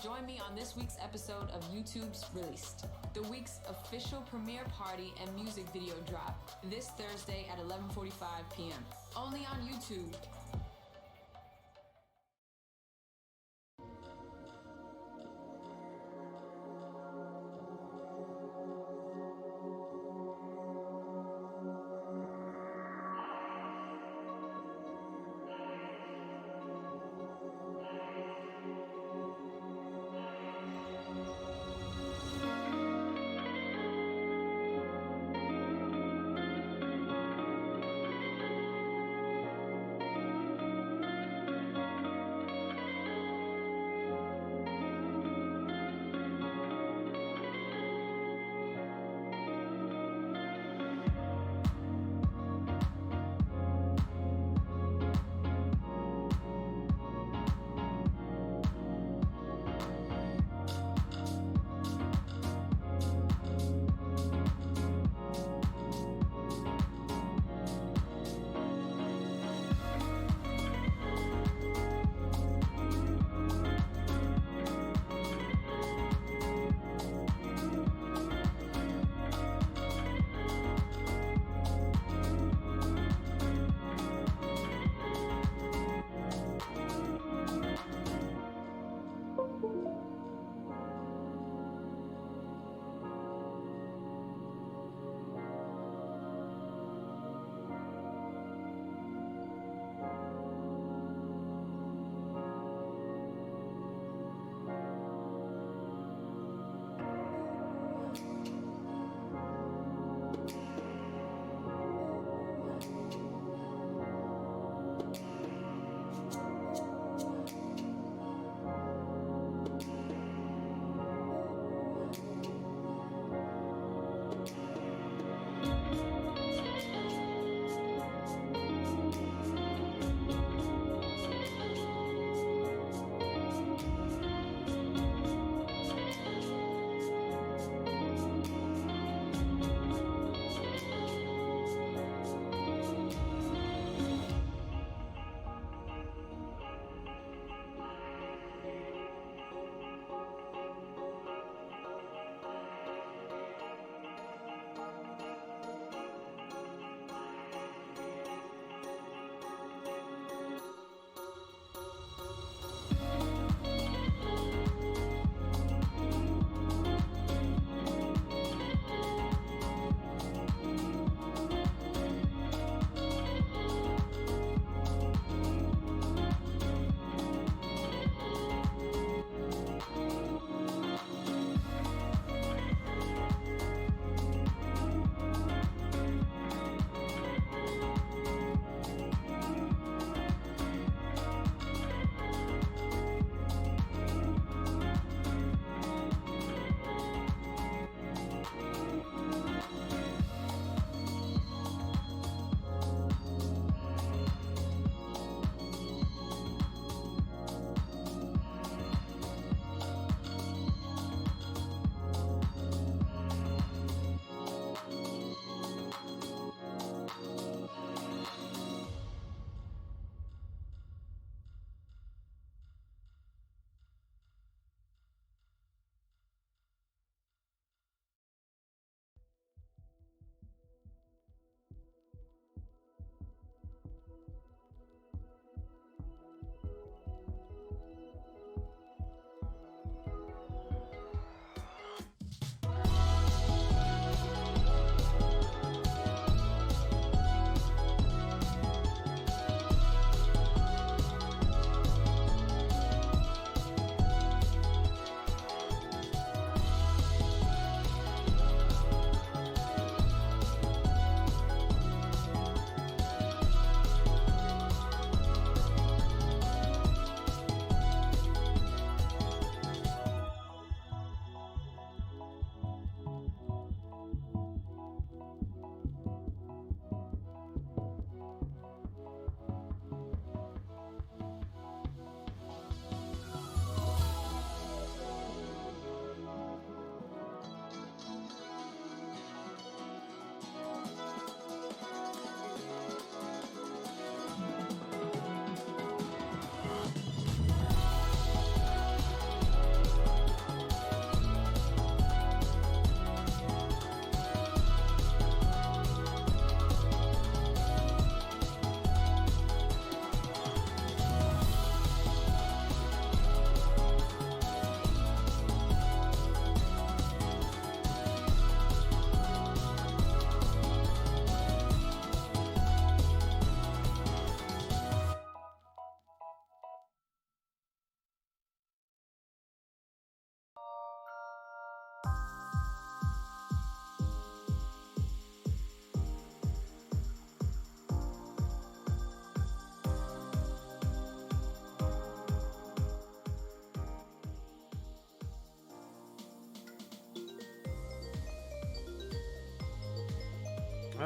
Join me on this week's episode of YouTube's Released, the week's official premiere party and music video drop, this Thursday at 11:45 p.m. Only on YouTube.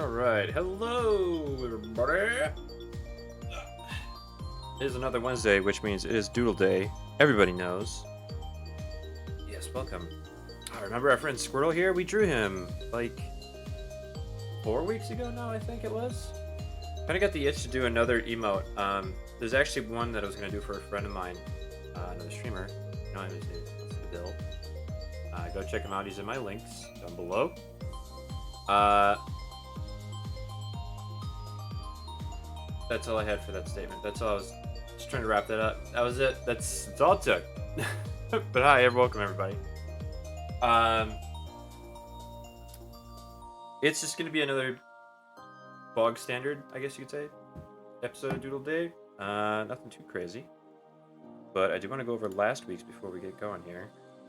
Alright, hello everybody! It is another Wednesday, which means it is Doodle Day. Everybody knows. Yes, welcome. I remember our friend Squirrel here? We drew him, like, 4 weeks ago now, I think it was? Kinda got the itch to do another emote. There's actually one that I was gonna do for a friend of mine, another streamer. You know his name, that's the Bill. Go check him out, he's in my links down below. That's all I had for that statement. That's all I was just trying to wrap that up. That was it. That's all it took. But hi, welcome everybody. It's just gonna be another bog standard, I guess you could say, episode of Doodle Day. Nothing too crazy, but I do want to go over last week's before we get going here,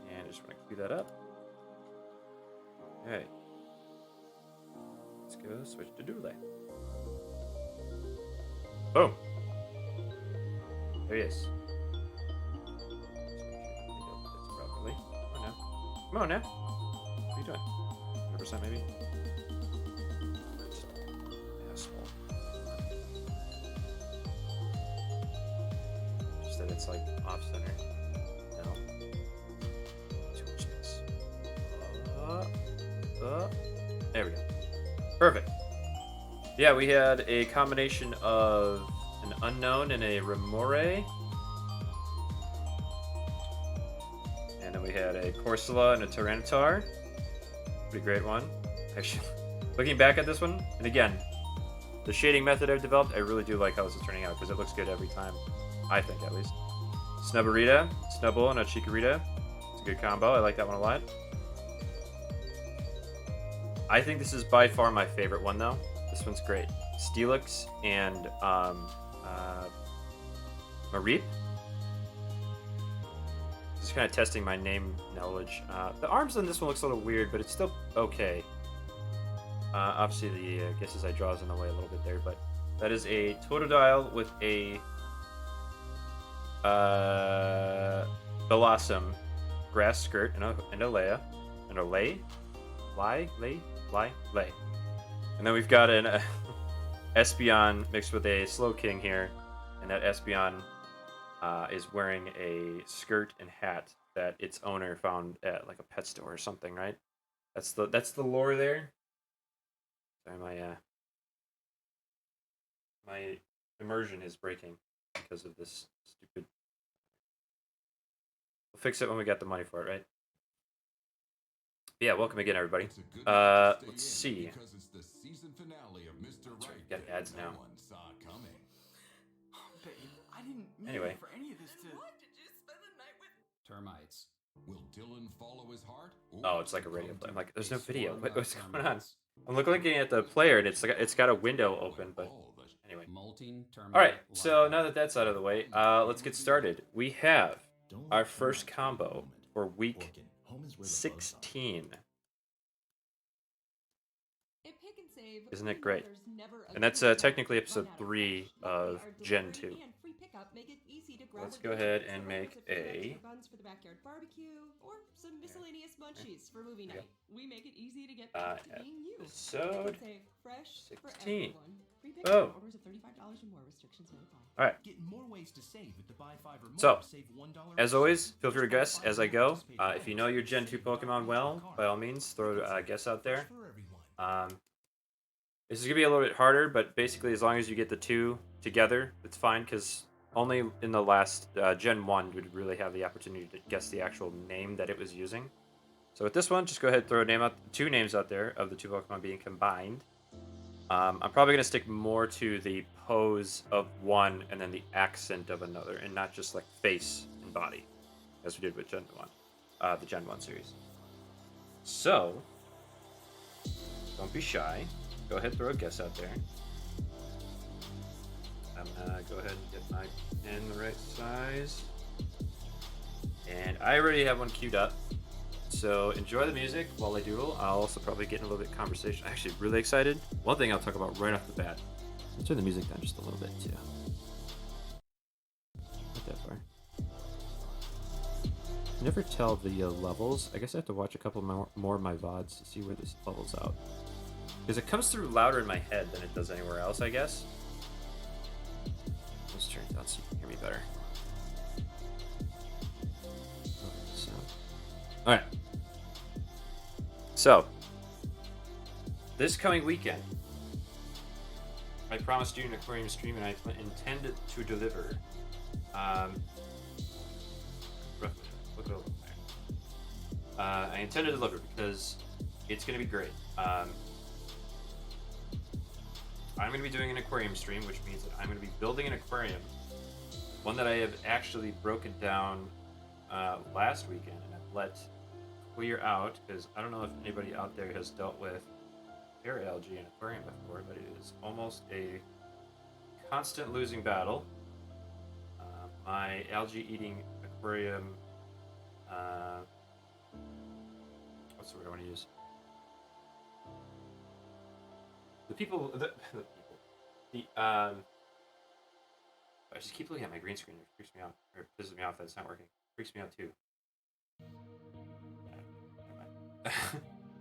and I just want to cue that up. All right, let's go switch to Doodle Day. Boom. There he is. Properly. Come on now. Come on now. What are you doing? 100% maybe? Asshole. Just that it's like off center. No. Too much space. There we go. Perfect. Yeah, we had a combination of an unknown and a remore. And then we had a Corsola and a Tyranitar. Pretty great one. Actually, looking back at this one, and again, the shading method I've developed, I really do like how this is turning out because it looks good every time. I think, at least. Snubberita, Snubbull, and a Chikorita. It's a good combo. I like that one a lot. I think this is by far my favorite one, though. This one's great. Steelix and Mareep. Just kind of testing my name knowledge. The arms on this one looks a little weird, but it's still okay. Obviously, the guesses I draw is in the way a little bit there, but that is a Totodile with a Blossom, Grass Skirt, and a Leia. And a Lay? Lay. And then we've got an Espeon mixed with a Slowking here, and that Espeon is wearing a skirt and hat that its owner found at like a pet store or something, right? That's the lore there. Sorry, my immersion is breaking because of this stupid. We'll fix it when we get the money for it, right? Yeah, welcome again, everybody. Let's see. Sorry, we got ads now. Anyway. Termites. Will Dylan follow his heart? Oh, it's like a radio play. I'm like, there's no video. What's going on? I'm looking at the player, and it's got a window open, but anyway. All right, so now that that's out of the way, let's get started. We have our first combo for week 16. Isn't it great? And that's technically episode 3 of Gen 2. Let's go ahead and make a episode 16. Oh. Alright. So, as always, feel free to guess as I go. If you know your Gen 2 Pokemon well, by all means, throw a guess out there. This is going to be a little bit harder, but basically as long as you get the two together, it's fine, because only in the last Gen 1 would really have the opportunity to guess the actual name that it was using. So with this one, just go ahead and throw two names out there of the two Pokemon being combined. I'm probably going to stick more to the pose of one and then the accent of another, and not just like face and body, as we did with Gen 1, the Gen 1 series. So, don't be shy. Go ahead and throw a guess out there. I'm gonna go ahead and get my pen the right size. And I already have one queued up. So enjoy the music while I doodle. I'll also probably get in a little bit of conversation. I'm actually really excited. One thing I'll talk about right off the bat. Let's turn the music down just a little bit too. Not that far. I never tell the levels. I guess I have to watch a couple more of my VODs to see where this levels out. Because it comes through louder in my head than it does anywhere else, I guess. Let's turn it down so you can hear me better. So, all right. So, this coming weekend, I promised you an aquarium stream, and I intend to deliver. Look over there. I intend to deliver because it's going to be great. I'm going to be doing an aquarium stream, which means that I'm going to be building an aquarium, one that I have actually broken down last weekend, and I've let clear out, because I don't know if anybody out there has dealt with air algae in aquarium before, but it is almost a constant losing battle. My algae eating aquarium, what's the word I want to use? I just keep looking at my green screen. It freaks me out, or pisses me off that it's not working. It freaks me out too.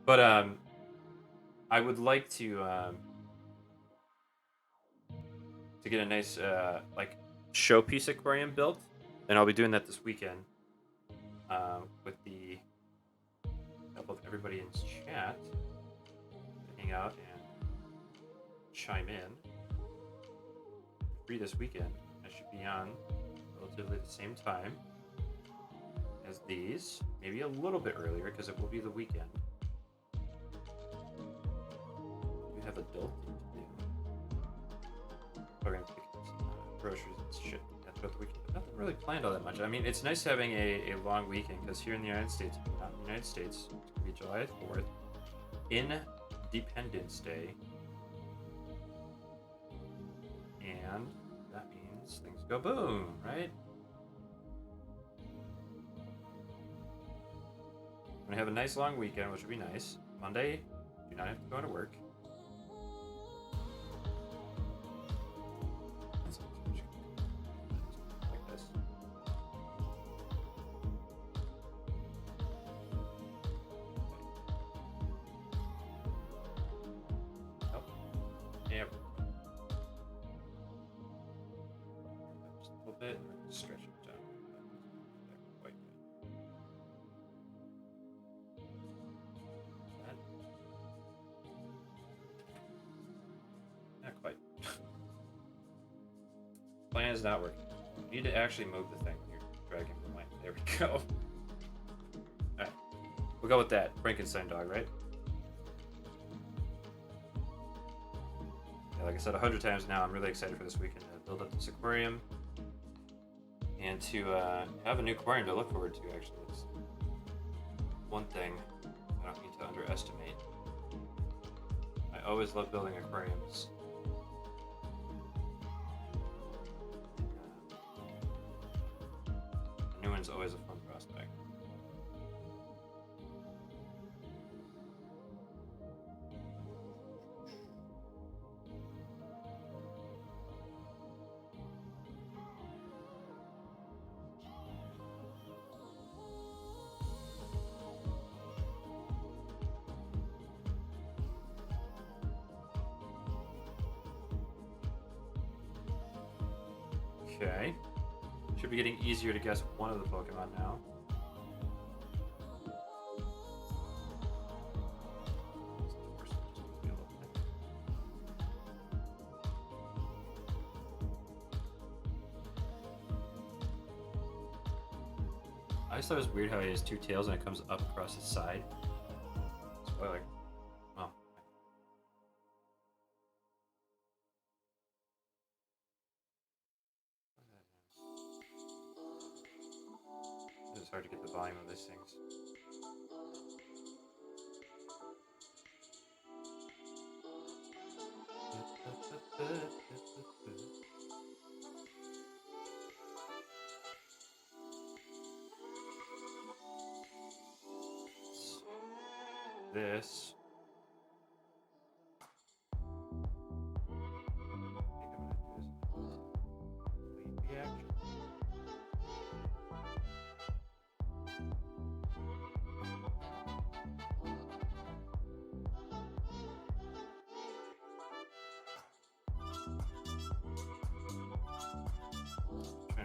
But I would like to get a nice like showpiece aquarium built, and I'll be doing that this weekend with the help of everybody in chat to hang out and chime in. Free this weekend. I should be on relatively the same time as these, maybe a little bit earlier because it will be the weekend. We have adulting to do. We're gonna pick up some groceries and shit throughout the weekend. But nothing really planned all that much. I mean, it's nice having a long weekend because here in the United States, not in the United States, it's gonna be July 4th, Independence Day, and that means things go boom, right? I'm gonna have a nice long weekend, which will be nice. Monday, do not have to go to work. Like this. Nope. Yeah. Just a little bit, and stretch it down. Quite good. That. Not quite. Plan is not working. You need to actually move the thing when you're dragging the line. There we go. Alright. We'll go with that. Frankenstein dog, right? Yeah, like I said 100 times now, I'm really excited for this weekend to build up this aquarium and to have a new aquarium to look forward to, actually. It's one thing I don't need to underestimate. I always love building aquariums. A new one's always a fun prospect. Okay. Should be getting easier to guess one of the Pokemon now. I just thought it was weird how he has two tails and it comes up across his side. Spoiler. Oh. It's hard to get the volume of these things. This. Reaction.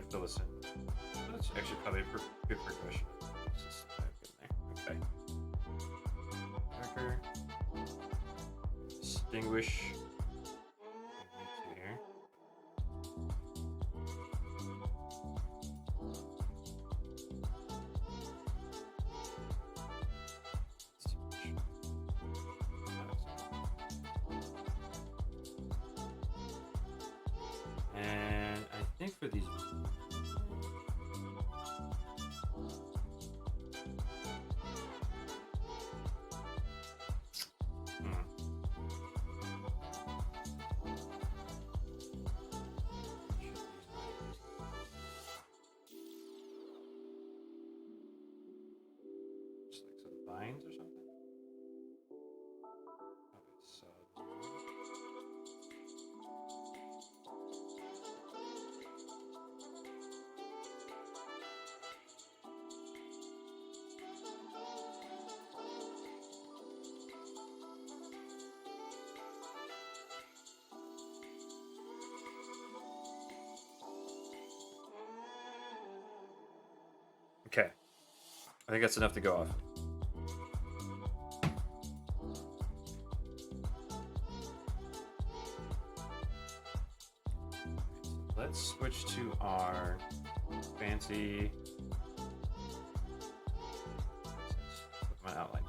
fill us in. That's actually probably a good progression. Let's just type in there. Okay. Marker. Distinguish. Here. And I think for these. Just like some vines or something. Okay, so. Okay. I think that's enough to go off. Let's switch to our fancy my outline.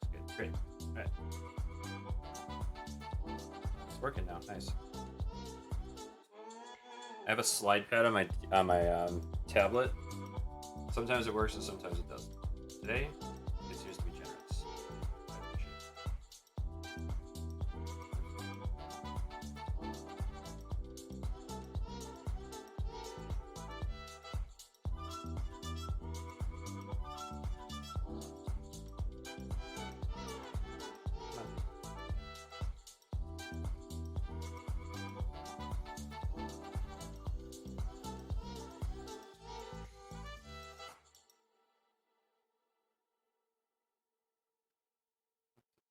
That's good. Great. All right. It's working now. Nice. I have a slide pad on my tablet. Sometimes it works and sometimes it doesn't. Today, it seems to be generous. I appreciate it.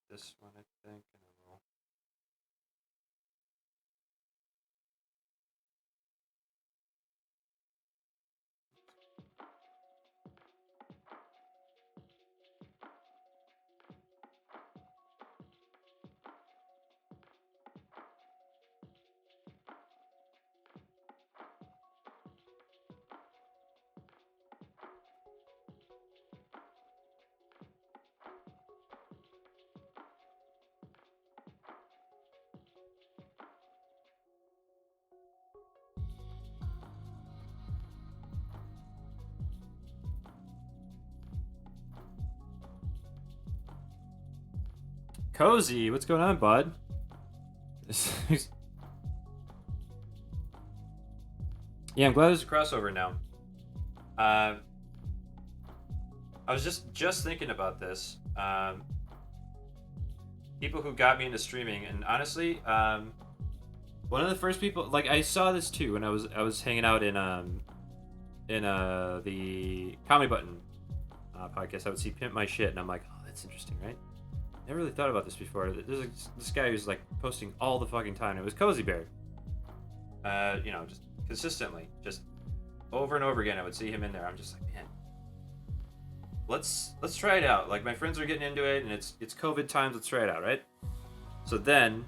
This one, I think, and then we'll. Cozy, what's going on, bud? Yeah, I'm glad there's a crossover now. I was just thinking about this. People who got me into streaming, and honestly, one of the first people, like I saw this too when I was hanging out in the Comedy Button podcast. I would see Pimp My Shit, and I'm like, oh, that's interesting, right? Never really thought about this before. There's this guy who's like posting all the fucking time. It was Cozy Bear. You know, just consistently, just over and over again. I would see him in there. I'm just like, man, let's try it out. Like my friends are getting into it, and it's COVID times. Let's try it out, right? So then,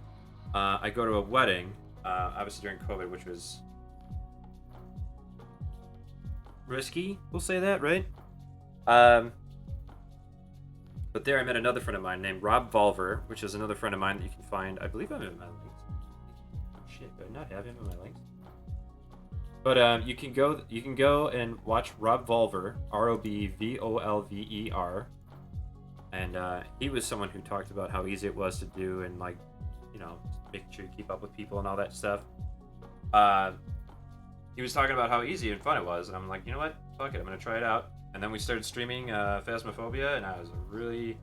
I go to a wedding, obviously during COVID, which was risky. We'll say that, right? But there I met another friend of mine named Rob Volver, which is another friend of mine that you can find. I believe I'm in my links. Shit, do I not have him in my links? But you can go and watch Rob Volver, ROBVOLVER, and he was someone who talked about how easy it was to do and like, you know, making sure you keep up with people and all that stuff. He was talking about how easy and fun it was, and I'm like, you know what? Fuck it, I'm gonna try it out. And then we started streaming Phasmophobia, and I was a really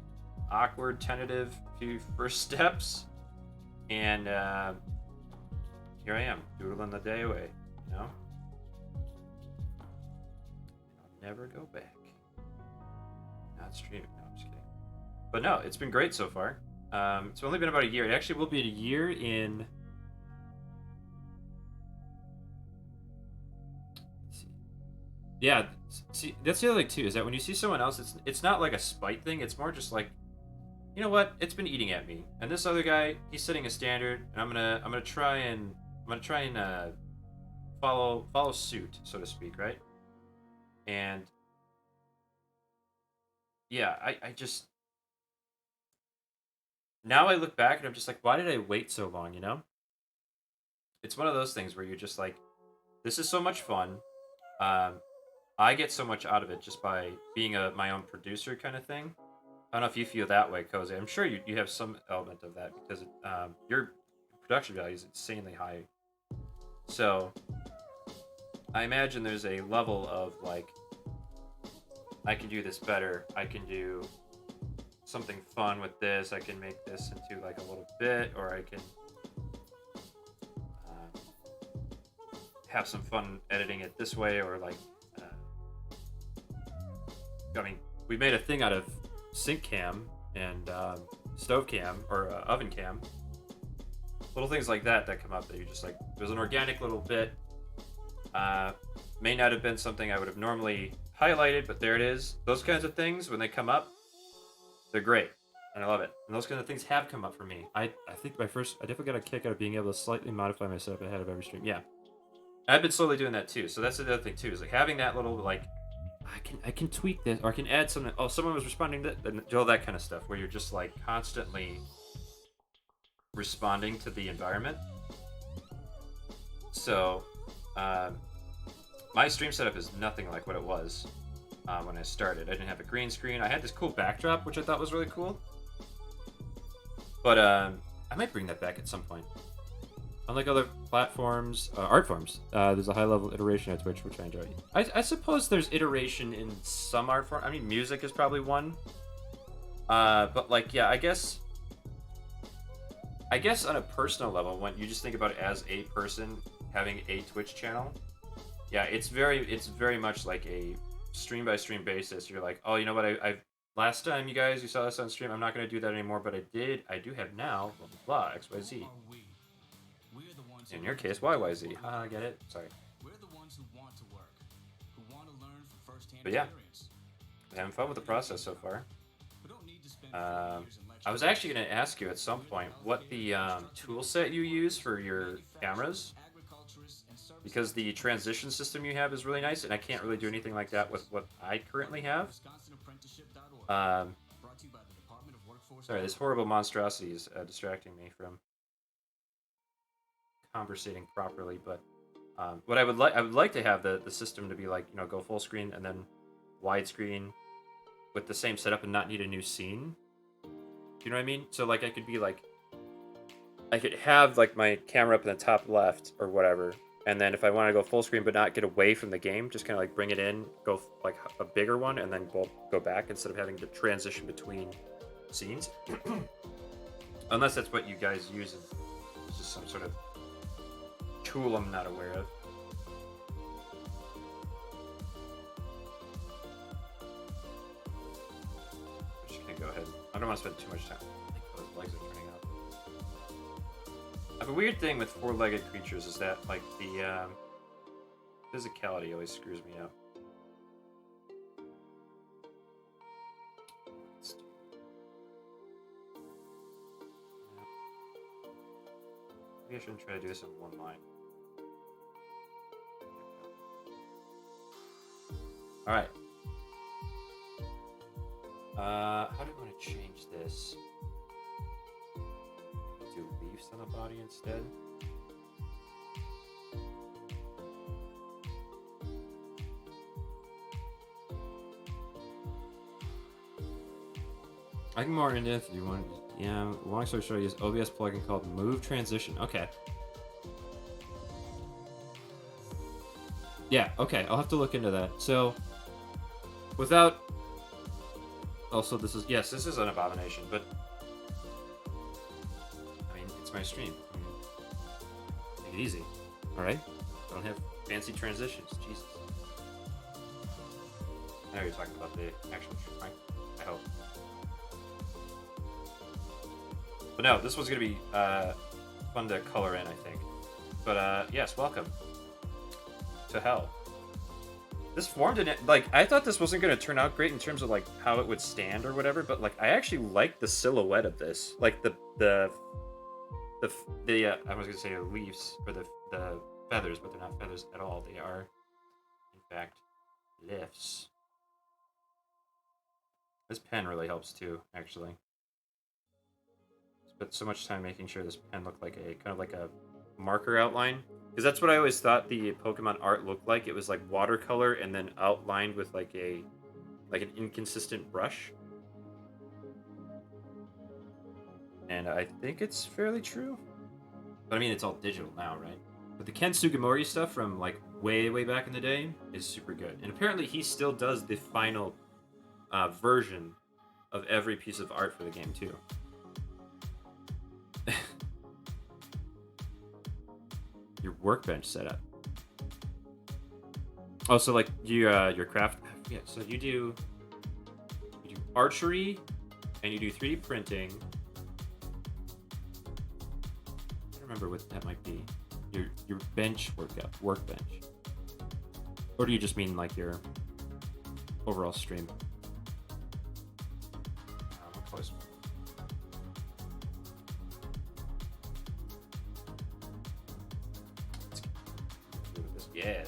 awkward, tentative few first steps. And here I am, doodling the day away, you know? I'll never go back. Not streaming, no, I'm just kidding. But no, it's been great so far. It's only been about a year. It actually will be a year in. Let's see. Yeah, see, that's the other thing too, is that when you see someone else, it's not like a spite thing. It's more just like, you know what? It's been eating at me, and this other guy, he's setting a standard, and I'm gonna try and follow suit, so to speak, right? And yeah, I just now I look back and I'm just like, why did I wait so long? You know, it's one of those things where you're just like, this is so much fun. Um, I get so much out of it just by being my own producer kind of thing. I don't know if you feel that way, Cozy. I'm sure you have some element of that because your production value is insanely high. So I imagine there's a level of like, I can do this better. I can do something fun with this. I can make this into like a little bit, or I can have some fun editing it this way, or like, I mean, we made a thing out of sync cam and stove cam or oven cam. Little things like that come up that you just like. There's an organic little bit. May not have been something I would have normally highlighted, but there it is. Those kinds of things, when they come up, they're great, and I love it. And those kind of things have come up for me. I think I definitely got a kick out of being able to slightly modify my setup ahead of every stream. Yeah, I've been slowly doing that too. So that's the other thing too, is like having that little like, I can tweak this, or I can add something. Oh, someone was responding to that, and all that kind of stuff, where you're just like constantly responding to the environment. So, my stream setup is nothing like what it was when I started. I didn't have a green screen. I had this cool backdrop, which I thought was really cool. But I might bring that back at some point. Unlike other platforms, art forms, there's a high-level iteration at Twitch, which I enjoy. I suppose there's iteration in some art form. I mean, music is probably one. But like, yeah, I guess on a personal level, when you just think about it as a person having a Twitch channel, yeah, it's very much like a stream by stream basis. You're like, oh, you know what? I last time you saw this on stream, I'm not going to do that anymore, but I do have now, blah blah blah, XYZ. In your case, YYZ. I get it. Sorry. We're the ones who want to work, who want to learn from first-hand But yeah, experience. I'm having fun with the process so far. We don't need to spend 4 years in lecture I was actually going to ask you at some point what the tool set you use for your cameras, because the transition system you have is really nice, and I can't really do anything like that with what I currently have. Sorry, this horrible monstrosity is distracting me from conversating properly, but what I would like to have the system to be like, you know, go full screen and then widescreen with the same setup and not need a new scene. Do you know what I mean? So like I could have like my camera up in the top left or whatever, and then if I want to go full screen but not get away from the game, just kind of like bring it in, go like a bigger one, and then go back instead of having to transition between scenes. Unless that's what you guys use, and it's just some sort of tool I'm not aware of. I'm just gonna go ahead. I don't want to spend too much time. I think those legs are turning up. I have a weird thing with four-legged creatures is that like the physicality always screws me up. Maybe I shouldn't try to do this in one line. Alright. How do I want to change this? Do leaves on the body instead? I can more into if you want. Yeah, long story short, I use OBS plugin called Move Transition. Okay. Yeah, okay, I'll have to look into that. So, without... Also, this is an abomination, but... I mean, it's my stream. I mean, take it easy, alright? I don't have fancy transitions, Jesus. Now you're talking about the actual stream, right? I hope. But no, this one's gonna be fun to color in, I think. But yes, welcome to hell. This formed in it, like, I thought this wasn't gonna turn out great in terms of like how it would stand or whatever, but like I actually like the silhouette of this, like the I was gonna say leaves or the feathers, but they're not feathers at all. They are, in fact, lifts. This pen really helps too, actually. Spent so much time making sure this pen looked like a kind of like a marker outline, because that's what I always thought the Pokemon art looked like. It was like watercolor and then outlined with like an inconsistent brush. And I think it's fairly true. But I mean, it's all digital now, right? But the Ken Sugimori stuff from like way back in the day is super good. And apparently he still does the final version of every piece of art for the game too. Your workbench setup. Oh, so like your craft. Yeah, so you do archery, and you do 3D printing. I don't remember what that might be. Your bench workbench. Or do you just mean like your overall stream? What color's yeah.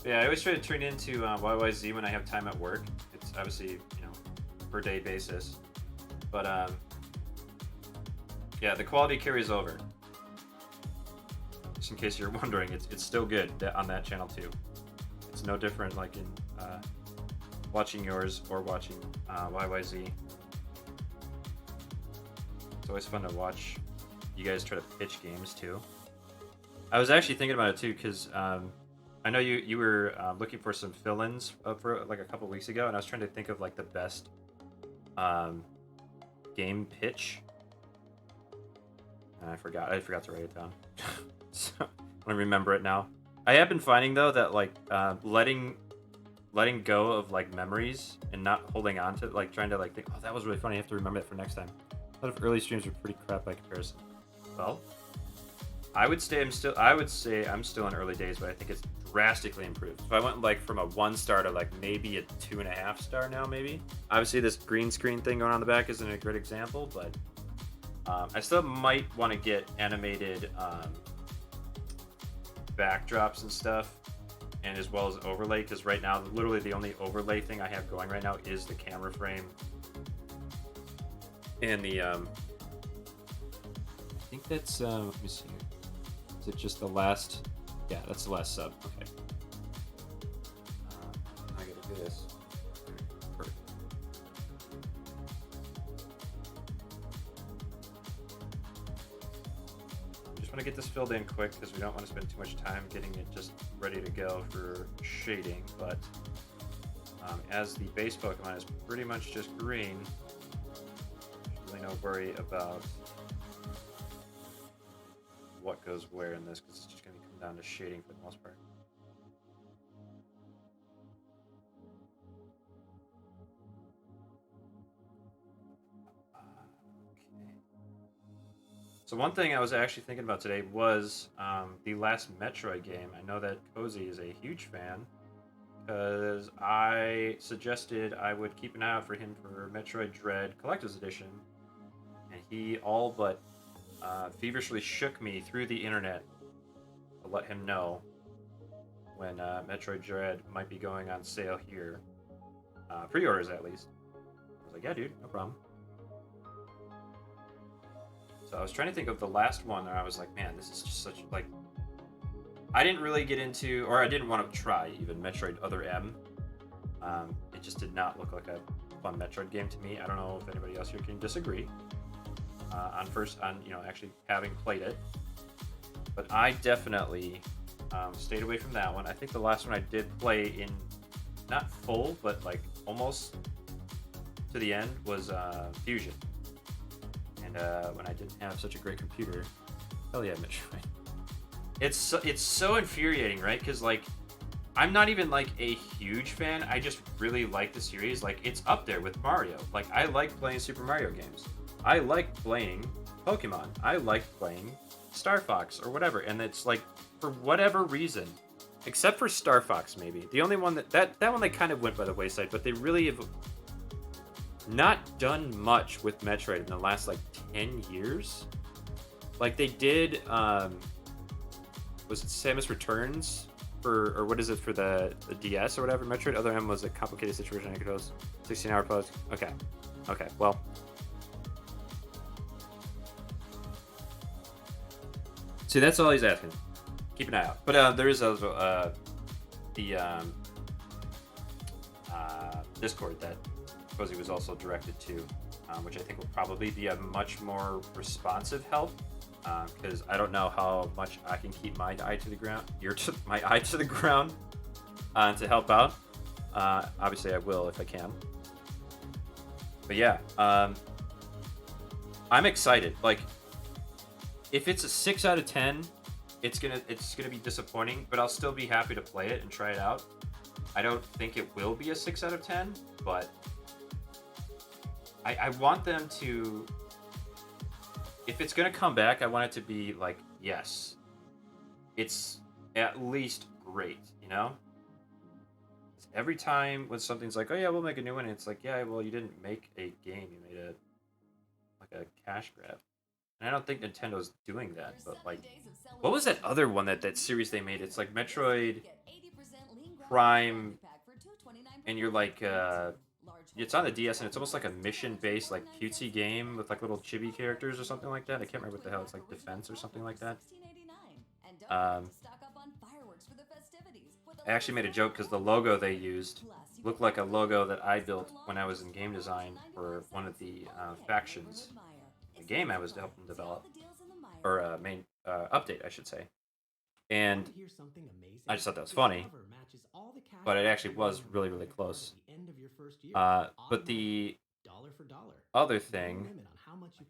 Yeah, I always try to turn into YYZ when I have time at work. It's obviously, per day basis. But yeah, the quality carries over. Just in case you're wondering, it's still good on that channel too. It's no different like in watching yours or watching YYZ. It's always fun to watch you guys try to pitch games too. I was actually thinking about it too, because I know you were looking for some fill-ins for like a couple weeks ago, and I was trying to think of like the best game pitch. And I forgot to write it down. So I remember it now. I have been finding though that like letting go of like memories and not holding on to like trying to like think, oh, that was really funny, I have to remember that for next time. A lot of early streams were pretty crap by comparison. Well, I would say I'm still in early days, but I think it's drastically improved. So I went like from a 1 star to like maybe a 2.5 star now, maybe. Obviously this green screen thing going on the back isn't a great example, but I still might want to get animated backdrops and stuff, and as well as overlay, because right now literally the only overlay thing I have going right now is the camera frame and the I think that's let me see, is it just the last? Yeah, that's the last sub. Okay, I gotta do this. Perfect. Just want to get this filled in quick because we don't want to spend too much time getting it just ready to go for shading, but as the base Pokemon is pretty much just green, there's really no worry about what goes where in this, because it's just going to come down to shading for the most part. Okay. So one thing I was actually thinking about today was the last Metroid game. I know that Cozy is a huge fan, because I suggested I would keep an eye out for him for Metroid Dread Collector's Edition, and he all but feverishly shook me through the internet to let him know when Metroid Dread might be going on sale here. Pre-orders, at least. I was like, yeah, dude, no problem. So I was trying to think of the last one, and I was like, man, this is just such, like... I didn't really get into, or I didn't want to try even Metroid Other M. It just did not look like a fun Metroid game to me. I don't know if anybody else here can disagree. Actually having played it, but I definitely stayed away from that one. I think the last one I did play in, not full, but like almost to the end, was Fusion. And when I didn't have such a great computer, hell yeah, Metroid. It's so infuriating, right? Because like I'm not even like a huge fan. I just really like the series. Like it's up there with Mario. Like I like playing Super Mario games. I like playing Pokemon. I like playing Star Fox or whatever. And it's like for whatever reason, except for Star Fox maybe. The only one that one they kind of went by the wayside, but they really have not done much with Metroid in the last like 10 years. Like they did was it Samus Returns for, or what is it for the DS or whatever? Metroid. Other M was a complicated situation. I could host 16-hour pause. Okay, well, see that's all he's asking. Keep an eye out. But there is also the Discord that Cozy was also directed to, which I think will probably be a much more responsive help. Because I don't know how much I can keep my eye to the ground, my eye to the ground, to help out. Obviously, I will if I can. But yeah, I'm excited. Like, if it's a 6 out of 10, it's gonna be disappointing, but I'll still be happy to play it and try it out. I don't think it will be a 6 out of 10, but I want them to. If it's gonna come back, I want it to be like, yes, it's at least great, you know? Every time when something's like, oh yeah, we'll make a new one, it's like, yeah, well, you didn't make a game, you made a cash grab. And I don't think Nintendo's doing that, but like, what was that other one that series they made? It's like Metroid Prime, and you're like, it's on the DS, and it's almost like a mission-based, like, cutesy game with, like, little chibi characters or something like that. I can't remember what the hell. It's, like, Defense or something like that. I actually made a joke because the logo they used looked like a logo that I built when I was in game design for one of the factions. The game I was helping develop. Or main update, I should say. And I just thought that was funny. But it actually was really, really close. But the other thing,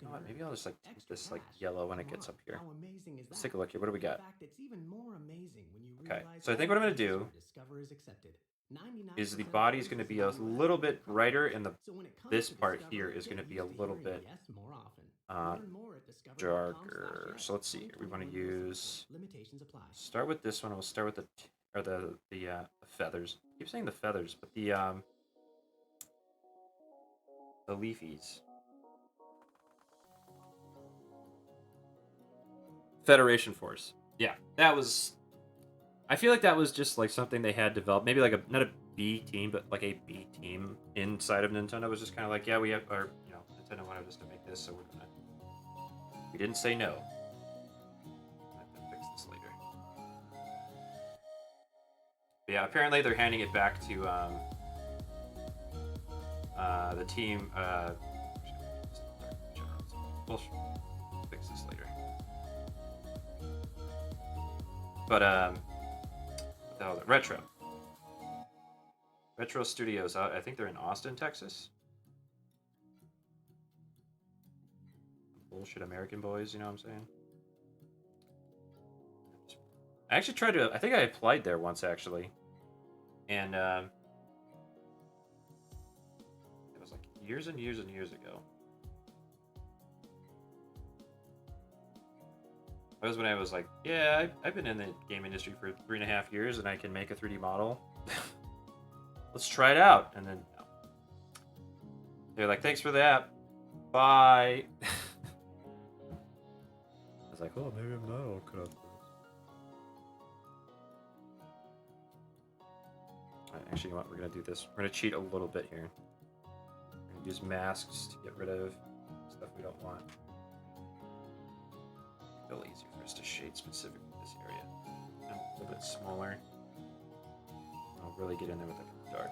you know what, maybe I'll just like take this like yellow when it gets up here. Let's take a look here. What do we got? Okay, so I think what I'm going to do is the body is going to be a little bit brighter, and this part here is going to be a little bit darker. So let's see. We want to use. Start with this one. We'll start with the feathers. I keep saying the feathers, but the leafies. Federation Force. Yeah, that was. I feel like that was just like something they had developed. Maybe like not a B team, but like a B team inside of Nintendo. It was just kind of like, yeah, we have, or Nintendo wanted us to make this, so we're gonna. We didn't say no. I have to fix this later. But yeah, apparently they're handing it back to the team. We'll fix this later. But what the hell is it? Retro Studios. I think they're in Austin, Texas. Bullshit American boys, you know what I'm saying? I actually tried to. I think I applied there once actually, and it was like years and years and years ago. That was when I was like, yeah, I've been in the game industry for 3.5 years, and I can make a 3D model. Let's try it out. And then they're like, thanks for the app. Bye. I was like, oh, maybe I'm not all cut up. Actually, you know what? We're going to do this. We're going to cheat a little bit here. We're going to use masks to get rid of stuff we don't want. A little easier for us to shade specifically this area. And a little bit smaller. I'll really get in there with the dark.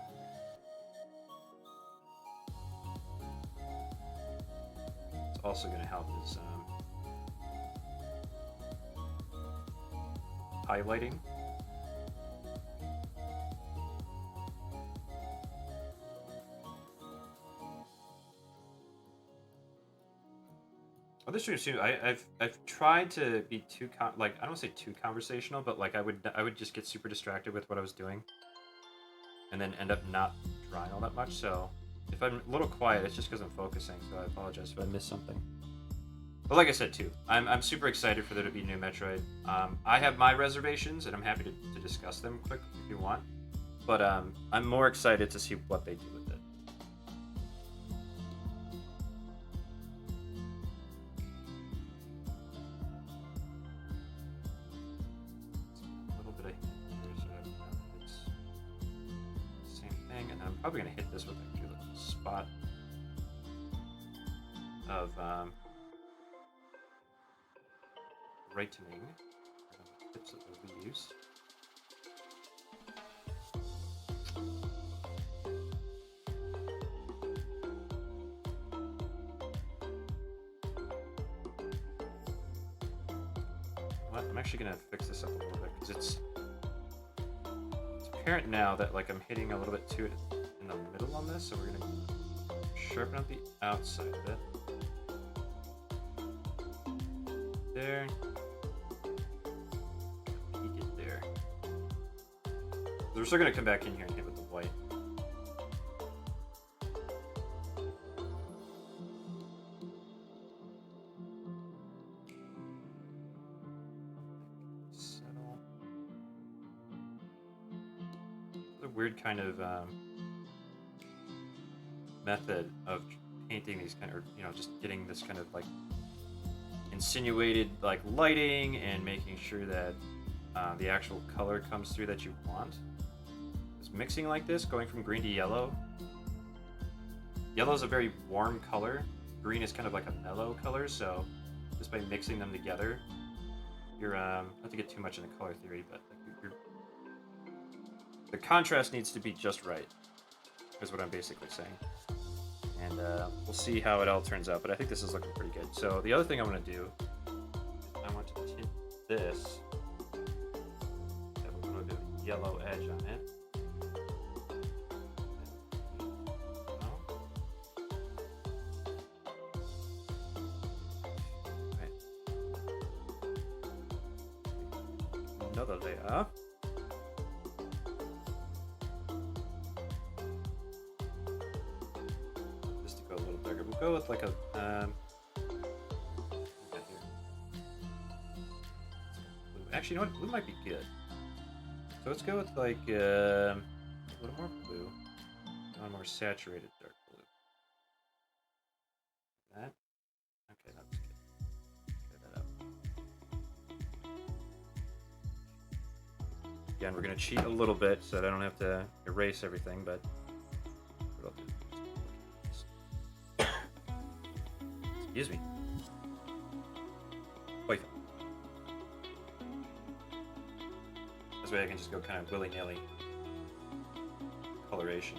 It's also going to help is highlighting. Oh, the stream soon. I've tried to be too like I don't want to say too conversational, but like I would just get super distracted with what I was doing, and then end up not drawing all that much. So if I'm a little quiet, it's just because I'm focusing. So I apologize if I miss something. But like I said too, I'm super excited for there to be new Metroid. I have my reservations, and I'm happy to discuss them quick if you want. But I'm more excited to see what they do with it. A little bit of here so that it's the same thing, and then I'm probably gonna hit this with actually a spot of brightening tips of the leaves. I'm actually gonna fix this up a little bit because it's apparent now that like I'm hitting a little bit too in the middle on this, so we're gonna sharpen up the outside of it. There. Peek it there. We're still gonna come back in here and hit with the white. Weird kind of method of painting these kind of, just getting this kind of like insinuated like lighting and making sure that the actual color comes through that you want. It's mixing like this, going from green to yellow. Yellow is a very warm color. Green is kind of like a mellow color, so just by mixing them together, you're not to get too much into color theory, but the contrast needs to be just right, is what I'm basically saying. And we'll see how it all turns out, but I think this is looking pretty good. So the other thing I'm going to do, I want to tint this. Have a little bit of yellow edge on it. Right. Another layer. Go with like a actually, you know what? Blue might be good. So let's go with like a little more blue, a more saturated dark blue. That okay, that's good. Get that up. Again, we're gonna cheat a little bit so that I don't have to erase everything, but what I'll do. Excuse me. Wait. This way I can just go kind of willy-nilly. Coloration.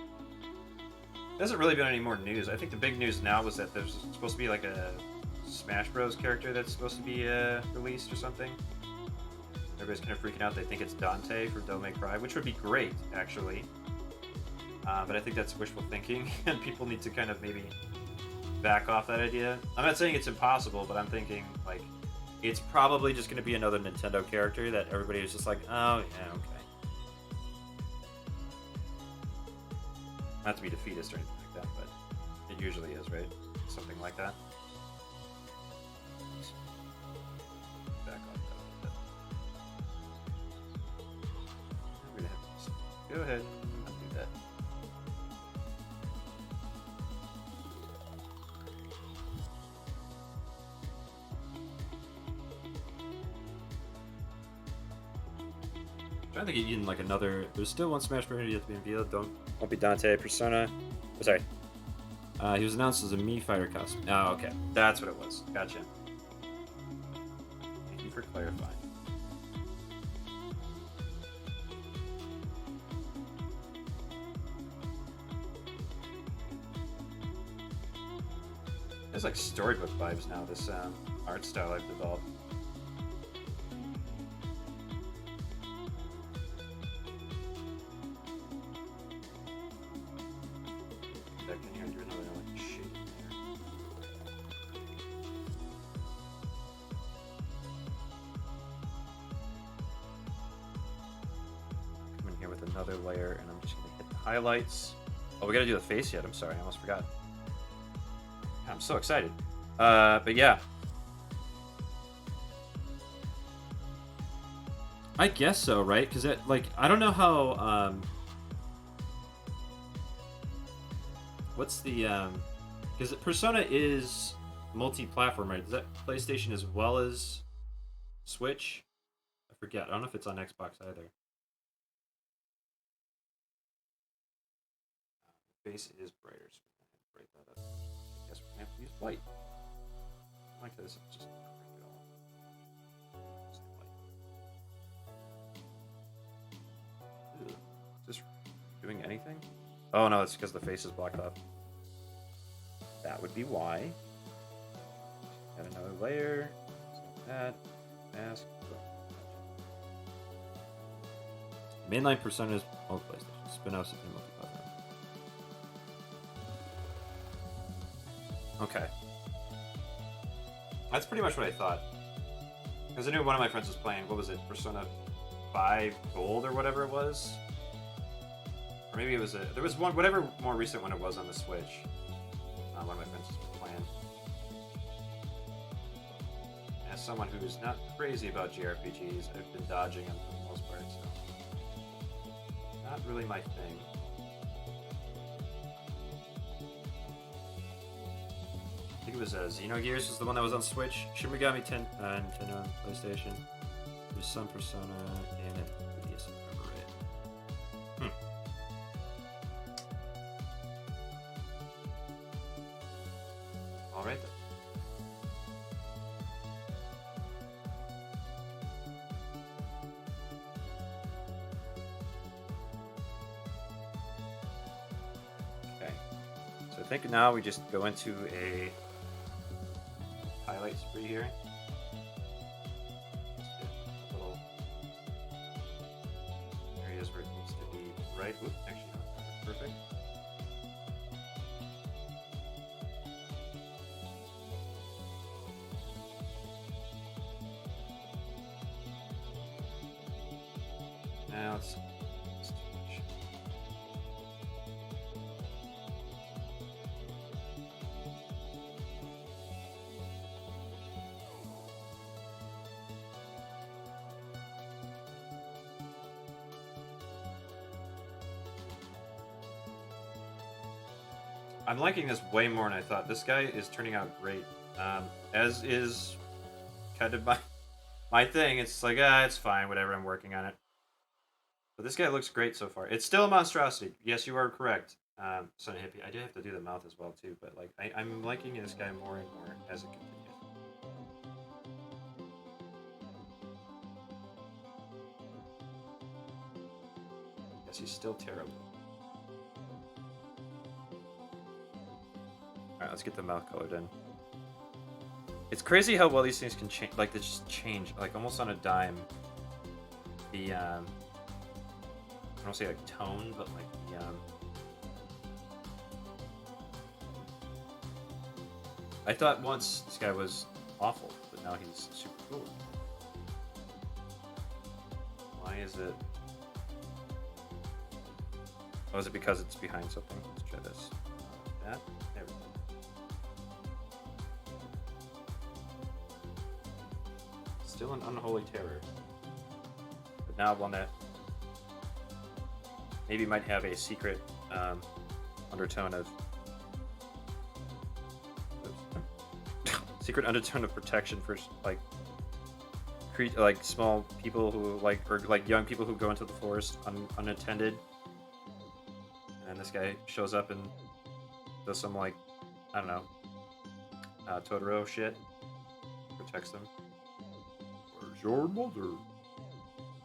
There hasn't really been any more news. I think the big news now was that there's supposed to be like a Smash Bros. Character that's supposed to be released or something. Everybody's kind of freaking out. They think it's Dante for Devil May Cry, which would be great, actually. But I think that's wishful thinking, and people need to kind of maybe back off that idea. I'm not saying it's impossible, but I'm thinking, like, it's probably just going to be another Nintendo character that everybody is just like, oh, yeah, okay. Not to be defeatist or anything like that, but it usually is, right? Something like that. Back off that a little bit. We're going to have to go ahead. I think even like another. There's still one Smash Bros. Yet to be revealed. Won't be Dante. Persona. Oh, sorry. He was announced as a Mii Fighter costume. Oh, okay. That's what it was. Gotcha. Thank you for clarifying. There's like storybook vibes now. This art style I've developed. Back in here and do another like shade there. another layer, and I'm just gonna hit the highlights. Oh, we gotta do the face yet. I'm sorry, I almost forgot. I'm so excited. But yeah. I guess so, right? Because like, I don't know how. What's the because Persona is multi-platform, right? Is that PlayStation as well as Switch? I forget. I don't know if it's on Xbox either. Face is brighter, so we're gonna break that up. I guess we're gonna have to use white. Like this, it's just break it all. Just white. Ew. Is this doing anything? Oh no, it's because the face is blocked off. That would be why. Add another layer. Like that. Mask. Mainline Personas, old PlayStation. Spin-offs of the multi-platform. Okay. That's pretty much what I thought. Because I knew one of my friends was playing, what was it, Persona 5 Gold or whatever it was? Or maybe it was there was one, whatever more recent one it was on the Switch. One of my friends was playing. As someone who's not crazy about JRPGs, I've been dodging them for the most part, so not really my thing. I think it was Xenogears was the one that was on Switch. Shin Megami Nintendo on PlayStation. There's some Persona and it. Yes, I remember right. All right then. Okay. So I think now we just go into a highlight spree here. Just hit little areas where it needs to be right. Oop, actually, no, that's perfect. Now it's I'm liking this way more than I thought. This guy is turning out great. As is kind of my thing. It's like, it's fine, whatever, I'm working on it. But this guy looks great so far. It's still a monstrosity. Yes, you are correct. Son of Hippie. I do have to do the mouth as well, too. But like, I'm liking this guy more and more as it continues. Yes, he's still terrible. Alright, let's get the mouth colored in. It's crazy how well these things can change. Like, they just change, like, almost on a dime. The, I don't say, like, tone, but, like, the, I thought once this guy was awful, but now he's super cool. Why is it... Oh, is it because it's behind something? Let's try this. That? There we go. Still an unholy terror. But now one that maybe might have a secret undertone of... secret undertone of protection for, like, small people who, like, or, like, young people who go into the forest unattended. And this guy shows up and does some, like, I don't know, Totoro shit. Protects them. Where's your mother?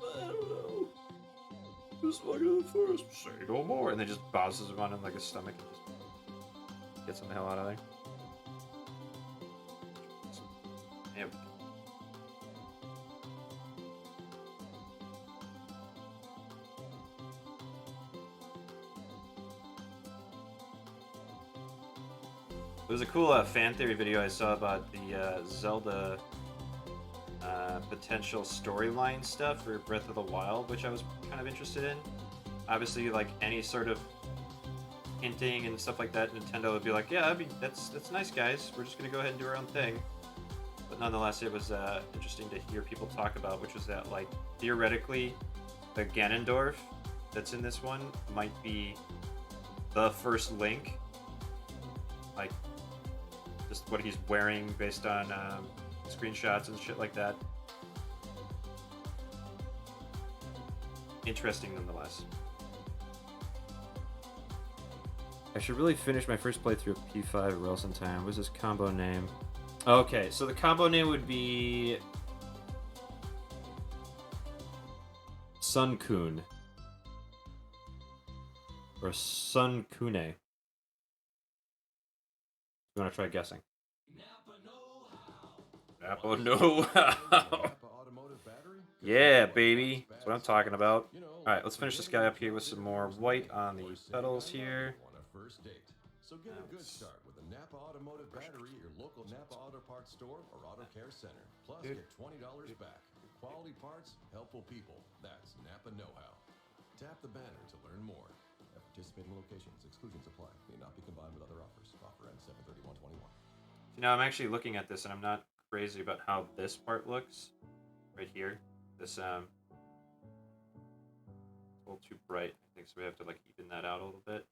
I don't know. Just walk in the forest. Say no more. And then just bounces him on him like his stomach and just gets him the hell out of there. Yep. There's a cool fan theory video I saw about the Zelda potential storyline stuff for Breath of the Wild, which I was kind of interested in. obviously, like any sort of hinting and stuff like that, Nintendo would be like, yeah, that's nice, guys. We're just gonna go ahead and do our own thing. But nonetheless, it was interesting to hear people talk about, which was that, like, theoretically, the Ganondorf that's in this one might be the first Link. Like, just what he's wearing based on screenshots and shit like that. Interesting nonetheless. I should really finish my first playthrough of P5 or else in time. What's his combo name? Okay, so the combo name would be Sun-kun. Or Sun-kune. You want to try guessing? Napa know-how. Yeah, baby. That's what I'm talking about. Alright, let's finish this guy up here with some more white on the pedals here. So get a good start with a Napa Automotive battery at your local Napa Auto Parts store or Auto Care Center. Plus, get $20 back. Quality parts, helpful people. That's Napa Know-How. Tap the banner to learn more. At participating locations, exclusions apply. May not be combined with other offers. Offer ends 7/31/21. Now I'm actually looking at this and I'm not crazy about how this part looks. Right here. This, a little too bright, I think, so we have to, like, even that out a little bit.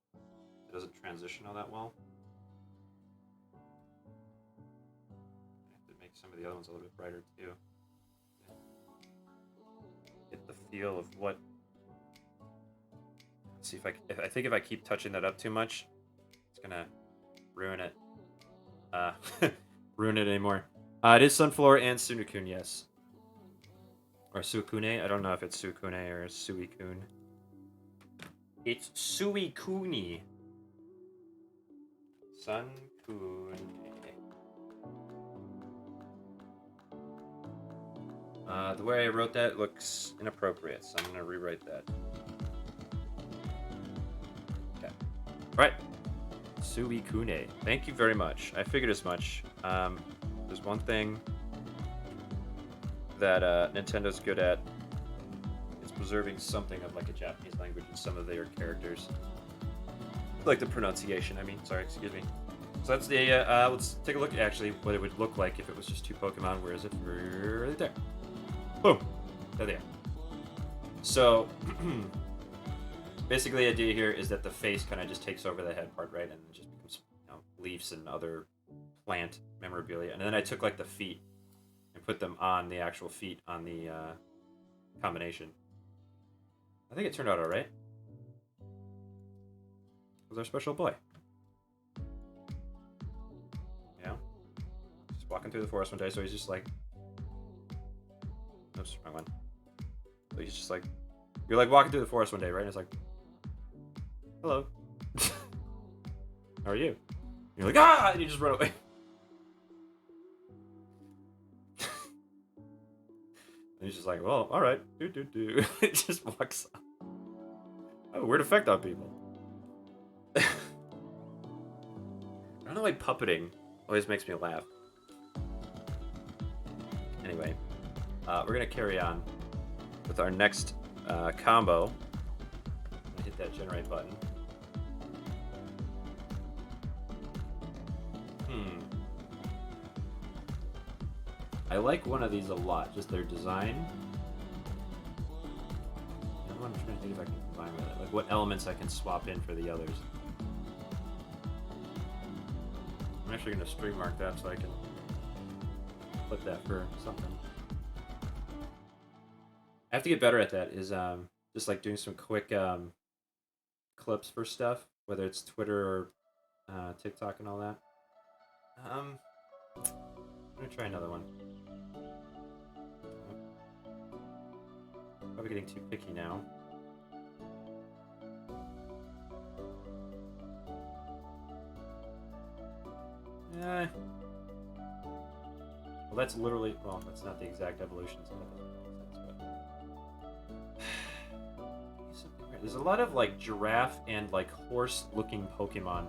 It doesn't transition all that well. I have to make some of the other ones a little bit brighter, too. Get the feel of what... Let's see if I think if I keep touching that up too much, it's gonna ruin it. Ruin it anymore. It is Sunflower and Sunukun, yes. Or Suikune. I don't know if it's Suikune or Suikun. It's Suikuni. Sun-kun. The way I wrote that looks inappropriate, so I'm gonna rewrite that. Okay. Alright. Suikune. Thank you very much. I figured as much. There's one thing that Nintendo's good at. It's preserving something of like a Japanese language in some of their characters. Like the pronunciation, I mean. Sorry, excuse me. So that's the, let's take a look at actually what it would look like if it was just two Pokemon. Where is it? Right there. Boom. There they are. So, basically the idea here is that the face kind of just takes over the head part, right? And it just becomes, you know, leaves and other plant memorabilia. And then I took like the feet and put them on the actual feet on the combination. I think it turned out all right. It was our special boy. You know? Just walking through the forest one day, so he's just like... Oops, wrong one. So he's just like... You're like walking through the forest one day, right? And it's like... Hello. How are you? And you're like, ah! And you just run away. And he's just like, well, alright. It just walks off. Oh, weird effect on people. I don't know why puppeting always makes me laugh. Anyway, we're gonna carry on with our next combo. I'm gonna hit that generate button. I like one of these a lot, just their design. I'm trying to think if I can combine with it. Like what elements I can swap in for the others. I'm actually going to stream mark that so I can flip that for something. I have to get better at that, is just like doing some quick clips for stuff, whether it's Twitter or TikTok and all that. I'm going to try another one. Probably getting too picky now. Yeah. Well, that's literally... Well, that's not the exact evolution, so that doesn't make sense, but... There's a lot of, like, giraffe and, like, horse-looking Pokemon.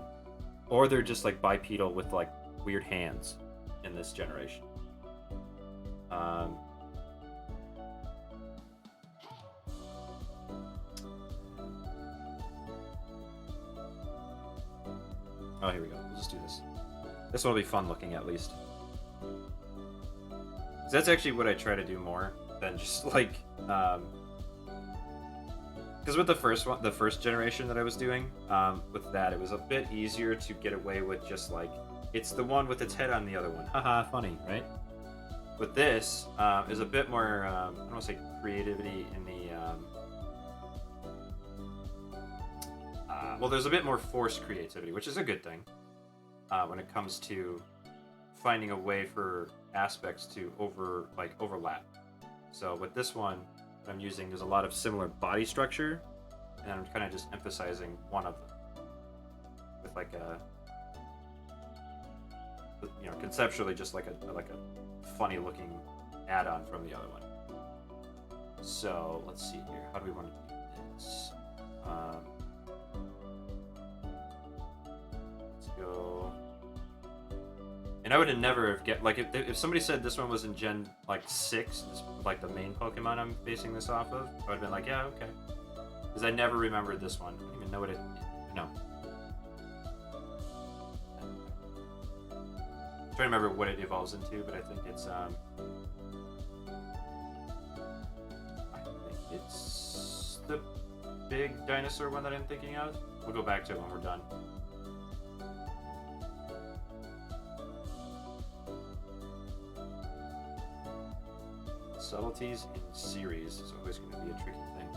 Or they're just, like, bipedal with, like, weird hands in this generation. Oh, here we go. We'll just do this. This one will be fun looking at least. 'Cause that's actually what I try to do more than just like, because with the first generation that I was doing, with that, it was a bit easier to get away with just like, it's the one with its head on the other one. Haha, funny, right? With this, is a bit more, I don't want to say creativity in the, well, there's a bit more forced creativity, which is a good thing, when it comes to finding a way for aspects to overlap. So with this one that I'm using, there's a lot of similar body structure, and I'm kind of just emphasizing one of them with like a, you know, conceptually just like a funny looking add-on from the other one. So let's see here. How do we want to do this? Let's go. And I would have never have get like if somebody said this one was in Gen like 6, this, like the main Pokemon I'm basing this off of, I would have been like, yeah, okay, because I never remembered this one. I don't even know what it. No. I'm trying to remember what it evolves into, but I think it's the big dinosaur one that I'm thinking of. We'll go back to it when we're done. Subtleties in series is always going to be a tricky thing.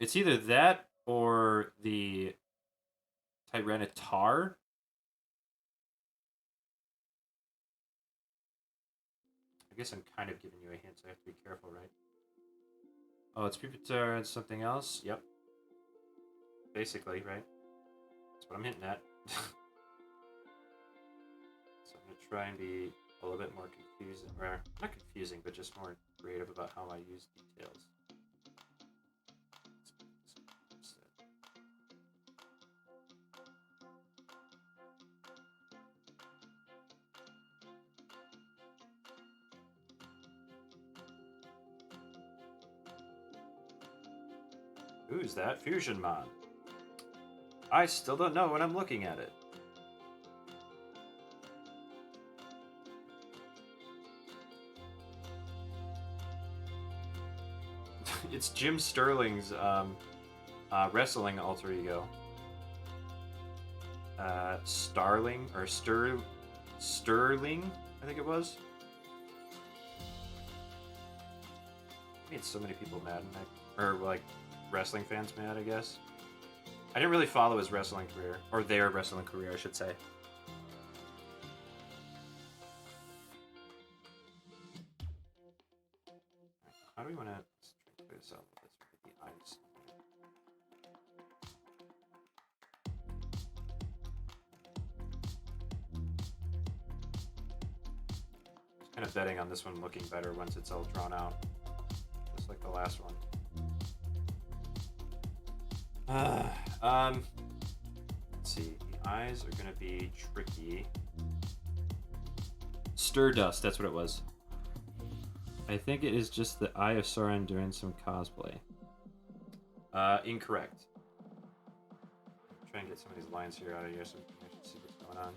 It's either that or the Tyranitar. I guess I'm kind of giving you a hint, so I have to be careful, right? Oh, it's Pupitar and something else? Yep. Basically, right? That's what I'm hinting at. So I'm going to try and be a little bit more confusing, or not confusing, but just more creative about how I use details. Who's that Fusionmon? I still don't know when I'm looking at it. It's Jim Sterling's wrestling alter ego. Sterling, I think it was. I made so many people mad, or like wrestling fans mad, I guess. I didn't really follow his wrestling career, or their wrestling career, I should say. How do we want to clear this up? Let's get the eyes. Just kind of betting on this one looking better once it's all drawn out, just like the last one. Let's see. The eyes are gonna be tricky. Stardust, that's what it was. I think it is just the Eye of Sauron doing some cosplay. Incorrect. Try and get some of these lines here out of here so we can actually see what's going on.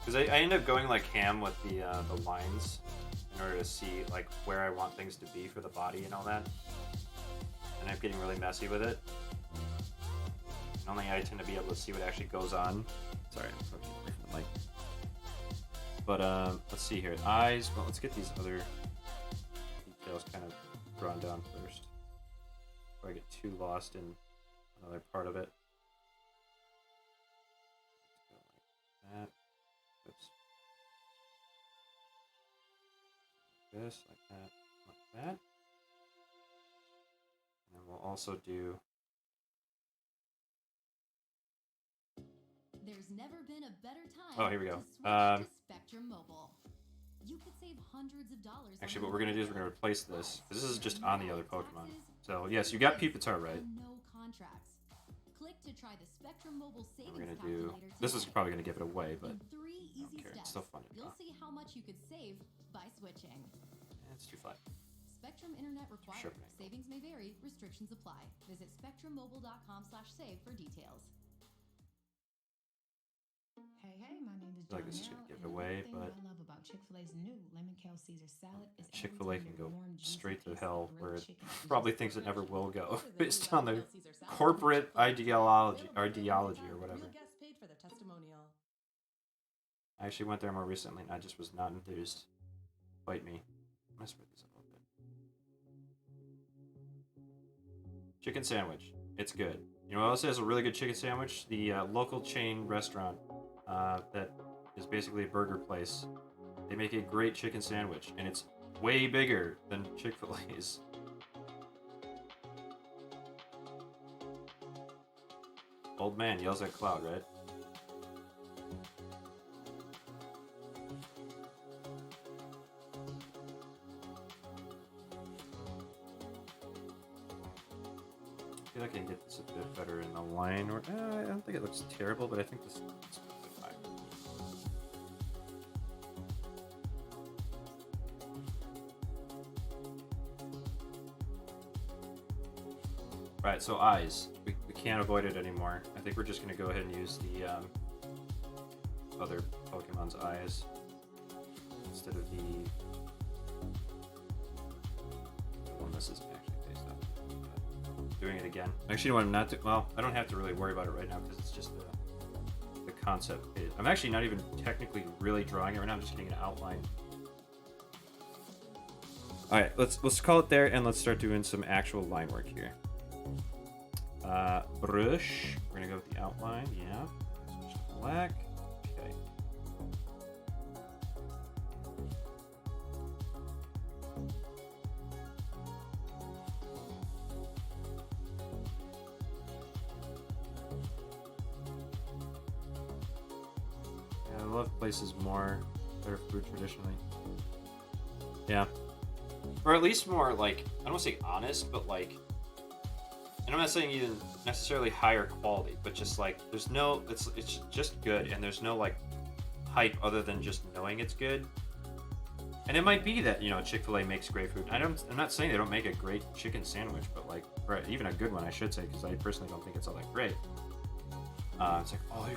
Because I end up going like ham with the lines in order to see like where I want things to be for the body and all that. And I'm getting really messy with it. And only I tend to be able to see what actually goes on. Sorry, I'm probably away from the mic. But let's see here. Eyes. Well, let's get these other details kind of drawn down first before I get too lost in another part of it. Let's go like that. Oops. Like this, like that, like that. And then we'll also do. There's never been a better time. Oh, here we go. To switch to Spectrum Mobile. You could save hundreds of dollars. Actually, what we're gonna do is we're gonna replace this. This is just on the other Pokemon. So yes, you got Pupitar right. No contracts. Click To try the Spectrum Mobile We're Savings gonna do. Calculator This is today. probably gonna give it away, but In 3 I don't easy care. It's steps, still fun to you'll draw. see how much you could save by switching. It's too flat. Spectrum Internet required. Sharpening. Savings may vary. Restrictions apply. Visit spectrummobile.com/save for details. Hey, my name is I feel like this is Donnell, gonna give it and away, one thing but I love about Chick-fil-A's new lemon kale Caesar salad is Chick-fil-A every can time go the warm, juicy straight to piece of hell, grilled where it chicken is probably just thinks it never will go, Order the based new on their Lemon Kale Caesar salad corporate from Chick-fil-A. ideology, Available for a limited ideology time or with whatever. Real guests paid for the testimonial. I actually went there more recently, and I just was not enthused. Bite me. I'm gonna spread these up a little bit. Chicken sandwich. It's good. You know what else has a really good chicken sandwich? The local chain restaurant that is basically a burger place. They make a great chicken sandwich, and it's way bigger than Chick-fil-A's. Old man yells at cloud, right? I feel like I can get this a bit better in the line. Or I don't think it looks terrible, but I think this looks a bit high. Right, so eyes. We can't avoid it anymore. I think we're just going to go ahead and use the other Pokemon's eyes instead of the one this is actually based on. Doing it again. Actually, no, I'm not. Well, I don't have to really worry about it right now because it's just the concept. I'm actually not even technically really drawing it right now. I'm just getting an outline. All right, let's call it there, and let's start doing some actual line work here. Brush. We're gonna go with the outline. Yeah. Switch to black. Okay. Yeah, I love places more that are food traditionally. Yeah. Or at least more like, I don't want to say honest, but like, and I'm not saying even necessarily higher quality, but just like there's no, it's just good, and there's no like hype other than just knowing it's good. And it might be that, you know, Chick-fil-A makes great food. I'm not saying they don't make a great chicken sandwich, but like, right, even a good one, I should say, because I personally don't think it's all that great. It's like, oh,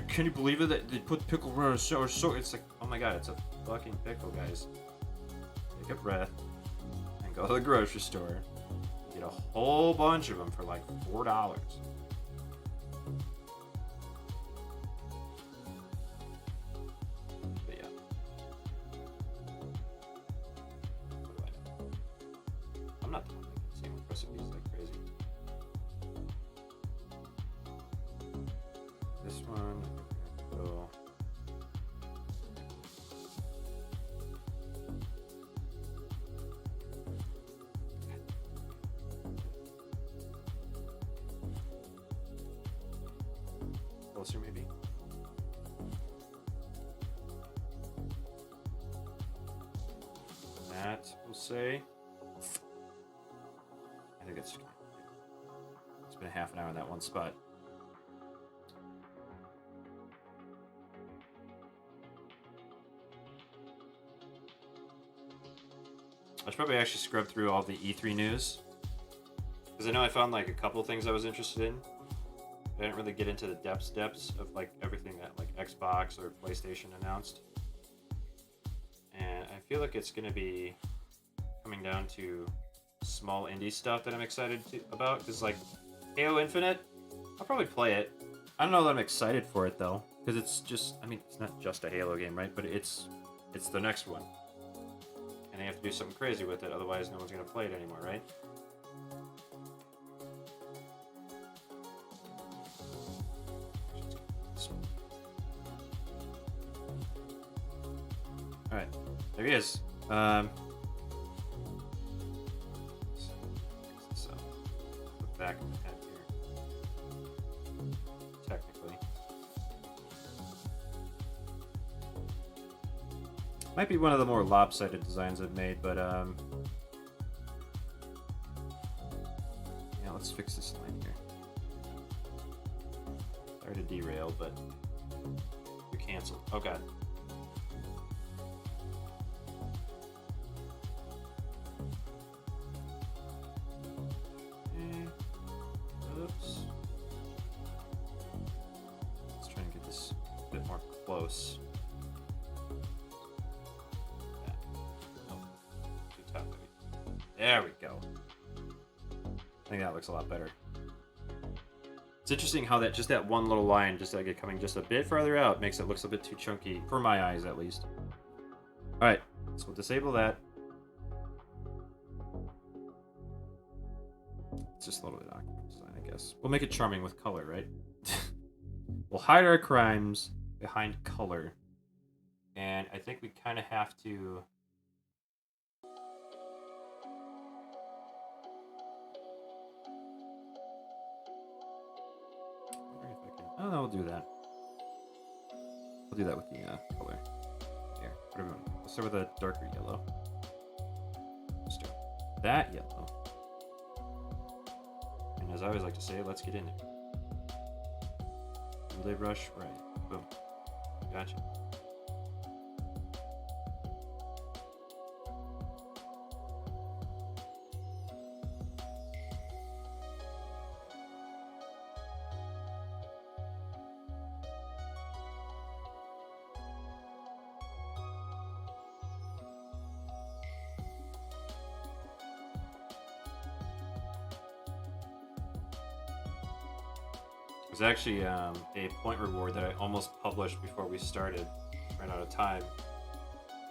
can you believe it that they put pickle on a sour so? It's like, oh my god, it's a fucking pickle, guys. Take a breath and go to the grocery store. Get a whole bunch of them for like $4. But yeah. What do I know? I'm not the one making sandwich recipes like crazy. This one, I think we're gonna go closer maybe. That we'll say. I think it's been half an hour in that one spot. I should probably actually scrub through all the E3 news, because I know I found like a couple things I was interested in. I didn't really get into the depths of like everything that like Xbox or PlayStation announced, and I feel like it's gonna be coming down to small indie stuff that I'm excited about. Because like Halo Infinite, I'll probably play it. I don't know that I'm excited for it though, because it's just, I mean, it's not just a Halo game, right? But it's the next one. And they have to do something crazy with it, otherwise no one's going to play it anymore, right? Alright, there he is. So, look back in the head here. Technically. Might be one of the more lopsided designs I've made, but yeah, let's fix this line here. Sorry to derail, but you're canceled. Oh god. Oops. Let's try and get this a bit more close. Yeah. Oh, too top heavy. There we go. I think that looks a lot better. It's interesting how that just that one little line, just like it coming just a bit farther out, makes it looks a bit too chunky for my eyes, at least. All right, so we'll disable that. It's just a little bit awkward design, I guess. We'll make it charming with color, right? We'll hide our crimes behind color, and I think we kind of have to. Oh, no, we'll do that. We'll do that with the color. Here, what are we doing? Let's start with a darker yellow. Let's start with that yellow. And as I always like to say, let's get in there. Relay brush, right. Boom. Gotcha. There's actually a point reward that I almost published before we started. Ran out of time.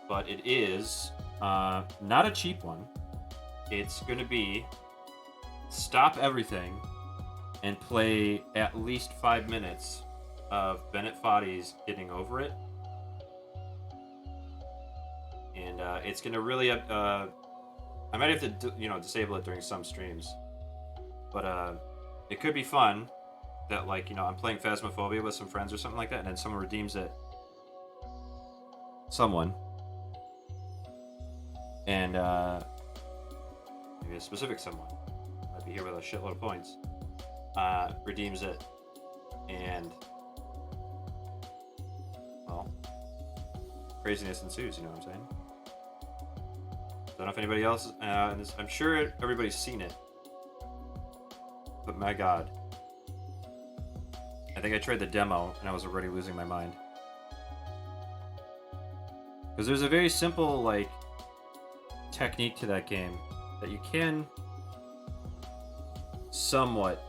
But it is not a cheap one. It's going to be stop everything and play at least 5 minutes of Bennett Foddy's Getting Over It. And it's going to really... I might have to disable it during some streams. But it could be fun. That, like, I'm playing Phasmophobia with some friends or something like that, and then someone redeems it. Someone. And, maybe a specific someone. Might be here with a shitload of points. Redeems it. And, well, craziness ensues, you know what I'm saying? Don't know if anybody else, I'm sure everybody's seen it. But my god. I think I tried the demo, and I was already losing my mind. Because there's a very simple, like, technique to that game that you can somewhat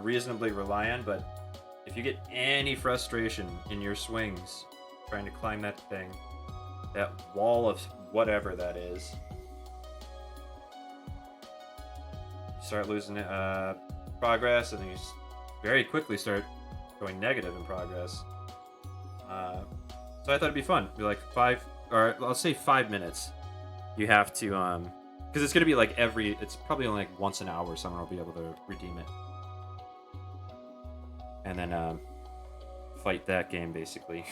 reasonably rely on, but if you get any frustration in your swings trying to climb that thing, that wall of whatever that is, you start losing progress, and then you very quickly start going negative in progress. So I thought it'd be fun. Be like 5, or I'll say 5 minutes. You have to, because it's gonna be like it's probably only like once an hour someone will be able to redeem it. And then fight that game basically.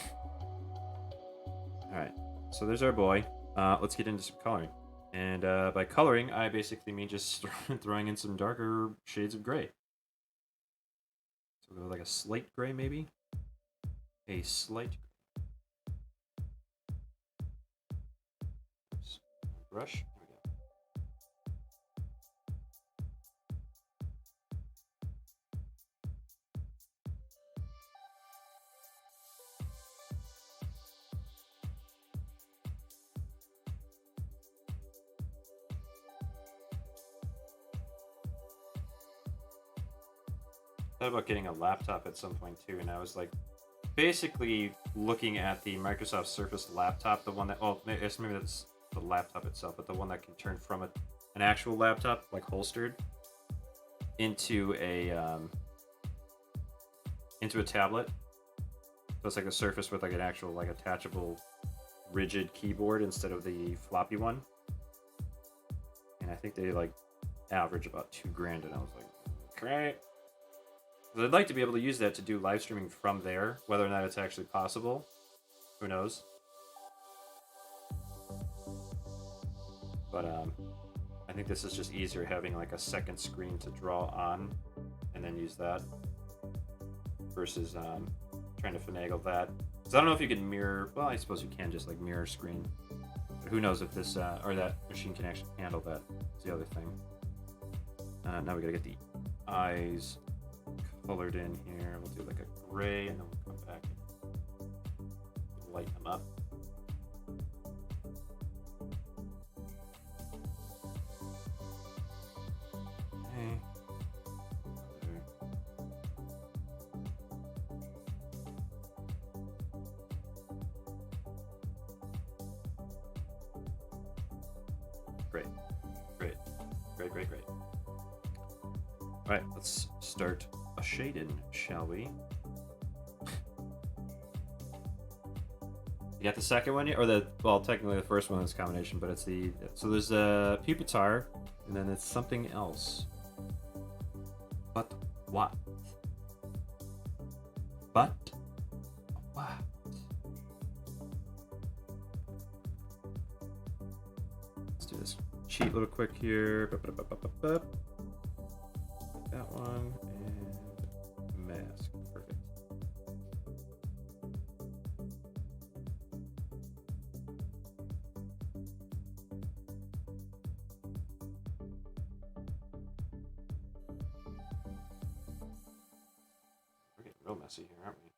Alright, so there's our boy. Let's get into some coloring. And by coloring, I basically mean just throwing in some darker shades of gray. So we'll go like a slate gray, maybe? A slight gray. Oops. Brush. Here we go. Thought about getting a laptop at some point too, and I was like basically looking at the Microsoft Surface laptop, the one that, well, maybe that's the laptop itself, but the one that can turn from an actual laptop, like holstered, into a tablet. So it's like a Surface with like an actual like attachable rigid keyboard instead of the floppy one. And I think they like average about $2,000, and I was like, great. I'd like to be able to use that to do live streaming from there. Whether or not it's actually possible, who knows? But I think this is just easier having like a second screen to draw on and then use that. versus trying to finagle that. Because I don't know if you can mirror. Well, I suppose you can just like mirror screen. But who knows if this or that machine can actually handle that? That's the other thing. Now we gotta get the eyes colored in here. We'll do like a gray, and then we'll come back and lighten them up. Okay. Great. Great. Great, great, great. Alright, let's start a shading, shall we? You got the second one, or the, well, technically the first one is combination, but it's the, so there's a pupitar, and then it's something else. But what? But what? Let's do this cheat a little quick here. That one and mask. Perfect. We're getting real messy here, aren't we?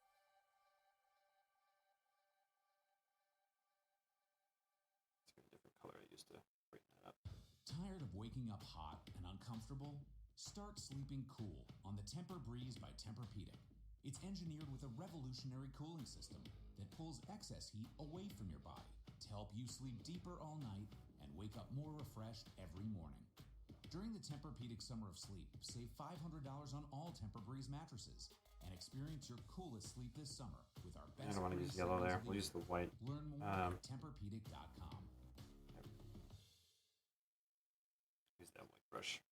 Let's get a different color I used to brighten that up. Tired of waking up hot and uncomfortable? Start sleeping cool on the Tempur-Breeze by Tempur-Pedic. It's engineered with a revolutionary cooling system that pulls excess heat away from your body to help you sleep deeper all night and wake up more refreshed every morning. During the Tempur-Pedic Summer of Sleep, save $500 on all Tempur-Breeze mattresses and experience your coolest sleep this summer with our best. I don't want to use yellow there. We'll use the white. Learn more at Tempurpedic.com. Use that white brush.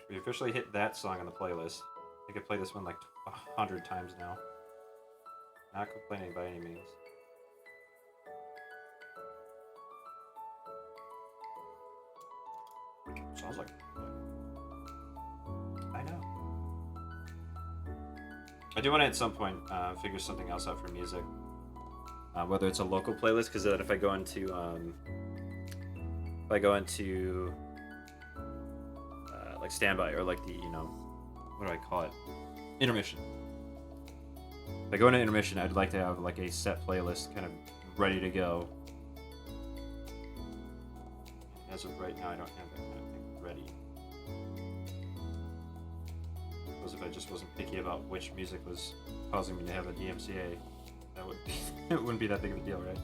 We officially hit that song on the playlist. I could play this one like 100 times now. Not complaining by any means. Sounds like I know. I do want to at some point figure something else out for music. Whether it's a local playlist, because then if I go into like standby or like the, you know, what do I call it? Intermission. If I go into intermission, I'd like to have like a set playlist kind of ready to go. As of right now, I don't have that kind of thing ready. Because if I just wasn't picky about which music was causing me to have a DMCA, that would be, it wouldn't be that big of a deal, right?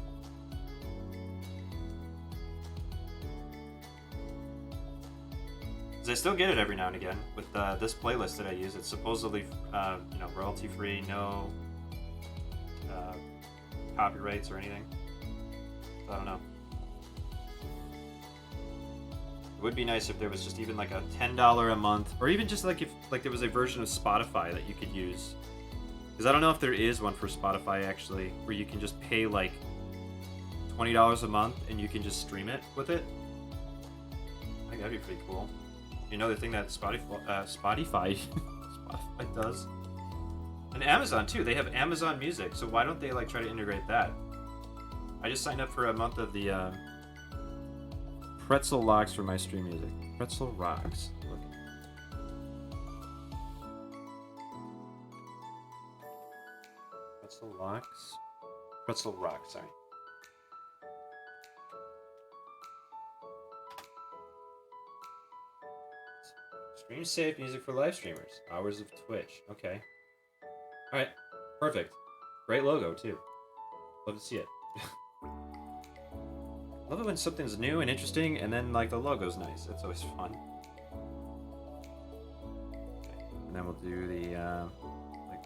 I still get it every now and again with this playlist that I use. It's supposedly, you know, royalty-free, no copyrights or anything. So I don't know. It would be nice if there was just even like a $10 a month, or even just like if like there was a version of Spotify that you could use. Because I don't know if there is one for Spotify actually, where you can just pay like $20 a month and you can just stream it with it. I think that'd be pretty cool. Another thing that Spotify does, and Amazon too. They have Amazon Music, so why don't they like try to integrate that? I just signed up for a month of the Pretzel Locks for my stream music. Pretzel Rocks. Look. Pretzel Locks. Pretzel Rocks. Sorry. Stream safe music for live streamers. Hours of Twitch. Okay. Alright. Perfect. Great logo, too. Love to see it. Love it when something's new and interesting, and then, like, the logo's nice. That's always fun. Okay. And then we'll do the, like,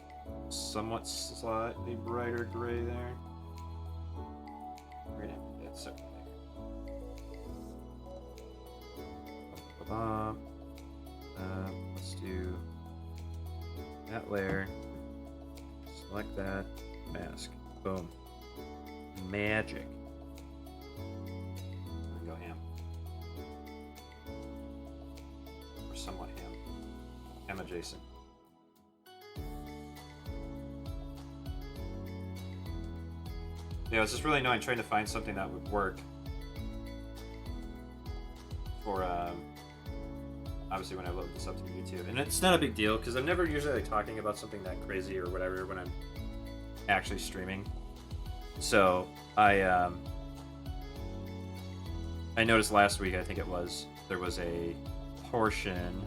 somewhat slightly brighter gray there. We're gonna have that separate layer. Let's do that layer. Select that. Mask. Boom. Magic. Go ham. somewhat ham adjacent. Yeah, it's just really annoying trying to find something that would work for obviously when I load this up to YouTube. And it's not a big deal because I'm never usually like talking about something that crazy or whatever when I'm actually streaming. So I noticed last week, I think it was, there was a portion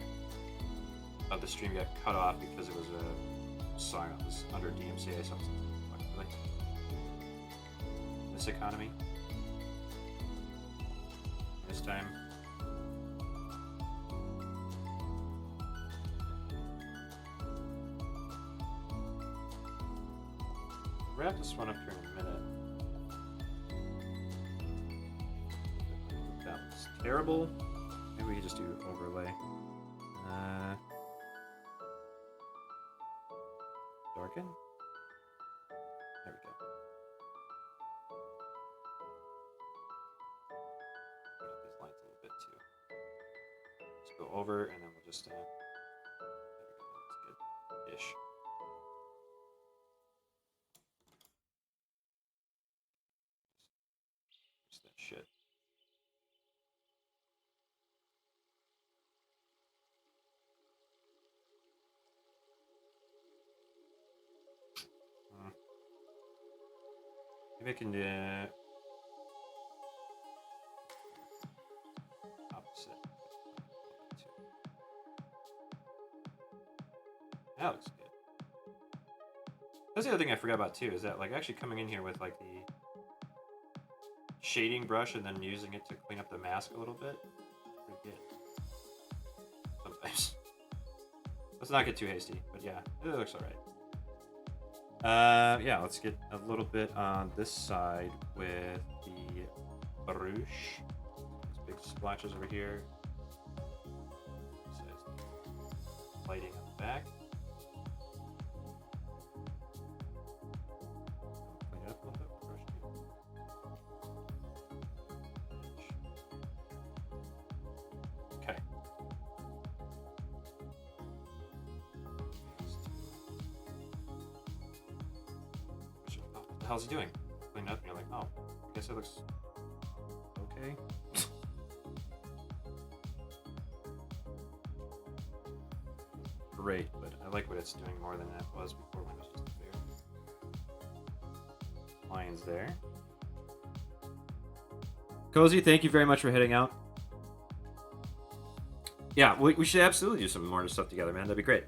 of the stream got cut off because it was a song that was under DMCA something. Really? This economy. This time. Wrap this one up here in a minute. That was terrible. Maybe we could just do overlay. Darken? There we go. Put up these lines a little bit too. Just go over and then we'll just there we go. That's good-ish. Just that shit. Maybe I can do opposite. That looks good. That's the other thing I forgot about too, is that like actually coming in here with like the shading brush and then using it to clean up the mask a little bit. Pretty good. Sometimes. Let's not get too hasty, but yeah, it looks alright. Yeah, let's get a little bit on this side with the brush. These big splotches over here. Lighting on the back. Clean it up a little bit with the brush too. Okay. What the hell's he doing? Clean up and you're like, oh, I guess it looks okay. Great, but I like what it's doing more than it was before when it was just there. Lines there. Cozy, thank you very much for heading out. Yeah, we should absolutely do some more stuff together, man. That'd be great.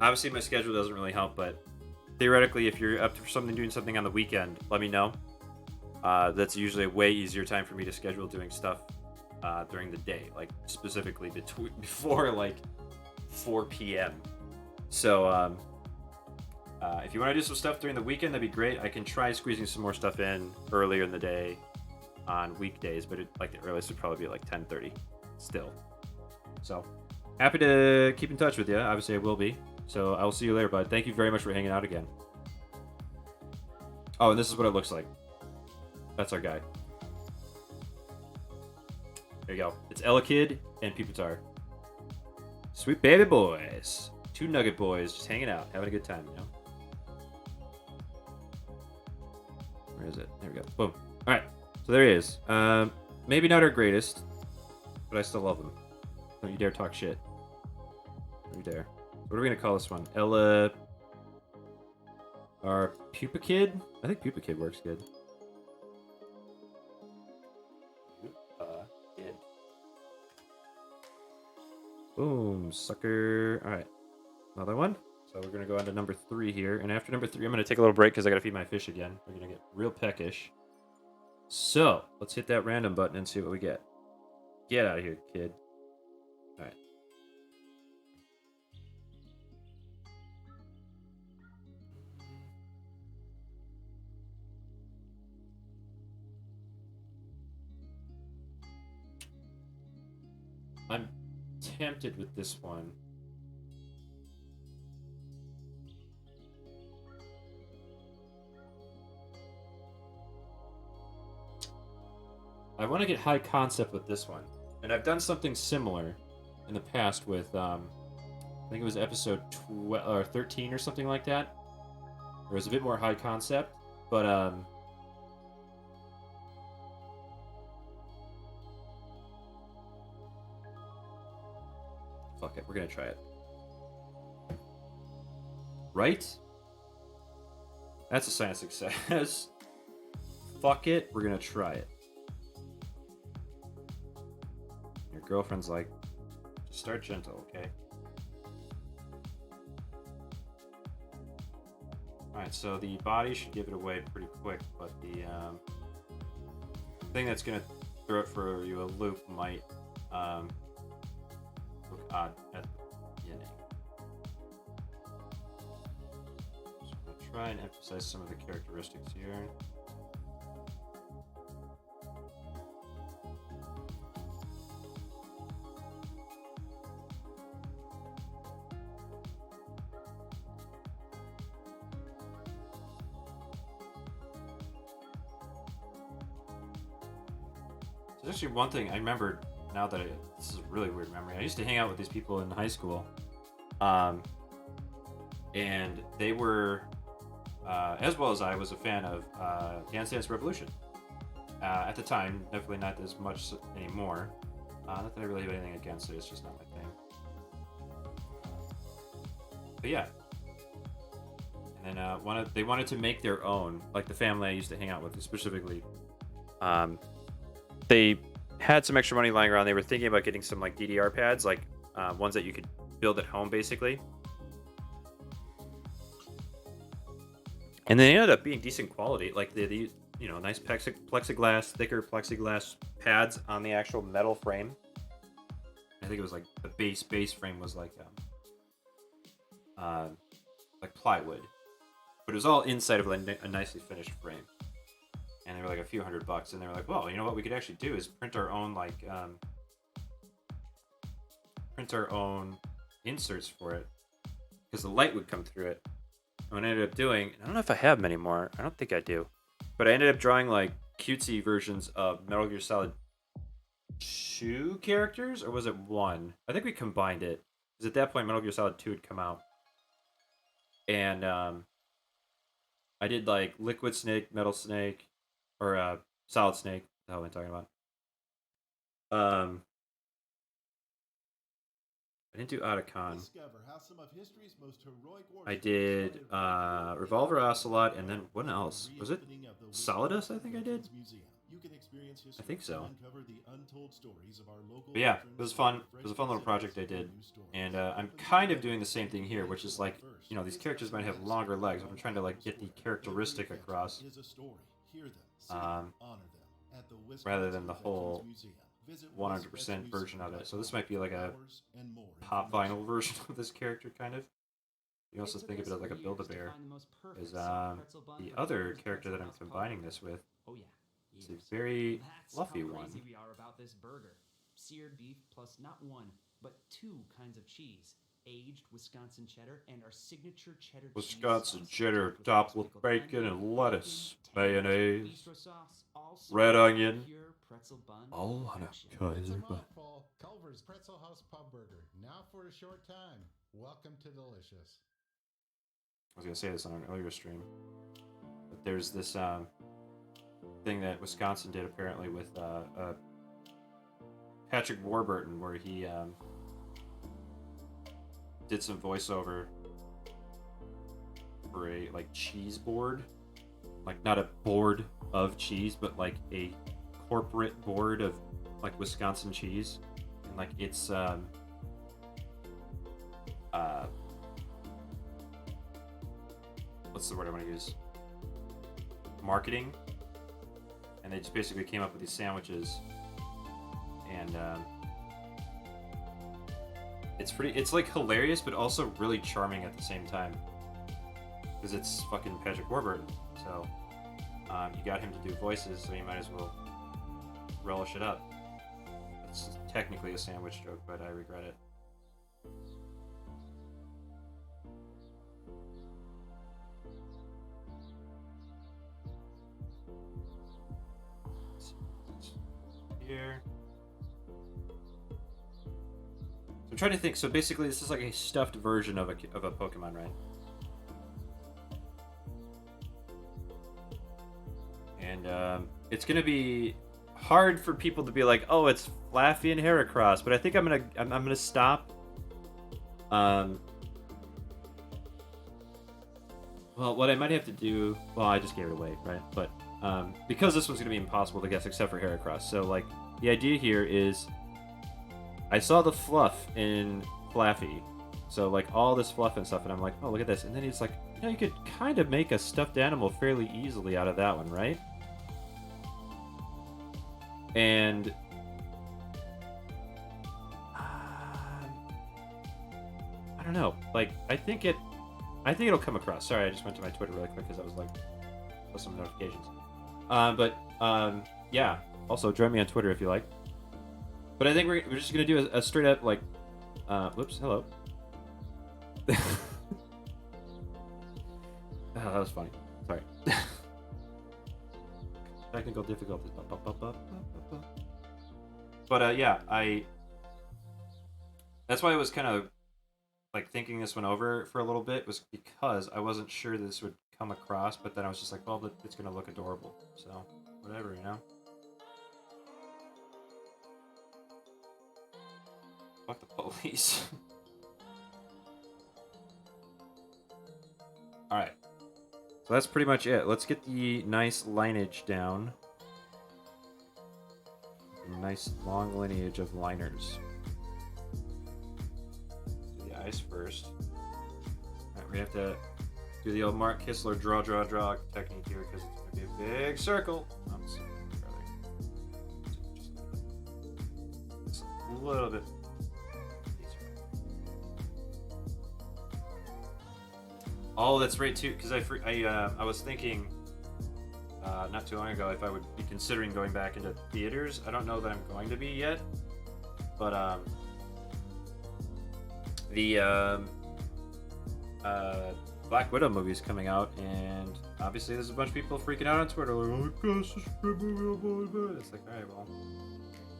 Obviously, my schedule doesn't really help, but theoretically, if you're up for doing something on the weekend, let me know. That's usually a way easier time for me to schedule doing stuff during the day, like specifically before like 4 p.m. So if you want to do some stuff during the weekend, that'd be great. I can try squeezing some more stuff in earlier in the day on weekdays, but like the earliest would probably be like 10:30 still. So happy to keep in touch with you. Obviously, I will be. So I will see you later, bud. Thank you very much for hanging out again. Oh, and this is what it looks like. That's our guy. There you go. It's Ella Kid and Peepatar. Sweet baby boys. 2 nugget boys just hanging out, having a good time, you know? Where is it? There we go. Boom. Alright. So there he is. Maybe not our greatest, but I still love him. Don't you dare talk shit. Don't you dare. What are we gonna call this one? Ella... Our Pupa Kid? I think Pupa Kid works good. Kid. Boom, sucker. Alright. Another one. So we're gonna go on to number 3 here. And after number 3, I'm gonna take a little break because I gotta feed my fish again. We're gonna get real peckish. So, let's hit that random button and see what we get. Get out of here, kid. Alright. I'm tempted with this one. I want to get high concept with this one. And I've done something similar in the past with, I think it was episode 12 or 13 or something like that. It was a bit more high concept, but fuck it, we're gonna try it. Right? That's a sign of success. Fuck it, we're gonna try it. Your girlfriend's like, just start gentle, okay? Alright, so the body should give it away pretty quick, but the thing that's gonna throw it for you a loop might look odd at the beginning. So I'm gonna try and emphasize some of the characteristics here. There's actually one thing I remember now that this is a really weird memory. I used to hang out with these people in high school, and they were, as well as I, was a fan of Dance Dance Revolution. At the time, definitely not as much anymore. Not that I really have anything against it, it's just not my thing. But yeah. And then they wanted to make their own, like the family I used to hang out with specifically. They had some extra money lying around. They were thinking about getting some like DDR pads, like ones that you could build at home, basically. And they ended up being decent quality. Like the nice plexiglass, thicker plexiglass pads on the actual metal frame. I think it was like the base frame was like plywood, but it was all inside of a nicely finished frame. And they were like a few $100, and they were like, well, you know what we could actually do is print our own inserts for it, because the light would come through it. And what I ended up doing, I don't know if I have many more, I don't think I do, but I ended up drawing like cutesy versions of Metal Gear Solid 2 characters, or was it 1? I think we combined it, because at that point Metal Gear Solid 2 had come out. And I did like Liquid Snake, Metal Snake, or Solid Snake. What the hell am I talking about? I didn't do Otacon. I did Revolver Ocelot, and then what else? Was it Solidus? I think I did. I think so. But yeah, it was fun. It was a fun little project I did, and I'm kind of doing the same thing here, which is like, these characters might have longer legs, but I'm trying to like get the characteristic across, rather than the whole 100% version of it. So this might be like a pop vinyl version of this character, kind of. You can also think of it as like a Build-A-Bear. Is the other character that I'm combining this with is a very fluffy one. We are about this burger. Seared beef plus not one, but 2 kinds of cheese. Aged Wisconsin cheddar and our signature cheddar Wisconsin cheddar topped with bacon and lettuce, mayonnaise, red onion. All on a Kaiser bun. Culver's Pretzel House Pub Burger, now for a short time. Welcome to Delicious. I was gonna say this on an earlier stream, but there's this thing that Wisconsin did apparently with Patrick Warburton, where he did some voiceover for a like cheese board, like not a board of cheese, but like a corporate board of like Wisconsin cheese, and like it's what's the word I want to use? Marketing. And they just basically came up with these sandwiches, and it's like hilarious, but also really charming at the same time, because it's fucking Patrick Warburton. So you got him to do voices, so you might as well relish it up. It's technically a sandwich joke, but I regret it. Here. trying to think. So basically, this is like a stuffed version of a Pokemon, right? And it's gonna be hard for people to be like, oh, it's Flaffy and Heracross, but I think I'm gonna stop. Well, what I might have to do, well, I just gave it away, right? But because this one's gonna be impossible to guess except for Heracross, so like the idea here is, I saw the fluff in Flaffy, so like all this fluff and stuff, and I'm like, oh, look at this, and then he's like, you know, you could kind of make a stuffed animal fairly easily out of that one, right? And I don't know. Like, I think it'll come across. Sorry, I just went to my Twitter really quick because I was like, with some notifications. Yeah. Also, join me on Twitter if you like. But I think we're just gonna do a straight up like, whoops, hello. Oh, that was funny. Sorry. Technical difficulties. But yeah, that's why I was kind of like thinking this one over for a little bit, was because I wasn't sure this would come across, but then I was just like, well, it's gonna look adorable, so whatever, you know. Fuck the police. All right. So that's pretty much it. Let's get the nice lineage down. Nice long lineage of liners. Do the eyes first. Alright, we have to do the old Mark Kistler draw technique here because it's going to be a big circle. Just a little bit. Oh, that's right too, because I was thinking not too long ago if I would be considering going back into theaters. I don't know that I'm going to be yet, but the Black Widow movie is coming out, and obviously there's a bunch of people freaking out on Twitter like, oh my gosh, this is a great movie, blah, blah, blah. It's like, all right, well,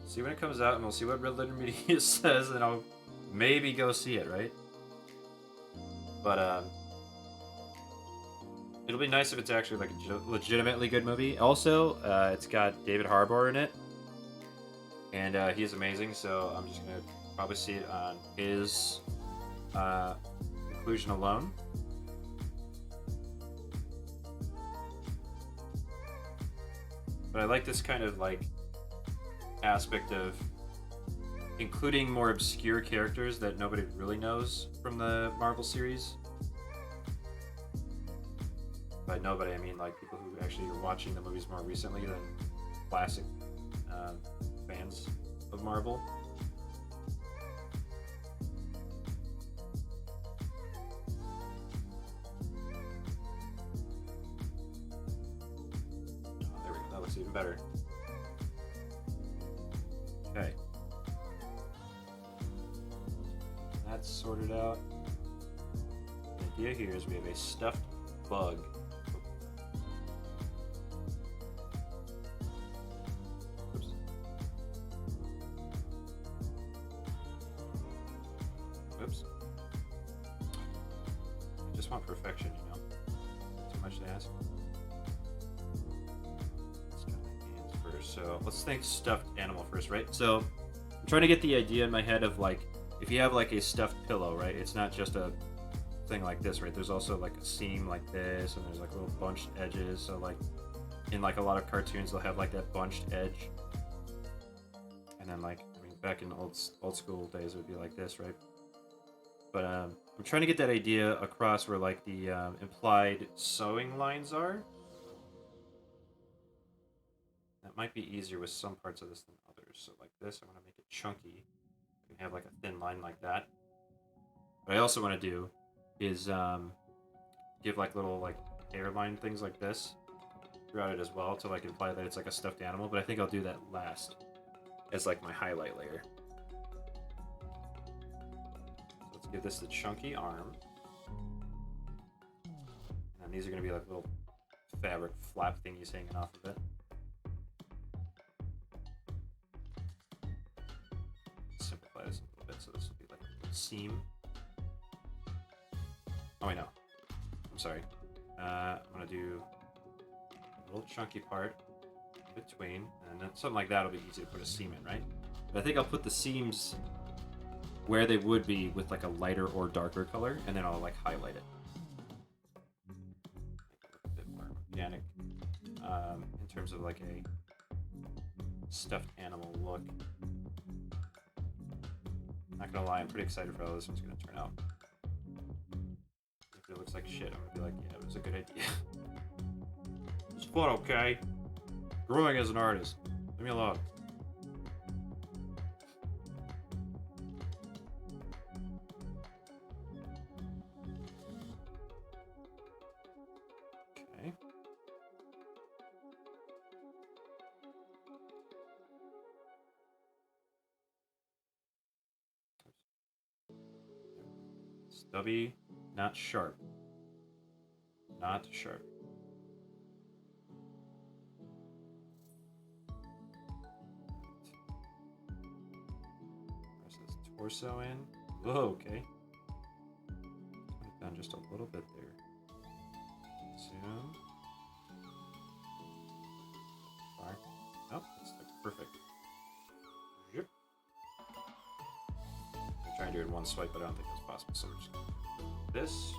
see when it comes out, and we'll see what Red Letter Media says, and I'll maybe go see it, right? But it'll be nice if it's actually like a legitimately good movie. Also, it's got David Harbour in it, and he's amazing. So I'm just gonna probably see it on his inclusion alone. But I like this kind of like aspect of including more obscure characters that nobody really knows from the Marvel series. By nobody, I mean like people who actually are watching the movies more recently than classic fans of Marvel. Oh, there we go. That looks even better. Okay. That's sorted out. The idea here is we have a stuffed bug. Oops. I just want perfection, you know? Too much to ask. Let's get my hands first. So let's think stuffed animal first, right? So I'm trying to get the idea in my head of like, if you have like a stuffed pillow, right? It's not just a thing like this, right? There's also like a seam like this, and there's like little bunched edges. So like in like a lot of cartoons, they'll have like that bunched edge. And then like, I mean, back in old school days, it would be like this, right? But I'm trying to get that idea across where like the implied sewing lines are. That might be easier with some parts of this than others. So like this, I want to make it chunky. I can have like a thin line like that. What I also want to do is give like little like hairline things like this throughout it as well to like imply that it's like a stuffed animal. But I think I'll do that last as like my highlight layer. Give this the chunky arm. And these are going to be like little fabric flap thingies hanging off of it. Simplify this a little bit so this will be like seam. Oh wait, no. I'm sorry. I'm gonna do a little chunky part in between, and then something like that will be easy to put a seam in, right? But I think I'll put the seams where they would be with like a lighter or darker color, and then I'll like highlight it. A bit more organic in terms of like a stuffed animal look. Not gonna lie, I'm pretty excited for how this one's gonna turn out. If it looks like shit, I'm gonna be like, yeah, it was a good idea. It's fun, okay? Growing as an artist. Leave me alone. Okay. Stubby, not sharp. Not sharp. Press this torso in. Whoa, okay. Put it down just a little bit there. Zoom. Far. Oh, that's perfect. Yep. I'm trying to do it in one swipe, but I don't think that's possible, so we're just gonna do this.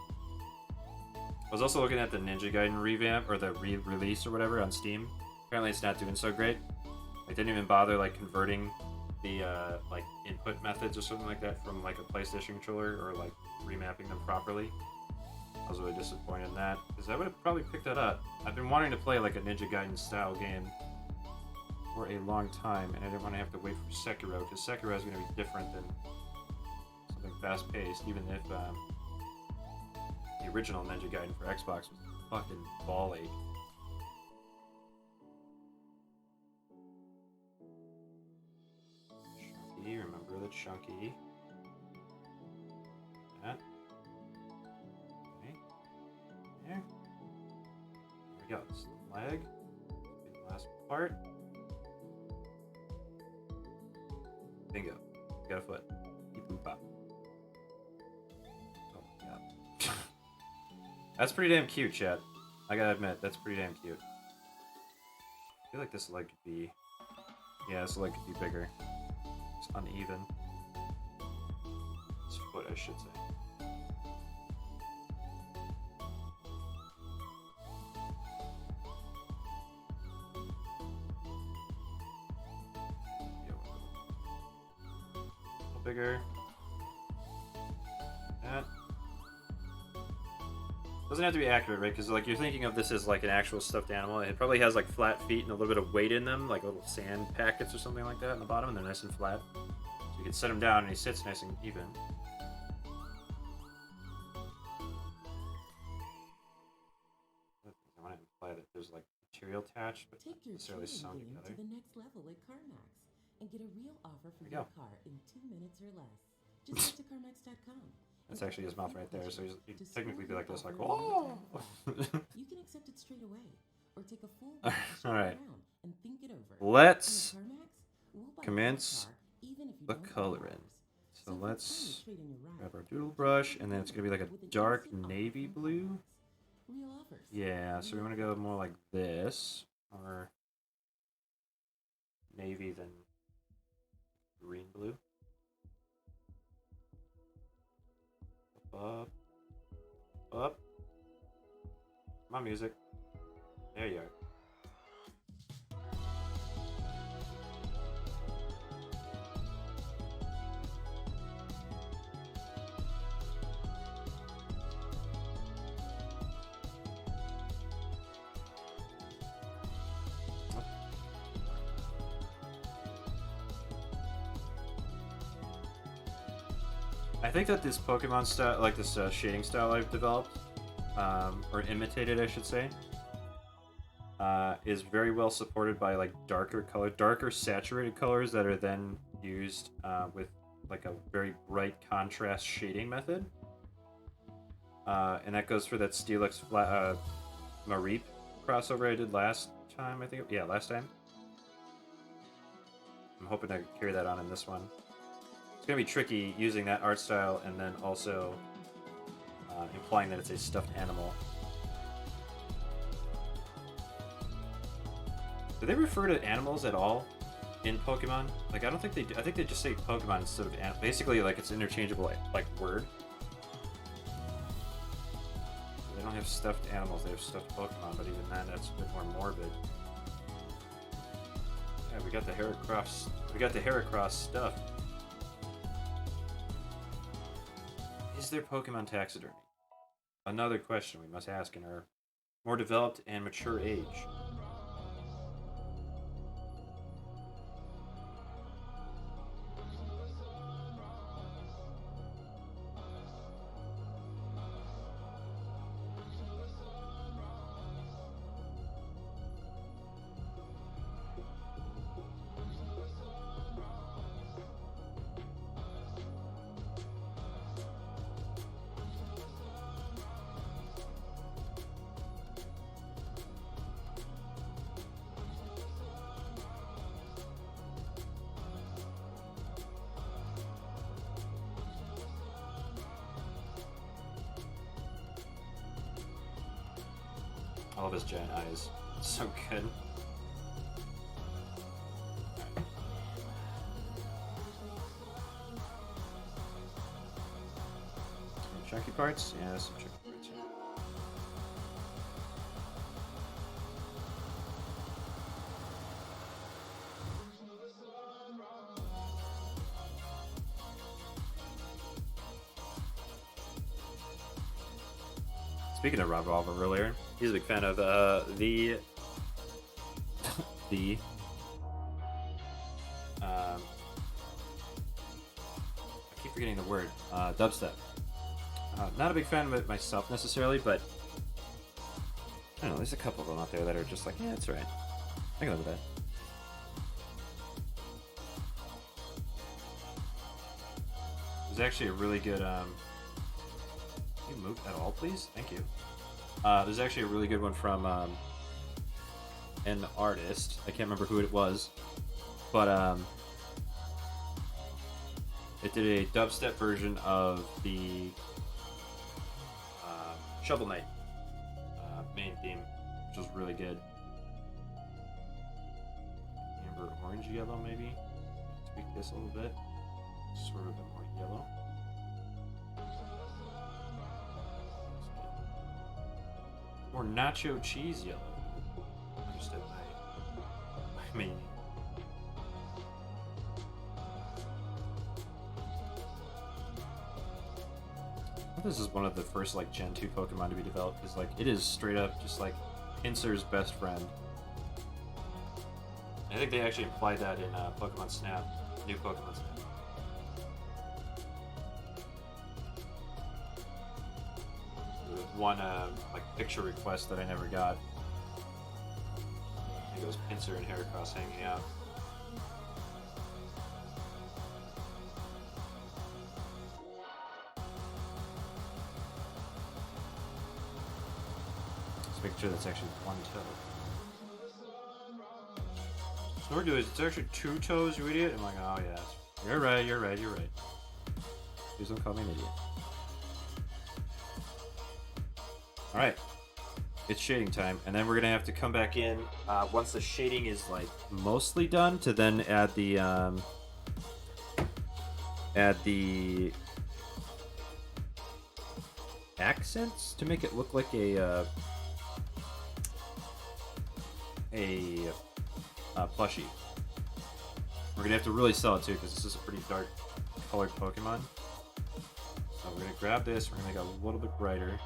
I was also looking at the Ninja Gaiden revamp, or the re-release or whatever on Steam. Apparently it's not doing so great. They didn't even bother like converting the like input methods or something like that from like a PlayStation controller, or like remapping them properly. I was really disappointed in that, because I would have probably picked that up. I've been wanting to play like a Ninja Gaiden style game for a long time, and I didn't want to have to wait for Sekiro, because Sekiro is going to be different than something fast-paced, even if the original Ninja Gaiden for Xbox was a fucking ball ache. Chunky, remember the chunky. That. Okay. There. There we go. This is the leg. This the last part. Bingo. We got a foot. Beep boop pop. Oh my god. That's pretty damn cute, chat. I gotta admit, that's pretty damn cute. I feel like this leg could be... Yeah, this leg could be bigger. It's uneven. This foot, I should say. A little bigger. That. Doesn't have to be accurate, right? Because like you're thinking of this as like an actual stuffed animal. It probably has like flat feet and a little bit of weight in them, like little sand packets or something like that in the bottom, and they're nice and flat. So you can set him down and he sits nice and even. I want to imply that there's like material attached, but not necessarily sewn together. To the next level at CarMax and get a real offer for your car in 2 minutes or less. Just go to CarMax.com. That's actually his mouth right there, so he'd technically be like this, like, oh! You can accept it straight away, or take a full Alright. and think it over. Let's commence the coloring. So let's grab our Doodle brush, and then it's going to be like a dark navy blue. Yeah, so we want to go more like this, or navy than green blue. Up. Up. Come on, music. There you are. I think that this Pokemon style, like this shading style I've developed, or imitated, I should say, is very well supported by like darker saturated colors that are then used with like a very bright contrast shading method. And that goes for that Steelix Mareep crossover I did last time, I think. Yeah, last time. I'm hoping to carry that on in this one. It's gonna be tricky using that art style and then also implying that it's a stuffed animal. Do they refer to animals at all in Pokemon? Like, I don't think they do. I think they just say Pokemon instead of basically, like, it's interchangeable, like word. They don't have stuffed animals, they have stuffed Pokemon, but even then, that's a bit more morbid. Yeah, we got the Heracross stuff. Is there Pokemon taxidermy? Another question we must ask in our more developed and mature age. I love his giant eyes. It's so good. Some chunky parts? Yeah, some chunky parts, yeah. Speaking of Rob Volva earlier, he's a big fan of the I keep forgetting the word, dubstep. Not a big fan of it myself necessarily, but I don't know, there's a couple of them out there that are just like, yeah, it's right. I can live with that. There's actually a really good can you move at all, please? Thank you. There's actually a really good one from an artist. I can't remember who it was, but it did a dubstep version of the Shovel Knight main theme, which was really good. Amber, orange, yellow, maybe. Tweak this a little bit, sort of a bit more yellow. Or nacho cheese yellow. Understood my meaning. I think this is one of the first like Gen 2 Pokemon to be developed, because like it is straight up just like Pinsir's best friend. I think they actually implied that in Pokemon Snap, new Pokemon Snap. One like picture request that I never got. It goes Pinsir and Heracross hanging out. Let's make sure that's actually one toe. Snorkulese, it's actually two toes, you idiot. I'm like, oh yeah, you're right. Please don't call me an idiot. Alright, it's shading time, and then we're gonna have to come back in once the shading is like mostly done to then add the accents to make it look like a plushie. We're gonna have to really sell it too, because this is a pretty dark colored Pokemon. So we're gonna grab this, we're gonna make it a little bit brighter.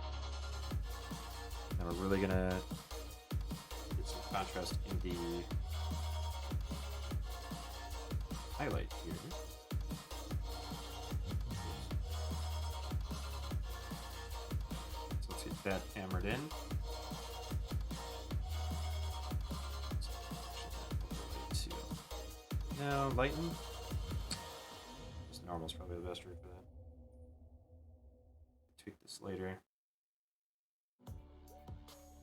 And we're really gonna get some contrast in the highlight here. So let's get that hammered in. Now lighten. Just normal is probably the best route for that. Tweak this later.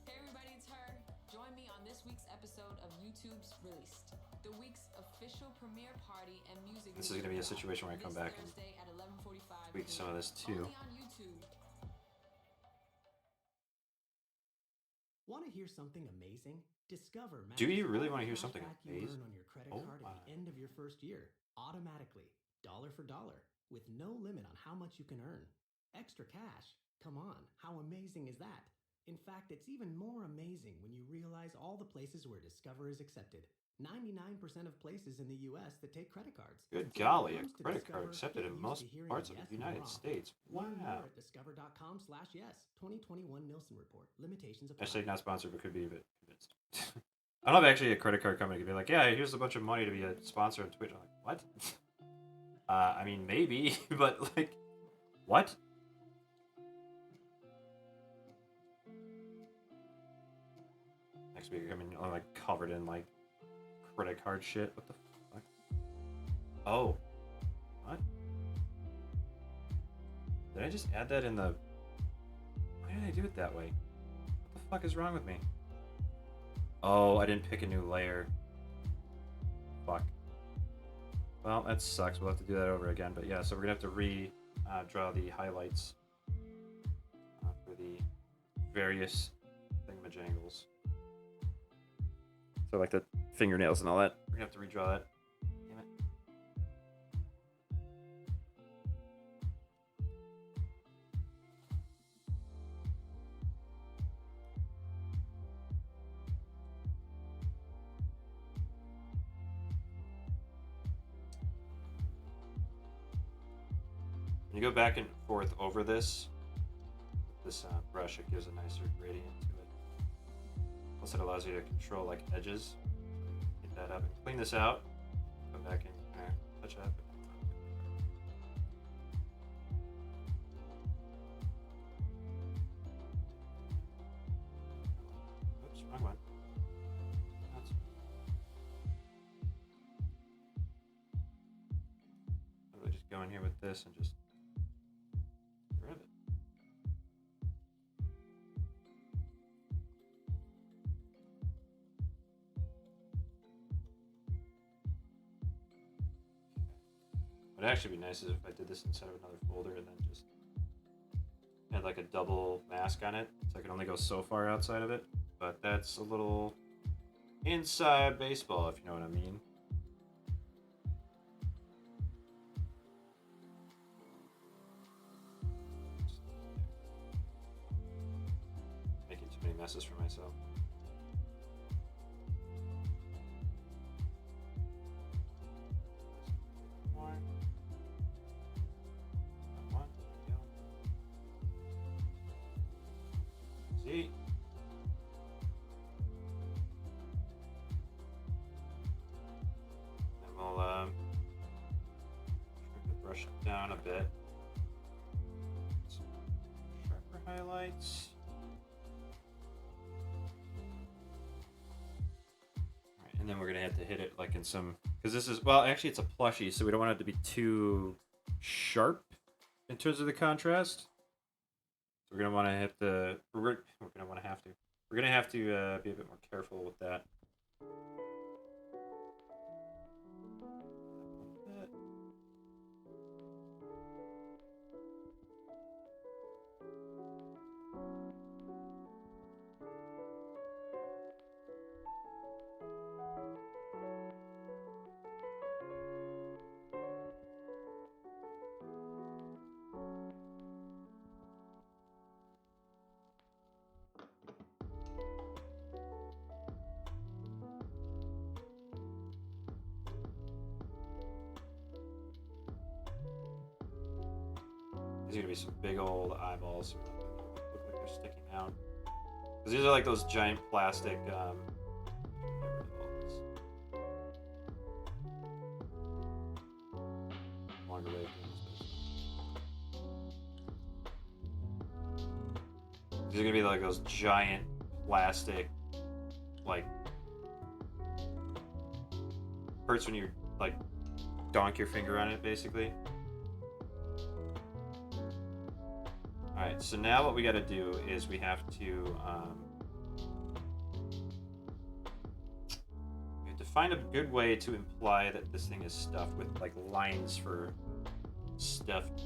Hey everybody, it's her. Join me on this week's episode of YouTube's Released. the week's official premiere party and music. This is going to be a situation where I come back and Thursday at 11:45 tweak some of this too. Only on YouTube. Want to hear something amazing? Discover. Do you really want to hear matches something all the cashback you amazing? earn on your credit Oh card my. at the end of your first year, automatically, dollar for dollar, with no limit on how much you can earn. Extra cash? Come on, how amazing is that? In fact, it's even more amazing when you realize all the places where Discover is accepted. 99% of places in the U.S. that take credit cards. Good So when golly, it a comes to credit Discover, card accepted get in used most to hearing parts of yes the more United often. States. Learn Wow. more at discover.com/yes. 2021 Nielsen Report. Limitations apply. Hashtag not sponsored, but could be a bit convinced. I don't know if actually a credit card company could be like, yeah, here's a bunch of money to be a sponsor on Twitch. I'm like, what? I mean, maybe, but like, what? Next week, I mean, I'm like covered in like credit card shit. What the fuck? Oh, what? Did I just add that in the? Why did I do it that way? What the fuck is wrong with me? Oh, I didn't pick a new layer. Fuck. Well, that sucks. We'll have to do that over again. But yeah, so we're gonna have to draw the highlights for the various thingamajangles. So like the fingernails and all that. We're gonna have to redraw that. Damn it. When you go back and forth over this brush, it gives a nicer gradient to it. Plus, it allows you to control like edges. Get that up and clean this out. Come back and touch up. Oops, wrong one. I'm really just go in here with this and just get rid of it. What would actually be nice is if I did this inside of another folder and then just had like a double mask on it, so I can only go so far outside of it. But that's a little inside baseball, if you know what I mean. Making too many messes for myself. See? Then we'll trim the brush down a bit. Some sharper highlights. Alright, and then we're gonna have to hit it like in some, because this is, well, actually it's a plushie, so we don't want it to be too sharp in terms of the contrast. We're gonna want to hit the. We're gonna want to have to. We're gonna have to be a bit more careful with that. These are gonna be some big old eyeballs. So look like they're sticking out. Because these are like those giant plastic. Get rid of all this. Longer way of doing this. These are gonna be like those giant plastic, like hurts when you like donk your finger on it, basically. Alright, so now what we gotta do is we have to find a good way to imply that this thing is stuffed with like lines for stuffed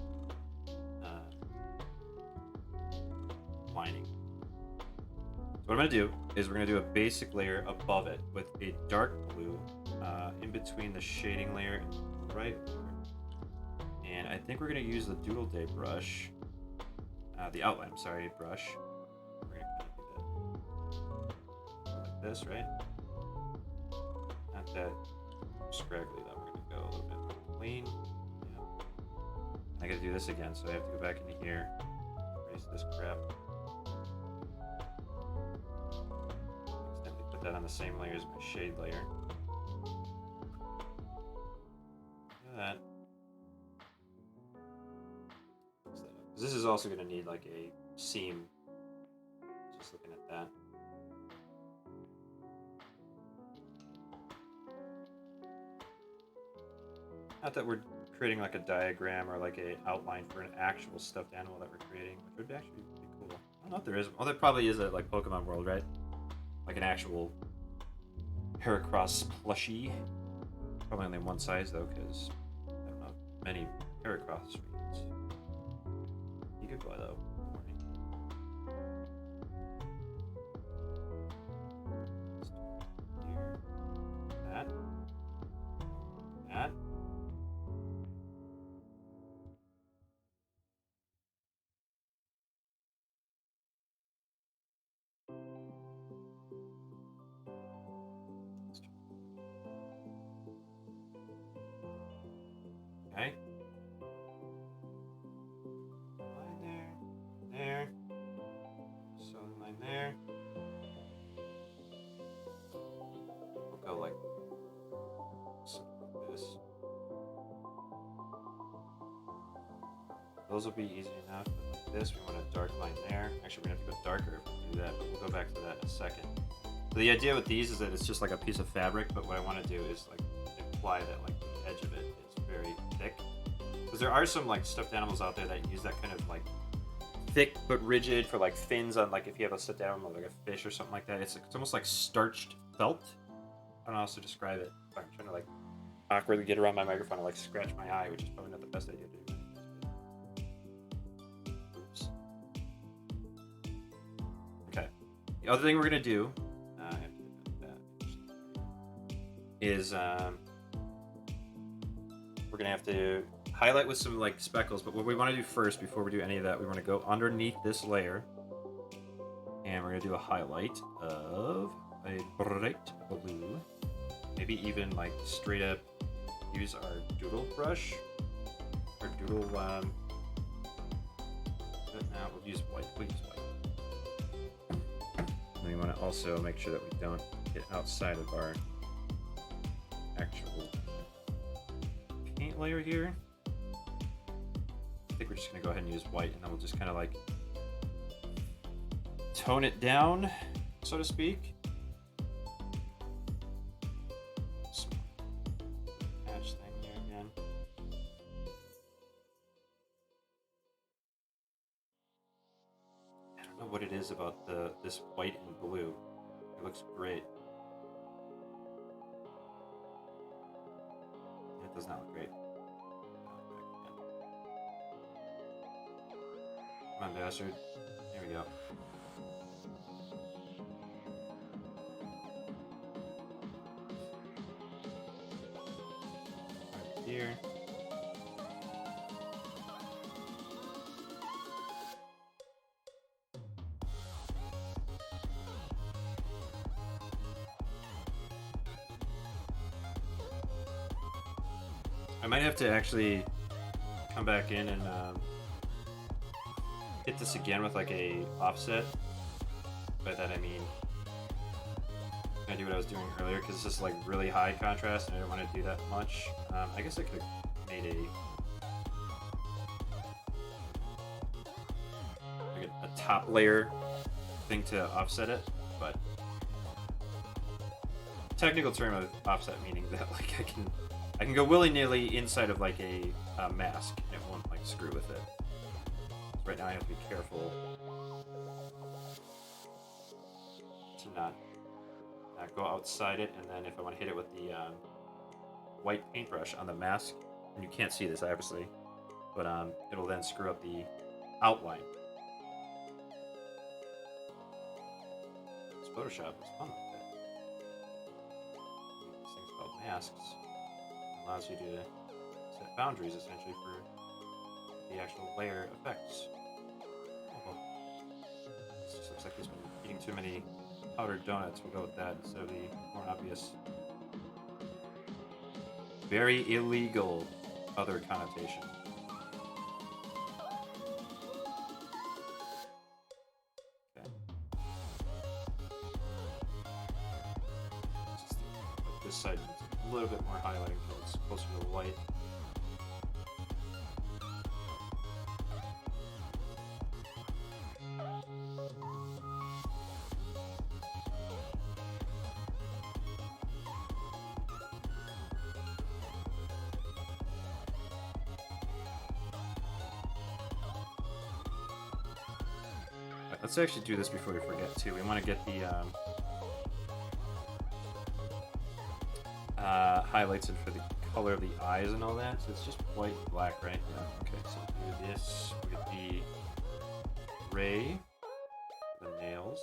lining. So what I'm going to do is we're going to do a basic layer above it with a dark blue in between the shading layer and the right layer. And I think we're going to use the Doodle Day brush, the outline, brush. We're going to kind of do that like this, right? Not that scraggly though. We're going to go a little bit more clean. Yeah. I got to do this again, so I have to go back into here, erase this crap. Accidentally put that on the same layer as my shade layer. Look at that. This is also going to need like a seam. Just looking at that. Not that we're creating like a diagram or like a outline for an actual stuffed animal that we're creating, which would actually be cool. I don't know if there is. Well, there probably is a like Pokemon World, right? Like an actual Heracross plushie. Probably only one size though, because I don't know many Heracross regions. Good boy though. Here. That. That. Okay. There. Solid line there. We'll go like something like this. Those will be easy enough. But like this, we want a dark line there. Actually, we're gonna have to go darker if we do that, but we'll go back to that in a second. So the idea with these is that it's just like a piece of fabric, but what I want to do is like imply that like the edge of it is very thick. Because there are some like stuffed animals out there that use that kind of like thick but rigid for like fins on like if you have a sit down like a fish or something like that. It's almost like starched felt. I don't know how else to describe it. I'm trying to like awkwardly get around my microphone and like scratch my eye, which is probably not the best idea to do. Oops. Okay. The other thing we're gonna do is we're gonna have to highlight with some like speckles, but what we want to do first before we do any of that, we want to go underneath this layer and we're gonna do a highlight of a bright blue, maybe even like straight up use our Doodle brush or Doodle now we'll use white. And we want to also make sure that we don't get outside of our actual paint layer here. I think we're just going to go ahead and use white, and then we'll just kind of like tone it down, so to speak. Patch thing here again. I don't know what it is about this white and blue. It looks great. It does not look great. Come on, bastard. Here we go. Right here. I might have to actually come back in and hit this again with like a offset. By that I mean I do what I was doing earlier because this is like really high contrast and I don't want to do that much. I guess I could have made a top layer thing to offset it, but technical term of offset meaning that like I can go willy-nilly inside of like a mask and it won't like screw with it. So right now I have to be careful to not go outside it, and then if I want to hit it with the white paintbrush on the mask, and you can't see this obviously, but it'll then screw up the outline. This Photoshop is fun like that. These things called masks allows you to set boundaries essentially for the actual layer effects. Oh, this just looks like he's been eating too many powdered donuts. We'll go with that instead of the more obvious, very illegal other connotation. Okay. This side needs a little bit more highlighting because it's closer to the light. Let's actually do this before we forget too. We want to get the highlights in for the color of the eyes and all that. So it's just white and black, right? Yeah. Okay, so we'll do this. We'll get the gray, the nails.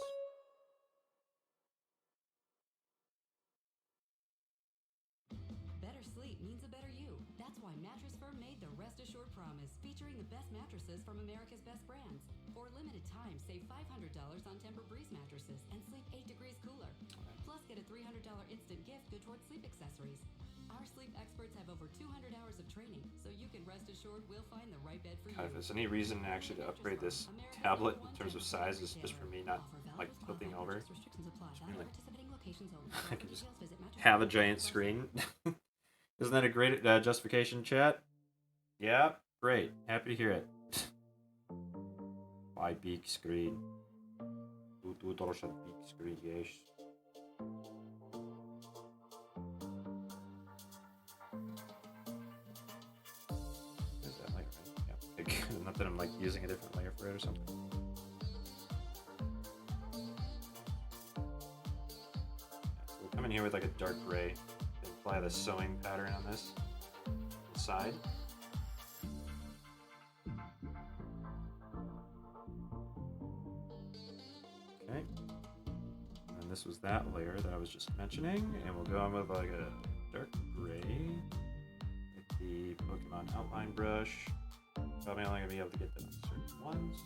Better sleep means a better you. That's why Mattress Firm made the Rest Assured Promise, featuring the best mattresses from America's best brands. For a limited time, save $500 on Tempur-Breeze mattresses and sleep 8 degrees cooler. Plus, get a $300 instant gift good towards sleep accessories. Our sleep experts have over 200 hours of training, so you can rest assured we'll find the right bed for you. If there's any reason actually to upgrade this tablet in terms of size, is just for me not like tilting over. Like, I can just have a giant screen. Isn't that a great justification, chat? Yeah, great. Happy to hear it. My big screen. $2 a big screen, yes. Is that like, yeah. Not that I'm like using a different layer for it or something. So we'll come in here with like a dark gray. Apply the sewing pattern on this side. Okay. And this was that layer that I was just mentioning, and we'll go in with like a dark gray with the Pokemon outline brush. Probably only gonna be able to get them certain ones.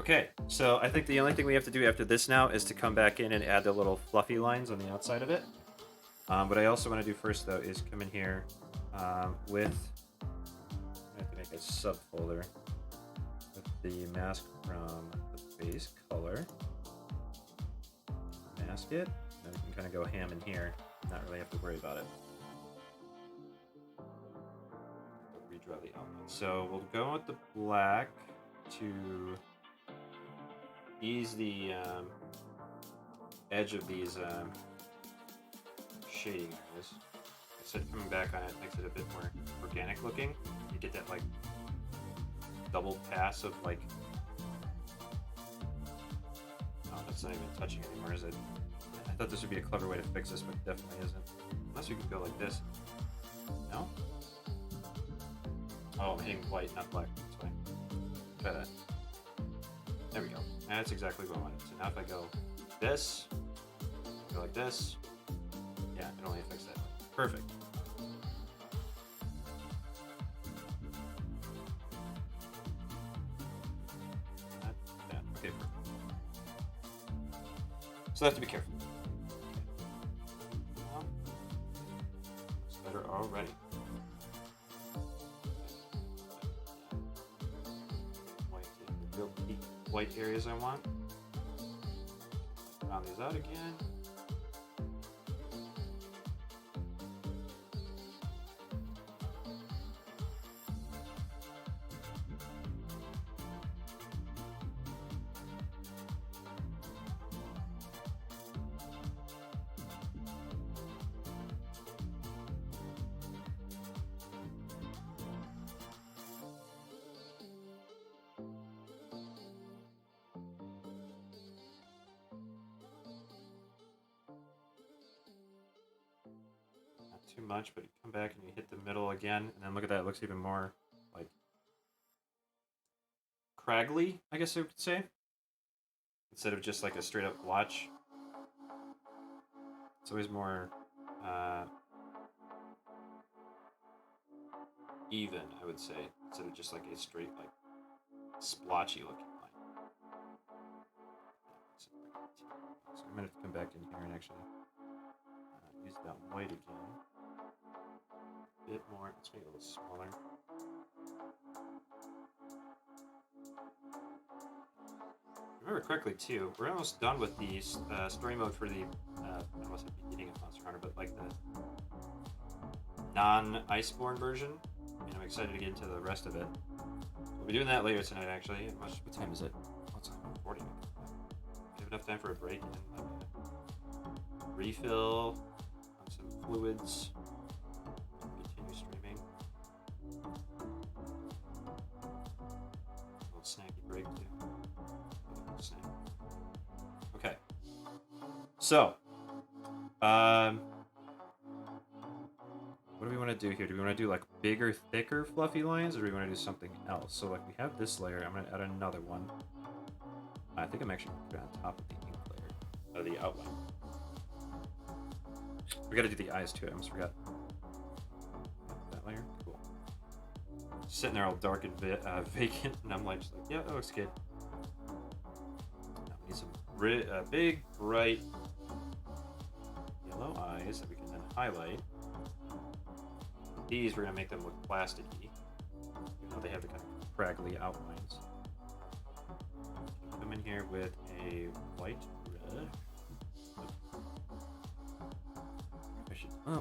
Okay, so I think the only thing we have to do after this now is to come back in and add the little fluffy lines on the outside of it. What I also want to do first, though, is come in here with... I have to make a subfolder with the mask from the base color. Mask it, then we can kind of go ham in here, not really have to worry about it. Redraw the outline. So we'll go with the black to ease the edge of these shading areas. I said coming back on it makes it a bit more organic looking. You get that like double pass of like, oh, that's not even touching anymore, is it? I thought this would be a clever way to fix this, but it definitely isn't. Unless you can go like this. No? Oh, I'm hitting white, not black. That's why. Try that. There we go. And that's exactly what I wanted. So now if I go this, go like this, yeah, it only affects that. Perfect. Yeah, okay, perfect. So I have to be careful. It's better already. Real deep white areas I want. Round these out again. too much, but you come back and you hit the middle again, and then look at that. It looks even more like craggly, I guess I would say, instead of just like a straight up blotch. It's always more even, I would say, instead of just like a straight like splotchy looking line. So I'm gonna come back in here and actually use that white again. A bit more. Let's make it a little smaller. Remember correctly too, we're almost done with the story mode for the I almost said beginning of Monster Hunter, but like the non-Iceborne version, and I'm excited to get into the rest of it. We'll be doing that later tonight, actually. What time is it? Oh, it's 40. We have enough time for a break and like a refill on some fluids. Continue streaming. A little snacky break too. Snack. Okay. So, what do we want to do here? Do we want to do like bigger, thicker, fluffy lines, or do we want to do something else? So like we have this layer. I'm going to add another one. I think I'm actually going to put it on top of the ink layer, or the outline. We got to do the eyes too. I almost forgot. That layer, cool. Sitting there all dark and vacant, and I'm like, just like, yeah, that looks good. Now we need some big, bright yellow eyes that we can then highlight. These, we're going to make them look plasticky, even though they have the kind of craggly outlines. Come in here with a white brush.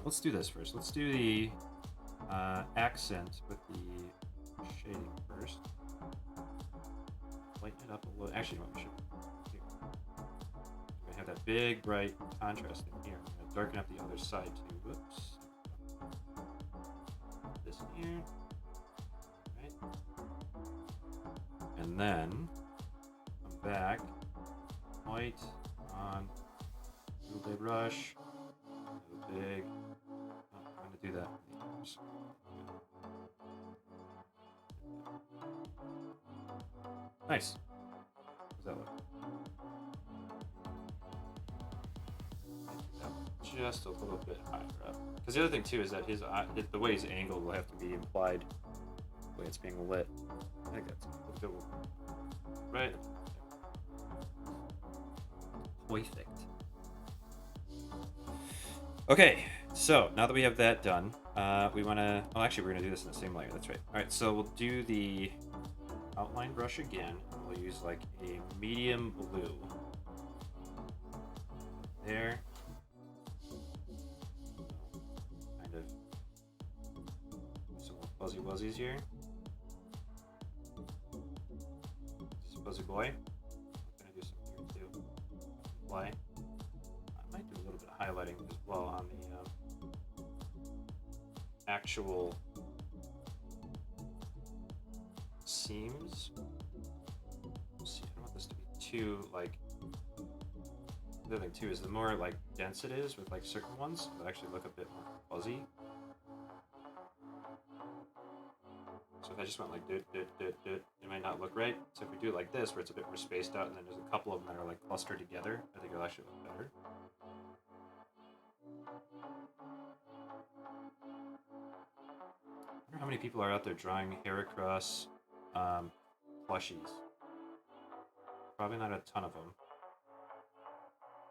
Let's do this first. Let's do the accent with the shading first. Lighten it up a little. Actually, what we should do. We're going to have that big, bright contrast in here. I'm going to darken up the other side too. Whoops. This in here. Right. And then come back. White on Doodle brush. Big. Oh, I'm going to do that. Nice. How does that look? Just a little bit higher up. Because the other thing too is that his eye, the way he's angled will have to be implied. The way it's being lit. I think that's a little bit right. Perfect. Okay, so now that we have that done, we want to. Well, actually, we're going to do this in the same layer. That's right. All right, so we'll do the outline brush again. We'll use like a medium blue. There. Kind of some more fuzzy wuzzies here. Just fuzzy boy. I'm going to do some here too. Apply. I might do a little bit of highlighting as well on the actual seams. See, I don't want this to be too like. The other thing too is the more like dense it is with like certain ones, it'll actually look a bit more fuzzy. So if I just went like it might not look right. So if we do it like this, where it's a bit more spaced out, and then there's a couple of them that are like clustered together, I think it'll actually look better. I wonder how many people are out there drawing Heracross plushies. Probably not a ton of them.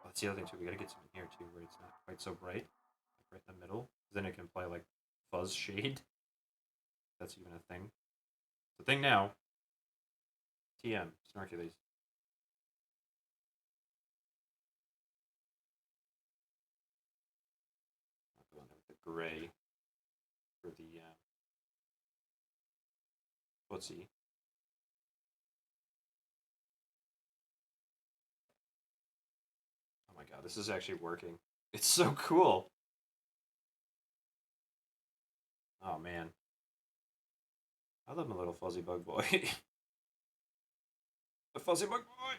That's the other thing too. We gotta get some in here too, where it's not quite so bright, like right in the middle. Then it can apply like fuzz shade. That's even a thing. It's a thing now. TM Snorkulese. I'll go in there with the gray for the footsie. Oh my god, this is actually working. It's so cool. Oh man. I love my little fuzzy bug boy. The fuzzy bug boy!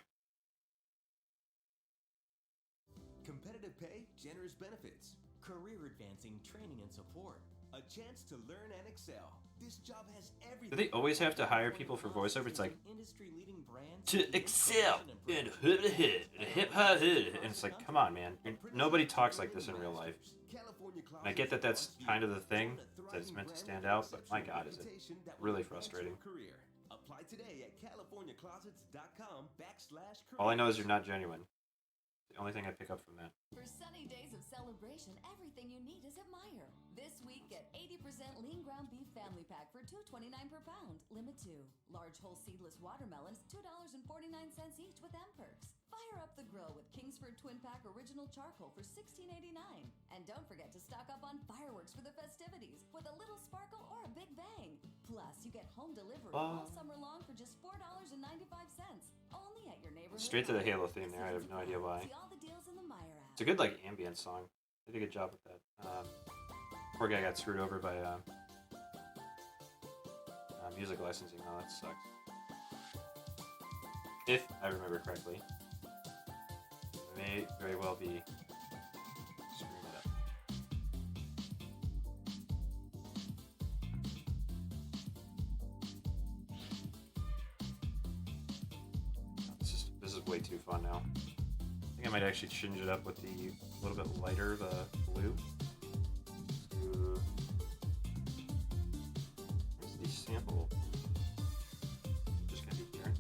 Competitive pay, generous benefits. career advancing training and support, a chance to learn and excel. This job has everything. Do they always have to hire people for voiceover? It's like industry-leading brands to excel in hip hop, and it's like, come on, man. Nobody talks like this in real life. And I get that that's kind of the thing, that it's meant to stand out, but my God, is it really frustrating. Apply today at CaliforniaClosets.com/career. All I know is you're not genuine. The only thing I pick up from that. For sunny days of celebration, everything you need is at Meijer. This week, get 80% lean ground beef family pack for $2.29 per pound. Limit 2. Large whole seedless watermelons, $2.49 each with M-Perks. Fire up the grill with Kingsford Twin Pack Original Charcoal for $16.89. And don't forget to stock up on fireworks for the festivities with a little sparkle or a big bang. Plus, you get home delivery all summer long for just $4.95. Only at your neighborhood. Straight to the Halo theme there. I have no idea why. See all the deals in the Meijer app. It's a good like ambient song. They did a good job with that. Poor guy got screwed over by music licensing. Oh, that sucks. If I remember correctly, it may very well be screwing it up. This is way too fun now. I think I might actually change it up with the little bit lighter blue. Where's the sample? Just gonna be here.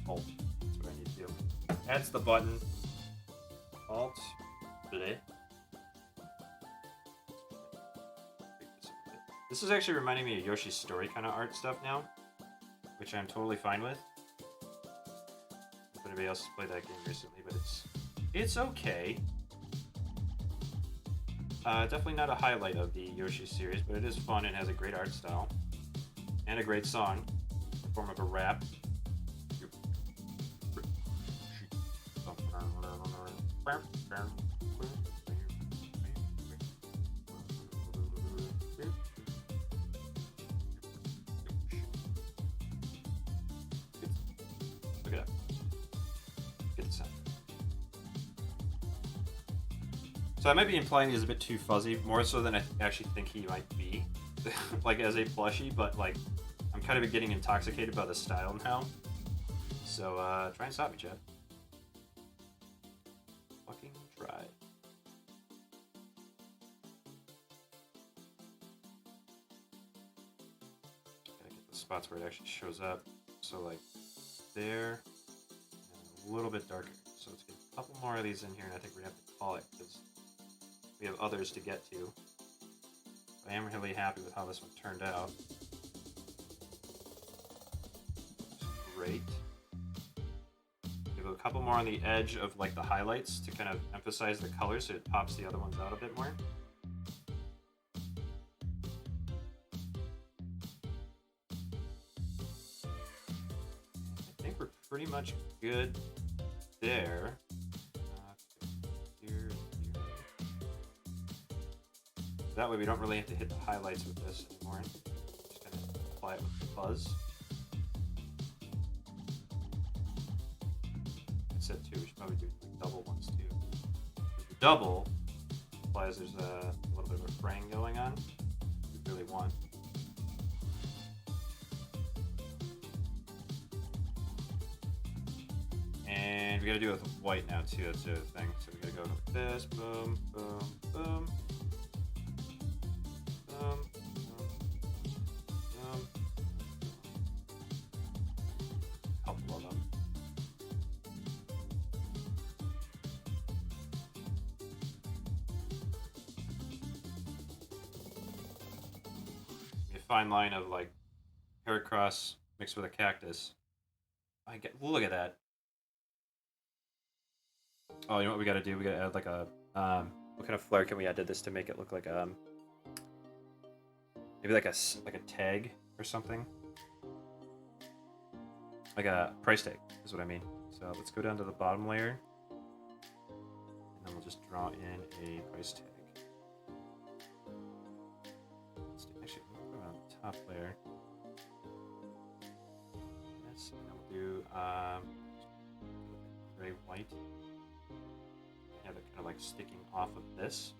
Alt. That's what I need to do. That's the button. Alt. Today. This is actually reminding me of Yoshi's Story kind of art stuff now, which I'm totally fine with. If anybody else has played that game recently, but it's okay. Definitely not a highlight of the Yoshi series, but it is fun and has a great art style and a great song in the form of a rap. Look at that. Good sound. So I might be implying he's a bit too fuzzy, more so than I actually think he might be, like as a plushie, but like I'm kind of getting intoxicated by the style now. So try and stop me, Chad. Fucking try. Gotta get the spots where it actually shows up. So like there, and a little bit darker. So let's get a couple more of these in here, and I think we're gonna have to call it because we have others to get to. I am really happy with how this one turned out. Great. Give it a couple more on the edge of like the highlights to kind of emphasize the color so it pops the other ones out a bit more. I think we're pretty much good there. That way we don't really have to hit the highlights with this anymore. Just gonna apply it with the fuzz. I said two, we should probably do like double ones too. The double implies there's a little bit of a fraying going on. We really want. And we gotta do it with white now too, that's the other thing. So we gotta go with this, boom, boom, boom. Couple of them. A fine line of like hair cross mixed with a cactus. Look at that. Oh, you know what we gotta do? We gotta add like a what kind of flair can we add to this to make it look like maybe like a tag or something? Like a price tag is what I mean. So let's go down to the bottom layer. And then we'll just draw in a price tag. Actually, we'll go on the top layer. Yes, and then we'll do gray white. have it kind of like sticking off of this.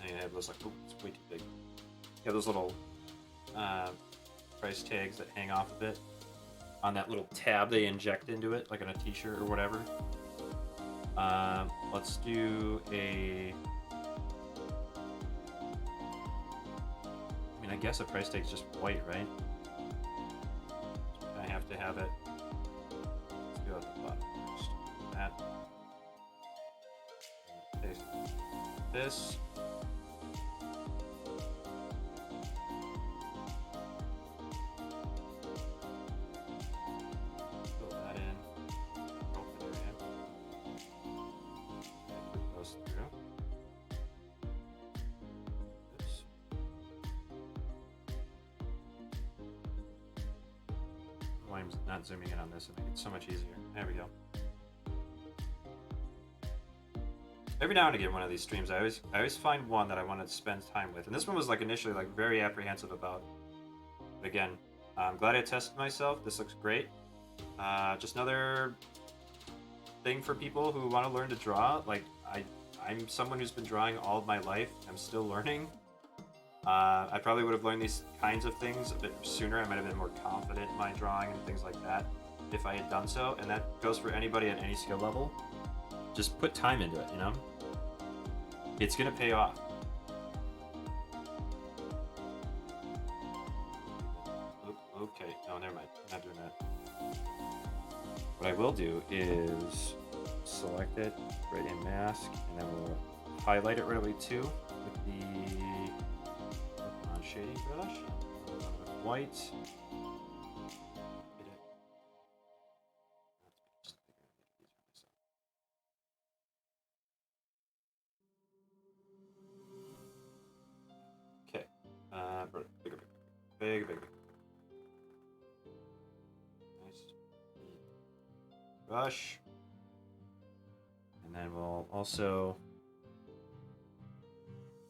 And you have those like, oh, it's way too big. You have those little price tags that hang off of it on that little tab they inject into it, like on a t-shirt or whatever. Let's do a... I mean, I guess a price tag's just white, right? I have to have it. Let's go at the bottom first. That. Paste this. Fill that in. Open area. Put those through. This. Why I'm not zooming in on this and make it so much easier. There we go. Every now and again, one of these streams, I always find one that I want to spend time with, and this one was like initially like very apprehensive about. But again, I'm glad I tested myself. This looks great. Just another thing for people who want to learn to draw. Like I'm someone who's been drawing all of my life. I'm still learning. I probably would have learned these kinds of things a bit sooner. I might have been more confident in my drawing and things like that if I had done so. And that goes for anybody at any skill level. Just put time into it, you know? It's gonna pay off. Okay, no, never mind. I'm not doing that. What I will do is select it, create a mask, and then we'll highlight it really too with the shading brush. With white. Okay. Bigger. Nice. Brush. And then we'll also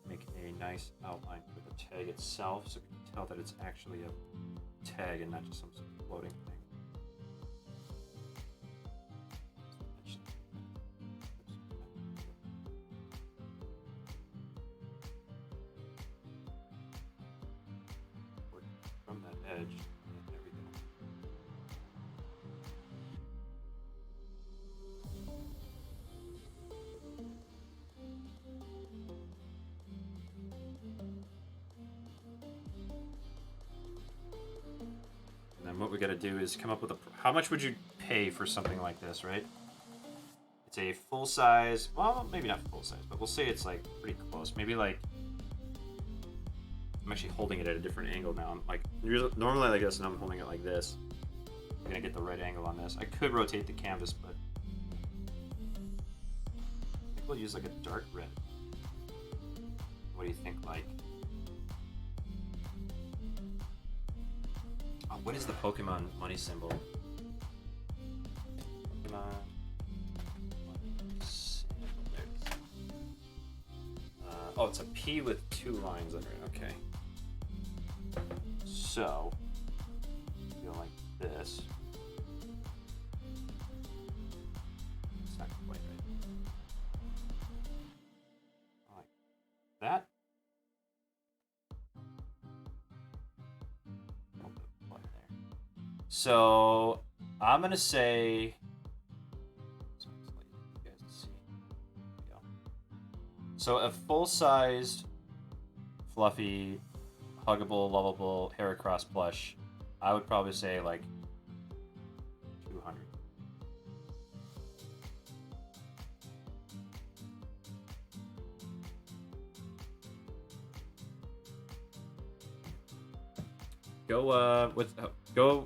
make a nice outline for the tag itself so we can tell that it's actually a tag and not just some sort of floating thing. From that edge, there we go. And then what we got to do is come up with how much would you pay for something like this, right? It's a full size, well, maybe not full size, but we'll say it's like pretty close. Maybe like, I'm actually holding it at a different angle now. I'm like, normally like this, and I'm holding it like this. I'm gonna get the right angle on this. I could rotate the canvas, but I think we'll use like a dark red. What do you think, like? Oh, what is the Pokemon money symbol? Pokemon money symbol. There it is. Oh, it's a P with 2 lines under it. Okay. So, go like this. It's not quite right. Like that. So, I'm gonna say. So a full-sized, fluffy, huggable, lovable Heracross plush, I would probably say like 200.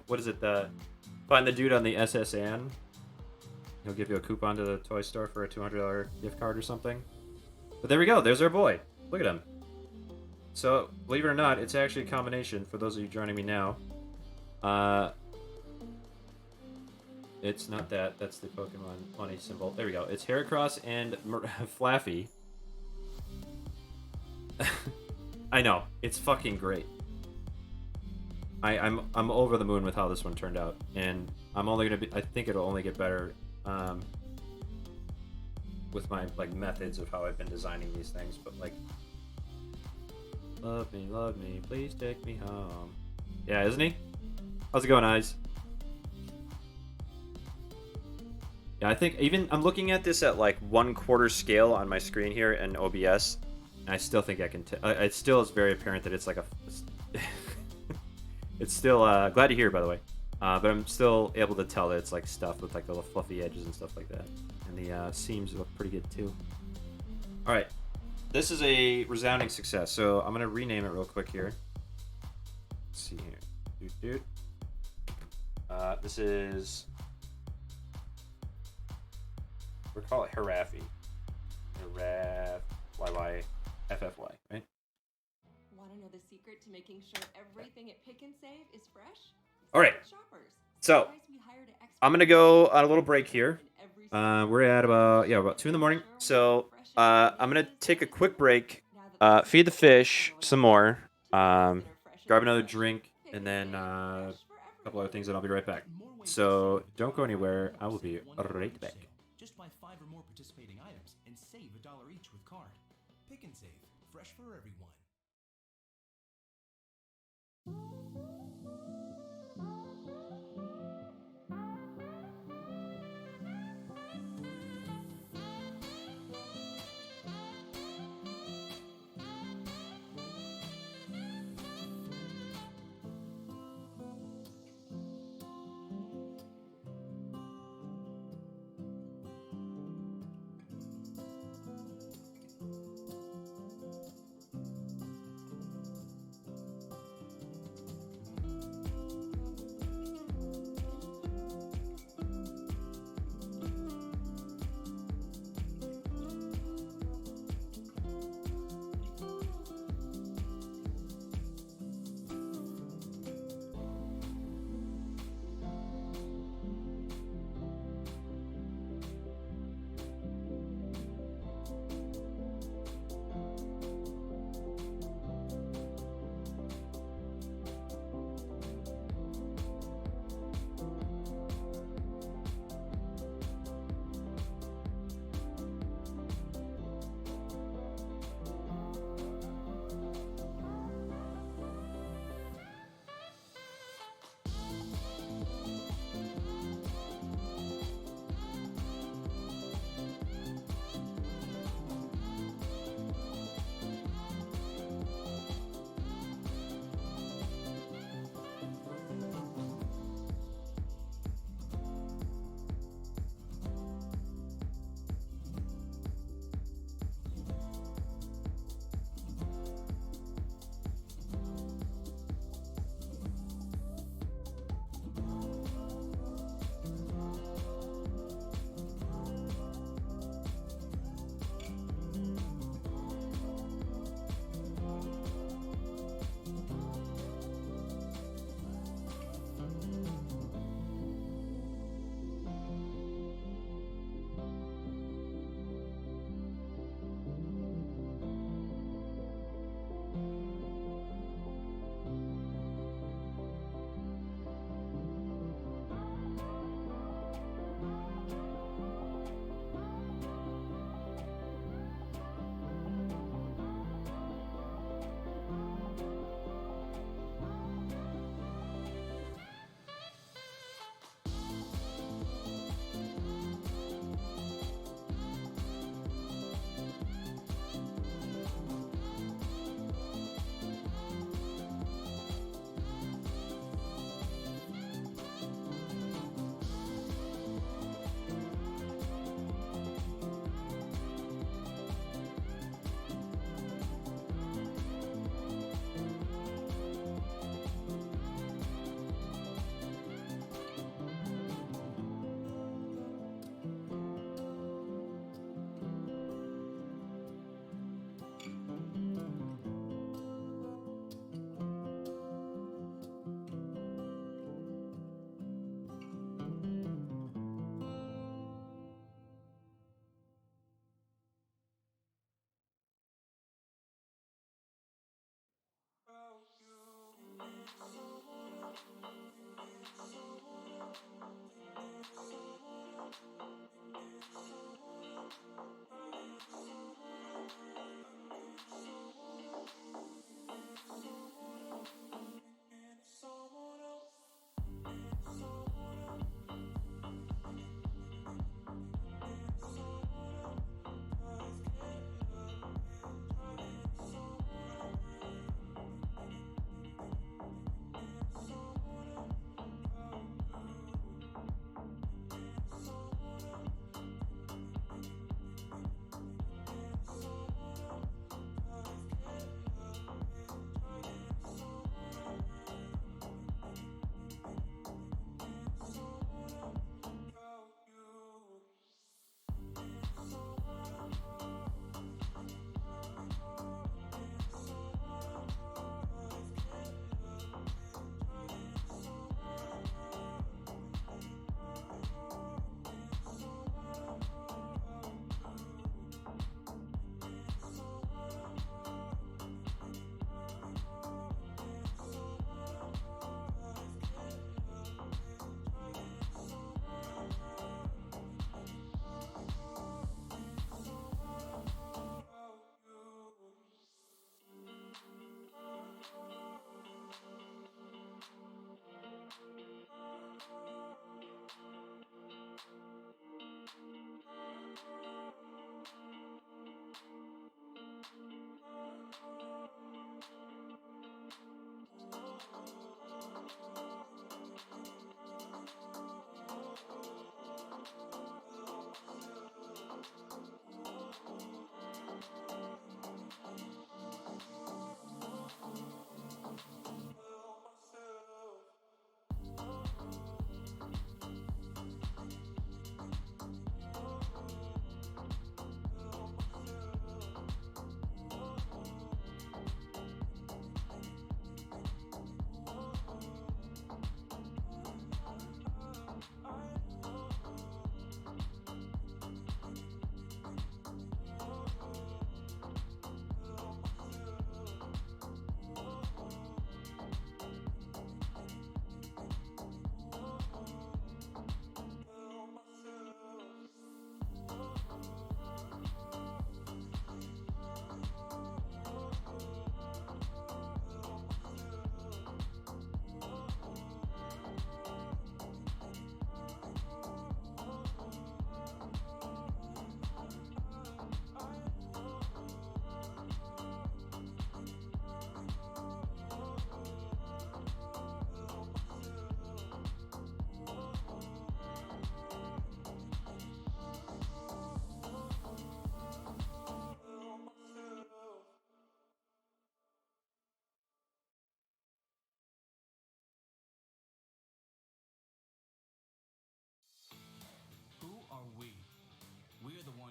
What is it? Find the dude on the SSN. He'll give you a coupon to the toy store for a $200 gift card or something. But there we go. There's our boy. Look at him. So, believe it or not, it's actually a combination for those of you joining me now. It's not that. That's the Pokemon money symbol. There we go. It's Heracross and Flaffy. I know. It's fucking great. I'm over the moon with how this one turned out, and I'm only gonna be. I think it'll only get better. with my like methods of how I've been designing these things, but like, love me, please take me home. Yeah, isn't he? How's it going, Eyes? Yeah, I think even I'm looking at this at like 1/4 scale on my screen here in OBS, and I still think I can. It still is very apparent that it's like a. It's still glad to hear, by the way, but I'm still able to tell that it's like stuff with like the little fluffy edges and stuff like that, and the seams look pretty good too. All right, this is a resounding success. So I'm gonna rename it real quick here. Let's see here. This is. We'll call it Haraffy. YYFFY, right? Want to know the secret to making sure everything at Pick and Save is fresh? All right. So I'm gonna go on a little break here. We're at about 2 in the morning. So I'm gonna take a quick break, feed the fish some more, grab another drink, and then a couple other things, and I'll be right back. So don't go anywhere. I will be right back. Just buy 5 or more participating items and save $1 each with card. Pick and Save, fresh for everyone.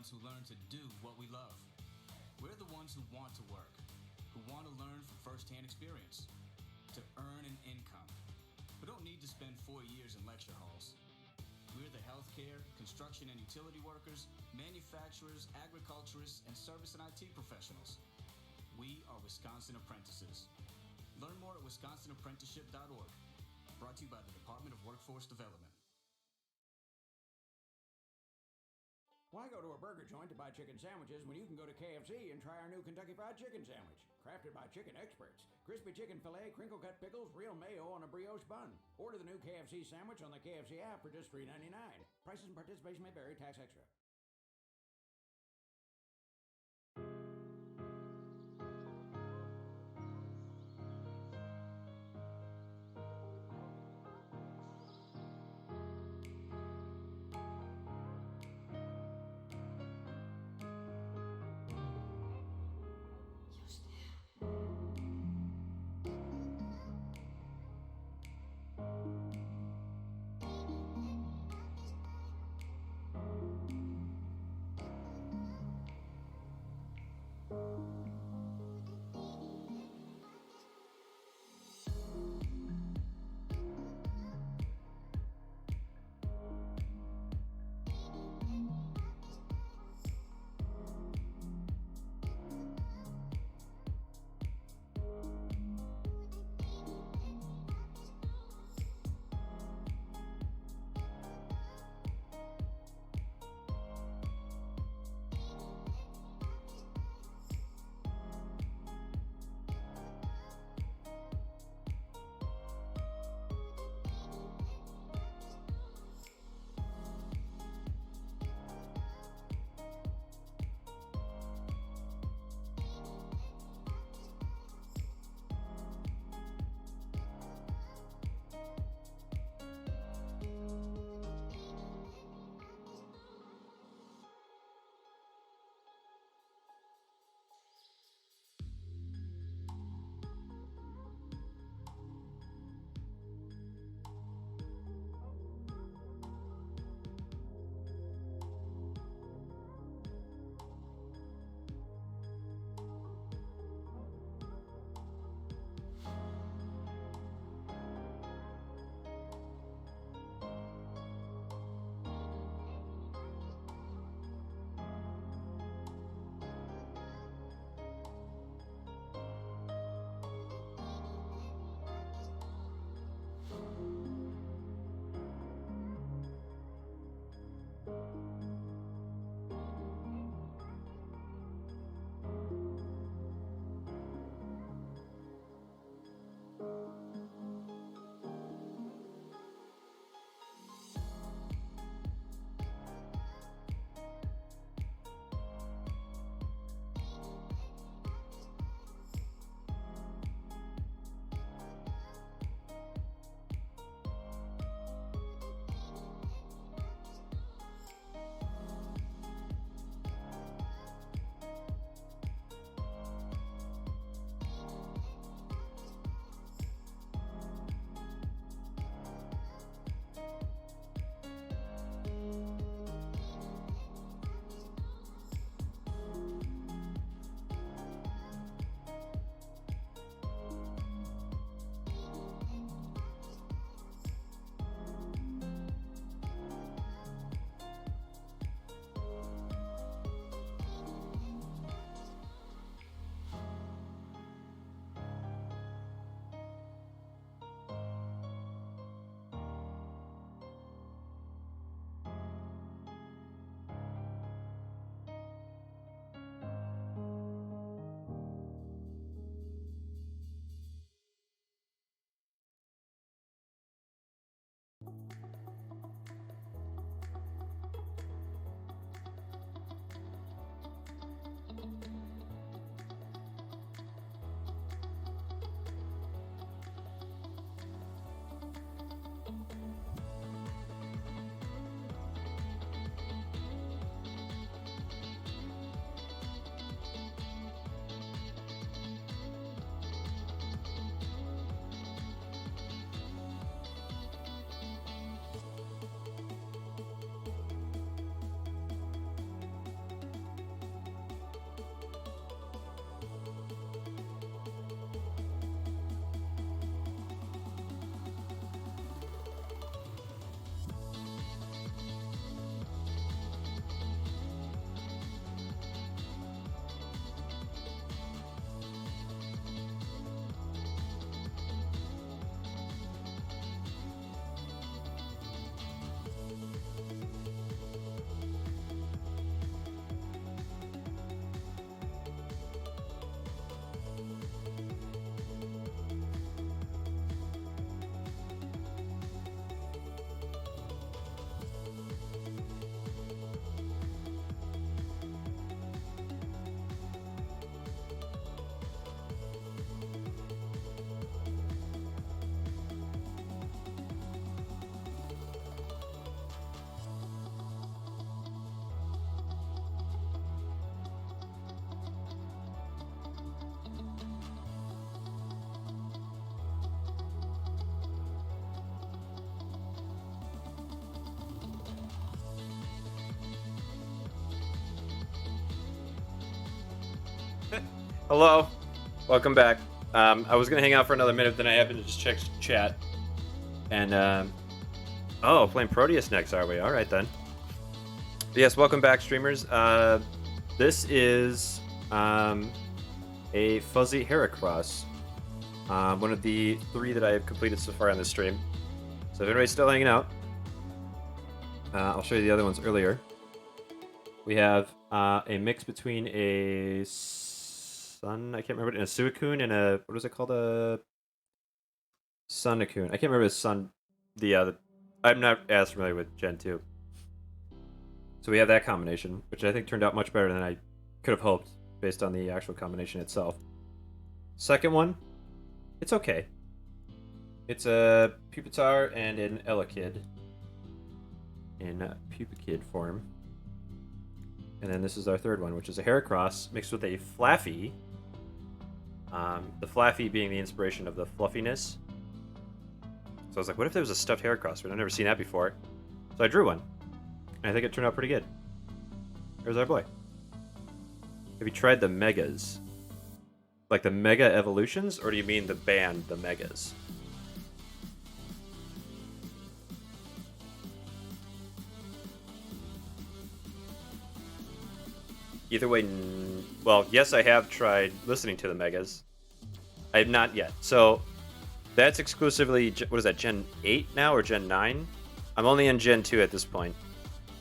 ones who learn to do what we love. We're the ones who want to work, who want to learn from firsthand experience, to earn an income, who don't need to spend 4 years in lecture halls. We're the healthcare, construction and utility workers, manufacturers, agriculturists, and service and IT professionals. We are Wisconsin Apprentices. Learn more at wisconsinapprenticeship.org. Brought to you by the Department of Workforce Development. Why go to a burger joint to buy chicken sandwiches when you can go to KFC and try our new Kentucky Fried Chicken sandwich? Crafted by chicken experts. Crispy chicken filet, crinkle cut pickles, real mayo on a brioche bun. Order the new KFC sandwich on the KFC app for just $3.99. Prices and participation may vary. Tax extra. Hello. Welcome back. I was gonna hang out for another minute, then I happened to just check chat. And, oh, playing Proteus next, are we? Alright then. Yes, welcome back, streamers. This is, a Fuzzy Heracross. One of the 3 that I have completed so far on this stream. So if anybody's still hanging out, I'll show you the other ones earlier. We have a mix between a I can't remember it, and a Suicune and a, what is it called? A Sunicune. I can't remember I'm not as familiar with Gen 2. So we have that combination, which I think turned out much better than I could have hoped based on the actual combination itself. Second one, it's okay. It's a Pupitar and an Elekid in Pupikid form. And then this is our third one, which is a Heracross mixed with a Flaffy. The Flaffy being the inspiration of the fluffiness. So I was like, what if there was a stuffed Heracross? I've never seen that before. So I drew one. And I think it turned out pretty good. There's our boy. Have you tried the Megas? Like the Mega Evolutions? Or do you mean the band, the Megas? Either way, well, yes, I have tried listening to the Megas. I have not yet. So that's exclusively, what is that, Gen 8 now or Gen 9? I'm only in Gen 2 at this point.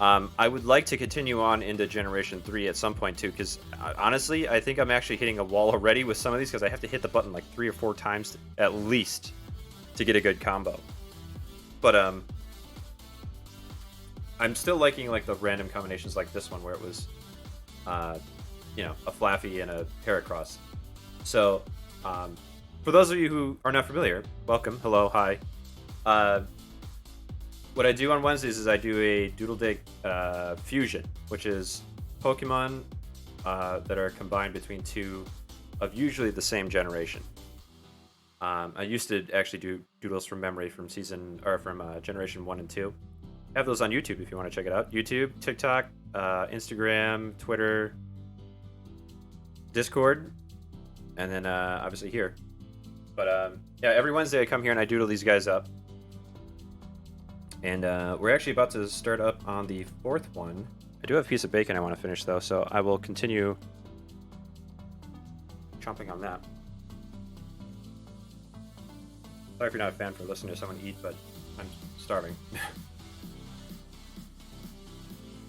I would like to continue on into Generation 3 at some point too, because honestly, I think I'm actually hitting a wall already with some of these because I have to hit the button like 3 or 4 times at least to get a good combo. But I'm still liking like the random combinations like this one where it was you know, a Flaffy and a Heracross. So, for those of you who are not familiar, welcome, hello, hi. What I do on Wednesdays is I do a Doodle Day fusion, which is Pokemon that are combined between 2 of usually the same generation. I used to actually do doodles from memory from Generation 1 and 2. I have those on YouTube if you want to check it out. YouTube, TikTok, Instagram, Twitter, Discord, and then obviously here. But yeah, every Wednesday I come here and I doodle these guys up. And we're actually about to start up on the 4th one. I do have a piece of bacon I want to finish though, so I will continue chomping on that. Sorry if you're not a fan for listening to someone eat, but I'm starving.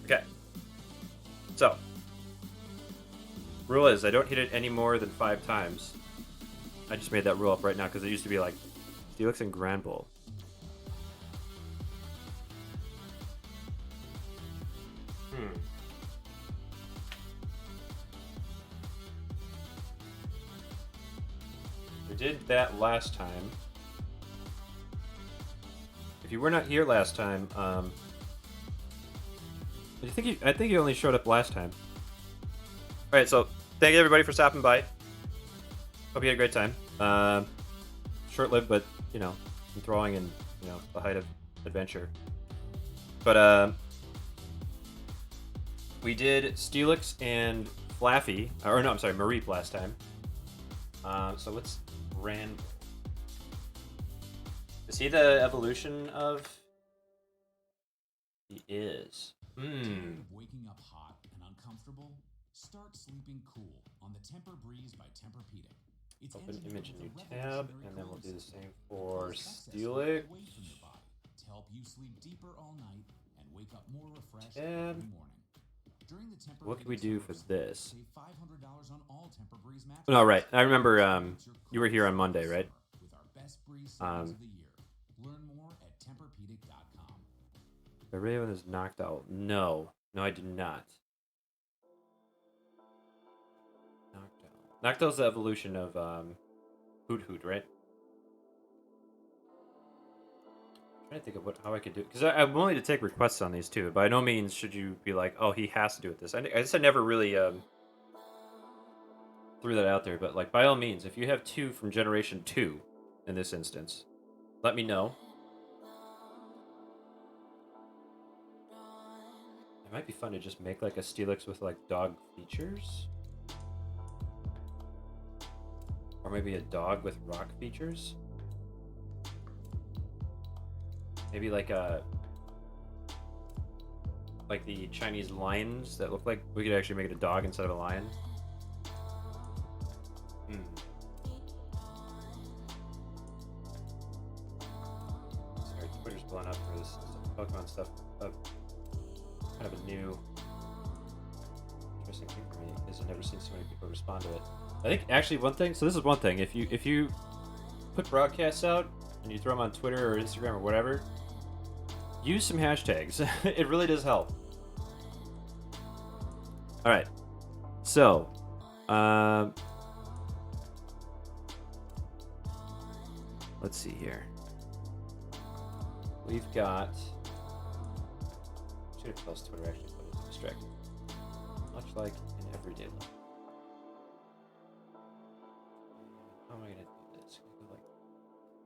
Okay. So, rule is I don't hit it any more than 5 times. I just made that rule up right now because it used to be like Steelix and Granbull. We did that last time. If you were not here last time, I think you only showed up last time. Alright, so thank you everybody for stopping by. Hope you had a great time. Short-lived, but, you know, enthralling and, you know, the height of adventure. But, we did Steelix and Flaffy, or no, I'm sorry, Mareep last time. So let's Granbull. Is he the evolution of? He is. Tired of waking up hot and uncomfortable? Start sleeping cool on the Temper Breeze by Tempur-Pedic. It's Open image new tab, and then we'll do the same for Steelix. To help you sleep deeper all night and wake up more refreshed Tab. every morning. During the Temper What can we do for this? save $500 on all Temper Breeze mattresses. No, right. I remember you were here on Monday, right? With our best breeze savings of the year. Learn more at TemperPedic.com. The Raven is knocked out. No, I did not. Noctow's the evolution of Hoot Hoot, right? I'm trying to think of how I could do it. Because I'm willing to take requests on these too. By no means should you be like, oh, he has to do it this. I guess I never really threw that out there. But like, by all means, if you have 2 from Generation 2 in this instance, let me know. It might be fun to just make like a Steelix with like dog features. Or maybe a dog with rock features. Maybe like the Chinese lions that look like we could actually make it a dog instead of a lion. Sorry, Twitter's blowing up for this Pokemon stuff. Kind of a new interesting thing for me because I've never seen so many people respond to it. I think actually one thing. So this is one thing. If you put broadcasts out and you throw them on Twitter or Instagram or whatever, use some hashtags. It really does help. All right. So, let's see here. We've got. I should have closed Twitter actually, but it's distracting. Much like in everyday life. How am I gonna do this? Can I like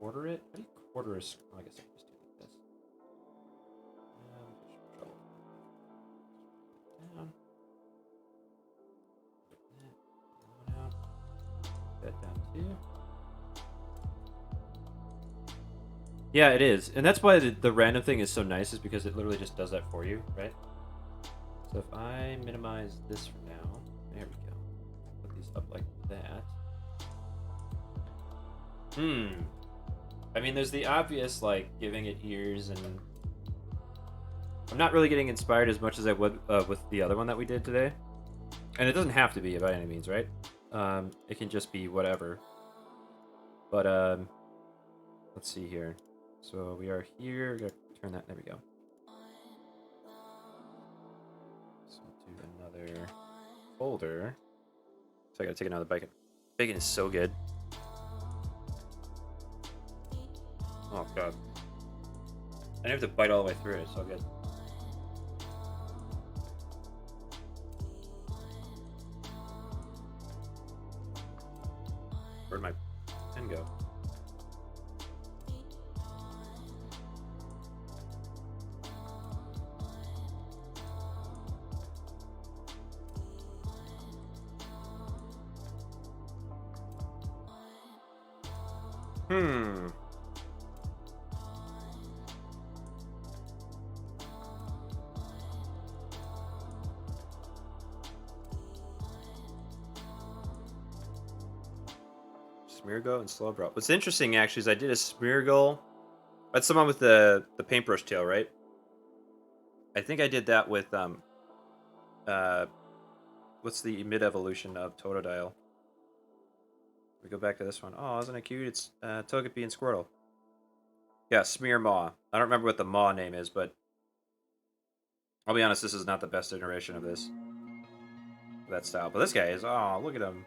quarter it? How do you quarter a screen? I guess I can just do it like this. Down. That down too. Yeah, it is, and that's why the random thing is so nice, is because it literally just does that for you, right? So if I minimize this for now, there we go. Put these up like that. I mean, there's the obvious, like, giving it ears, and I'm not really getting inspired as much as I would with the other one that we did today. And it doesn't have to be by any means, right? It can just be whatever. But, let's see here. So we are here. We gotta turn that. There we go. So we'll do another folder. So I gotta take another bacon. Bacon is so good. Oh god. I didn't have to bite all the way through it. It's so good. Where'd my pen go? Smeargle and Slowbro. What's interesting actually is I did a Smeargle. That's the one with the paintbrush tail, right? I think I did that with what's the mid evolution of Totodile? We go back to this one. Oh, isn't it cute? It's Togepi and Squirtle. Yeah, Smear Maw. I don't remember what the Maw name is, but I'll be honest, this is not the best iteration of this. That style. But this guy is, oh, look at him.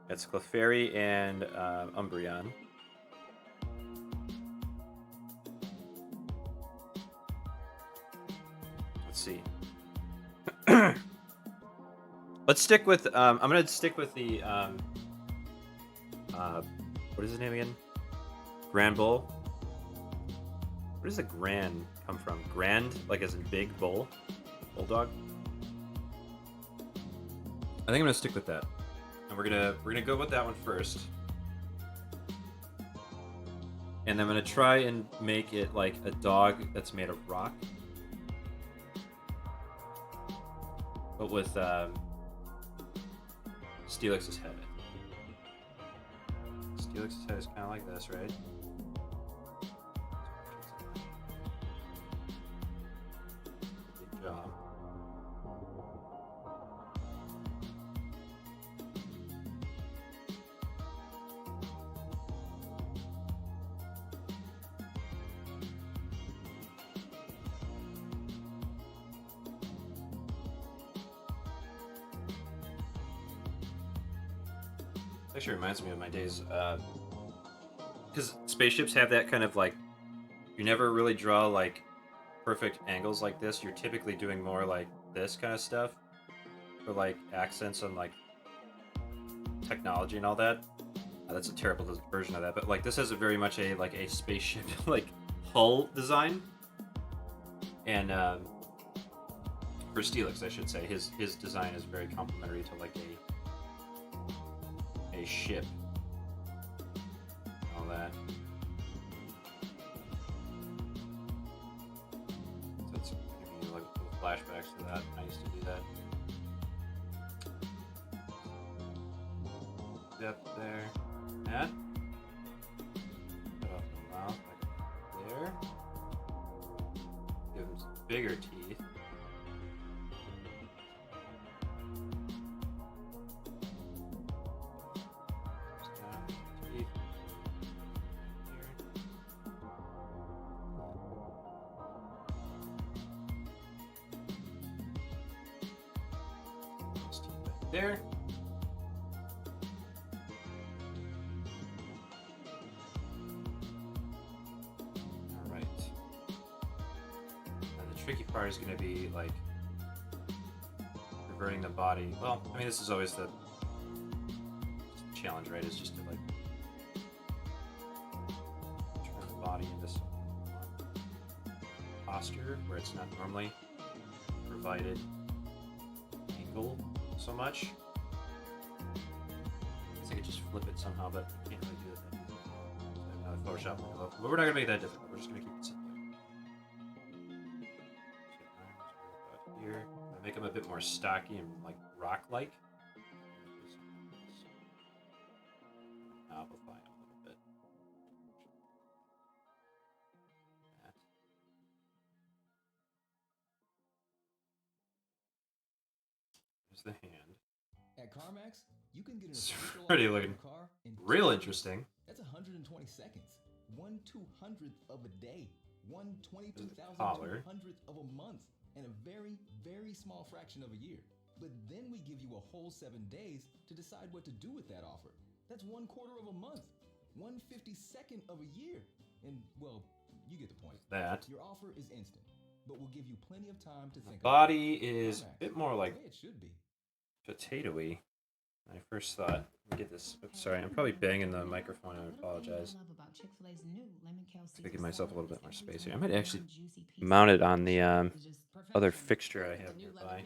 It's Clefairy and Umbreon. Let's see. Let's stick with, I'm gonna stick with the, what is his name again? Grand Bull? Where does the Grand come from? Grand, like as in big bull? Bulldog? I think I'm gonna stick with that. And we're gonna go with that one first. And I'm gonna try and make it like a dog that's made of rock. But with, Steelix's head. Steelix's head is kind of like this, right? Good job. Actually reminds me of my days, because spaceships have that kind of like, you never really draw like perfect angles like this. You're typically doing more like this kind of stuff for like accents on like technology and all that. That's a terrible version of that, but like this has a very much a like a spaceship like hull design. And for Steelix, I should say, his design is very complementary to like a ship. All that. So it's giving you like little flashbacks to that. I used to do that. Depth there. That. Cut off the mouth like there. Give him some bigger teeth. There. All right. And the tricky part is going to be like reverting the body. Well, I mean, this is always the challenge, right? Is just to like turn the body into some posture where it's not normally provided angle so much. I guess I could just flip it somehow, but I can't really do that easily. So Photoshop will go up. But we're not going to make that difficult. We're just going to keep it simple. Here, I'm going to make them a bit more stocky and like rock-like. Amplify them a little bit. There's the hand. At CarMax, you can get an It's official pretty offer on looking your car in real 2 interesting. minutes. That's 120 seconds. 1/200th of a day. 1/22,100th of a month. And a very, very small fraction of a year. But then we give you a whole 7 days to decide what to do with that offer. That's 1/4 of a month. 1/52nd of a year. And, well, you get the point. That. Your offer is instant, but we'll give you plenty of time to think about Body it. is a bit more like The way it should be. potato-y. I first thought. Let me get this. Oops, sorry, I'm probably banging the microphone. I apologize. To give myself a little bit more space here. I might actually mount it on the other fixture I have nearby.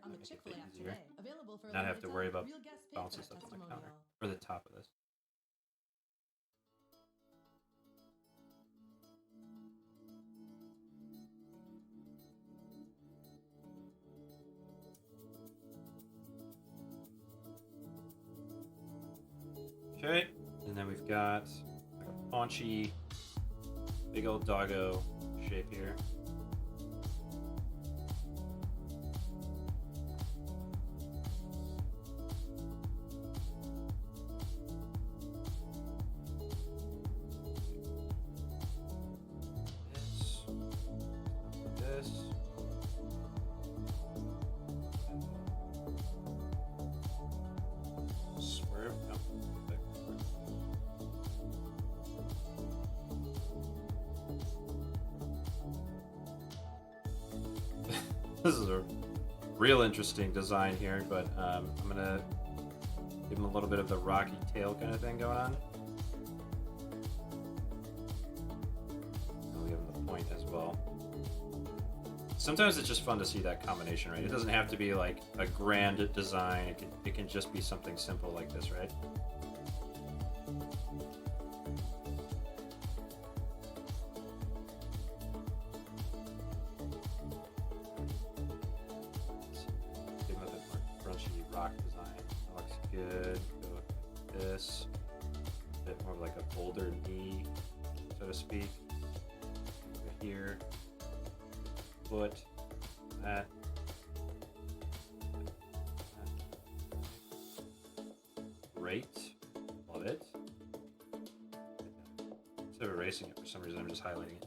Make it a bit easier. Not have to worry about bouncing stuff on the counter or the top of this. Okay, and then we've got like a paunchy, big old doggo shape here. This. Swerve. No. This is a real interesting design here, but I'm gonna give him a little bit of the rocky tail kind of thing going on. And we give him the point as well. Sometimes it's just fun to see that combination, right? It doesn't have to be like a grand design. It can just be something simple like this, right? Give him a bit more crunchy rock design. That looks good. Go with this. A bit more like a boulder knee, so to speak. Over here. Foot. That. Great. Love it. Instead of erasing it for some reason, I'm just highlighting it.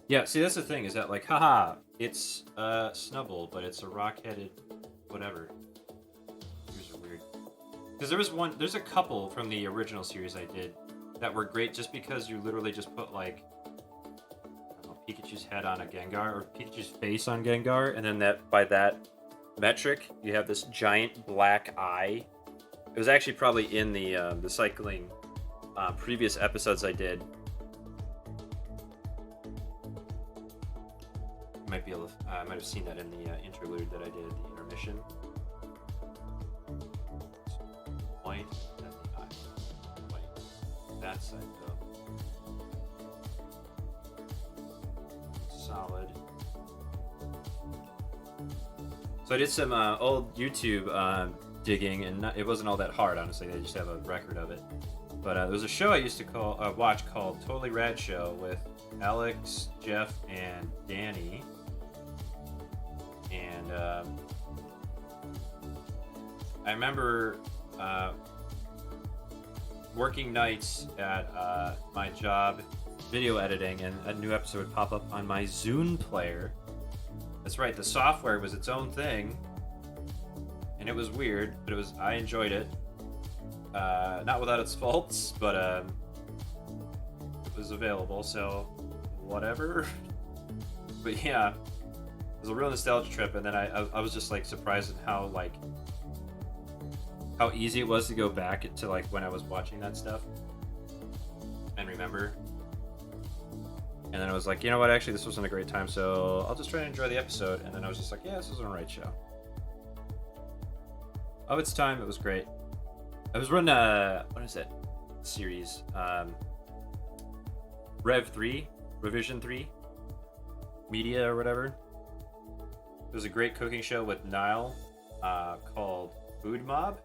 Yeah, see, that's the thing, is that like, haha, it's Snubble, but it's a rock-headed whatever. Yours are weird. Because there's a couple from the original series I did that were great just because you literally just put like, I don't know, Pikachu's head on a Gengar, or Pikachu's face on Gengar, and then by that metric, you have this giant black eye. It was actually probably in the cycling previous episodes I did. I might have seen that in the interlude that I did, the intermission. that side though. Solid. So I did some old YouTube digging, and it wasn't all that hard, honestly. They just have a record of it. But there was a show I used to watch called Totally Rad Show with Alex, Jeff, and Danny. And I remember working nights at my job, video editing, and a new episode would pop up on my Zune player. That's right, the software was its own thing, and it was weird, but I enjoyed it. Not without its faults, but it was available, so whatever. But yeah, it was a real nostalgia trip, and then I was just like surprised at how easy it was to go back to like when I was watching that stuff and remember. And then I was like, you know what, actually this wasn't a great time, so I'll just try to enjoy the episode. And then I was just like, yeah, this was an alright show. Of its time, it was great. I was running what is that series? Revision 3 Media or whatever. It was a great cooking show with Niall called Food Mob.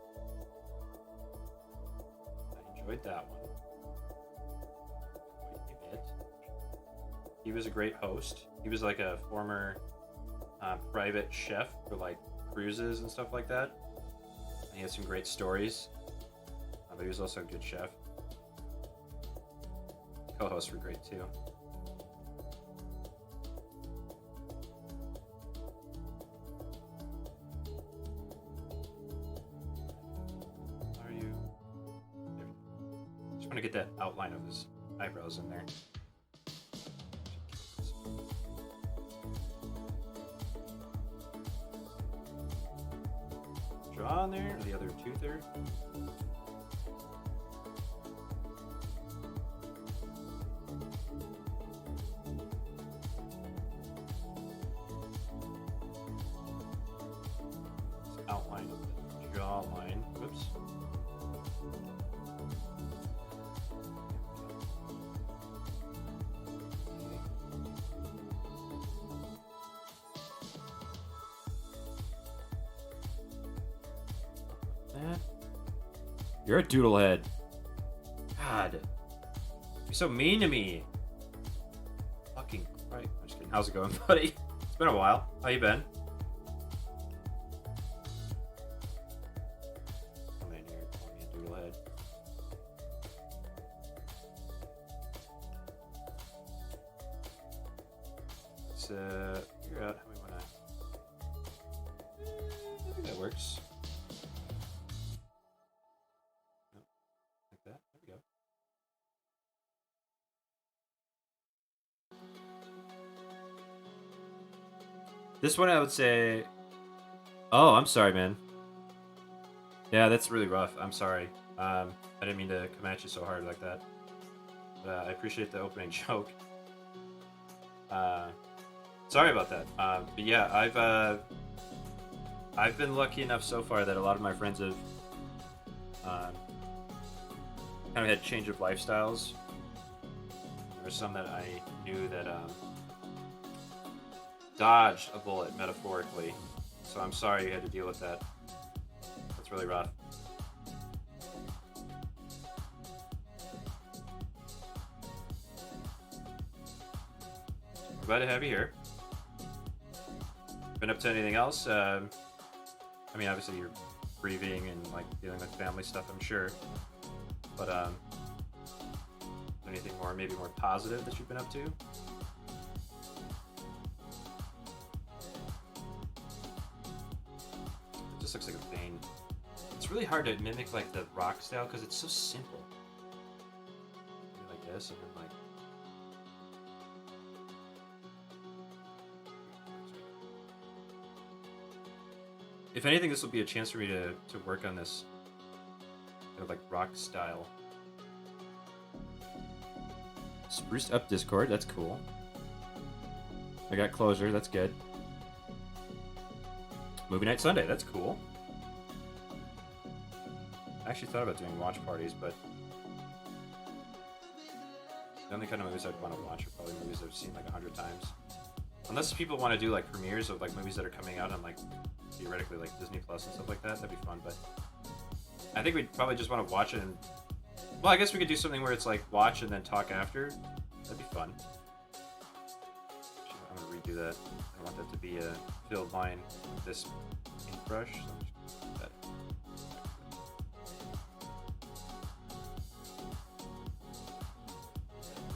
I enjoyed that one quite a bit. He was a great host. He was like a former private chef for like cruises and stuff like that. And he had some great stories. But he was also a good chef. Co-hosts were great too. How are you? There. Just want to get that outline of his eyebrows in there. Jaw on there, or the other tooth there. Outline of the jawline. Whoops. You're a doodle head. God. You're so mean to me. Fucking Christ. I'm just kidding. How's it going, buddy? It's been a while. How you been? Come in here, call me a doodle head. Let's figure out how we wanna. I think that works. Like that. There we go. This one I would say. Oh, I'm sorry, man. Yeah, that's really rough. I'm sorry. I didn't mean to come at you so hard like that. But I appreciate the opening joke. Sorry about that. But yeah, I've been lucky enough so far that a lot of my friends have kind of had change of lifestyles. There were some that I knew that dodged a bullet, metaphorically. So I'm sorry you had to deal with that. That's really rough. We're glad to have you here. Been up to anything else? I mean, obviously you're grieving and like dealing with family stuff, I'm sure. But anything more, maybe more positive that you've been up to? It just looks like a vein. It's really hard to mimic like the rock style because it's so simple. Maybe like this and then like. If anything, this will be a chance for me to work on this kind of like rock style. Spruced up Discord, that's cool. I got closure, that's good. Movie Night Sunday, that's cool. I actually thought about doing watch parties, but The only kind of movies I'd want to watch are probably movies I've seen like 100 times. Unless people want to do like premieres of like movies that are coming out on like theoretically like Disney Plus and stuff like that, that'd be fun. But I think we'd probably just want to watch it and, well, I guess we could do something where it's like watch and then talk after. That'd be fun. I'm gonna redo that. I want that to be a filled line with this paintbrush. So I'm just gonna do that.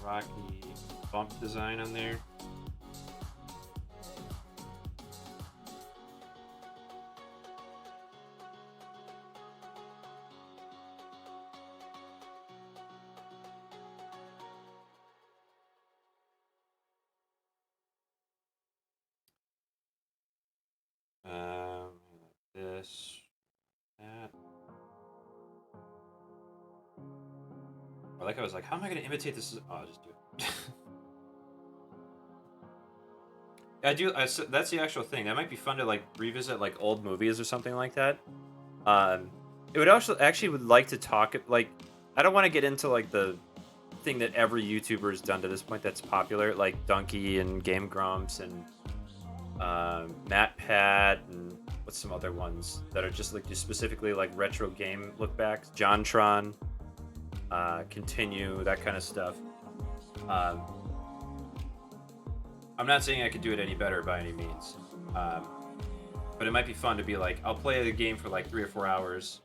Rocky bump design on there. This, that. I was like, how am I going to imitate this? Oh, I'll just do it. That's the actual thing. That might be fun to like revisit like old movies or something like that. It would actually would like to talk like, I don't want to get into like the thing that every YouTuber has done to this point that's popular, like Donkey and Game Grumps and Matt Pat and what's some other ones that are just like just specifically like retro game look backs, JonTron, Continue, that kind of stuff. I'm not saying I could do it any better by any means, but it might be fun to be like, I'll play the game for like 3 or 4 hours,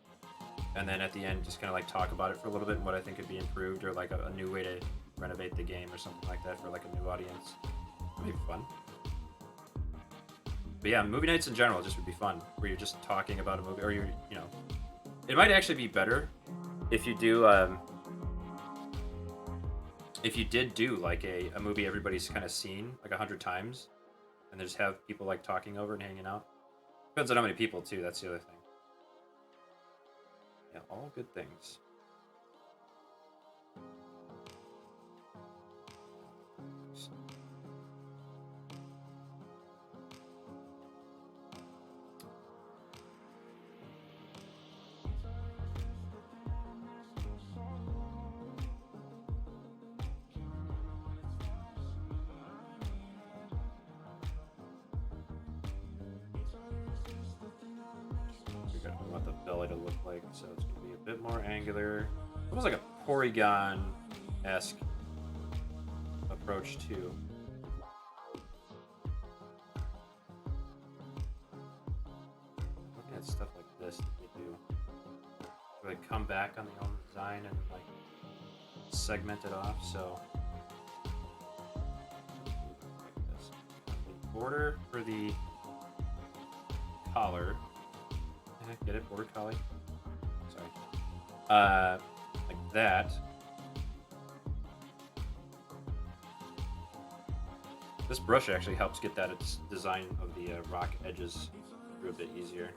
and then at the end just kind of like talk about it for a little bit and what I think could be improved, or like a new way to renovate the game or something like that for like a new audience. It'd be fun. But yeah, movie nights in general just would be fun, where you're just talking about a movie, or you know, it might actually be better if you do, if you did do like a movie everybody's kind of seen like 100 times, and they just have people like talking over and hanging out. Depends on how many people too. That's the other thing. Yeah, all good things. We want the belly to look like, so it's going to be a bit more angular. Almost like a Porygon-esque approach too. Looking at stuff like this that they do. They like come back on the own design and like segment it off, so like this. The border for the collar. Get it? Border collie? Sorry. Like that. This brush actually helps get that design of the rock edges through a bit easier.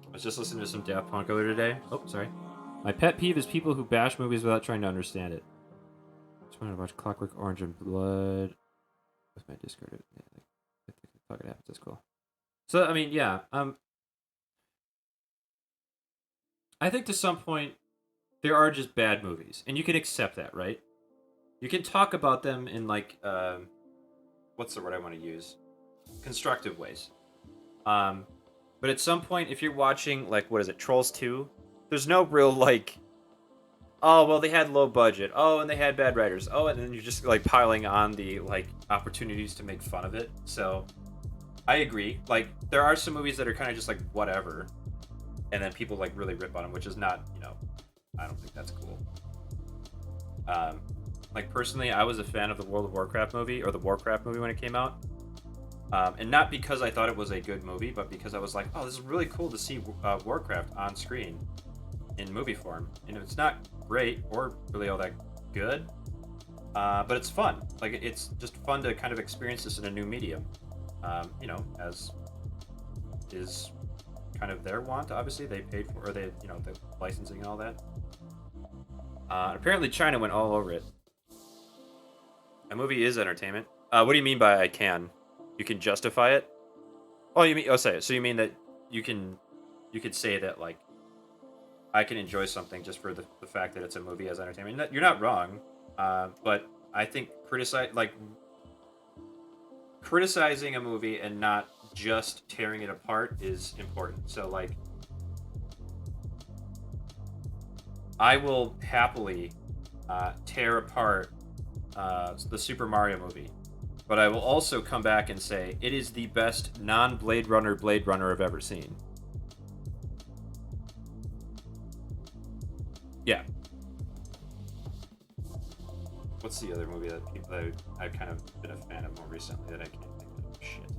I was just listening to some Daft Punk earlier today. Oh, sorry. My pet peeve is people who bash movies without trying to understand it. Just wanted to watch Clockwork Orange and Blood with my Discord. Yeah, I think it happens. That's cool. So, I mean, yeah. I think to some point, there are just bad movies. And you can accept that, right? You can talk about them in, like, what's the word I want to use? Constructive ways. But at some point, if you're watching, like, what is it, Trolls 2? There's no real, like, oh, well, they had low budget. Oh, and they had bad writers. Oh, and then you're just, like, piling on the, like, opportunities to make fun of it. So, I agree. Like, there are some movies that are kind of just, like, whatever. And then people, like, really rip on them, which is not, you know, I don't think that's cool. Like, personally, I was a fan of the World of Warcraft movie, or the Warcraft movie when it came out. And not because I thought it was a good movie, but because I was like, oh, this is really cool to see Warcraft on screen in movie form. And it's not great or really all that good, but it's fun. Like, it's just fun to kind of experience this in a new medium. You know, as is kind of their want, obviously. They paid for, or they, you know, the licensing and all that. Apparently China went all over it. A movie is entertainment. What do you mean by I can? You can justify it? Oh, you mean so you mean that you could say that like I can enjoy something just for the fact that it's a movie as entertainment. You're not wrong, but I think criticizing a movie and not just tearing it apart is important. So like I will happily tear apart the Super Mario movie, but I will also come back and say it is the best non-Blade Runner I've ever seen. Yeah. What's the other movie that I've kind of been a fan of more recently that I can't think of? Shit.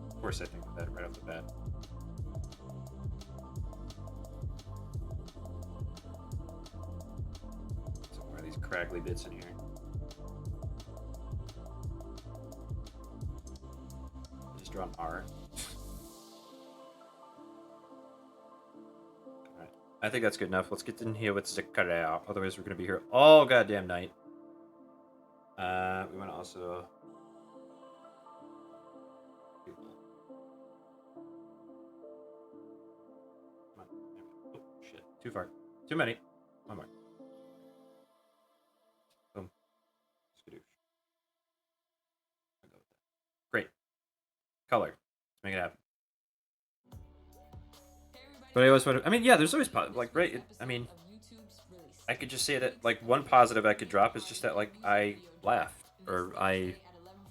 Of course I think of that right off the bat. So what are these craggly bits in here? Just draw an R. Alright. I think that's good enough. Let's get in here with Zakarao. Otherwise we're gonna be here all goddamn night. We want to also... Come on. Oh, shit. Too far. Too many. One more. Boom. Skadoosh. I'll go with that. Great. Color. Let's make it happen. But I always want to... I mean, yeah, there's always... Like, right? I mean... I could just say that, like, one positive I could drop is just that, like, I laughed. Or I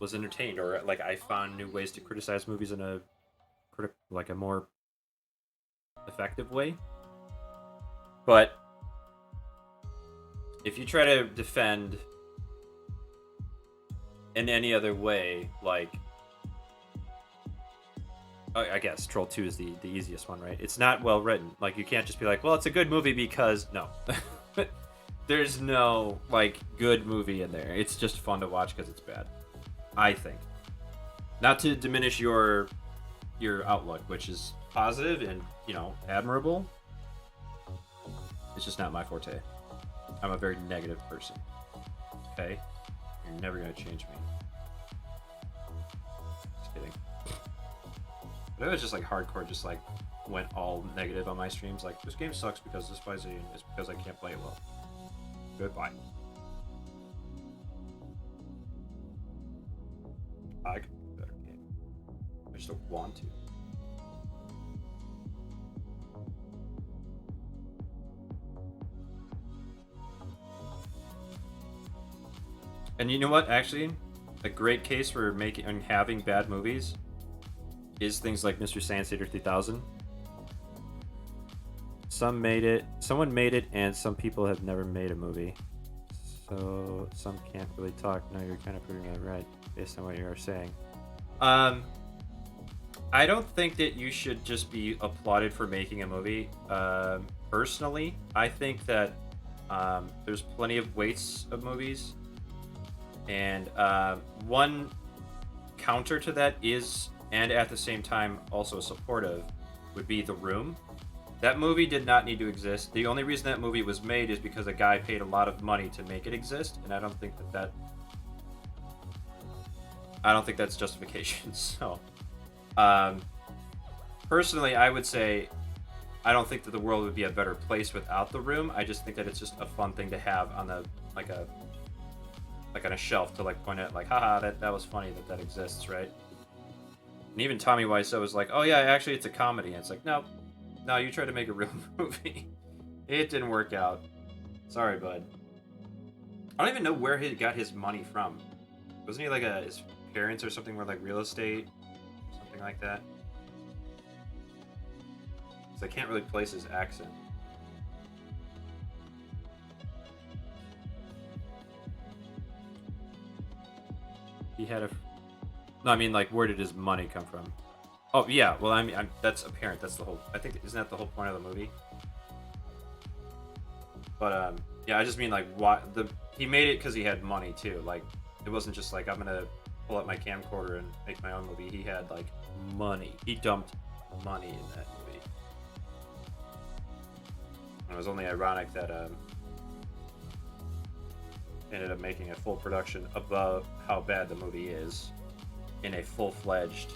was entertained. Or, like, I found new ways to criticize movies in a... like, a more... effective way. But... if you try to defend... in any other way, like... I guess Troll 2 is the easiest one, right? It's not well written. Like, you can't just be like, well, it's a good movie because... No. There's no, like, good movie in there. It's just fun to watch because it's bad. I think. Not to diminish your outlook, which is positive and, you know, admirable. It's just not my forte. I'm a very negative person. Okay? You're never going to change me. Just kidding. But it was just like hardcore, just like went all negative on my streams. Like, this game sucks because this plays it, it's because I can't play it well. Goodbye. I could play a better game. I just don't want to. And you know what? Actually, a great case for making and having bad movies is things like Mr. Sandsater 3000. Someone made it, and some people have never made a movie. So some can't really talk. No, you're kind of proving that right, based on what you are saying. I don't think that you should just be applauded for making a movie. Personally, I think that there's plenty of wastes of movies. And one counter to that is, and at the same time also supportive, would be The Room. That movie did not need to exist. The only reason that movie was made is because a guy paid a lot of money to make it exist, and I don't think that's justification. So, personally, I would say I don't think that the world would be a better place without The Room. I just think that it's just a fun thing to have on on a shelf to like point at, like, haha, that was funny that exists, right? And even Tommy Wiseau was like, oh yeah, actually it's a comedy. And it's like, no, you tried to make a real movie. It didn't work out. Sorry, bud. I don't even know where he got his money from. Wasn't he like his parents or something were like real estate? Something like that? Because I can't really place his accent. He had no, I mean, like, where did his money come from? Oh, yeah, well, I mean, that's apparent. That's the whole... I think, isn't that the whole point of the movie? But, yeah, I just mean, like, he made it because he had money, too. Like, it wasn't just like, I'm gonna pull out my camcorder and make my own movie. He had, like, money. He dumped money in that movie. And it was only ironic that, ended up making a full production above how bad the movie is in a full-fledged.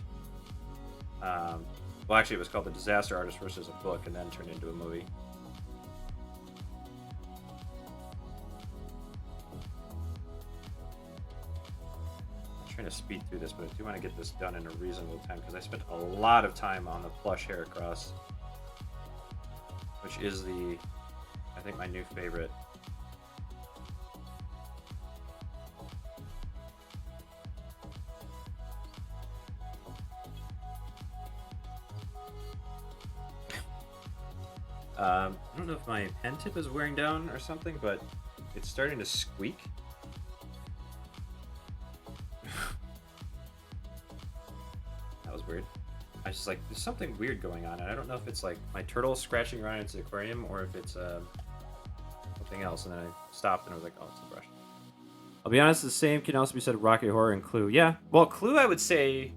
Well, actually, it was called The Disaster Artist versus a book, and then turned into a movie. I'm trying to speed through this, but I do want to get this done in a reasonable time because I spent a lot of time on the plush Heracross, which is I think, my new favorite. I don't know if my pen tip is wearing down or something, but it's starting to squeak. That was weird. I was just like, there's something weird going on, and I don't know if it's like my turtle scratching around its aquarium or if it's something else. And then I stopped and I was like, oh, it's the brush. I'll be honest, the same can also be said of Rocky Horror and Clue. Yeah, well, Clue, I would say,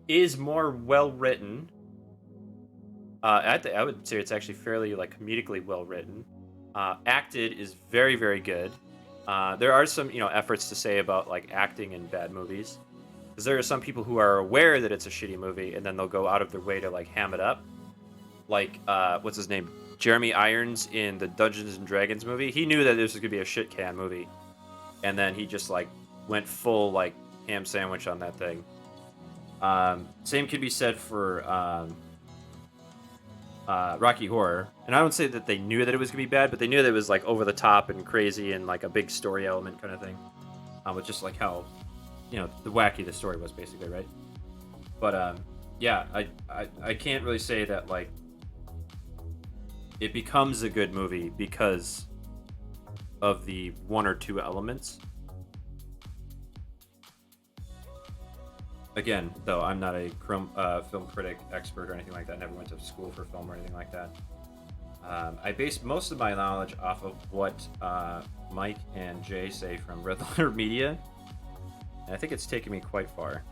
is more well written. I would say it's actually fairly like comedically well written. Acted is very, very good. There are some efforts to say about like acting in bad movies, because there are some people who are aware that it's a shitty movie and then they'll go out of their way to like ham it up. Like what's his name, Jeremy Irons in the Dungeons and Dragons movie. He knew that this was gonna be a shit can movie, and then he just like went full like ham sandwich on that thing. Same could be said for Rocky Horror, and I don't say that they knew that it was gonna be bad, but they knew that it was like over the top and crazy and like a big story element kind of thing. With just like how, the wacky the story was basically, right? But yeah, I can't really say that like it becomes a good movie because of the one or two elements. Again, though, I'm not a film critic expert or anything like that. I never went to school for film or anything like that. I base most of my knowledge off of what Mike and Jay say from Red Letter Media, and I think it's taken me quite far.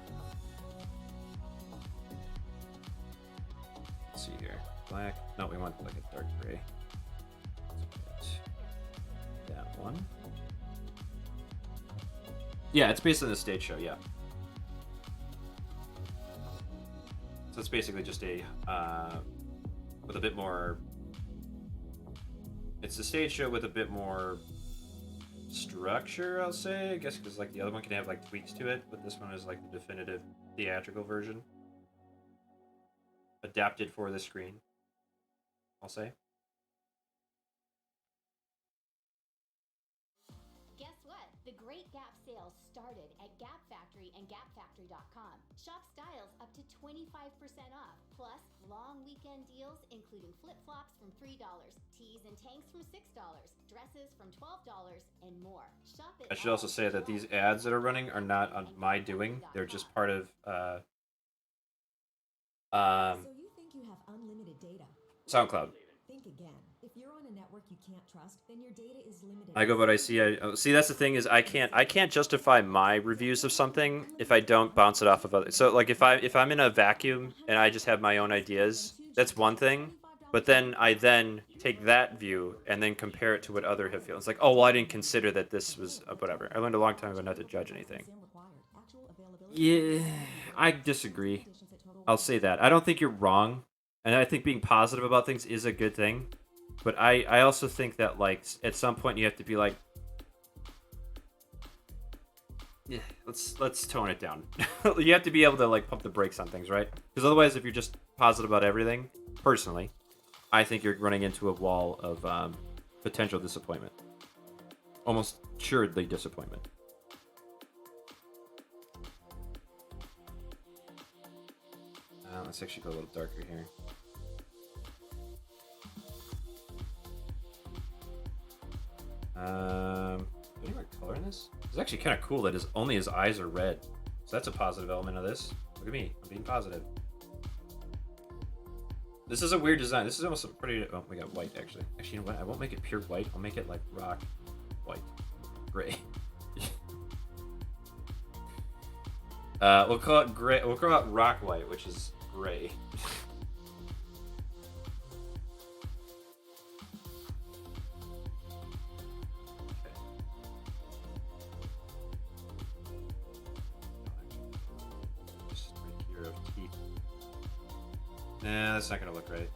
Let's see here. Black. No, we want like a dark gray. That one. Yeah, it's based on the stage show, yeah. So it's basically just a, with a bit more, it's a stage show with a bit more structure, I'll say, I guess, because like the other one can have like tweaks to it, but this one is like the definitive theatrical version. Adapted for the screen, I'll say. Guess what? The Great Gap sales started at Gap Factory and GapFactory.com. Shop styles up to 25% off, plus long weekend deals including flip-flops from $3, tees and tanks from $6, dresses from $12, and more. Shop it. I should also say that these ads that are running are not on my doing. They're just part of So you think you have unlimited data? SoundCloud. Think again. If you're on a network you can't trust, then your data is limited. I go what I see. See, that's the thing is I can't justify my reviews of something if I don't bounce it off of others. So like if I'm in a vacuum and I just have my own ideas, that's one thing. But then I take that view and then compare it to what other have feel. It's like, oh well, I didn't consider that this was whatever. I learned a long time ago not to judge anything. Yeah, I disagree. I'll say that. I don't think you're wrong, and I think being positive about things is a good thing. But I also think that like at some point you have to be like, yeah, let's tone it down. You have to be able to like pump the brakes on things, right? Because otherwise, if you're just positive about everything, personally, I think you're running into a wall of potential disappointment. Almost assuredly disappointment. Let's actually go a little darker here. Any more color in this? It's actually kind of cool that only his eyes are red. So that's a positive element of this. Look at me, I'm being positive. This is a weird design. This is almost a pretty. Oh, we got white actually. Actually, you know what? I won't make it pure white. I'll make it like rock white, gray. We'll call it gray. We'll call it rock white, which is gray. Nah, that's not gonna look right.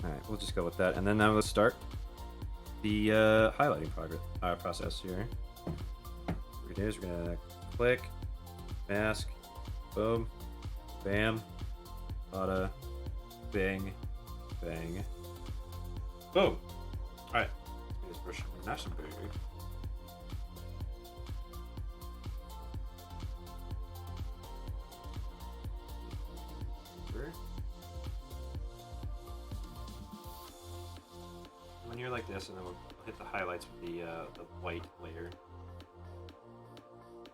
Alright, we'll just go with that. And then now let's start the highlighting process here. What we're gonna do is we're gonna click, mask, boom, bam, bada, bing, bang, boom. Alright, let's brush nice and big. When you're like this, and then we'll hit the highlights with the white layer. I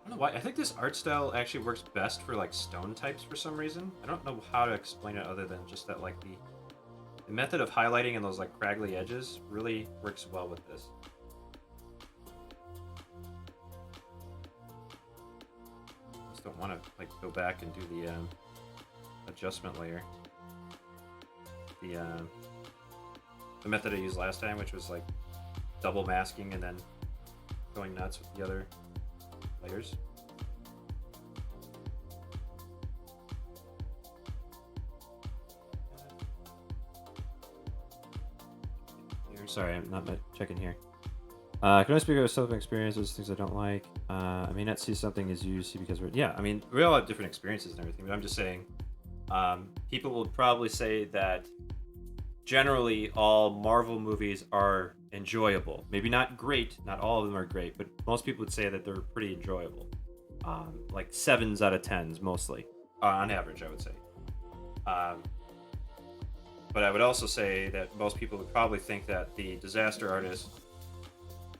don't know why. I think this art style actually works best for like stone types for some reason. I don't know how to explain it other than just that like the method of highlighting and those like craggly edges really works well with this. I just don't want to like go back and do the adjustment layer. The method I used last time, which was like double masking and then going nuts with the other layers. Sorry, I'm not checking here. Can I speak of self experiences, things I don't like? I may not see something as you see because yeah, I mean, we all have different experiences and everything, but I'm just saying, people will probably say that generally all Marvel movies are enjoyable. Maybe not great, not all of them are great, but most people would say that they're pretty enjoyable. Like 7s out of 10s mostly, on average, I would say. But I would also say that most people would probably think that The Disaster Artist,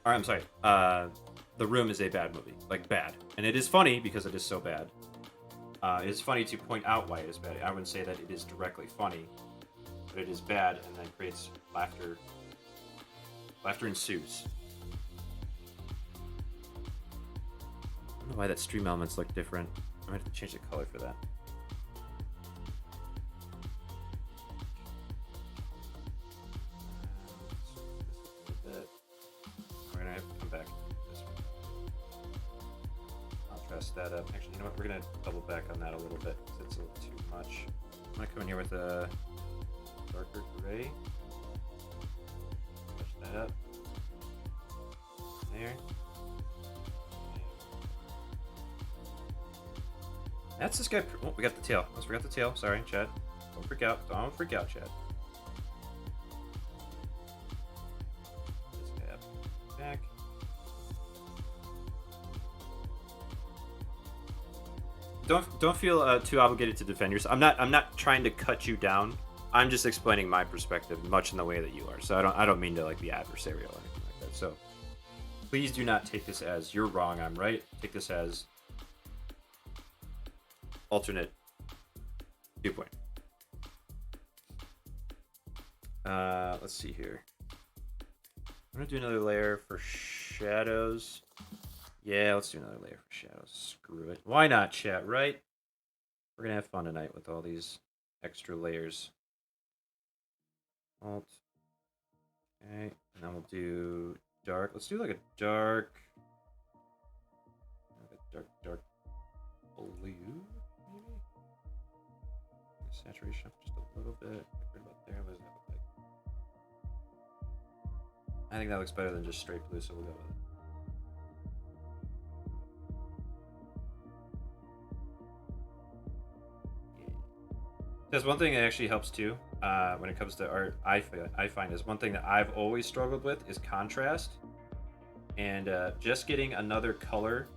or I'm sorry, The Room is a bad movie, like bad. And it is funny because it is so bad. It is funny to point out why it is bad. I wouldn't say that it is directly funny, but it is bad and then creates laughter. Laughter ensues. I don't know why that stream elements look different. I might have to change the color for that. We're gonna have to come back to this one. I'll dress that up. Actually, you know what? We're gonna double back on that a little bit because it's a little too much. I'm gonna come in here with a darker gray. Touch that up. There. That's this guy. Oh, we got the tail. Let's forget the tail. Sorry, Chad. Don't freak out. Don't freak out, Chad. This guy up. Back. Don't feel too obligated to defend yourself. I'm not trying to cut you down. I'm just explaining my perspective, much in the way that you are. So I don't mean to like be adversarial or anything like that. So please do not take this as you're wrong, I'm right. Take this as alternate viewpoint. Let's see here. I'm gonna do another layer for shadows. Yeah, let's do another layer for shadows. Screw it. Why not, chat, right? We're gonna have fun tonight with all these extra layers. Alt. Okay, and then we'll do dark. Let's do like a dark blue, maybe? Saturation up just a little bit. Right about there. What does that look like? I think that looks better than just straight blue, so we'll go with it. There's one thing that actually helps too when it comes to art. I find is one thing that I've always struggled with is contrast, and just getting another color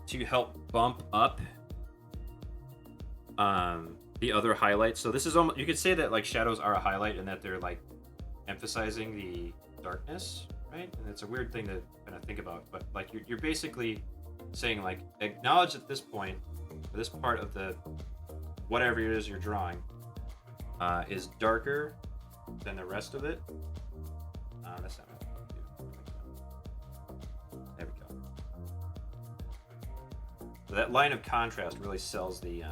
to help bump up the other highlights. So this is almost, you could say that like shadows are a highlight and that they're like emphasizing the darkness, right? And it's a weird thing to kind of think about, but like you're basically saying like acknowledge at this point, this part of the whatever it is you're drawing is darker than the rest of it. That's not what I want to do. There we go. So that line of contrast really sells the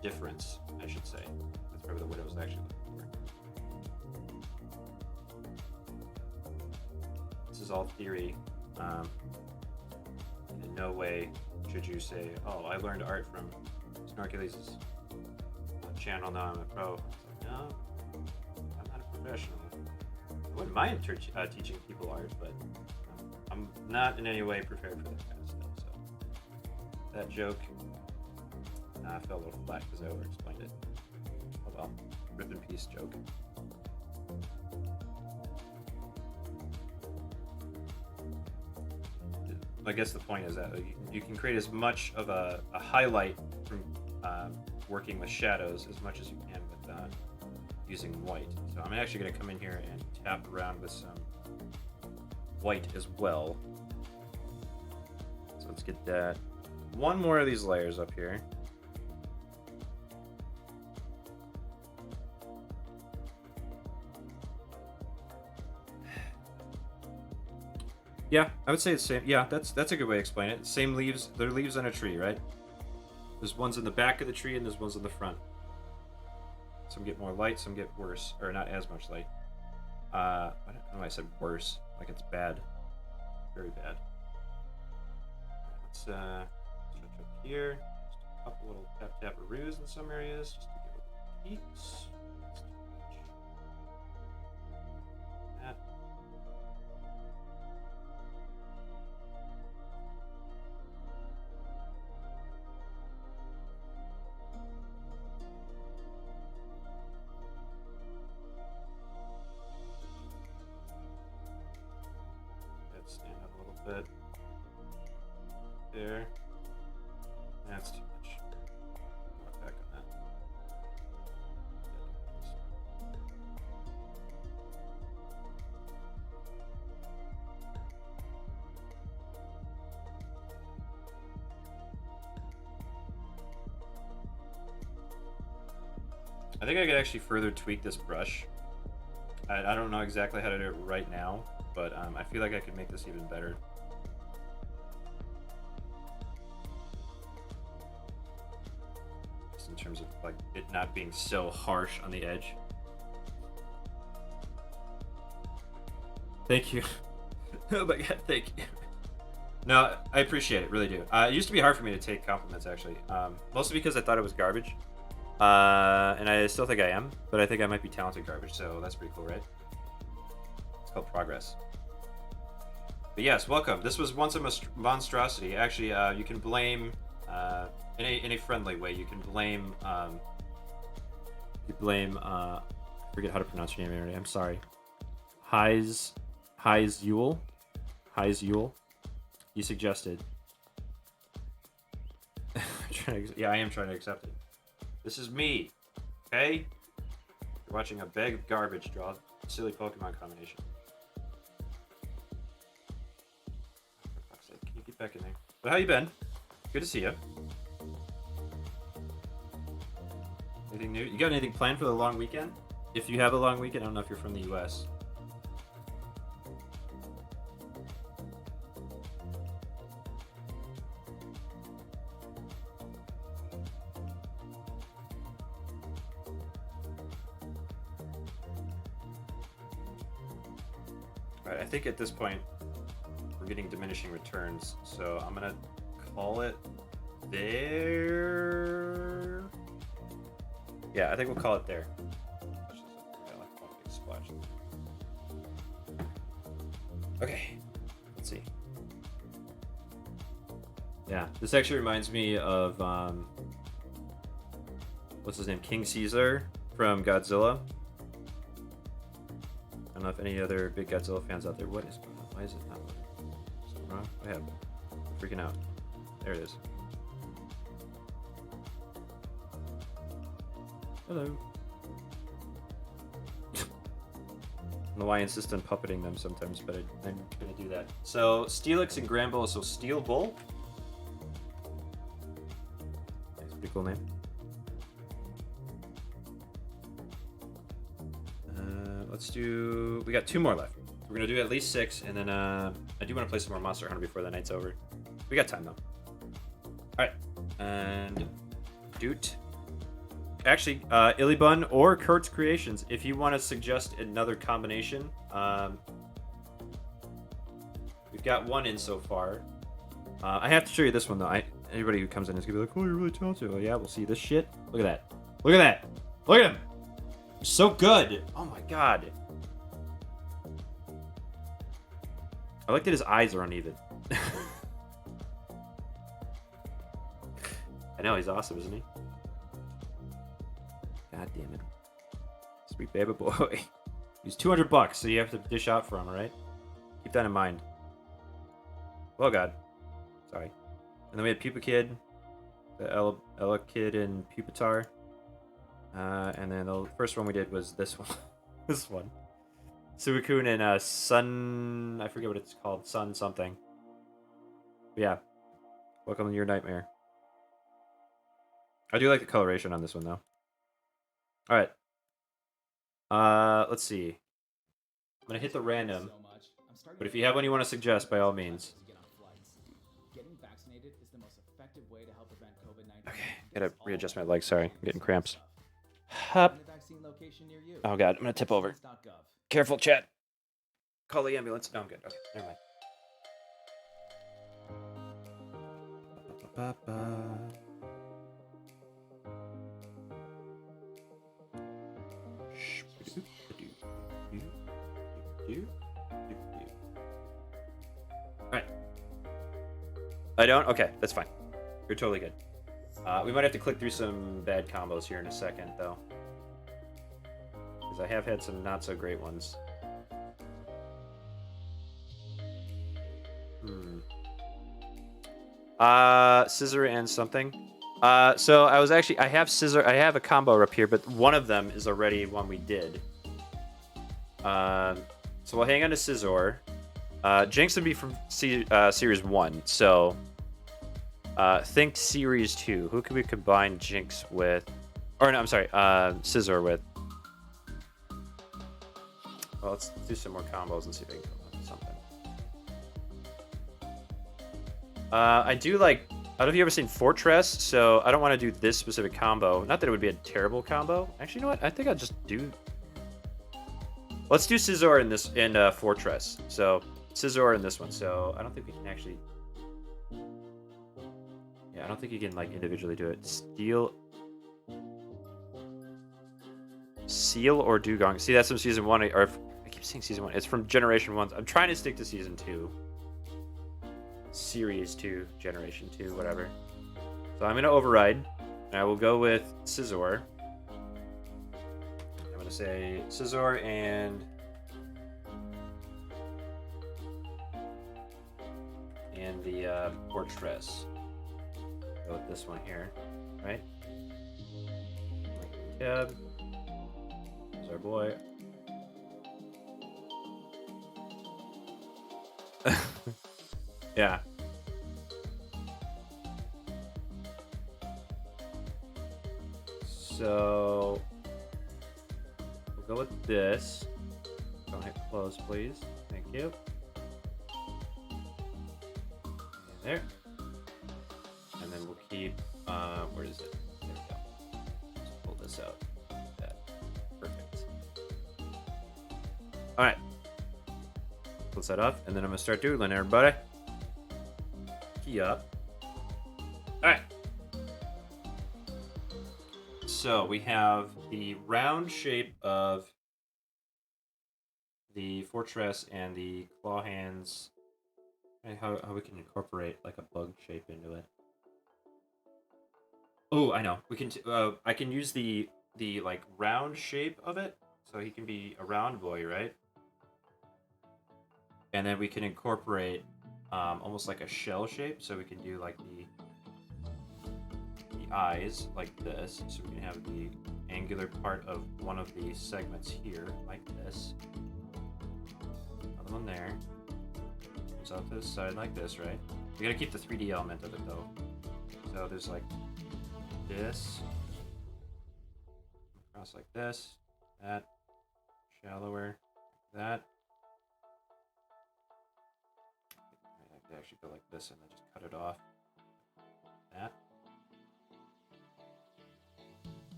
difference, I should say. That's probably the word I was actually looking for. This is all theory. And no way should you say, "Oh, I learned art from Snorkulese's channel. Now I'm a pro." It's like, no, I'm not a professional. I wouldn't mind teaching people art, but I'm not in any way prepared for that kind of stuff. So that joke fell a little flat because I over-explained it. Oh well, rip in peace joke. I guess the point is that you can create as much of a highlight from working with shadows as much as you can with using white. So I'm actually going to come in here and tap around with some white as well. So let's get that. One more of these layers up here. Yeah, I would say it's same. Yeah, that's a good way to explain it. Same leaves. They're leaves on a tree, right? There's ones in the back of the tree and there's ones in the front. Some get more light, some get worse, or not as much light. I don't know why I said worse, like it's bad, very bad. Let's stretch up here. Just a couple little tap-taparoos in some areas, just to give it a peaks. That. Stand up a little bit. There. That's too much. Walk back on that. I think I could actually further tweak this brush. I don't know exactly how to do it right now, but I feel like I could make this even better. Just in terms of like it not being so harsh on the edge. Thank you. Oh my god, thank you. No, I appreciate it, really do. It used to be hard for me to take compliments, actually. Mostly because I thought it was garbage. And I still think I am, but I think I might be talented garbage, so that's pretty cool, right? It's called progress. But yes, welcome. This was once a monstrosity. Actually, you can blame, in a friendly way, you can blame, I forget how to pronounce your name already, I'm sorry. Heis Yule. You suggested. Yeah, I am trying to accept it. This is me, okay? You're watching a bag of garbage draw a silly Pokemon combination. For fuck's sake, can you get back in there? But how you been? Good to see you. Anything new? You got anything planned for the long weekend? If you have a long weekend, I don't know if you're from the US. I think at this point we're getting diminishing returns, so I'm gonna call it there. Yeah, I think we'll call it there. Okay, let's see. Yeah, this actually reminds me of what's his name, King Caesar from Godzilla. I don't know if any other big Godzilla fans out there. What is going on? Why is it not moving? Something wrong? What happened? I'm freaking out. There it is. Hello. I don't know why I insist on puppeting them sometimes, but I'm going to do that. So, Steelix and Granbull, so Steel Bull. That's a pretty cool name. Let's do... We got 2 more left. We're going to do at least 6, and then I do want to play some more Monster Hunter before the night's over. We got time, though. Alright. And... Doot. Actually, Illibun or Kurt's Creations, if you want to suggest another combination. We've got one in so far. I have to show you this one though. Anybody who comes in is gonna be like, "Oh, you're really talented." Well, yeah, we'll see this shit. Look at that. Look at that. Look at him. So good. Oh my god. I like that his eyes are uneven. I know, he's awesome, isn't he? God damn it. Sweet baby boy. He's $200, so you have to dish out for him, alright? Keep that in mind. Oh god. Sorry. And then we had Pupa Kid, the Ella Kid and Pupitar. And then the first one we did was this one. This one. Suicune and Sun... I forget what it's called. Sun something. But yeah. Welcome to your nightmare. I do like the coloration on this one, though. Alright. Let's see. I'm gonna hit the random. But if you have one you want to suggest, by all means. Getting vaccinated is the most effective way to help prevent COVID-19. Okay, gotta readjust my legs. Sorry, I'm getting cramps. Hup. Oh god, I'm gonna tip over. Careful, chat. Call the ambulance. No, I'm good. Okay, never mind. Alright. I don't? Okay, that's fine. You're totally good. We might have to click through some bad combos here in a second, though. Because I have had some not-so-great ones. Scissor and something. So I was actually... I have a combo up here, but one of them is already one we did. So we'll hang on to Scizor. Jinx would be from Series 1, so... think Series 2. Who could we combine Jinx with? Or no, I'm sorry, Scizor with. Well, let's do some more combos and see if I can come up with something. I do like... I don't know if you've ever seen Fortress, so I don't want to do this specific combo. Not that it would be a terrible combo. Actually, you know what? I think I'll just do... Let's do Scizor in Fortress. So, Scizor in this one. So, I don't think we can actually... Yeah, I don't think you can, like, individually do it. Seal or Dugong. See, that's from Season 1, or... I keep saying Season 1. It's from Generation 1. I'm trying to stick to Season 2. Series 2, Generation 2, whatever. So I'm going to override. And I will go with Scizor. I'm going to say Scizor and the Fortress. Go with this one here, right? Tab. There's our boy. Yeah. So we'll go with this. Don't hit close, please. Thank you. And there. And then we'll keep, where is it? There we go. Let's pull this out. That. Perfect. Alright. Close that off, and then I'm gonna start doodling, everybody. Key up. Alright. So we have the round shape of the Fortress and the claw hands. And how we can incorporate like a bug shape into it. Oh, I know. We can. I can use the like round shape of it, so he can be a round boy, right? And then we can incorporate almost like a shell shape, so we can do like the eyes like this, so we can have the angular part of one of the segments here like this. Another one there. Comes out to the side like this, right? We gotta keep the 3D element of it though. So there's like this, across like this, that, shallower, like that. I could actually go like this and then just cut it off. That.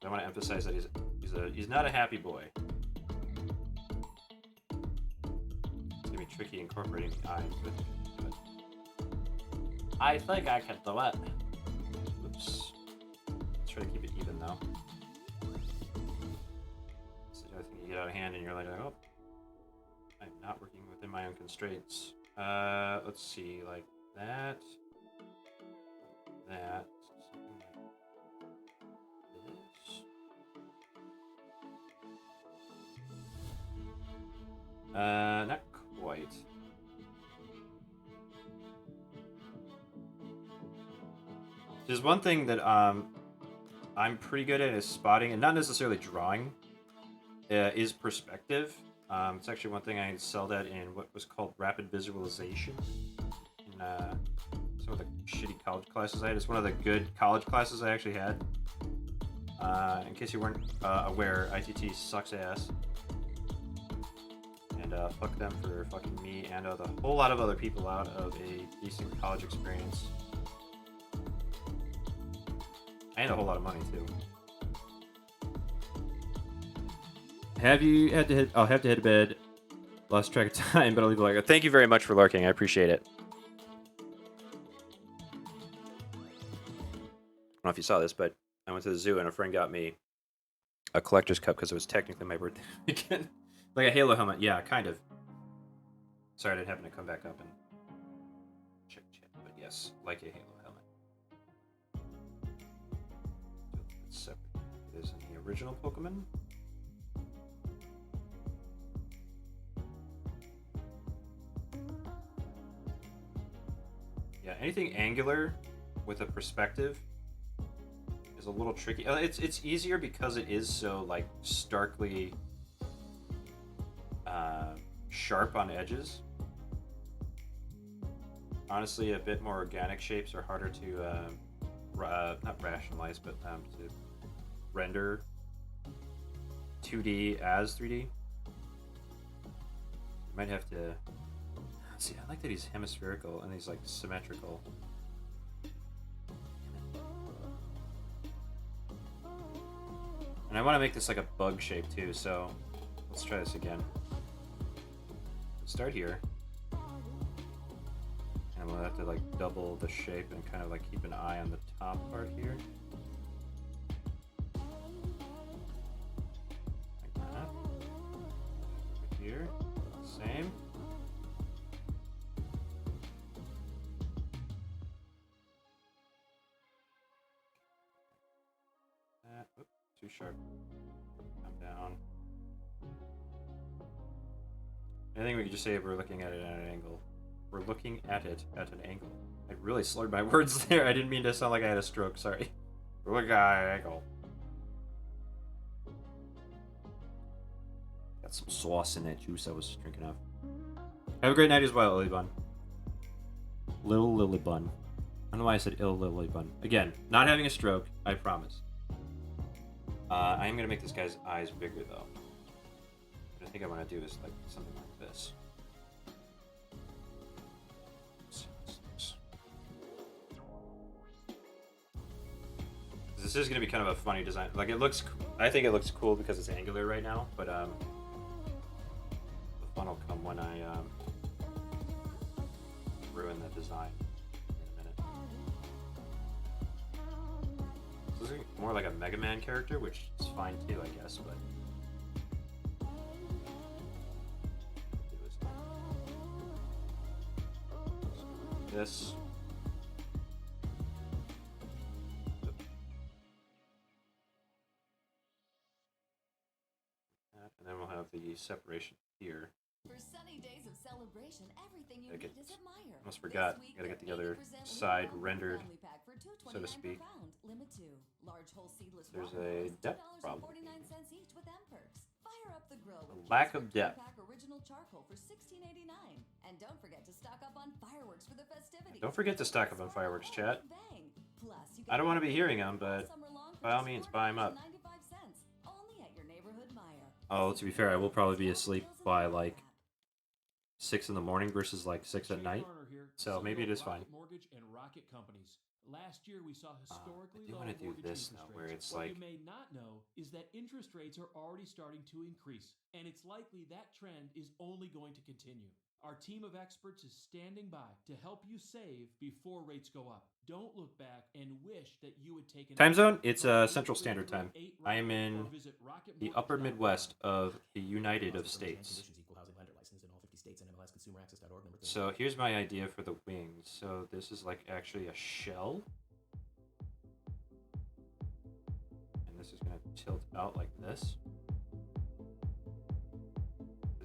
I want to emphasize that he's not a happy boy. He's gonna be tricky incorporating the eyes, but I think I can do it. Oops. Let's try to keep it even though. So the other thing, you get out of hand and you're like, oh, I'm not working within my own constraints. Let's see, like that, that, something like this. Not quite. There's one thing that I'm pretty good at is spotting, and not necessarily drawing, is perspective. It's actually one thing I excelled at in what was called rapid visualization in some of the shitty college classes I had. It's one of the good college classes I actually had. In case you weren't aware, ITT sucks ass. And fuck them for fucking me and a whole lot of other people out of a decent college experience. And a whole lot of money, too. Have you had to hit... I'll have to head to bed. Lost track of time, but I'll leave a like. Thank you very much for lurking. I appreciate it. I don't know if you saw this, but I went to the zoo and a friend got me a collector's cup because it was technically my birthday weekend. Like a Halo helmet. Yeah, kind of. Sorry I didn't happen to come back up and check chat, but yes, like a Halo helmet. It's separate. It is in the original Pokemon. Yeah, anything angular with a perspective is a little tricky. It's easier because it is so like starkly sharp on edges. Honestly, a bit more organic shapes are harder to not rationalize, but to render 2D as 3D. You might have to see. I like that he's hemispherical and he's like symmetrical. And I want to make this like a bug shape too, so let's try this again. Start here. And we'll have to like double the shape and kind of like keep an eye on the top part here. Like that. Over here. Same. That. Oops, too sharp. Come down. I think we could just say we're looking at it at an angle. We're looking at it at an angle. I really slurred my words there. I didn't mean to sound like I had a stroke. Sorry. We're looking at an angle. Got some sauce in that juice I was drinking of. Have a great night as well, Lily Bun. Little Lily Bun. I don't know why I said ill Lily Bun. Again, not having a stroke, I promise. I am going to make this guy's eyes bigger, though. What I think I want to do is like something like this. This is going to be kind of a funny design. Like it looks, I think it looks cool because it's angular right now. But the fun will come when I ruin the design in a minute. So this is more like a Mega Man character, which is fine too, I guess. But this. And then we'll have the separation here. For sunny days of celebration, everything you need is at Meijer. Almost forgot. Gotta get the other side rendered, so to speak. There's a depth problem. Fire up the grill with lack of depth. original charcoal for $16.89. And don't forget to stock up on fireworks for the festivities. Don't forget to stock up on fireworks, chat. I don't want to be hearing them, but by all means, buy them up. Oh, to be fair, I will probably be asleep by like 6 in the morning versus like 6 at night. So maybe it is fine. Mortgage and Rocket Companies. Last year we saw historically I do low want to do mortgage this interest now, rates. where it's What like you may not know is that interest rates are already starting to increase, and it's likely that trend is only going to continue. Our team of experts is standing by to help you save before rates go up. Don't look back and wish that you had taken Time zone? action. It's Call Central Standard Time. 833-8 I am Rocket in or visit the upper rocketmortgage.com. Midwest of the United of States. So here's my idea for the wings. So this is like actually a shell. And this is going to tilt out like this.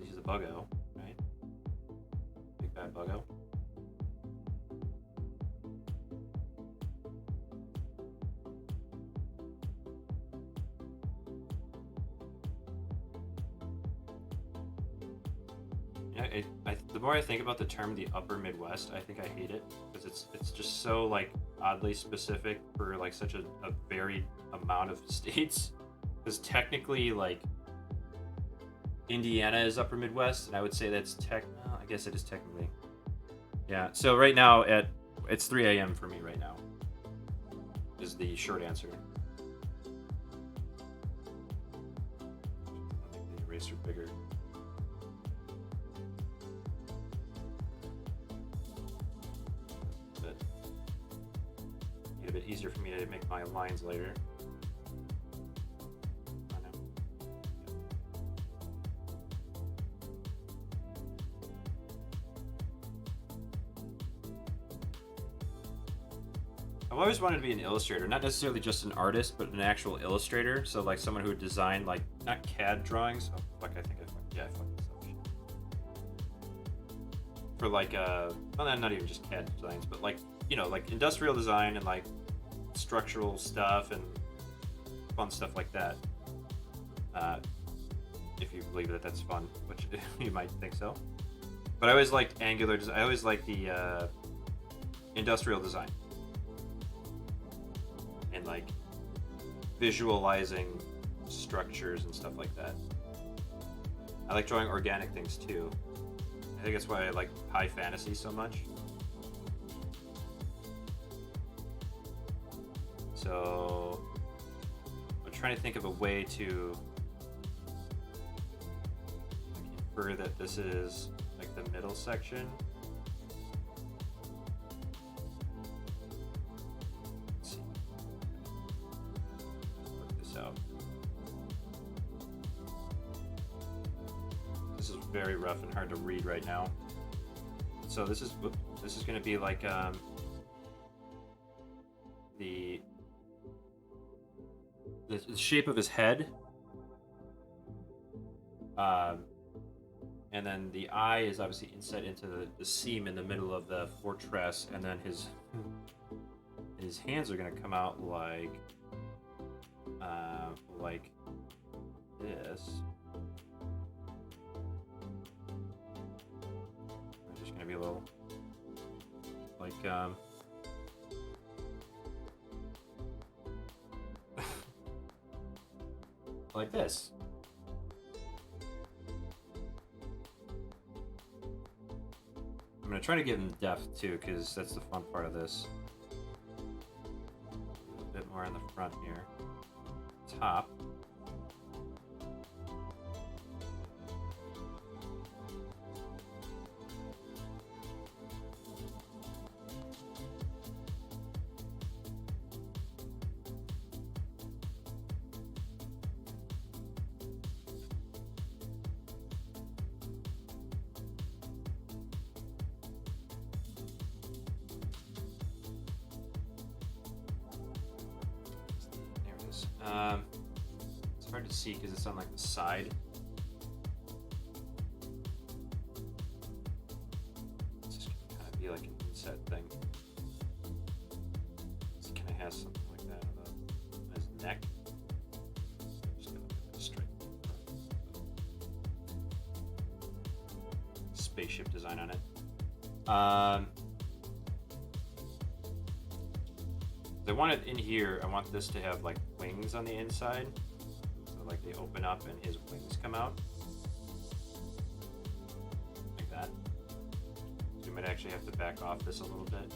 This is a buggo, right? Big bad buggo. The more I think about the term the upper Midwest, I think I hate it because it's just so like oddly specific for like such a varied amount of states. Because technically, like Indiana is upper Midwest, and I would say that's I guess it is technically. Yeah. So right now it's 3 a.m. for me right now. Is the short answer. I'll make the eraser bigger. A bit easier for me to make my lines later. I know. I've always wanted to be an illustrator, not necessarily just an artist, but an actual illustrator. So like someone who would design like not CAD drawings. Oh fuck! I fucked this up. For like well, not even just CAD designs, but like like industrial design and like structural stuff and fun stuff like that. If you believe that that's fun, which you might think so. But I always liked angular design. I always liked the industrial design and like visualizing structures and stuff like that. I like drawing organic things too. I think that's why I like high fantasy so much. So I'm trying to think of a way to infer that this is like the middle section. Let's see. Work this out. This is very rough and hard to read right now. So this is going to be like the shape of his head, and then the eye is obviously inset into the seam in the middle of the fortress, and then his hands are going to come out like this. They're just going to be a little like like this. I'm going to try to give him depth too, because that's the fun part of this. A little bit more in the front here. Top. It's hard to see because it's on like the side. It's just gonna kind of be like an inset thing. It kind of has something like that on his neck. I'm just gonna look at it straight. Spaceship design on it. I want it in here. I want this to have like wings on the inside, so like they open up and his wings come out like that. So you might actually have to back off this a little bit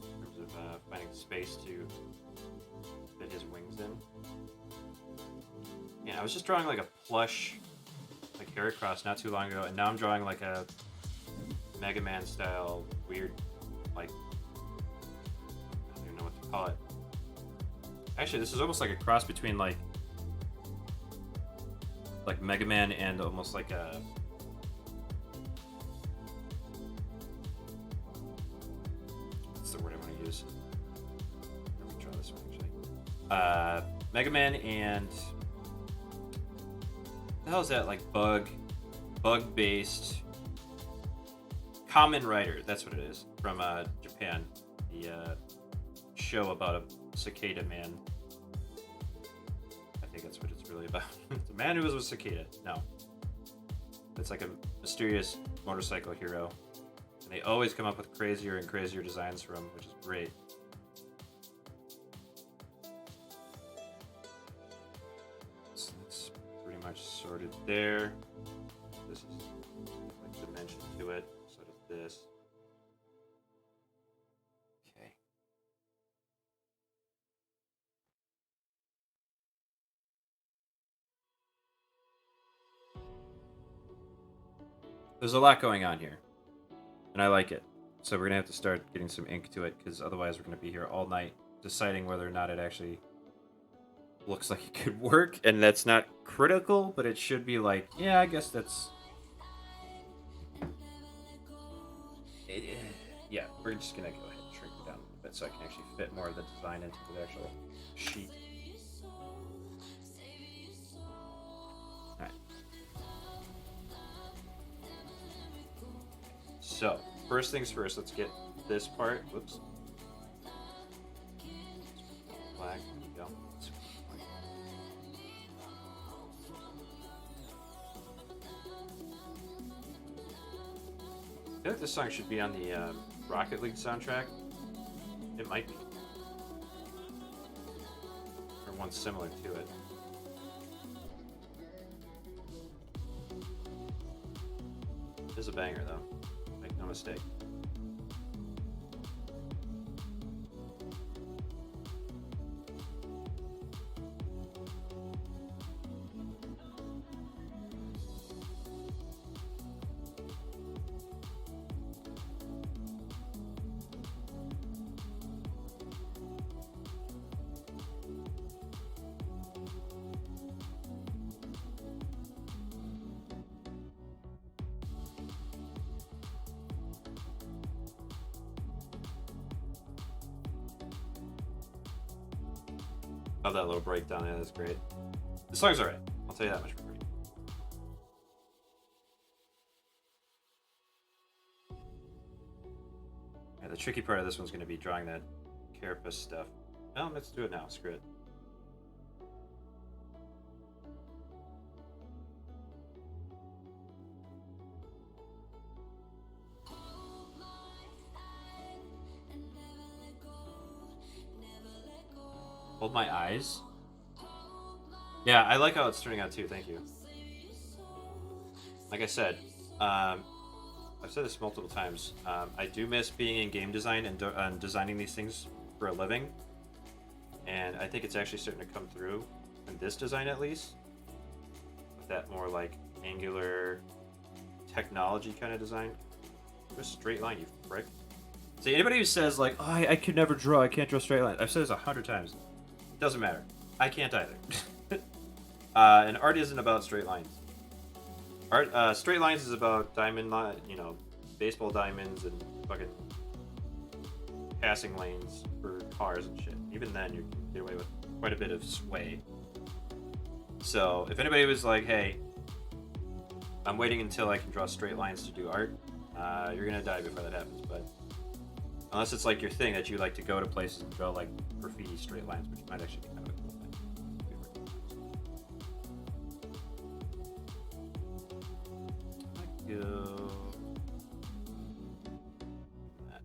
in terms of finding space to fit his wings in. Yeah, I was just drawing like a plush like Heracross not too long ago, and now I'm drawing like a Mega Man style weird, like, I don't even know what to call it. Actually, this is almost like a cross between like Mega Man and almost like a what's the word I want to use? Let me try this one actually. Mega Man and what the hell is that, like bug based Kamen Rider, that's what it is, from Japan. The show about a cicada man. I think that's what it's really about. It's a man who was a cicada. No. It's like a mysterious motorcycle hero. And they always come up with crazier and crazier designs for him, which is great. So that's pretty much sorted there. This is like dimension to it. So does this. Okay. There's a lot going on here, and I like it. So we're gonna have to start getting some ink to it, because otherwise we're gonna be here all night deciding whether or not it actually looks like it could work. And that's not critical, but it should be like, yeah, I guess that's it. Yeah, we're just gonna go ahead and shrink it down a little bit so I can actually fit more of the design into the actual sheet. Alright. So, first things first, let's get this part. Whoops. Black. There we go. I feel like this song should be on the Rocket League soundtrack. It might be. Or one similar to it. It is a banger, though. Make no mistake. Love that little breakdown. Yeah, that's great. The song's alright. I'll tell you that much for free. Yeah, the tricky part of this one's going to be drawing that carapace stuff. Well, let's do it now. Screw it. Hold my eyes. Yeah, I like how it's turning out too. Thank you. Like I said, I've said this multiple times. I do miss being in game design and designing these things for a living. And I think it's actually starting to come through in this design, at least. With that more like angular technology kind of design. Just straight line, you frick. See, anybody who says like, oh, I could never draw, I can't draw straight lines. I've said this 100 times. Doesn't matter. I can't either. And art isn't about straight lines. Art, straight lines is about diamond, baseball diamonds and fucking passing lanes for cars and shit. Even then, you can get away with quite a bit of sway. So, if anybody was like, hey, I'm waiting until I can draw straight lines to do art, you're gonna die before that happens. But unless it's like your thing that you like to go to places and draw like graffiti straight lines, which might actually be kind of a cool thing. Go. That.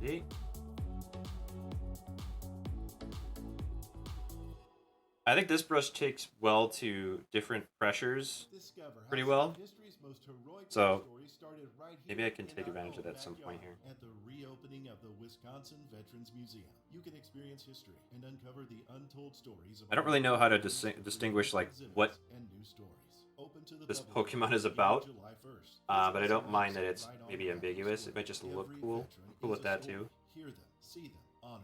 See? I think this brush takes well to different pressures pretty well. So maybe I can take advantage of that at some point here. At the reopening of the Wisconsin Veterans Museum, you can experience history and uncover the untold stories of I don't really know how to distinguish like what this Pokemon is about, but I don't mind that it's maybe ambiguous. It might just look cool. I'm cool with that too.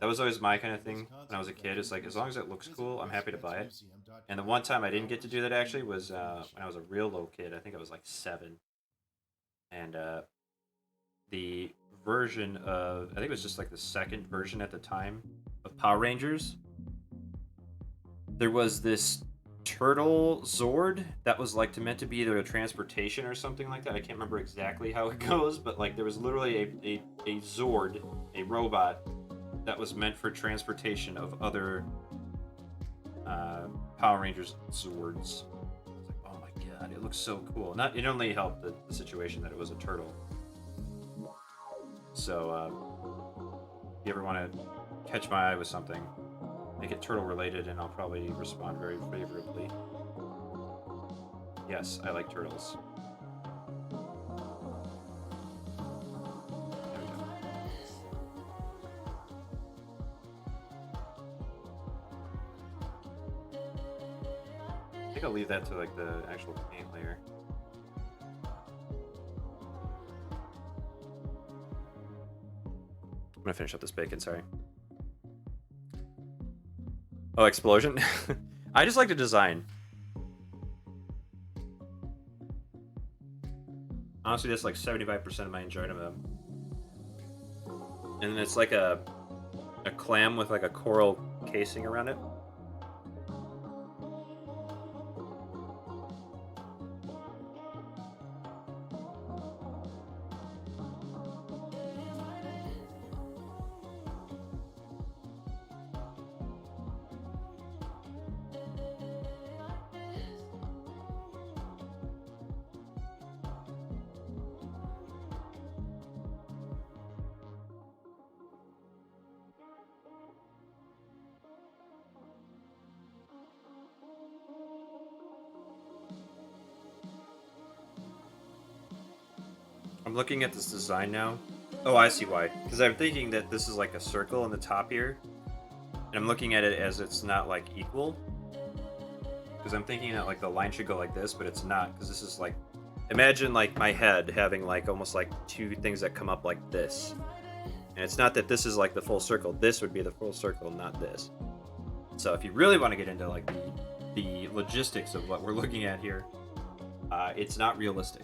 That was always my kind of thing when I was a kid. It's like, as long as it looks cool, I'm happy to buy it. And the one time I didn't get to do that actually was when I was a real little kid. I think I was like 7. And the version of, I think it was just like the second version at the time of Power Rangers, there was this turtle Zord that was like meant to be either a transportation or something like that. I can't remember exactly how it goes, but like there was literally a Zord, a robot that was meant for transportation of other Power Rangers Zords. I was like, oh my god, it looks so cool. It only helped the situation that it was a turtle. So if you ever want to catch my eye with something, make it turtle related and I'll probably respond very favorably. Yes, I like turtles. I think I'll leave that to like the actual paint layer. I'm gonna finish up this bacon, sorry. Oh, explosion? I just like the design. Honestly, that's like 75% of my enjoyment of them. And then it's like a clam with like a coral casing around it. I'm looking at this design now. Oh, I see why. Because I'm thinking that this is like a circle in the top here. And I'm looking at it as it's not like equal. Because I'm thinking that like the line should go like this, but it's not. Because this is like, imagine like my head having like almost like two things that come up like this. And it's not that this is like the full circle. This would be the full circle, not this. So if you really want to get into like the logistics of what we're looking at here, it's not realistic.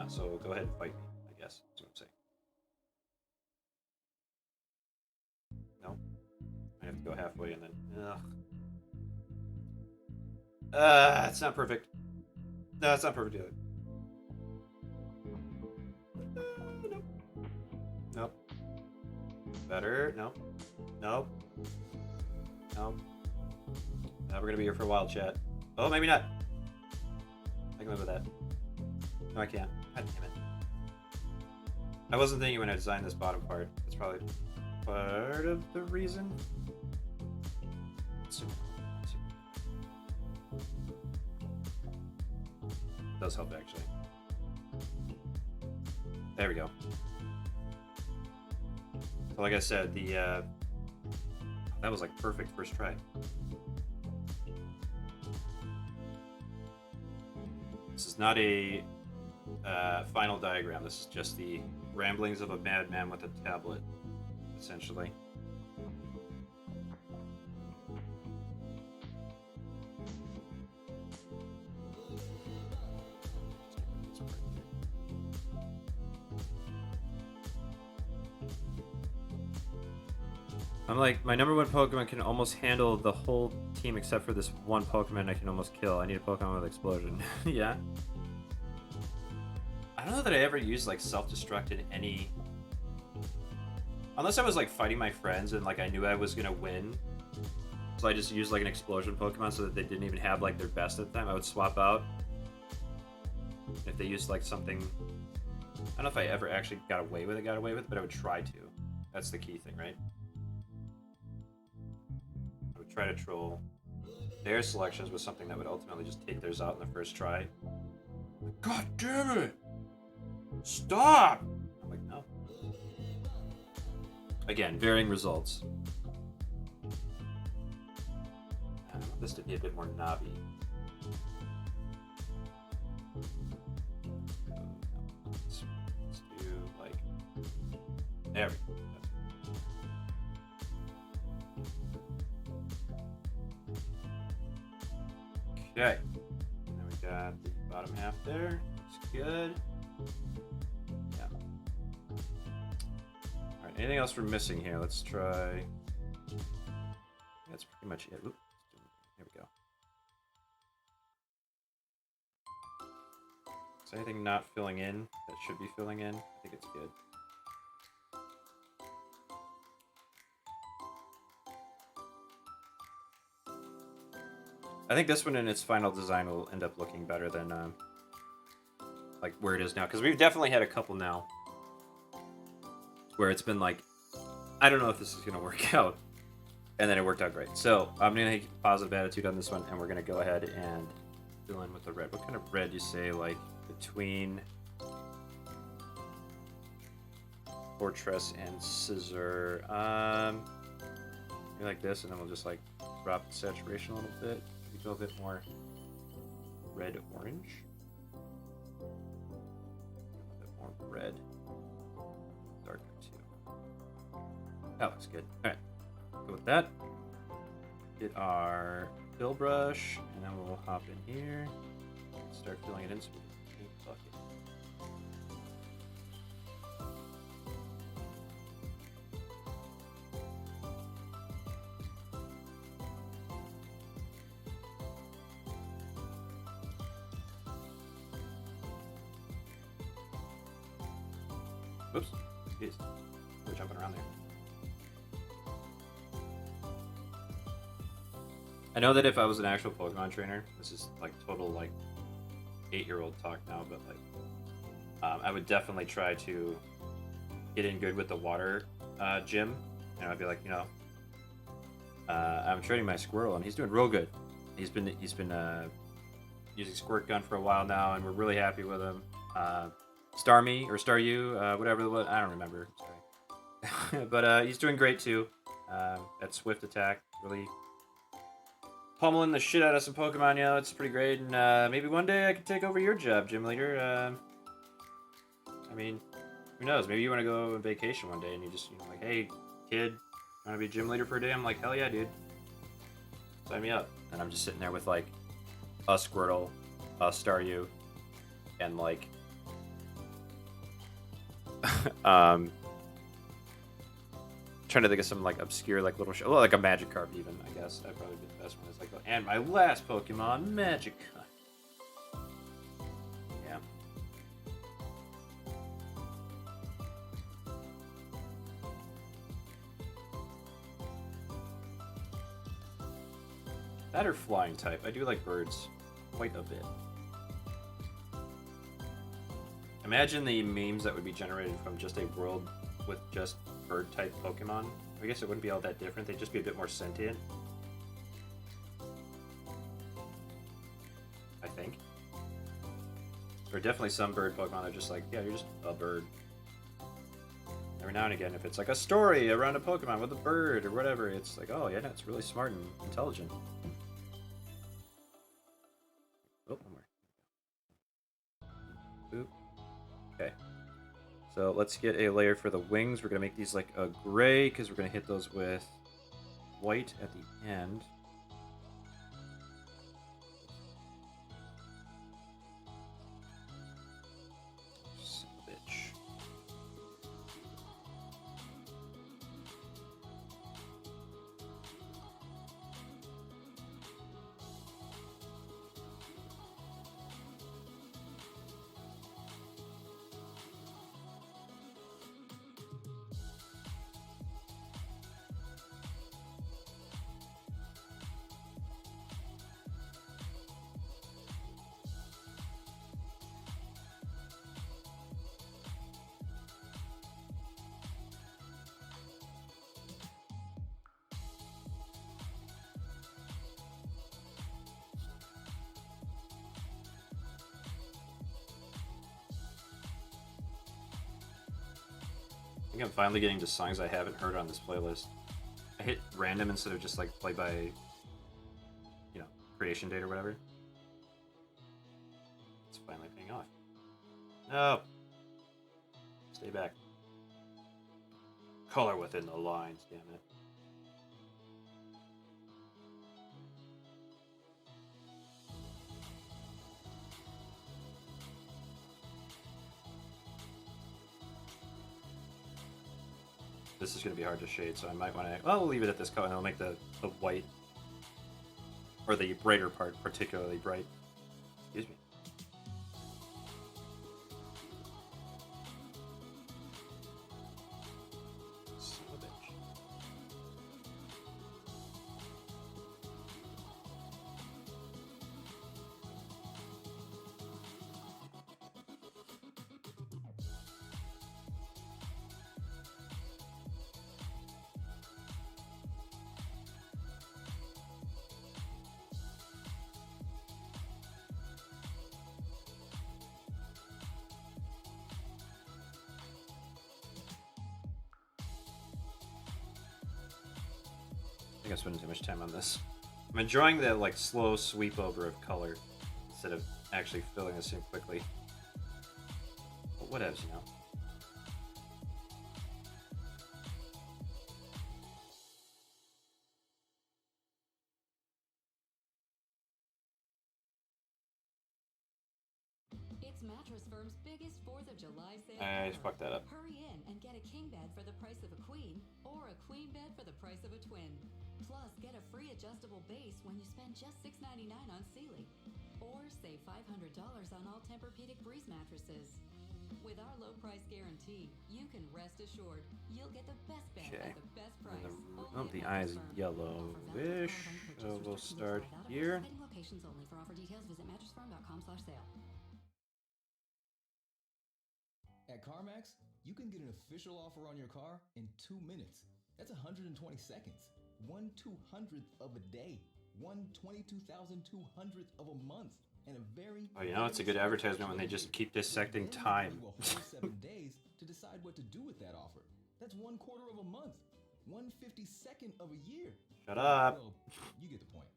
So go ahead and fight me, I guess. That's what I'm saying. No? I have to go halfway and then... Ugh. It's not perfect. No, it's not perfect either. Nope. Nope. Better. Nope. Nope. Nope. We're gonna be here for a while, chat. Oh, maybe not. I can live with that. No, I can't. God damn it. I wasn't thinking when I designed this bottom part. That's probably part of the reason. It does help, actually. There we go. So like I said, that was like perfect first try. This is not a final diagram. This is just the ramblings of a madman with a tablet, essentially. I'm like, my number one Pokemon can almost handle the whole team except for this one Pokemon I can almost kill. I need a Pokemon with explosion. Yeah. I don't know that I ever used like self-destruct in any... Unless I was like fighting my friends and like I knew I was gonna win. So I just used like an explosion Pokemon so that they didn't even have like their best at the time. I would swap out. If they used like something... I don't know if I ever actually got away with it, but I would try to. That's the key thing, right? try to troll their selections with something that would ultimately just take theirs out in the first try. God damn it! Stop! I'm like, no. Again, varying results. I want this to be a bit more knobby. Let's do like, there we go. Okay, now we got the bottom half there. Looks good. Yeah. All right. Anything else we're missing here? Let's try. That's pretty much it. Oop. Here we go. Is anything not filling in that should be filling in? I think it's good. I think this one in its final design will end up looking better than like where it is now, because we've definitely had a couple now where it's been like, I don't know if this is gonna work out, and then it worked out great. So I'm gonna keep a positive attitude on this one, and we're gonna go ahead and fill in with the red. What kind of red do you say, like between Fortress and Scissor? Maybe like this, and then we'll just like drop the saturation a little bit. Maybe go a bit more red orange. A bit more red. Darker too. That looks good. Alright. Go with that. Get our fill brush, and then we'll hop in here. Start filling it in so we can paint bucket. Oops. Jeez. We're jumping around there. I know that if I was an actual Pokemon trainer, this is like total like 8-year-old talk now, but like I would definitely try to get in good with the water gym. And I'd be like, you know, I'm training my Squirrel and he's doing real good. He's been using Squirt Gun for a while now, and we're really happy with him. Starmie or Staryu, whatever, I don't remember. Sorry. But he's doing great too. At Swift Attack, really pummeling the shit out of some Pokemon. You know, it's pretty great. And maybe one day I can take over your job, Gym Leader. I mean, who knows? Maybe you want to go on vacation one day and you just, you know, like, hey, kid, want to be Gym Leader for a day? I'm like, hell yeah, dude. Sign me up. And I'm just sitting there with like a Squirtle, a Staryu, and like trying to think of some like obscure like little show, like a Magikarp even. I guess that'd probably be the best one. It's like, and my last Pokemon, Magikarp. Yeah. That or flying type. I do like birds quite a bit. Imagine the memes that would be generated from just a world with just bird-type Pokemon. I guess it wouldn't be all that different. They'd just be a bit more sentient. I think. Or definitely some bird Pokemon that are just like, yeah, you're just a bird. Every now and again, if it's like a story around a Pokemon with a bird or whatever, it's like, oh, yeah, no, it's really smart and intelligent. Oh, one more. Boop. Okay. So let's get a layer for the wings. We're going to make these like a gray because we're going to hit those with white at the end. Son of a bitch. think I'm finally getting to songs I haven't heard on this playlist. I hit random instead of just like play by, you know, creation date or whatever. It's finally paying off. No! Stay back. Color within the lines, damn it. This is going to be hard to shade, so I might want to... Well, we'll leave it at this color, and I'll make the white, or the brighter part particularly bright. Excuse me. Son of a bitch. I think I'm spending too much time on this. I'm enjoying the like slow sweep over of color instead of actually filling this in quickly. But whatevs, you know. It's Mattress Firm's biggest 4th of July sale I ever. fucked that up. Hurry in and get a king bed for the price of a queen, or a queen bed for the price of a twin. Plus, get a free adjustable base when you spend just $6.99 on Sealy. Or save $500 on all Tempur-Pedic Breeze mattresses. With our low price guarantee, you can rest assured you'll get the best bed at the best price. And the eye is yellowish, so we'll start here. Locations only. For offer details, visit mattressfirm.com/sale. At CarMax, you can get an official offer on your car in 2 minutes. That's 120 seconds. 1/200th of a day. 1/22,200th of a month. And a very... Oh, you know, it's a good advertisement when they just keep dissecting time. You a whole 7 days to decide what to do with that offer. That's 1/4 of a month. 1/52nd of a year. Shut up. Well, you get the point.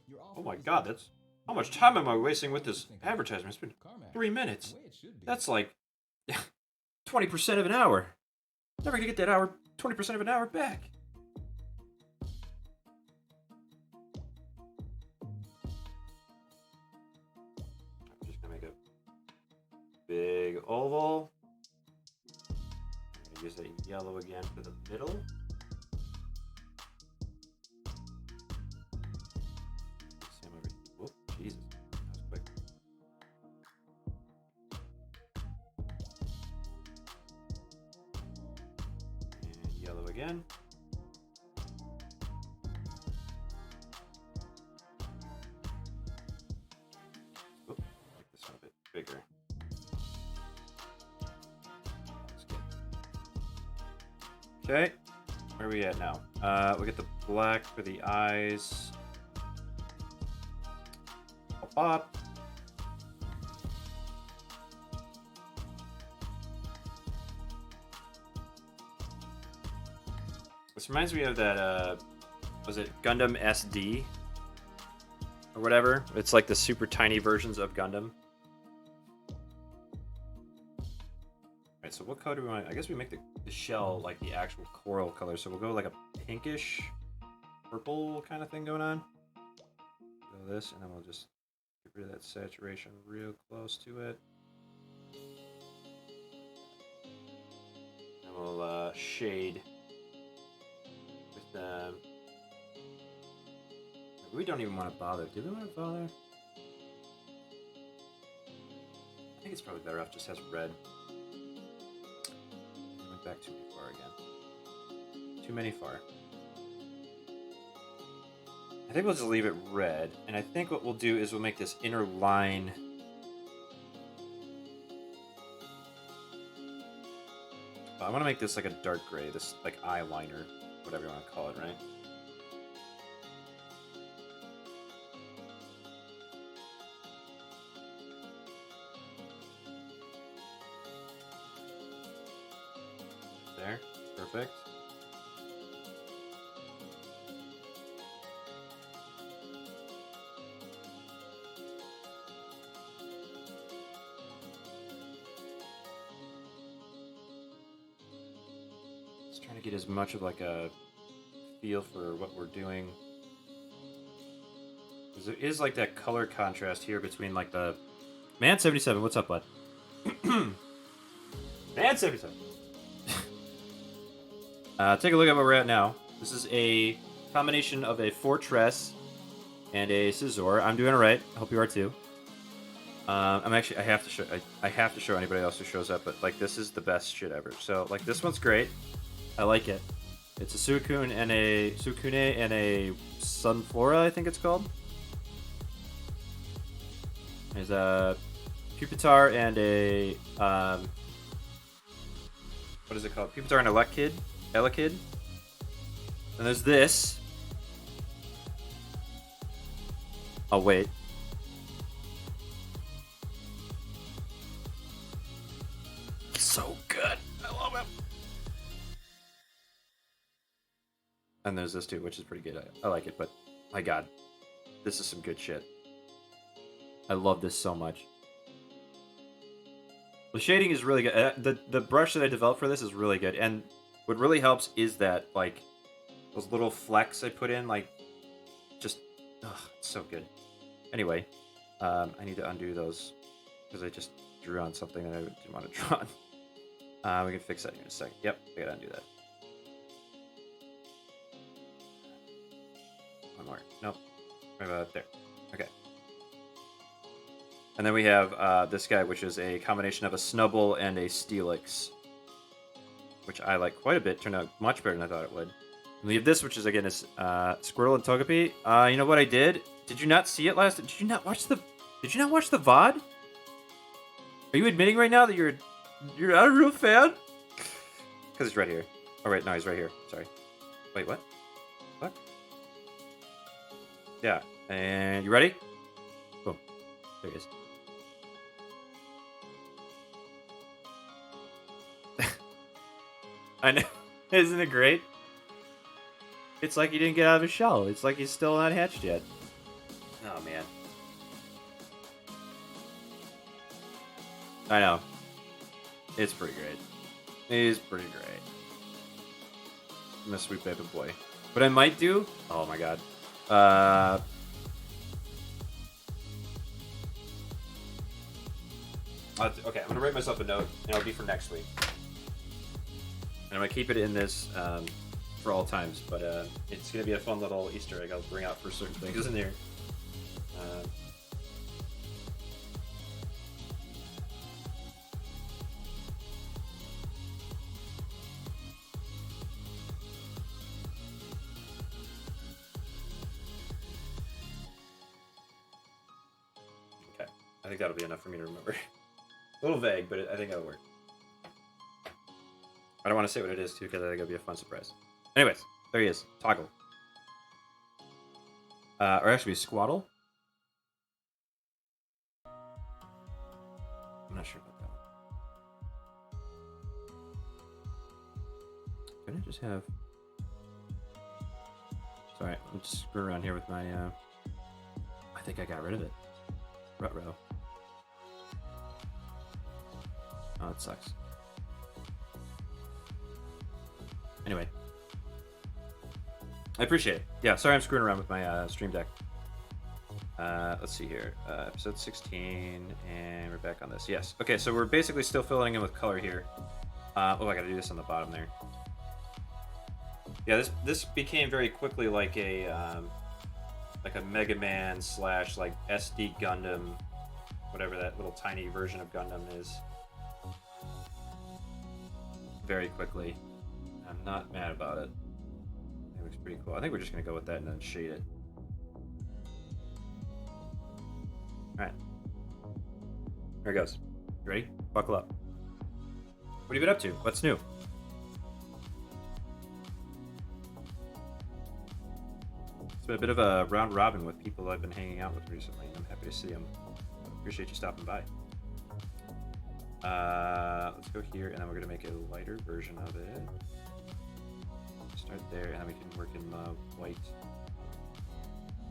Your offer Oh my is god, that's... How much time am I wasting with this advertisement? It's been CarMax, 3 minutes. the way it should be. That's like 20% of an hour. Never gonna get that hour, 20% of an hour back. I'm just gonna make a big oval. I'm gonna use that yellow again for the middle. Same over here. Whoop, Jesus, that was quick. And yellow again. Oop, make this one a bit bigger. Okay, where are we at now? We get the black for the eyes. Pop up. This reminds me of that, was it Gundam SD? Or whatever. It's like the super tiny versions of Gundam. Alright, so what color do we want? I guess we make the shell like the actual coral color. So we'll go like a pinkish purple kind of thing going on. Go this, and then we'll just get rid of that saturation real close to it. And we'll shade with we don't even want to bother. Do we want to bother? I think it's probably better off just has red. I went back too far again. Too many far. I think we'll just leave it red. And I think what we'll do is we'll make this inner line. I want to make this like a dark gray, this like eyeliner, whatever you want to call it, right? there. Perfect. Just trying to get as much of like a feel for what we're doing. Because there is like that color contrast here between like the... Man 77, what's up, bud? Man 77. Take a look at where we're at now. This is a combination of a Fortress and a Scizor. I'm doing alright. I hope you are too. I'm actually I have to show anybody else who shows up, but like this is the best shit ever. So like this one's great. I like it. It's a Suicune and a Sunflora, I think it's called. There's a Pupitar and a what is it called? Pupitar and Elekid. And there's this. Oh wait. So good. I love it. And there's this too, which is pretty good. I like it, but my god. This is some good shit. I love this so much. The shading is really good. The brush that I developed for this is really good. And what really helps is that, like, those little flecks I put in, like, just, it's so good. Anyway, I need to undo those because I just drew on something that I didn't want to draw on. We can fix that in a second. Yep, I gotta undo that. One more. Nope. Right about there. Okay. And then we have this guy, which is a combination of a Snubbull and a Steelix, which I like quite a bit. Turned out much better than I thought it would. And we have this, which is again is Squirtle and Togepi. You know what I did? Did you not see it last? Did you not watch the VOD? Are you admitting right now that you're not a real fan? Because he's right here. Oh right, no, he's right here. Sorry. Wait, what? What? Yeah. And you ready? Boom. There he is. I know. Isn't it great? It's like he didn't get out of his shell. It's like he's still not hatched yet. Oh, man. I know. It's pretty great. He's pretty great. My sweet baby boy. What I might do... Oh, my God. Okay, I'm going to write myself a note, and it'll be for next week. And I'm going to keep it in this for all times, but it's going to be a fun little Easter egg I'll bring out for certain things in there. Okay, I think that'll be enough for me to remember. A little vague, but I think that'll work. I don't want to say what it is, too, because I think it'll be a fun surprise. Anyways, there he is. Toggle. Or actually, Squaddle. I'm not sure about that one. Can I just have... Sorry, I'm just screwing around here with my... I think I got rid of it. Ruh-roh. Oh, it sucks. Anyway. I appreciate it. Yeah, sorry I'm screwing around with my Stream Deck. Let's see here. Episode 16, and we're back on this. Yes. Okay, so we're basically still filling in with color here. Oh, I gotta do this on the bottom there. Yeah, this became very quickly like a Mega Man / like SD Gundam, whatever that little tiny version of Gundam is. Very quickly. I'm not mad about it. It looks pretty cool. I think we're just gonna go with that and then shade it. Alright. Here it goes. You ready? Buckle up. What have you been up to? What's new? It's been a bit of a round robin with people I've been hanging out with recently, and I'm happy to see them. I appreciate you stopping by. Let's go here, and then we're gonna make a lighter version of it. Start there, and then we can work in the white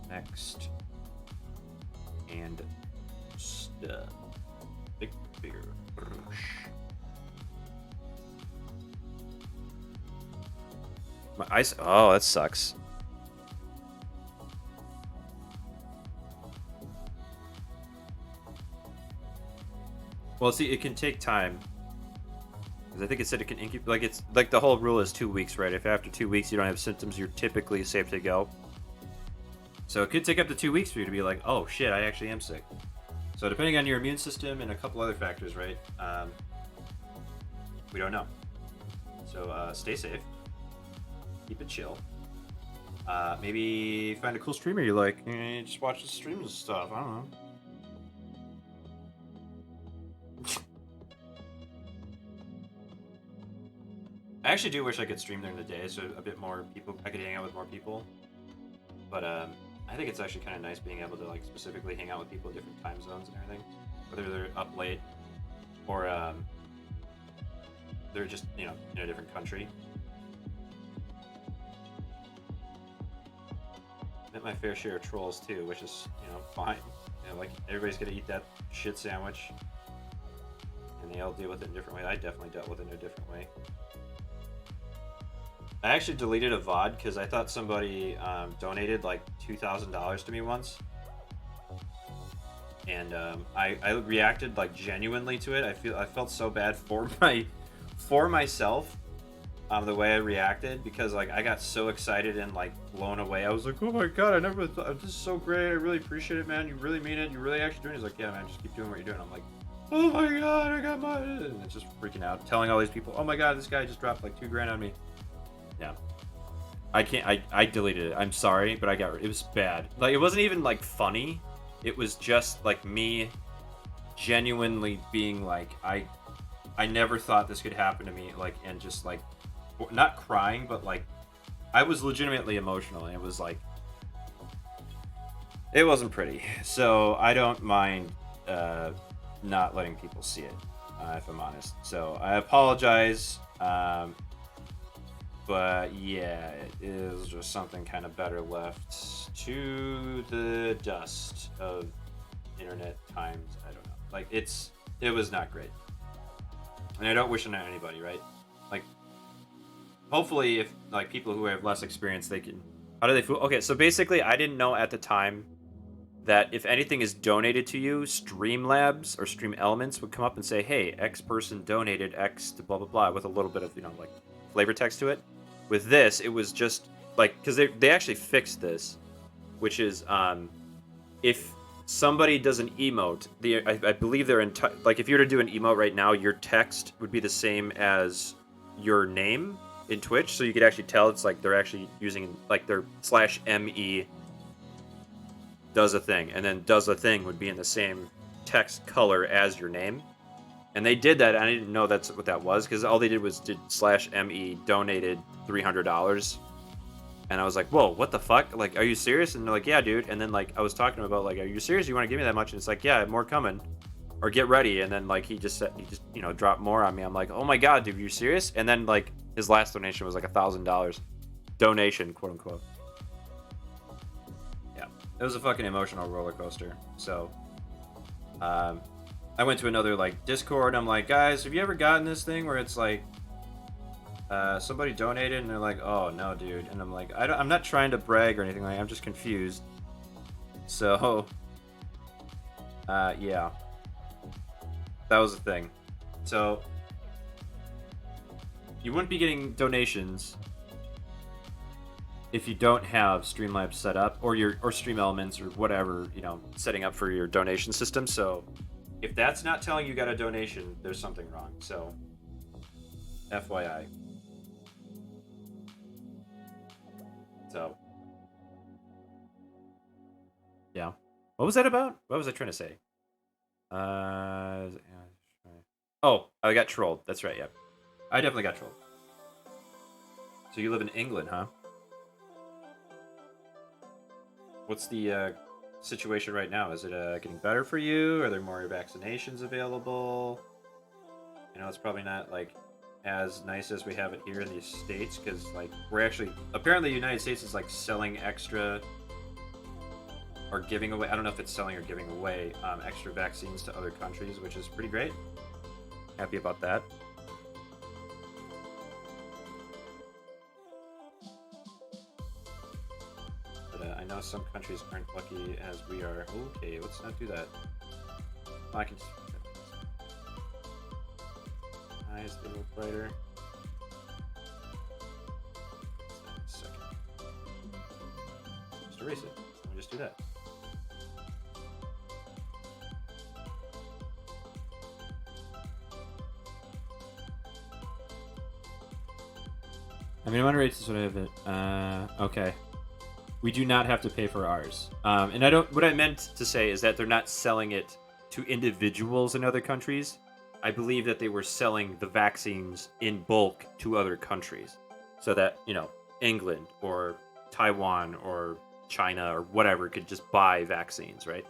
next. And bigger brush. My eyes. Oh, that sucks. Well, see, it can take time. Because I think it said it can incubate. Like, it's like the whole rule is 2 weeks, right? If after 2 weeks you don't have symptoms, you're typically safe to go. So it could take up to 2 weeks for you to be like, oh shit, I actually am sick. So depending on your immune system and a couple other factors, right? We don't know. So stay safe. Keep it chill. Maybe find a cool streamer you like. Just watch the streams and stuff. I don't know. I actually do wish I could stream during the day, so a bit more people. I could hang out with more people. But I think it's actually kind of nice being able to like specifically hang out with people in different time zones and everything, whether they're up late or they're just in a different country. Met my fair share of trolls too, which is fine. Like everybody's gonna eat that shit sandwich, and they all deal with it in different ways. I definitely dealt with it in a different way. I actually deleted a VOD because I thought somebody donated like $2,000 to me once, and I reacted like genuinely to it. I felt so bad for myself, the way I reacted, because like I got so excited and like blown away. I was like, oh my god, I never thought this is so great. I really appreciate it, man. You really mean it. You really actually doing it. He's like, yeah, man, just keep doing what you're doing. I'm like, oh my god, I got my, and it's just freaking out, telling all these people, oh my god, this guy just dropped like $2,000 on me. Yeah. I can't. I deleted it. I'm sorry, but it was bad. Like, it wasn't even like funny. It was just like me genuinely being like, I never thought this could happen to me. Like, and just like, not crying, but like, I was legitimately emotional. And it was like, it wasn't pretty. So I don't mind not letting people see it, if I'm honest. So I apologize. But yeah, it is just something kind of better left to the dust of internet times. I don't know. Like, it was not great. And I don't wish it on anybody, right? Like, hopefully if like people who have less experience, they can, how do they feel? Okay, so basically I didn't know at the time that if anything is donated to you, Streamlabs or Stream Elements would come up and say, hey, X person donated X to blah, blah, blah, with a little bit of, like flavor text to it. With this, it was just like, because they actually fixed this, which is if somebody does an emote, I believe they're like, if you were to do an emote right now, your text would be the same as your name in Twitch, so you could actually tell it's like they're actually using like their /me does a thing, and then does a thing would be in the same text color as your name. And they did that, and I didn't know that's what that was, because all they did was /me donated $300. And I was like, whoa, what the fuck? Like, are you serious? And they're like, yeah, dude. And then, like, I was talking to him about, like, are you serious? You want to give me that much? And it's like, yeah, more coming. Or get ready. And then, like, he just dropped more on me. I'm like, oh my god, dude, are you serious? And then, like, his last donation was like $1,000. Donation, quote unquote. Yeah. It was a fucking emotional roller coaster. So, I went to another like Discord. I'm like, guys, have you ever gotten this thing where it's like somebody donated and they're like, oh no, dude, and I'm like, I'm not trying to brag or anything. Like, I'm just confused. So yeah, that was the thing. So you wouldn't be getting donations if you don't have Streamlabs set up, or Stream Elements or whatever, setting up for your donation system. So if that's not telling you got a donation, there's something wrong. So, FYI. So, yeah. What was that about? What was I trying to say? Oh, I got trolled. That's right, yeah. I definitely got trolled. So you live in England, huh? What's the situation right now? Is it getting better for you? Are there more vaccinations available? I know it's probably not like as nice as we have it here in the States, because like we're actually apparently the United States is like selling extra or giving away. I don't know if it's selling or giving away extra vaccines to other countries, which is pretty great. Happy about that. But I know some countries aren't lucky as we are. Okay, let's not do that. Oh, I can just... Eyes a little brighter. Second. Just erase it. Let me just do that. I mean, I'm gonna rate this one. I have it. Okay. We do not have to pay for ours. And I don't. What I meant to say is that they're not selling it to individuals in other countries. I believe that they were selling the vaccines in bulk to other countries, so that England or Taiwan or China or whatever could just buy vaccines, right,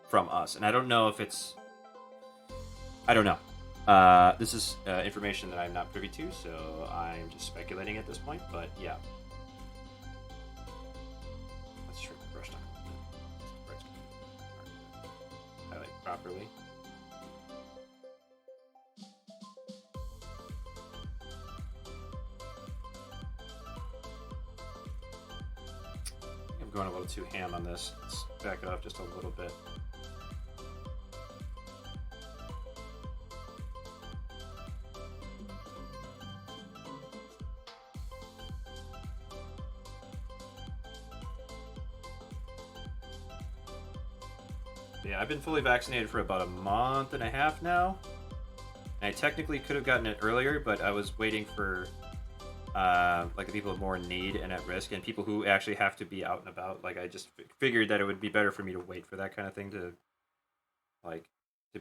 from us. And I don't know if it's. I don't know. This is information that I'm not privy to, so I'm just speculating at this point. But yeah. Let's shrink the brush down a little bit. Highlight properly. I'm going a little too ham on this. Let's back it off just a little bit. Yeah, I've been fully vaccinated for about a month and a half now. And I technically could have gotten it earlier, but I was waiting for like the people more in need and at risk, and people who actually have to be out and about. Like I just figured that it would be better for me to wait for that kind of thing to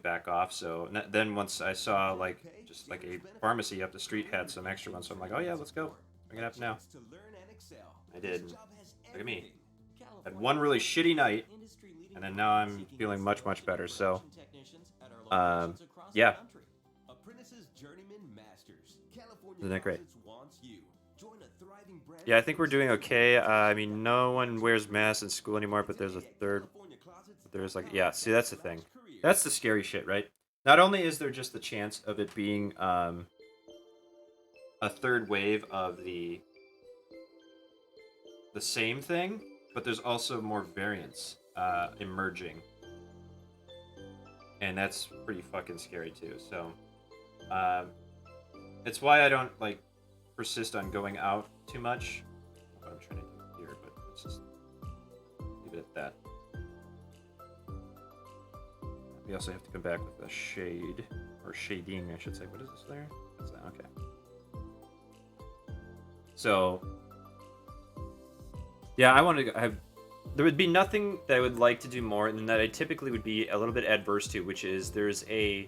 back off. So then once I saw like just like a pharmacy up the street had some extra ones, so I'm like, oh yeah, let's go. Bring it up now. I did. Look at me. Had one really shitty night, and then now I'm feeling much better. So, yeah. Isn't that great? Yeah, I think we're doing okay. I mean, no one wears masks in school anymore, but there's a third. There's like, yeah. See, that's the thing. That's the scary shit, right? Not only is there just the chance of it being a third wave of the same thing, but there's also more variants emerging, and that's pretty fucking scary too. So, it's why I don't like persist on going out too much. What I'm trying to do here, but let's just leave it at that. We also have to come back with a shade, or shading, I should say. What is this layer? That's that. Okay. So, yeah, I want to have. There would be nothing that I would like to do more than that I typically would be a little bit adverse to, which is there's a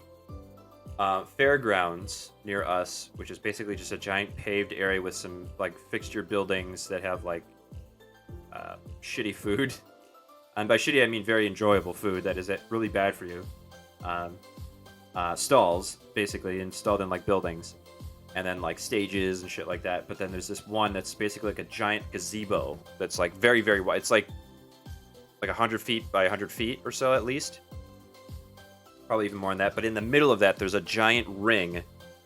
fairgrounds near us, which is basically just a giant paved area with some like fixture buildings that have like shitty food. And by shitty, I mean very enjoyable food that is really bad for you. Stalls, basically, installed in, like, buildings. And then, like, stages and shit like that. But then there's this one that's basically like a giant gazebo that's, like, very, very wide. It's, like 100 feet by 100 feet or so, at least. Probably even more than that. But in the middle of that, there's a giant ring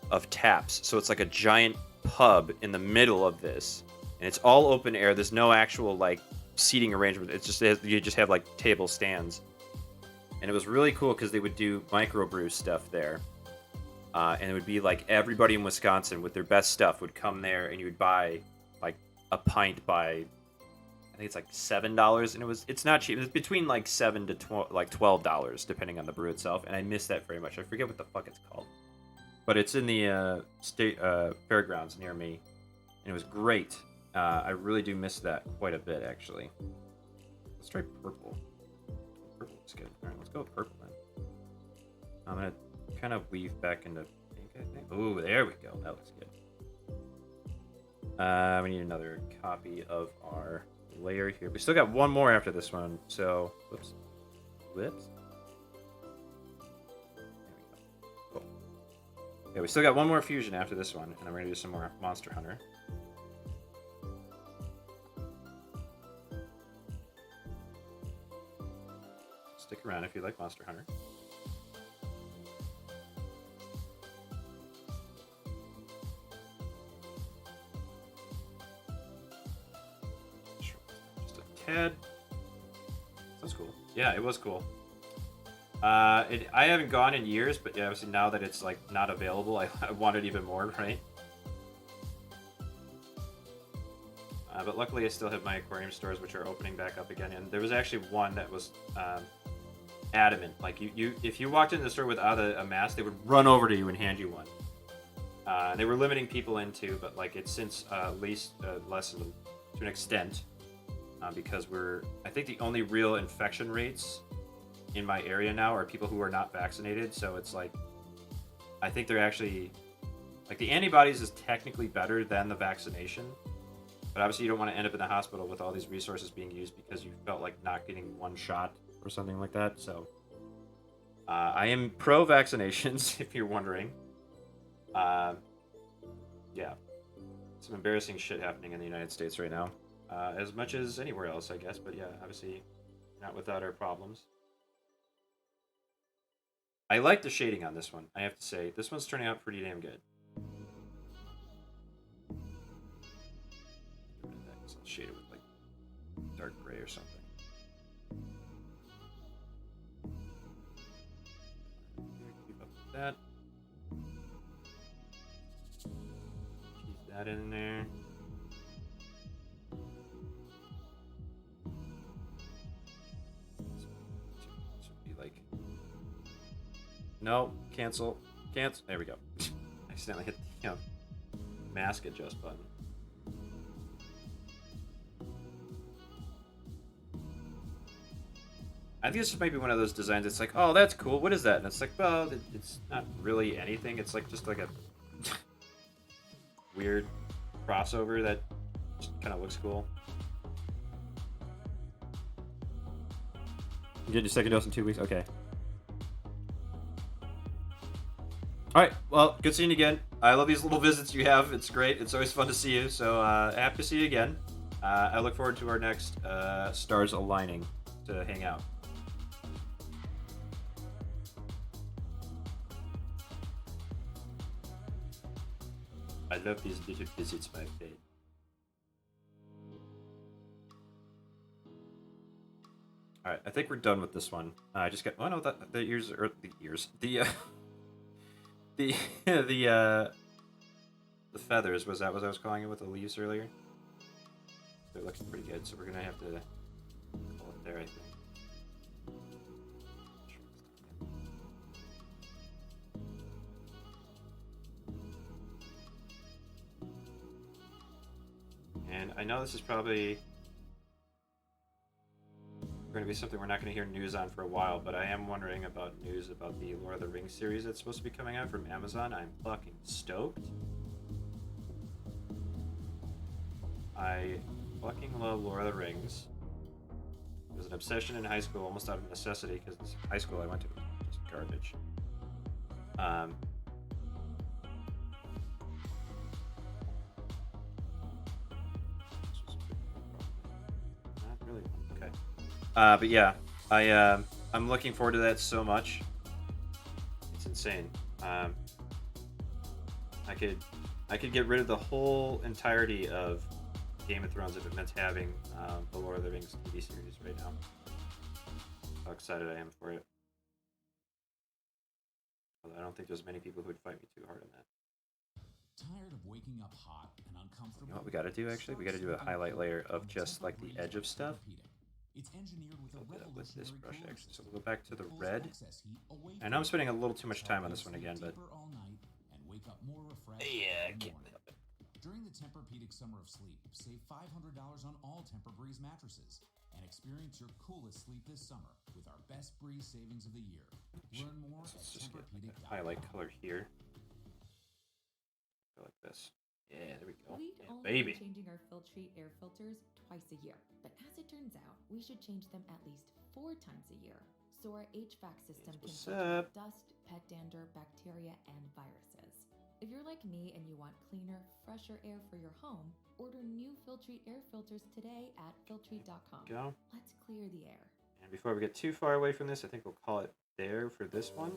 of taps. So it's like a giant pub in the middle of this. And it's all open air. There's no actual, like, seating arrangement. It's just you just have like table stands, and it was really cool because they would do microbrew stuff there, and it would be like everybody in Wisconsin with their best stuff would come there, and you would buy like a pint by I think it's like $7, and it's not cheap. It's between like $7 to $12 depending on the brew itself, and I miss that very much. I forget what the fuck it's called, but it's in the state fairgrounds near me, and it was great. I really do miss that quite a bit, actually. Let's try purple. Purple looks good. All right, let's go with purple then. I'm gonna kind of weave back into pink, I think. Ooh, there we go. That looks good. We need another copy of our layer here. We still got one more after this one, so whoops. There we go. Cool. Yeah, we still got one more fusion after this one, and then we're gonna do some more Monster Hunter. Stick around if you like Monster Hunter. Just a tad. That's cool. Yeah, it was cool. I haven't gone in years, but yeah, obviously now that it's like not available, I want it even more, right? But luckily I still have my aquarium stores, which are opening back up again, and there was actually one that was adamant. Like if you walked into the store without a mask, they would run over to you and hand you one. They were limiting people into, but like it's since lessened to an extent because I think the only real infection rates in my area now are people who are not vaccinated. So it's like, I think they're actually, like the antibodies is technically better than the vaccination, but obviously you don't want to end up in the hospital with all these resources being used because you felt like not getting one shot or something like that. So I am pro vaccinations, if you're wondering. Yeah, some embarrassing shit happening in the United States right now, as much as anywhere else, I guess. But yeah, obviously not without our problems. I like the shading on this one, I have to say. This one's turning out pretty damn good. I'll shade it with like dark gray or something. Keep up with that. Keep that in there. This would be like... No, cancel. Cancel. There we go. I accidentally hit the mask adjust button. I think this might be one of those designs. It's like, oh, that's cool. What is that? And it's like, well, it's not really anything. It's like just like a weird crossover that just kind of looks cool. You get your second dose in 2 weeks? Okay. Alright, well, good seeing you again. I love these little visits you have. It's great. It's always fun to see you. So, happy to see you again. I look forward to our next stars aligning to hang out. I love these little visits, my friend. Alright, I think we're done with this one. I just got... Oh, no, the ears... Or the ears. The feathers, was that what I was calling it with the leaves earlier? They're looking pretty good, so we're gonna have to call it there, I think. And I know this is probably going to be something we're not going to hear news on for a while, but I am wondering about news about the Lord of the Rings series that's supposed to be coming out from Amazon. I'm fucking stoked. I fucking love Lord of the Rings. It was an obsession in high school, almost out of necessity, because the high school I went to was just garbage. Not really. Okay. But yeah, I'm looking forward to that so much. It's insane. I could get rid of the whole entirety of Game of Thrones if it meant having the Lord of the Rings TV series right now. How excited I am for it. Although I don't think there's many people who would fight me too hard on that. Tired of waking up hot and uncomfortable? You know what we gotta do actually? We gotta do a highlight layer of just like the edge of stuff. It's engineered with a I'll do that with this brush actually. So we'll go back to the red. I know I'm spending a little too much time on this one again, but yeah, I can't help it. During the Tempur-Pedic Summer of Sleep, save $500 on all Tempur-Breeze mattresses and experience your coolest sleep this summer with our best breeze savings of the year. Learn more at Tempur-Pedic.com. Highlight color here. Go like this. Yeah, there we go. We'd Yeah, only baby. be changing our Filtrete air filters twice a year, but as it turns out, we should change them at least 4 times a year, so our HVAC system can filter out dust, pet dander, bacteria, and viruses. If you're like me and you want cleaner, fresher air for your home, order new Filtrete air filters today at filtrete.com. Go. Let's clear the air. And before we get too far away from this, I think we'll call it there for this one.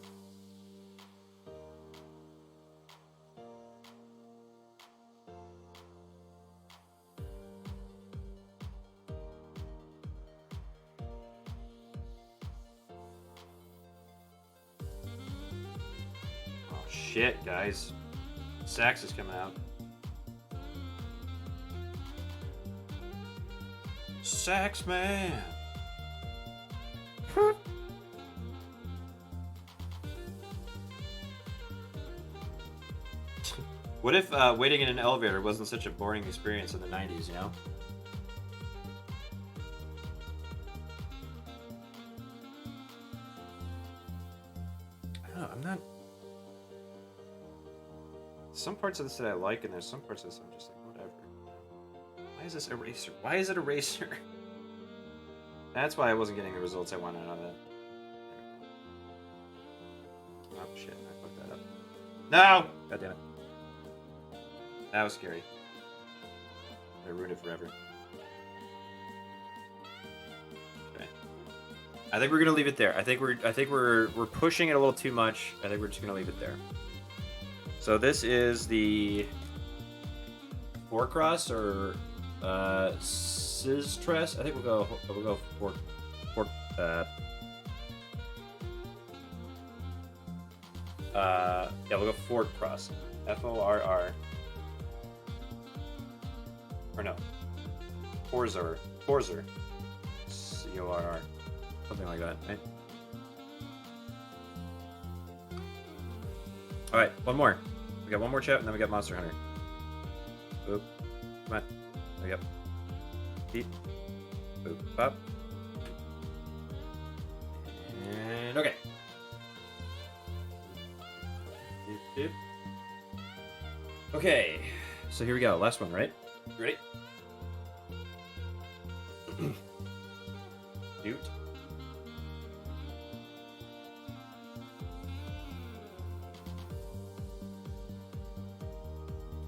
Oh shit, guys. Sax is coming out. Sax man. What if waiting in an elevator wasn't such a boring experience in the 90s, you know? I don't know, I'm not... Some parts of this that I like, and there's some parts of this I'm just like, whatever. Why is this eraser? Why is it eraser? That's why I wasn't getting the results I wanted out of that. Oh shit, I fucked that up. No! God damn it. That was scary. I ruined it forever. Okay. I think we're gonna leave it there. I think we're pushing it a little too much. I think we're just gonna leave it there. So this is the 4-cross or Siztress. I think we'll go 4 yeah, we'll go Fork Cross. F-O-R-R. Or no. Forzer. C-O-R-R. Something like that, right? Alright, one more. We got one more chat, and then we got Monster Hunter. Boop. Come on. There we go. Beep. Boop. Pop. And okay. Beep, beep. Okay. So here we go. Last one, right? Ready? Dude.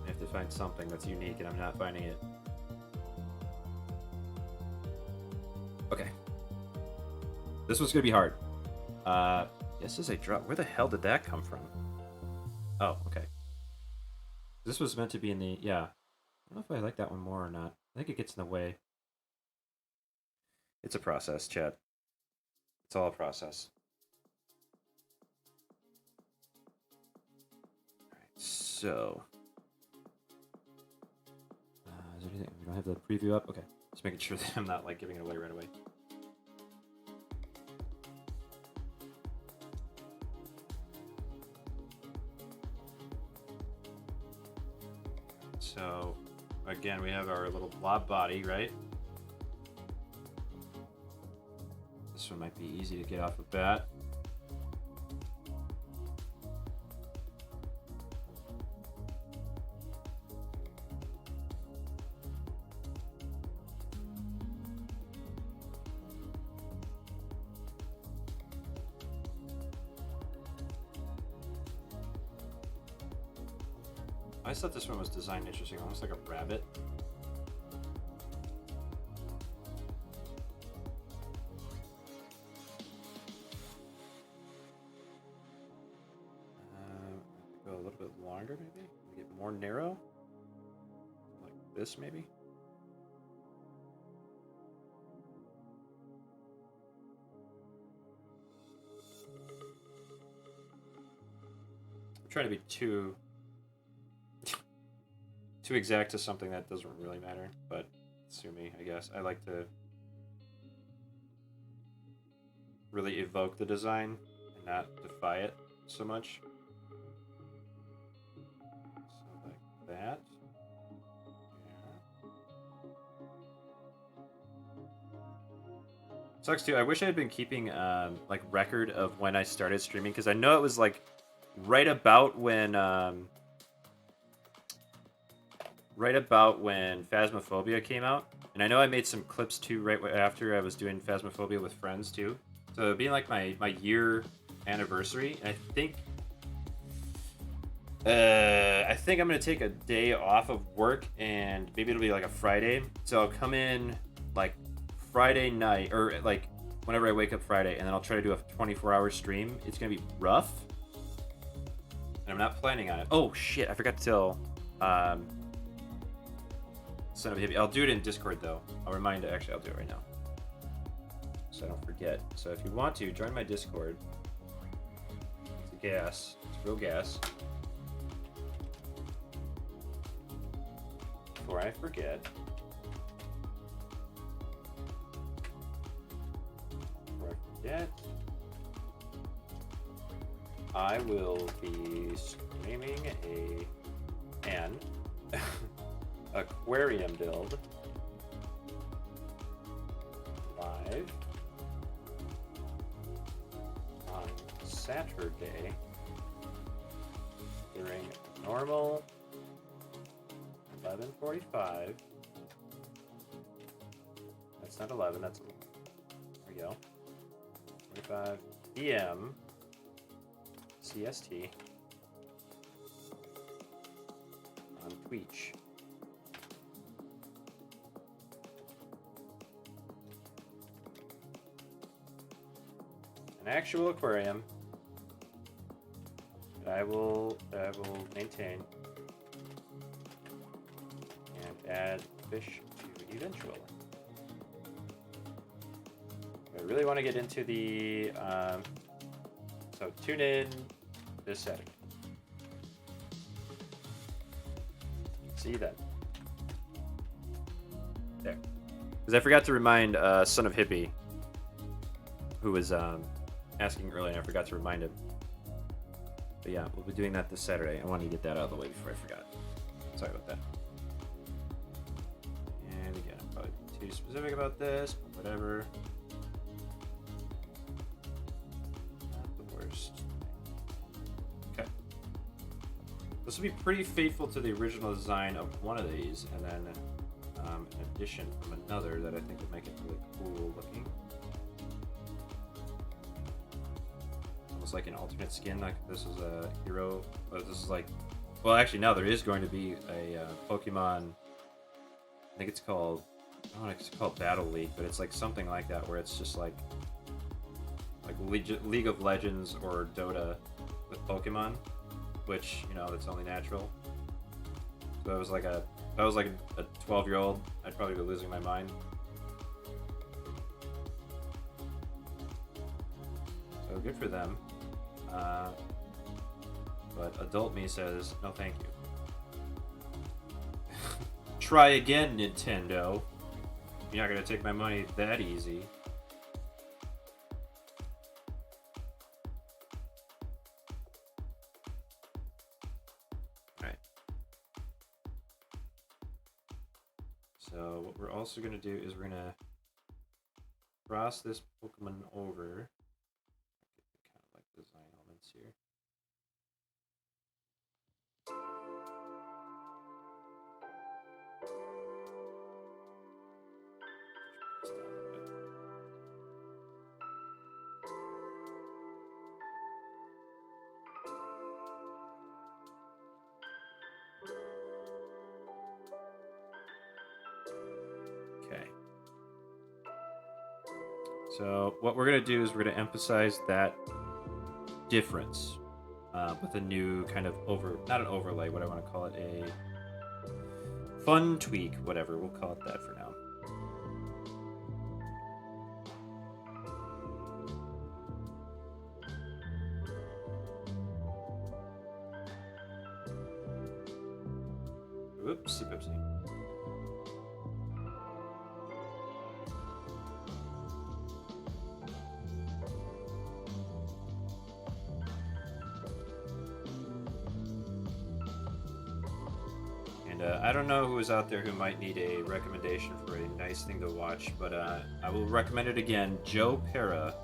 I have to find something that's unique, and I'm not finding it. Okay. This one's gonna be hard. This is a drop. Where the hell did that come from? Oh, okay. This was meant to be in the... Yeah. I don't know if I like that one more or not. I think it gets in the way. It's a process, chat. It's all a process. Alright, so... is there anything... We don't have the preview up? Okay. Just making sure that I'm not, like, giving it away right away. So, again, we have our little blob body, right? This one might be easy to get off the bat. I thought this one was designed interesting, almost like a rabbit. Go a little bit longer, maybe? Get more narrow? Like this, maybe? I'm trying to be too exact to something that doesn't really matter, but sue me, I guess. I like to really evoke the design and not defy it so much. So like that. Yeah. Sucks too. I wish I had been keeping like record of when I started streaming, because I know it was like right about when Phasmophobia came out, and I know I made some clips too right after I was doing Phasmophobia with friends too. So it'd be like my year anniversary, and I I think I'm gonna take a day off of work, and maybe it'll be like a Friday. So I'll come in like Friday night, or like whenever I wake up Friday, and then I'll try to do a 24-hour stream. It's gonna be rough, and I'm not planning on it. Oh shit! I forgot to tell. Son of a hippie. I'll do it in Discord though. I'll remind. Actually, I'll do it right now, so I don't forget. So if you want to join my Discord, it's a gas. It's real gas. Before I forget. I will be streaming an aquarium build live on Saturday during normal 11:45. That's not 11, that's 11. There we go. 25 p.m. CST on Twitch. An actual aquarium that I will maintain and add fish to eventually. I really want to get into the so tune in this Saturday. See you then. There. Because I forgot to remind Son of Hippie, who was asking earlier, and I forgot to remind him. But yeah, we'll be doing that this Saturday. I wanted to get that out of the way before I forgot. Sorry about that. And again, I'm probably too specific about this, but whatever. Not the worst. Okay. This will be pretty faithful to the original design of one of these, and then an addition from another that I think would make it really cool looking. Almost like an alternate skin, like this is a hero, but this is like, well, actually, no, there is going to be a Pokemon. I think it's called, I don't know if it's called Battle League, but it's like something like that, where it's just like League of Legends or Dota with Pokemon, which, you know, it's only natural. So it was like if I was like a 12-year-old, I'd probably be losing my mind. So good for them. But adult me says, no thank you. Try again, Nintendo. You're not going to take my money that easy. Alright. So what we're also going to do is we're going to cross this Pokemon over. Kind of like design elements here. Okay. So what we're going to do is we're going to emphasize that difference with a new kind of not an overlay, what I want to call it, a fun tweak, whatever, we'll call it that for now. Oopsie poopsie. And I don't know who is out there who might need a recommendation for a nice thing to watch, but I will recommend it again. Joe Pera,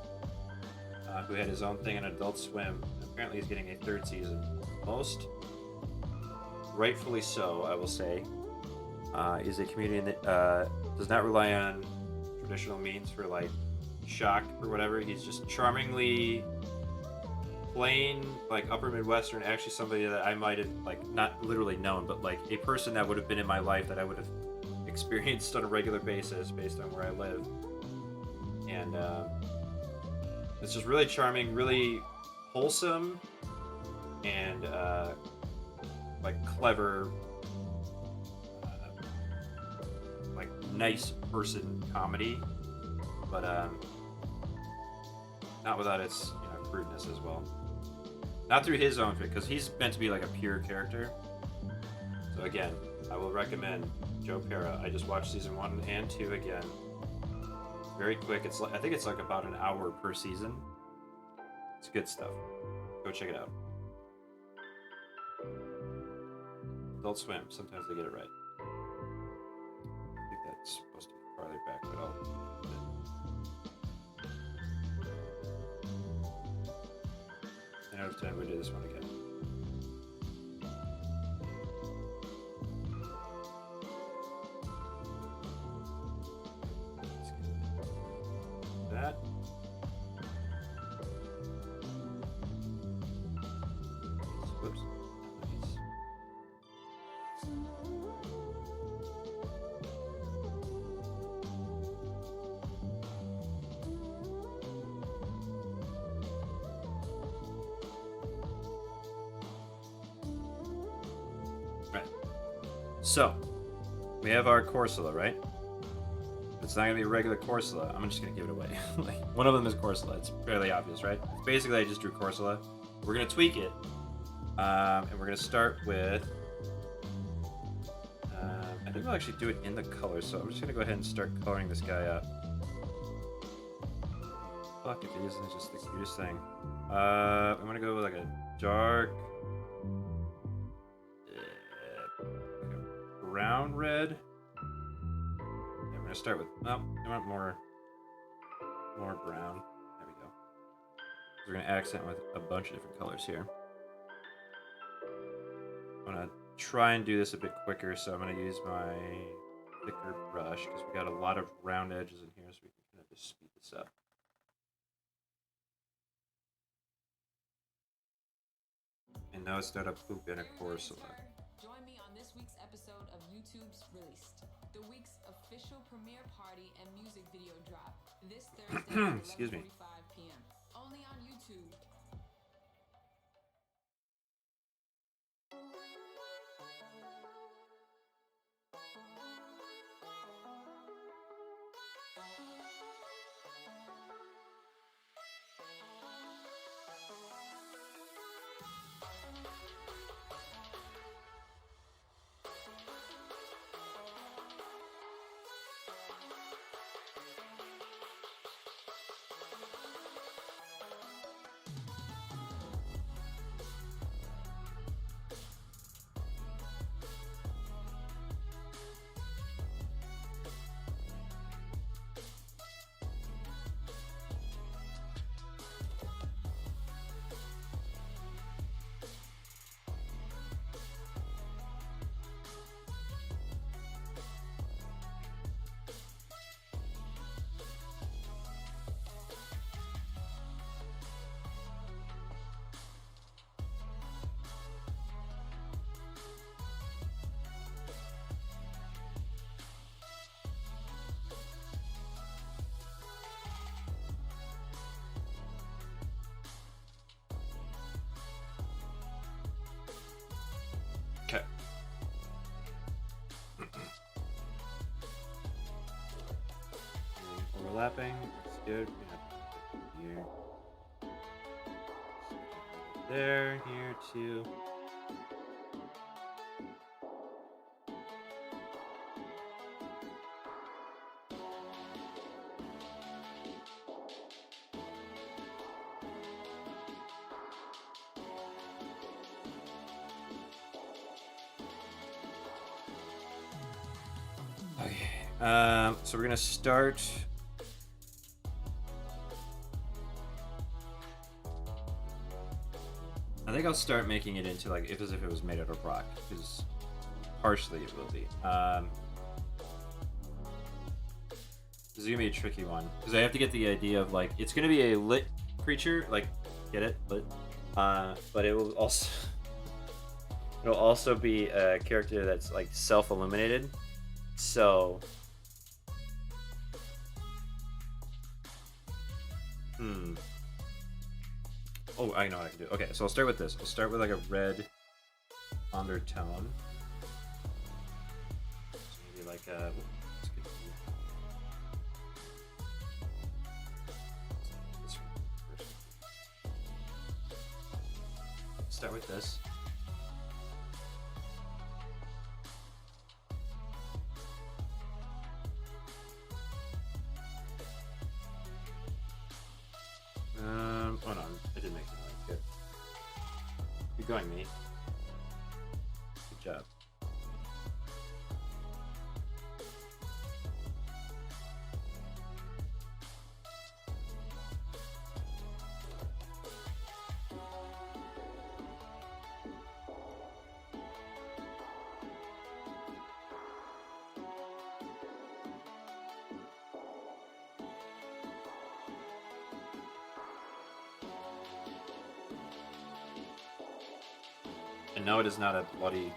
who had his own thing on Adult Swim. Apparently he's getting a third season. Most rightfully so, I will say, is a comedian that does not rely on traditional means for like shock or whatever. He's just charmingly plain, like, upper Midwestern, actually somebody that I might have, like, not literally known, but, like, a person that would have been in my life that I would have experienced on a regular basis based on where I live. And it's just really charming, really wholesome, and like clever, like nice person comedy, but not without its crudeness as well. Not through his own fit, because he's meant to be like a pure character. So again, I will recommend Joe Pera. I just watched season 1 and 2 again. Very quick. It's like, I think it's like about an hour per season. It's good stuff. Go check it out. Adult Swim. Sometimes they get it right. I think that's supposed to be farther back, but I'll. Out of 10, we do this one again. That. Whoops. Nice. Right. So, we have our Corsola, right? It's not gonna be a regular Corsola. I'm just gonna give it away. Like, one of them is Corsola. It's fairly obvious, right? Basically, I just drew Corsola. We're gonna tweak it, and we're gonna start with. I think I'll actually do it in the color. So I'm just gonna go ahead and start coloring this guy up. Fuck if it isn't just the cutest thing. I'm gonna go with like a dark, like a brown red. We're gonna start with, I want more brown. There we go. We're gonna accent with a bunch of different colors here. I'm gonna try and do this a bit quicker, so I'm gonna use my thicker brush because we got a lot of round edges in here, so we can kind of just speed this up. And now start a poop in a Corsola. Join me on this week's episode of YouTube's Released, the week's official premiere party and music video drop. This Thursday at 11:45 p.m. Only on YouTube. Okay. Overlapping. That's good. We have here. There, here too. So we're gonna start. I think I'll start making it into like as if it was made out of rock, because partially it will be. This is gonna be a tricky one because I have to get the idea of like it's gonna be a lit creature, like get it lit. But it'll also be a character that's like self-illuminated. So, oh, I know what I can do. Okay, so I'll start with this. I'll start with like a red undertone. So maybe like a. Let's get this one first. Start with this. Oh no, I didn't make it. Good. Keep going, me. Good job. And no, it is not a bloody...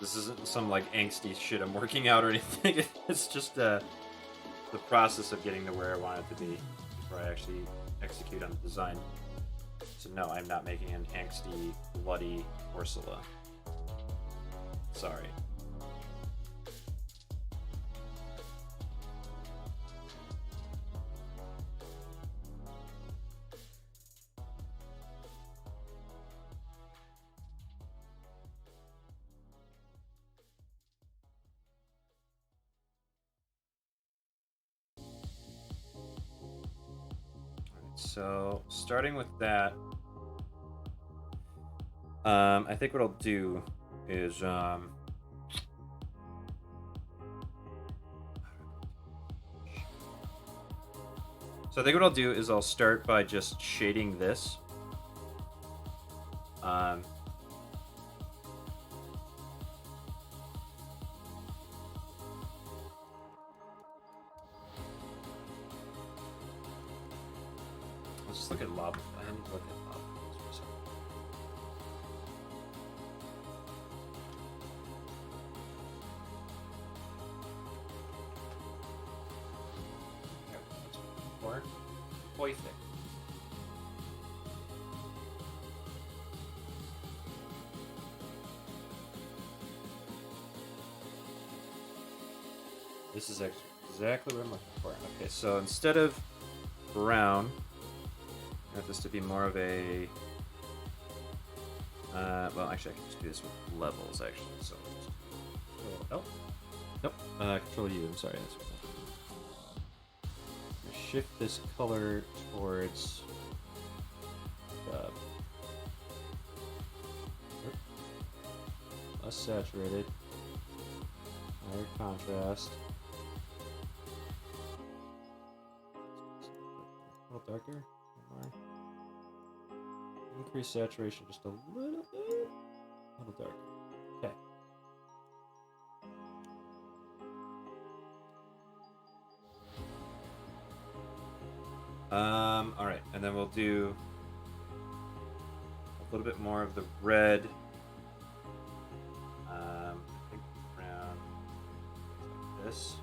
This isn't some, like, angsty shit I'm working out or anything. It's just the process of getting to where I want it to be before I actually execute on the design. So no, I'm not making an angsty, bloody Ursula. Sorry. So, starting with that, I think what I'll do is, so I think what I'll do is I'll start by just shading this. Let's just look at lava. I need to look at lava for a second. Or perfect. This is exactly what I'm looking for. Okay, so instead of brown, I want this to be more of a. Well, actually, I can just do this with levels, actually. So, oh, nope. Control U. I'm sorry. That's what shift this color towards less saturated, higher contrast, a little darker, more. Increase saturation just a little bit, a little darker. Okay. All right, and then we'll do a little bit more of the red. I think brown, like this.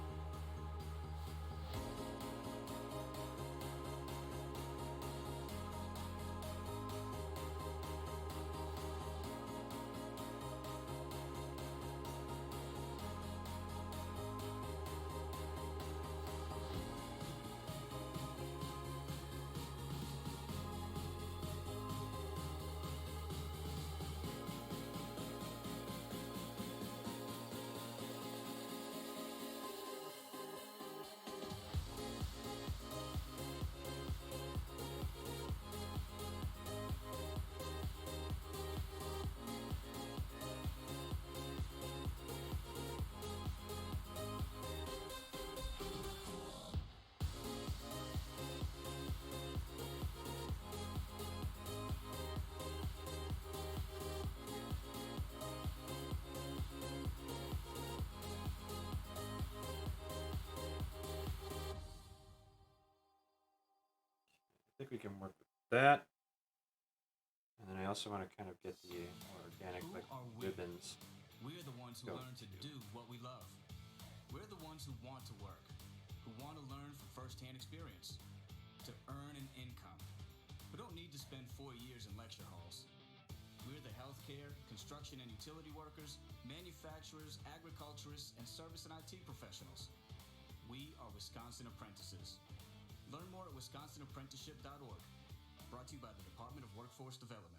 I think we can work with that. also want to kind of get the more organic like ribbons. We're the ones who learn to do what we love. We're the ones who want to work, who want to learn from first-hand experience, to earn an income, who don't need to spend 4 years in lecture halls. We're the healthcare, construction and utility workers, manufacturers, agriculturists, and service and IT professionals. We are Wisconsin Apprentices. Learn more at wisconsinapprenticeship.org. Brought to you by the Department of Workforce Development.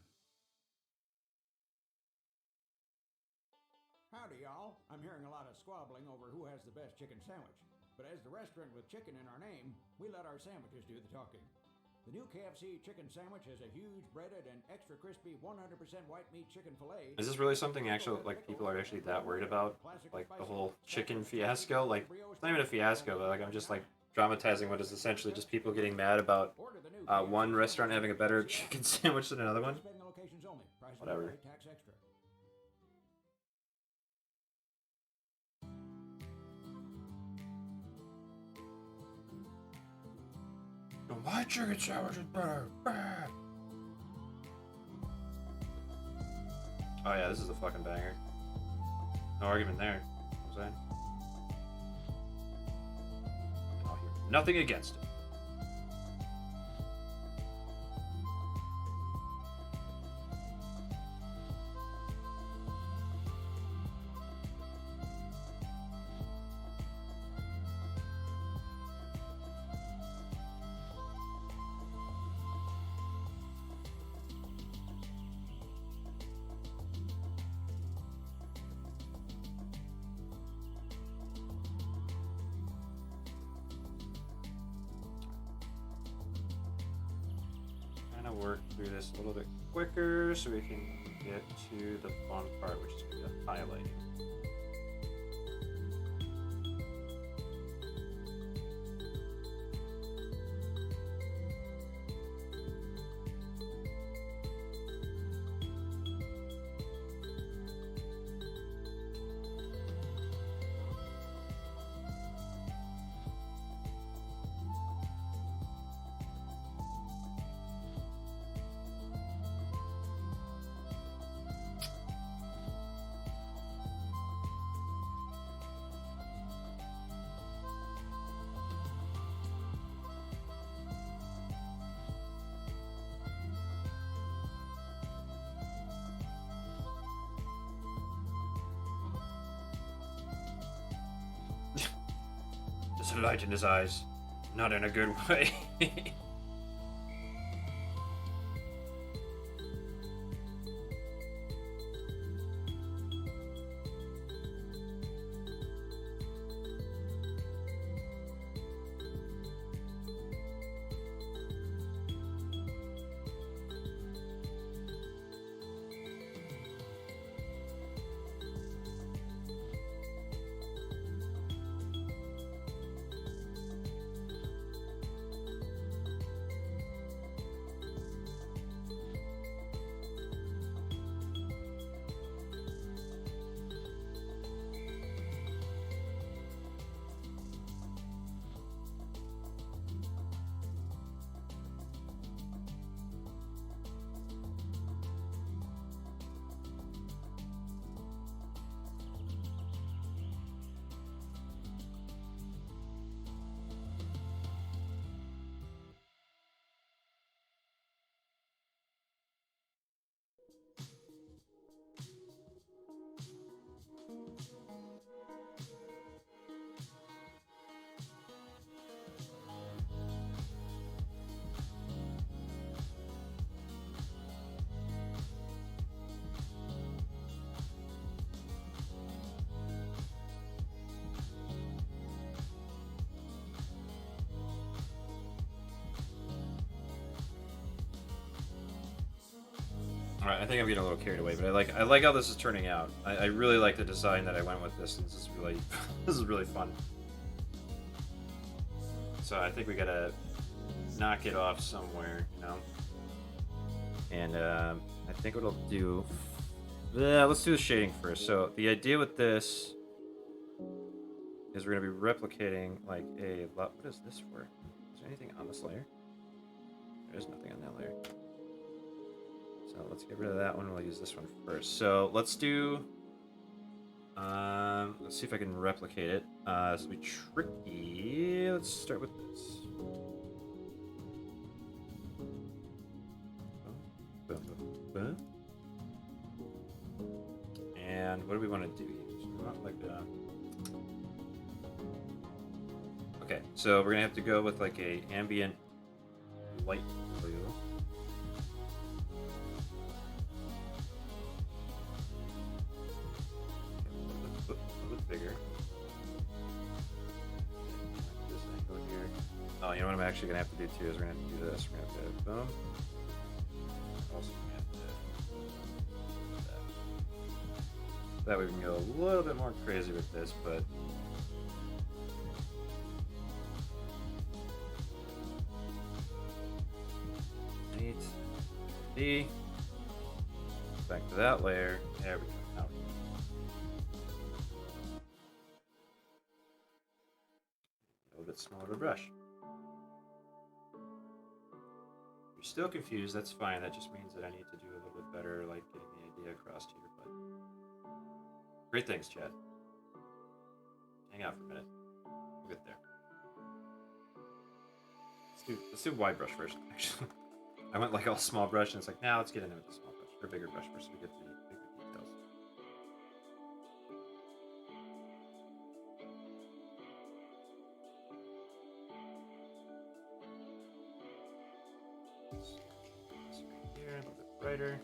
Howdy, y'all. I'm hearing a lot of squabbling over who has the best chicken sandwich. But as the restaurant with chicken in our name, we let our sandwiches do the talking. The new KFC chicken sandwich has a huge breaded and extra crispy 100% white meat chicken fillet. Is this really something actual like people are actually that worried about? Like the whole chicken fiasco? Like it's not even a fiasco, but like I'm just like dramatizing what is essentially just people getting mad about one restaurant having a better chicken sandwich than another one. Whatever. My chicken sandwich is better. Oh yeah, this is a fucking banger. No argument there. I'm saying. I'll hear nothing against it. Work through this a little bit quicker so we can get to the fun part, which is going to be the highlighting. There's a light in his eyes. Not in a good way. Alright, I think I'm getting a little carried away, but I like how this is turning out. I really like the design that I went with this, and this is really this is really fun. So I think we gotta knock it off somewhere, you know? And I think what I'll do... let's do the shading first. So the idea with this is we're gonna be replicating like a... What is this for? Is there anything on this layer? There is nothing on that layer. So let's get rid of that one. We'll use this one first. So let's do. Let's see if I can replicate it. This will be tricky. Let's start with this. And what do we want to do here? So we want like okay, so we're gonna have to go with like a ambient light blue. A little bit bigger. This angle here. Oh, you know what I'm actually gonna have to do too is we're gonna have to do this. We're gonna have to boom. Also gonna have to do that. That way we can go a little bit more crazy with this, but neat. D. Back to that layer. There we go. Now we go. A little bit smaller brush. If you're still confused, that's fine. That just means that I need to do a little bit better, like getting the idea across here. But great things, Chad. Hang out for a minute. We'll get there. Let's do wide brush first, actually. I went like all small brush, and it's like, now let's get into the small brush, or bigger brush first so we get the bigger details. This right here, a little bit brighter.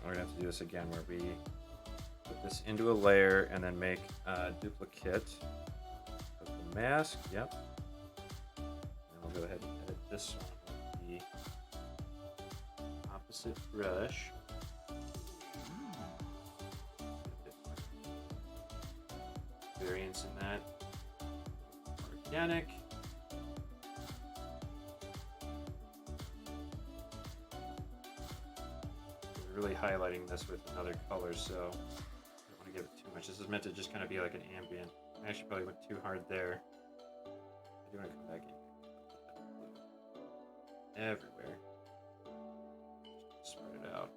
We're gonna have to do this again where we put this into a layer and then make a duplicate of the mask. Yep. And we'll go ahead and edit this one with the opposite brush. Variance in that. Organic. Really highlighting this with another color, so I don't want to give it too much. This is meant to just kind of be like an ambient. I actually probably went too hard there. I do want to come back in. Everywhere. Just spread it out.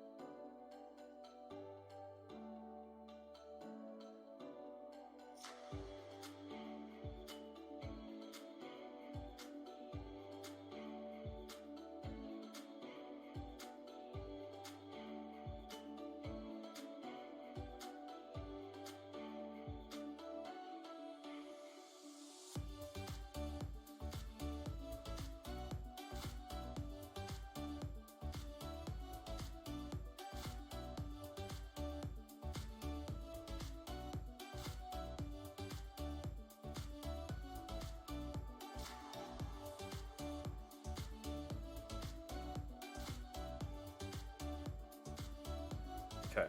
Okay,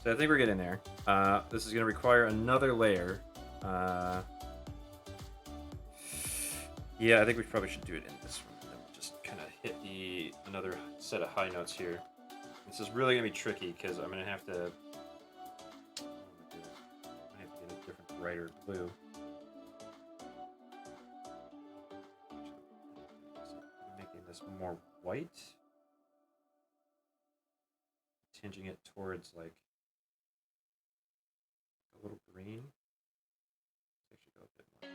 so I think we're getting there. This is going to require another layer. Yeah, I think we probably should do it in this one. And then we'll just kind of hit another set of high notes here. This is really going to be tricky because I'm going to have to get a different brighter blue. Making this more white. Changing it towards like a little green. Let's actually go a bit more.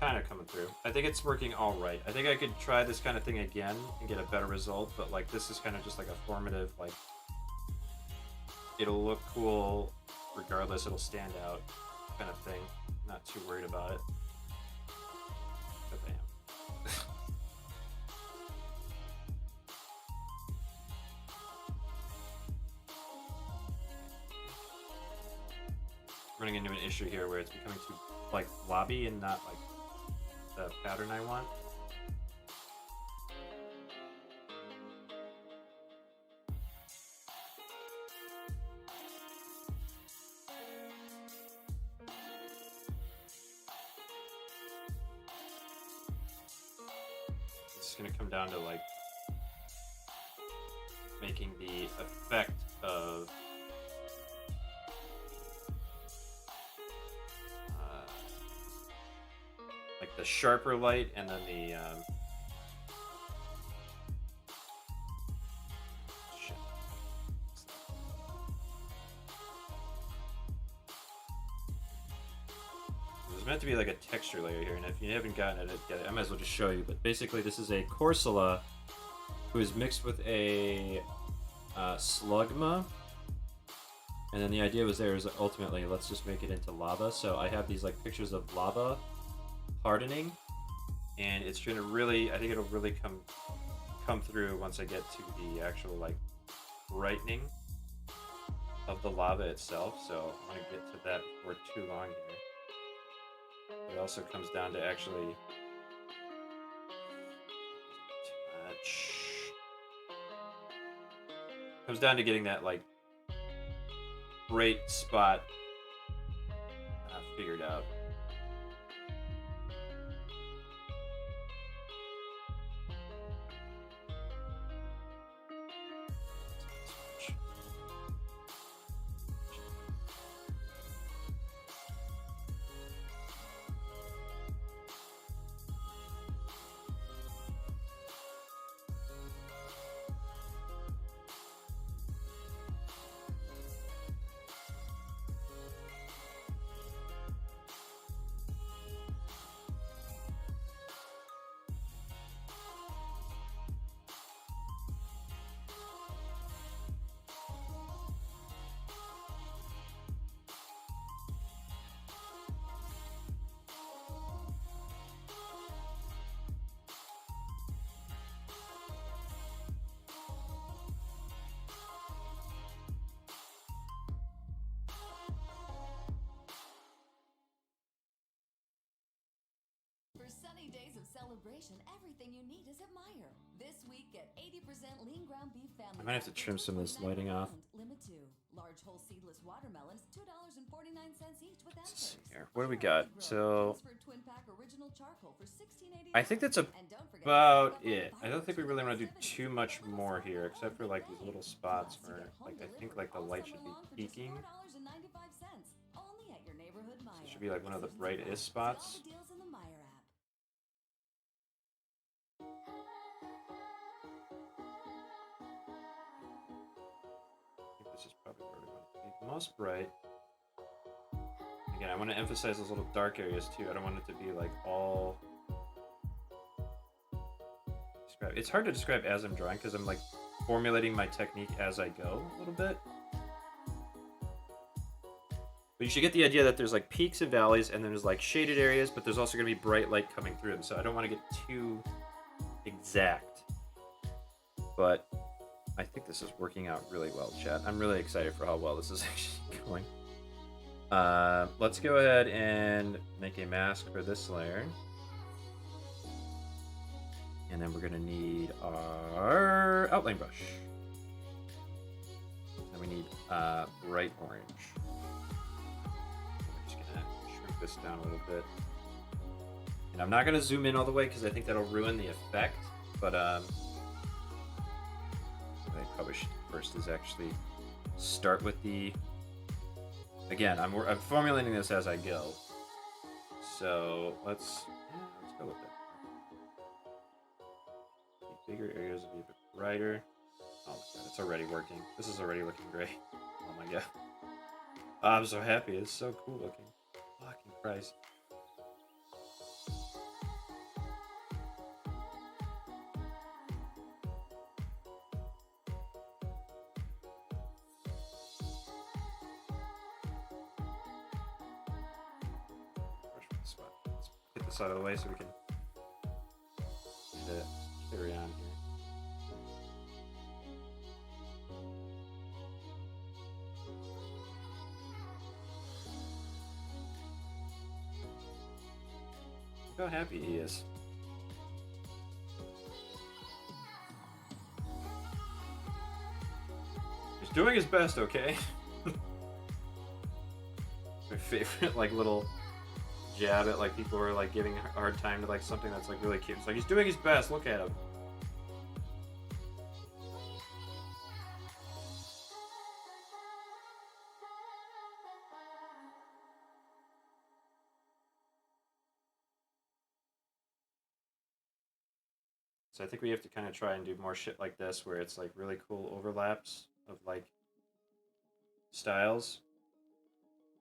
kind of coming through. I think it's working all right. I think I could try this kind of thing again and get a better result, but like this is kind of just like a formative, like it'll look cool regardless, it'll stand out kind of thing. Not too worried about it. But I am. Running into an issue here where it's becoming too like blobby and not like the pattern I want. It's gonna come down to like making the effect of like the sharper light and then the shit. There's meant to be like a texture layer here, and if you haven't gotten it yet, I might as well just show you. But basically, this is a Corsola who is mixed with a Slugma, and then the idea was there is ultimately let's just make it into lava. So I have these like pictures of lava hardening, and it's gonna really, I think it'll really come through once I get to the actual like brightening of the lava itself. So I'm gonna get to that before too long here. It also comes down to actually too much. Comes down to getting that like great spot figured out. For sunny days of celebration, everything you need is at Meijer. This week, get 80% lean ground beef family. I might have to trim some of this lighting off. Limit 2. Large whole seedless watermelons, $2.49 each with Let's see antlers. here. What do we got? So Twin pack original charcoal for $16.89. I think that's about it. I don't think we really want to do too much more here, except for like these little spots where like I think like the light should be peaking. Only at your neighborhood Meijer. It should be like one of the brightest spots. All the deals in the Meijer app. I think this is probably where we want it to be most bright. Again, I want to emphasize those little dark areas too. I don't want it to be like all. It's hard to describe as I'm drawing because I'm like formulating my technique as I go a little bit. But you should get the idea that there's like peaks and valleys, and then there's like shaded areas, but there's also going to be bright light coming through them. So I don't want to get too exact. But I think this is working out really well, chat. I'm really excited for how well this is actually going. Let's go ahead and make a mask for this layer. And then we're going to need our outline brush. And we need bright orange. I'm just going to shrink this down a little bit. And I'm not going to zoom in all the way because I think that'll ruin the effect. But what I probably should do first is actually start with the... Again, I'm formulating this as I go. So let's go with it. The bigger areas will be a bit brighter. Oh my god, it's already working. This is already looking great. Oh my god. I'm so happy. It's so cool looking. Fucking Christ. this out of the way so we can carry on here. Look how happy he is. He's doing his best, okay? My favorite, like, little jab at, like, people who are, like, giving a hard time to, like, something that's, like, really cute. It's like, he's doing his best, look at him. So I think we have to kind of try and do more shit like this where it's like really cool overlaps of like styles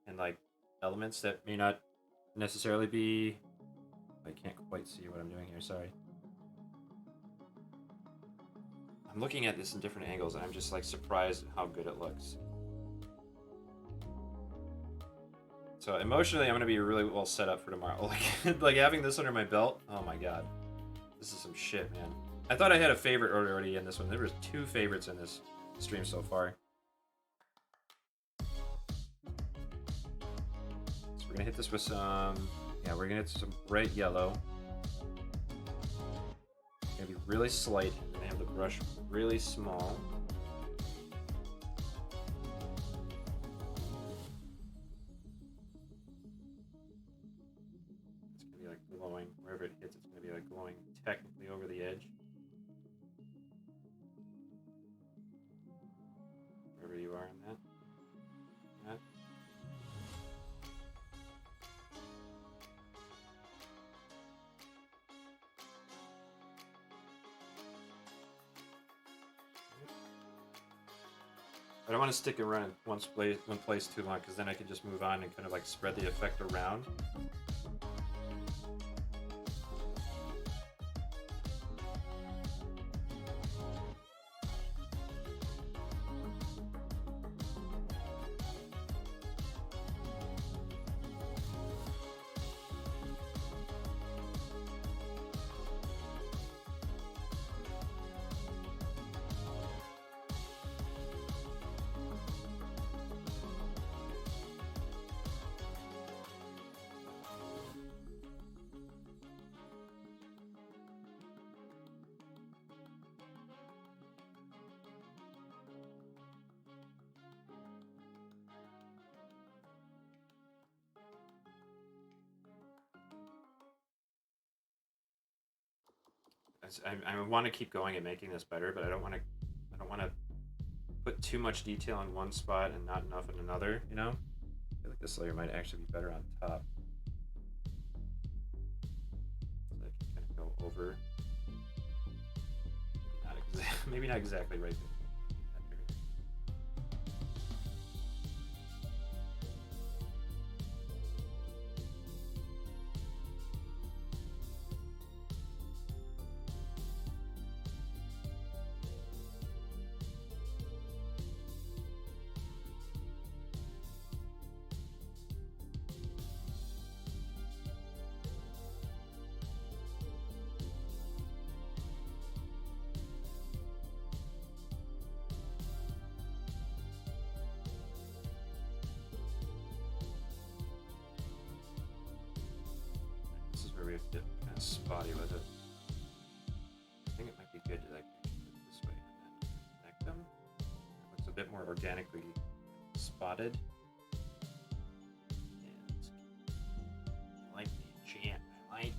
and like elements that may not necessarily be... I can't quite see what I'm doing here, sorry. I'm looking at this in different angles and I'm just like surprised at how good it looks. So emotionally I'm going to be really well set up for tomorrow. Like having this under my belt, oh my god. This is some shit, man. I thought I had a favorite already in this one. There was 2 favorites in this stream so far. So we're gonna hit this with some... Yeah, we're gonna hit some bright yellow. It's gonna be really slight. We're gonna have the brush really small. It's gonna be like glowing. Wherever it hits, it's gonna be like glowing technically over the edge. Wherever you are in that. Yeah. I don't want to stick around in one place too long because then I can just move on and kind of like spread the effect around. I want to keep going and making this better, but I don't want to put too much detail in one spot and not enough in another, you know? I feel like this layer might actually be better on top. So I can kind of go over. Maybe not exactly right there. We have to get kind of spotty with it. I think it might be good to like put it this way and then connect them. It looks a bit more organically spotted. And I like the champ. I like it.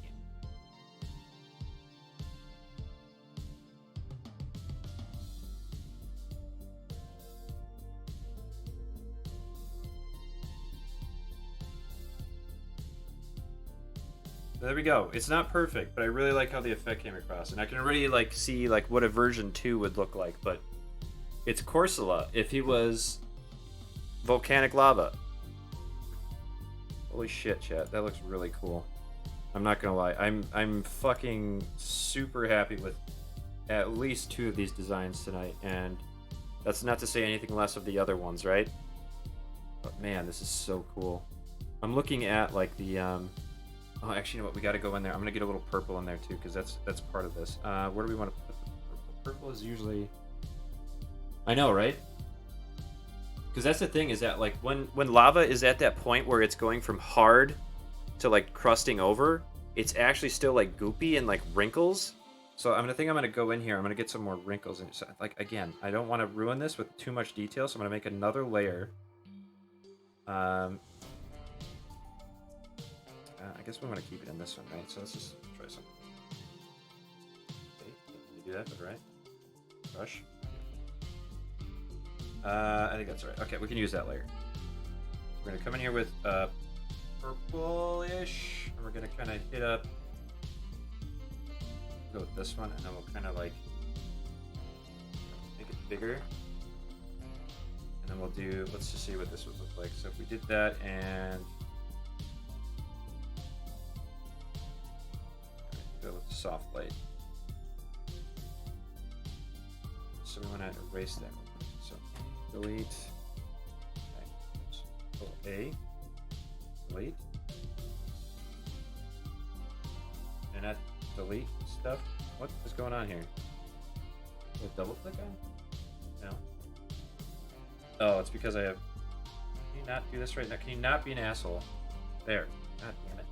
There we go. It's not perfect, but I really like how the effect came across. And I can already like see like what a version 2 would look like, but it's Corsola if he was volcanic lava. Holy shit, chat. That looks really cool. I'm not gonna lie. I'm fucking super happy with at least 2 of these designs tonight, and that's not to say anything less of the other ones, right? But man, this is so cool. I'm looking at like the Oh, actually, you know what? We got to go in there. I'm gonna get a little purple in there too, because that's part of this. Where do we want to put the purple? Purple is usually. I know, right? Because that's the thing is that like when lava is at that point where it's going from hard to like crusting over, it's actually still like goopy and like wrinkles. So I'm gonna go in here. I'm gonna get some more wrinkles in. So, like again, I don't want to ruin this with too much detail, so I'm gonna make another layer. I guess we want to keep it in this one, right? So let's just try something. Okay, can you do that? But right? Brush. I think that's right. Okay, we can use that layer. We're gonna come in here with purplish, and we're gonna kind of hit up. Go with this one, and then we'll kind of like make it bigger, and then we'll do. Let's just see what this would look like. So if we did that and go with soft light. So we want to erase that. So delete. Okay. Delete. And that delete stuff. What is going on here? Did I double click on? No. Oh, it's because I have. Can you not do this right now? Can you not be an asshole? There. God damn it.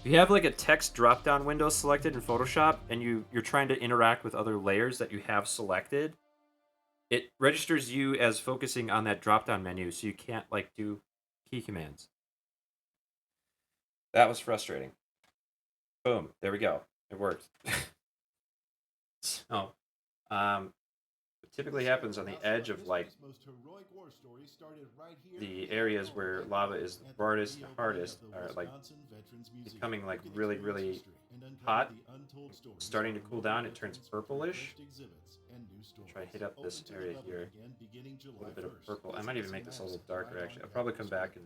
If you have like a text drop-down window selected in Photoshop and you're trying to interact with other layers that you have selected, it registers you as focusing on that drop-down menu, so you can't like do key commands. That was frustrating. Boom. There we go. It worked. So, what typically happens on the edge of like the areas where lava is the hardest are like becoming like really, really hot, starting to cool down. It turns purplish. Try to hit up this area here. A little bit of purple. I might even make this a little darker actually. I'll probably come back and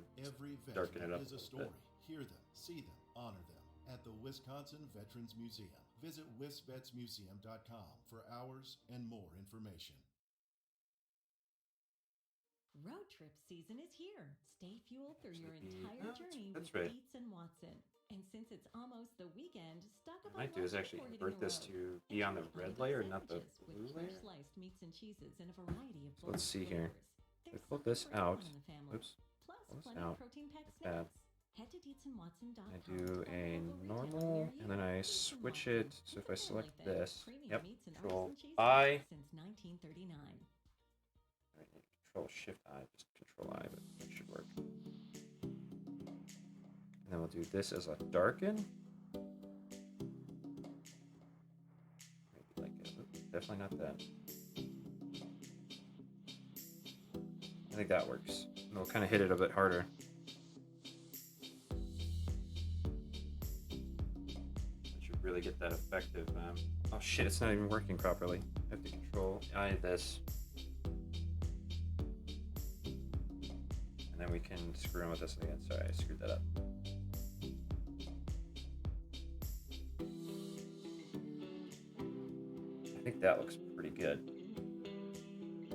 darken it up a little bit. Hear them, see them, honor them at the Wisconsin Veterans Museum. Visit wisvetsmuseum.com for hours and more information. Road trip season is here. Stay fueled through your entire journey that's with right. Dietz and Watson. And since it's almost the weekend, stock up What I on might do is lunch actually before invert hitting this the to road. be on the Enjoy red on-the-go layer, not the sandwiches blue with layer. fresh sliced meats and cheeses in a variety of So let's see here. flavors. I pull this out. Oops. Plus, Pull this plenty out. of protein-packed Like that. snacks. Head to DietzandWatson.com. I do a normal, and then I switch it. So if I select this, yep, Control I. Since 1939. Control Shift I, just Control I, but that should work. And then we'll do this as a darken. Maybe like it. Definitely not that. I think that works. And we'll kind of hit it a bit harder. Really get that effective. Oh shit, it's not even working properly. I have to Control I this. And then we can screw in with this again. Sorry, I screwed that up. I think that looks pretty good.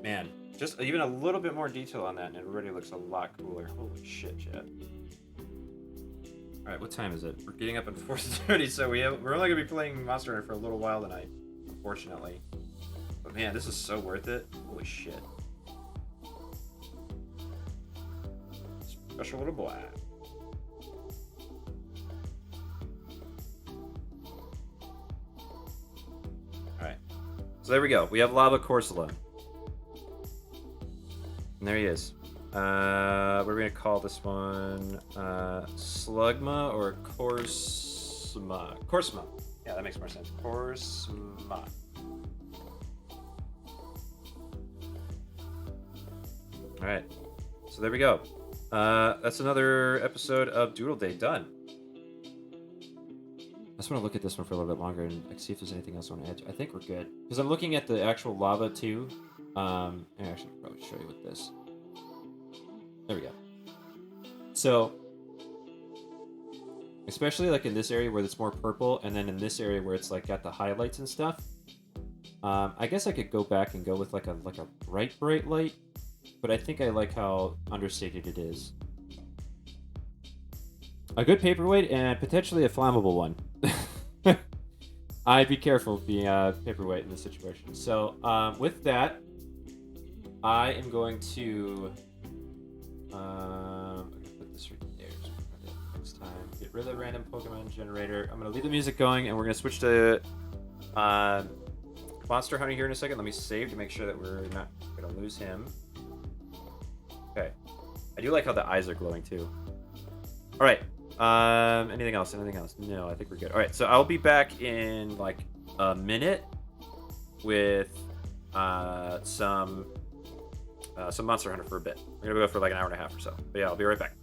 Man, just even a little bit more detail on that and it already looks a lot cooler. Holy shit, chat. All right, what time is it? We're getting up at 4:30, so we're only gonna be playing Monster Hunter for a little while tonight, unfortunately. But man, this is so worth it. Holy shit! Special little boy. All right, so there we go. We have Lava Corsola, and there he is. We're gonna call this one Slugma or Corsma. Corsma. Yeah, that makes more sense. Corsma. All right. So there we go. That's another episode of Doodle Day done. I just want to look at this one for a little bit longer and see if there's anything else I want to add to. I think we're good because I'm looking at the actual lava too. And I actually could probably show you with this. There we go. So, especially like in this area where it's more purple, and then in this area where it's like got the highlights and stuff. I guess I could go back and go with like a bright light, but I think I like how understated it is. a good paperweight and potentially a flammable one. I'd be careful being a paperweight in this situation. So with that, I am going to I'm gonna put this right there so next time. Get rid of the random Pokemon generator. I'm gonna leave the music going, and we're gonna switch to Monster Hunter here in a second. Let me save to make sure that we're not gonna lose him. Okay. I do like how the eyes are glowing too. All right. Anything else? Anything else? No, I think we're good. All right. So I'll be back in like a minute with some Monster Hunter for a bit. We're gonna go for like an hour and a half or so. But yeah, I'll be right back.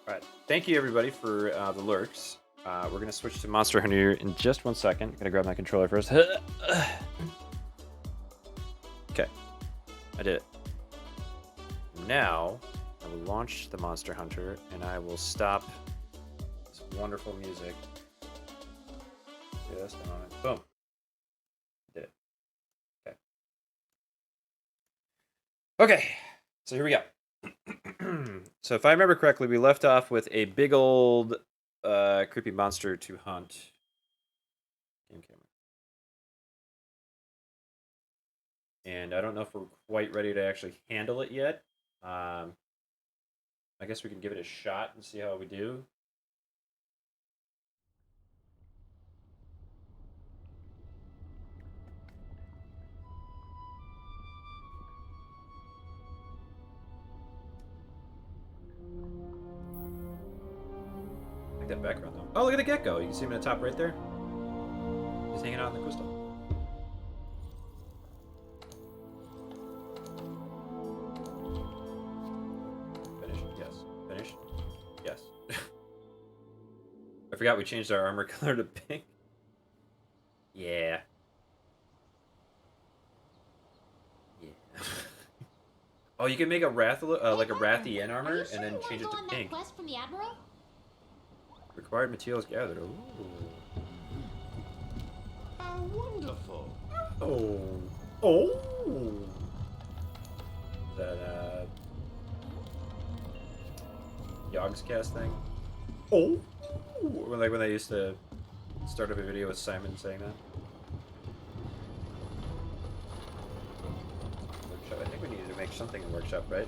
Alright, thank you everybody for the lurks. We're going to switch to Monster Hunter in just 1 second. I'm going to grab my controller first. Okay, I did it. Now, I will launch the Monster Hunter, and I will stop this wonderful music. Just a moment. Boom. Did it. Okay. Okay, so here we go. So if I remember correctly, we left off with a big old creepy monster to hunt. Game camera. And I don't know if we're quite ready to actually handle it yet. I guess we can give it a shot and see how we do. I like that background though. Oh, look at the gecko. You can see him in the top right there. He's hanging out in the crystal. Finish. Yes. Finish. Yes. I forgot we changed our armor color to pink. Yeah. Yeah. Oh, you can make a like a Rathian armor and then change it to pink. Quest from the Admiral? Required materials gathered. Ooh. How wonderful! Oh. Oh. Is that Yogg's cast thing? Oh. Like when they used to start up a video with Simon saying that. Workshop. I think we needed to make something in workshop, right?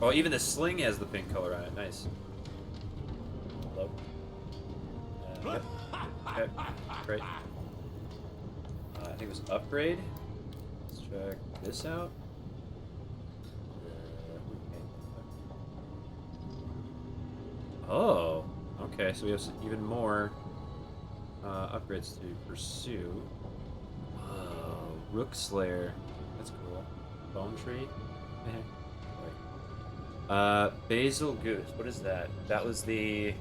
Oh, even the sling has the pink color on it. Nice. Hello. Yep. Okay. Great. I think it was upgrade. Let's check this out. Oh, okay. So we have even more upgrades to pursue. Oh, Rook Slayer. That's cool. Bone Tree. Basil Goose. What is that? That was the.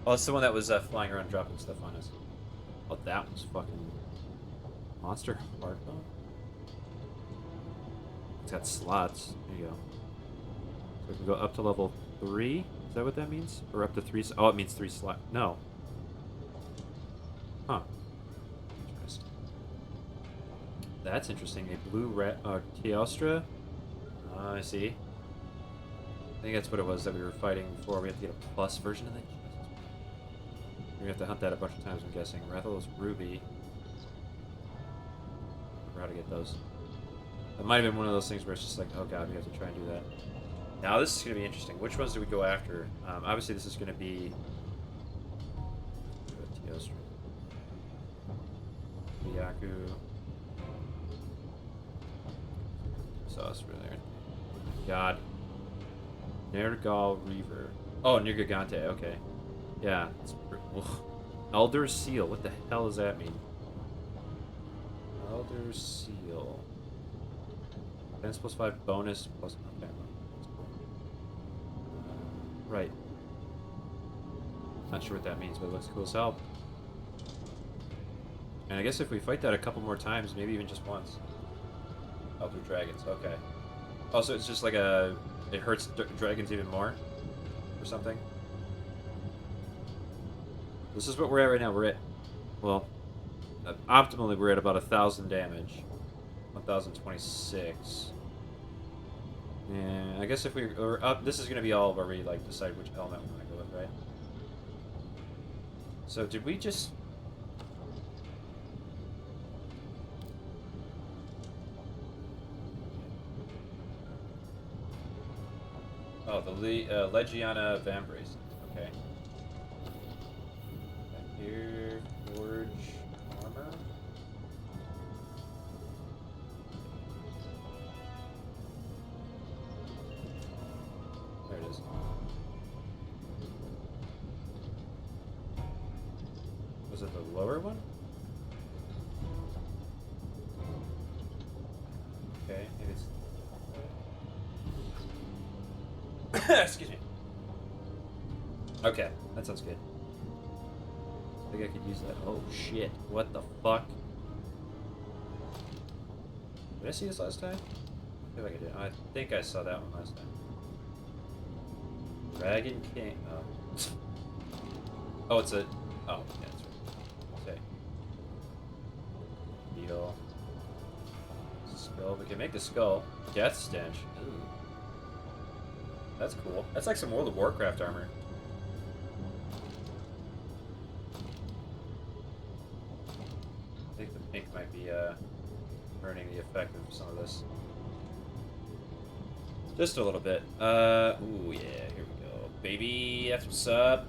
Oh, it's the one that was flying around dropping stuff on us. Oh, that was fucking monster hardbone. It's got slots. There you go. So we can go up to level 3. Is that what that means? Or up to 3? Oh, it means 3 slots. No. Huh. Interesting. That's interesting. A blue Teostra. I see. I think that's what it was that we were fighting before. We have to get a plus version of that. We have to hunt that a bunch of times, I'm guessing. Rathalos Ruby. I forgot how to get those. That might have been one of those things where it's just like, oh god, we have to try and do that. Now this is going to be interesting. Which ones do we go after? Obviously this is going to be... Yaku. Sauce for there. God. Nergal Reaver. Oh, Nirgigante, okay. Yeah. Elder Seal. What the hell does that mean? Elder Seal. Defense +5 bonus plus... Okay. That's cool. Right. Not sure what that means, but it looks cool as hell. And I guess if we fight that a couple more times, maybe even just once. Elder Dragons, okay. Also, it's just like a... It hurts dragons even more? Or something? This is what we're at right now. We're at... Well, optimally we're at about 1,000 damage. 1,026. And I guess if we're up... This is going to be all where we like decide which element we want to go with, right? So did we just... Oh, the Legiana Vambrace. Okay. Back here, Forge Armor. There it is. Was it the lower one? Okay, maybe it's... Excuse me. Okay, that sounds good. I think I could use that. Oh shit! What the fuck? Did I see this last time? I feel like I did. I think I saw that one last time. Dragon King. Oh. Oh, it's a. Oh, yeah, that's right. Okay. Beetle. Skull. We can make the skull. Death Stench. Ooh. That's cool. That's like some World of Warcraft armor. I think the pink might be burning the effect of some of this. Just a little bit. Ooh, yeah, here we go. Baby, that's what's up.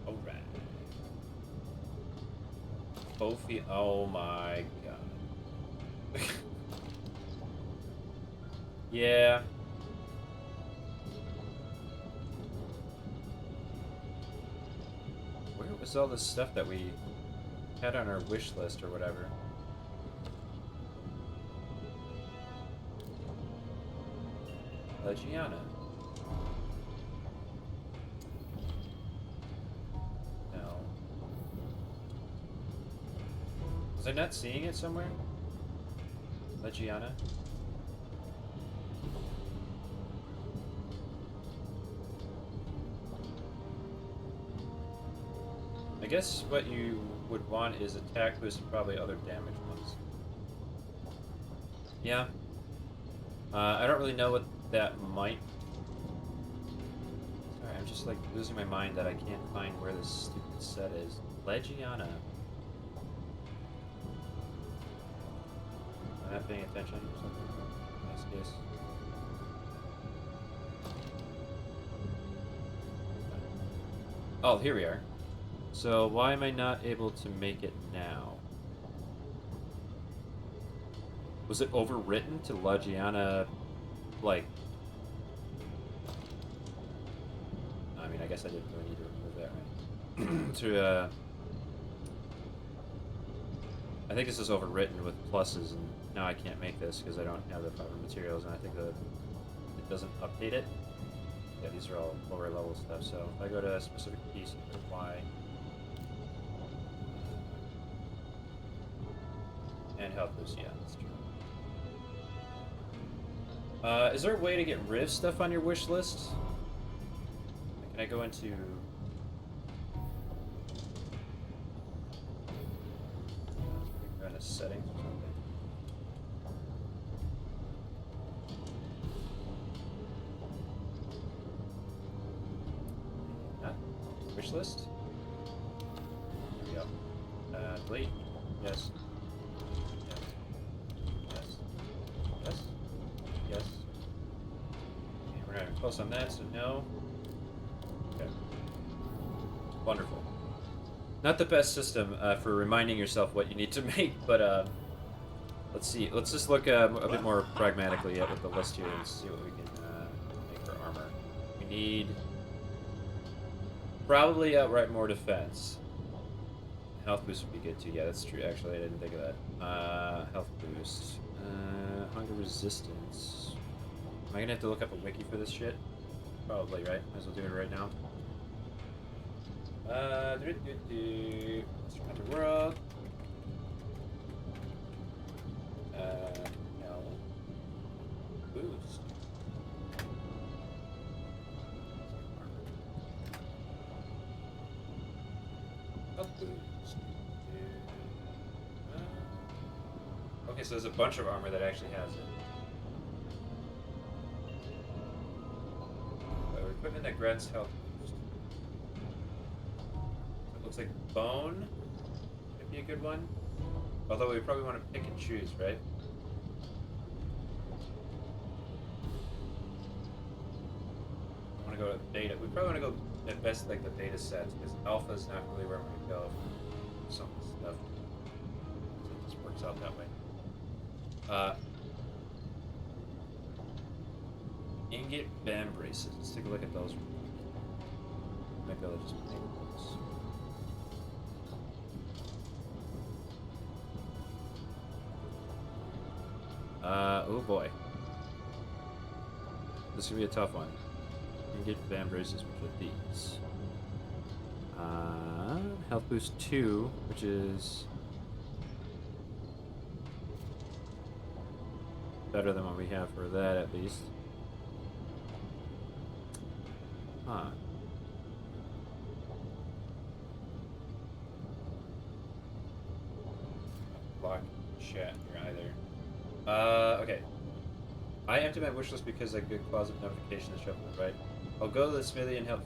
Alright. Fofi, oh my god. Yeah. Where was all this stuff that we had on our wish list or whatever? Gianna. No. Was I not seeing it somewhere? Legiana? I guess what you would want is attack boost and probably other damage ones. Yeah. I don't really know what that might... Sorry, I'm just like losing my mind that I can't find where this stupid set is. Legiana. I'm not paying attention or something. In this case. Oh, here we are. So why am I not able to make it now? Was it overwritten to Legiana, like... I mean, I guess I didn't really need to remove that, right? I think this is overwritten with pluses, and now I can't make this because I don't have the proper materials, and I think it doesn't update it. Yeah, these are all lower level stuff, so if I go to a specific piece, I go Y. And health boost, yeah, that's true. Is there a way to get Riv stuff on your wish list? Can I go into... Go into settings or something? Wish list? Here we go. Delete. Yes. Yes. Okay, we're not even close on that, so no. Okay. Wonderful. Not the best system for reminding yourself what you need to make, but let's see. Let's just look a bit more pragmatically at with the list here and see what we can make for armor. We need probably outright more defense. Health boost would be good too. Yeah, that's true. Actually, I didn't think of that. Health boost. Hunger resistance. Am I gonna have to look up a wiki for this shit? Probably, right? Might as well do it right now. Hunter World. No. Boost. Health boost. Okay, so there's a bunch of armor that actually has it. Equipment that grants health boost. It looks like bone could be a good one. Although we probably want to pick and choose, right? I want to go to beta. We probably want to go at best like the beta sets because alpha is not really where I'm going to go for some of this stuff. So it just works out that way. Ingot band braces. Let's take a look at those. Might be able to just make those. Oh boy. This is gonna be a tough one. You can get Van Braces, which are these. Health boost 2, which is better than what we have for that, at least. Huh. Block chat here either. Okay. I empty my wish list because a good closet notification is shuffled, right? I'll go to the smithy and help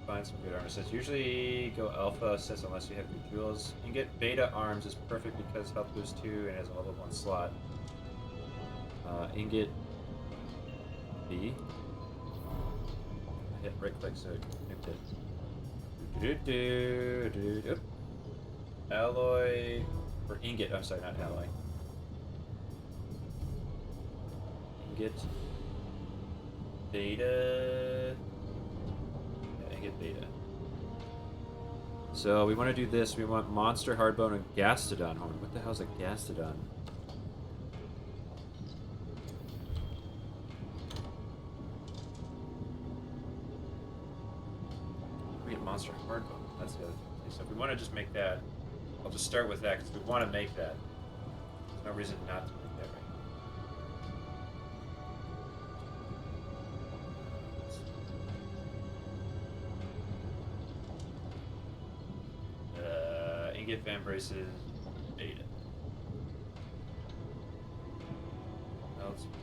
find some good armor sets. Usually go alpha sets unless you have good jewels. You can get beta arms is perfect because health boost 2 and has all but one slot. Ingot B. I hit right click so it nuked it. Oop. Alloy or ingot. I'm sorry, not alloy. Ingot beta. Yeah, ingot beta. So we want to do this. We want monster hardbone and gastodon horn. What the hell's a gastodon? Monster hardbone. That's the other thing. So if we want to just make that, I'll just start with that because we want to make that. There's no reason not to make that right. Ingot Van Braces beta.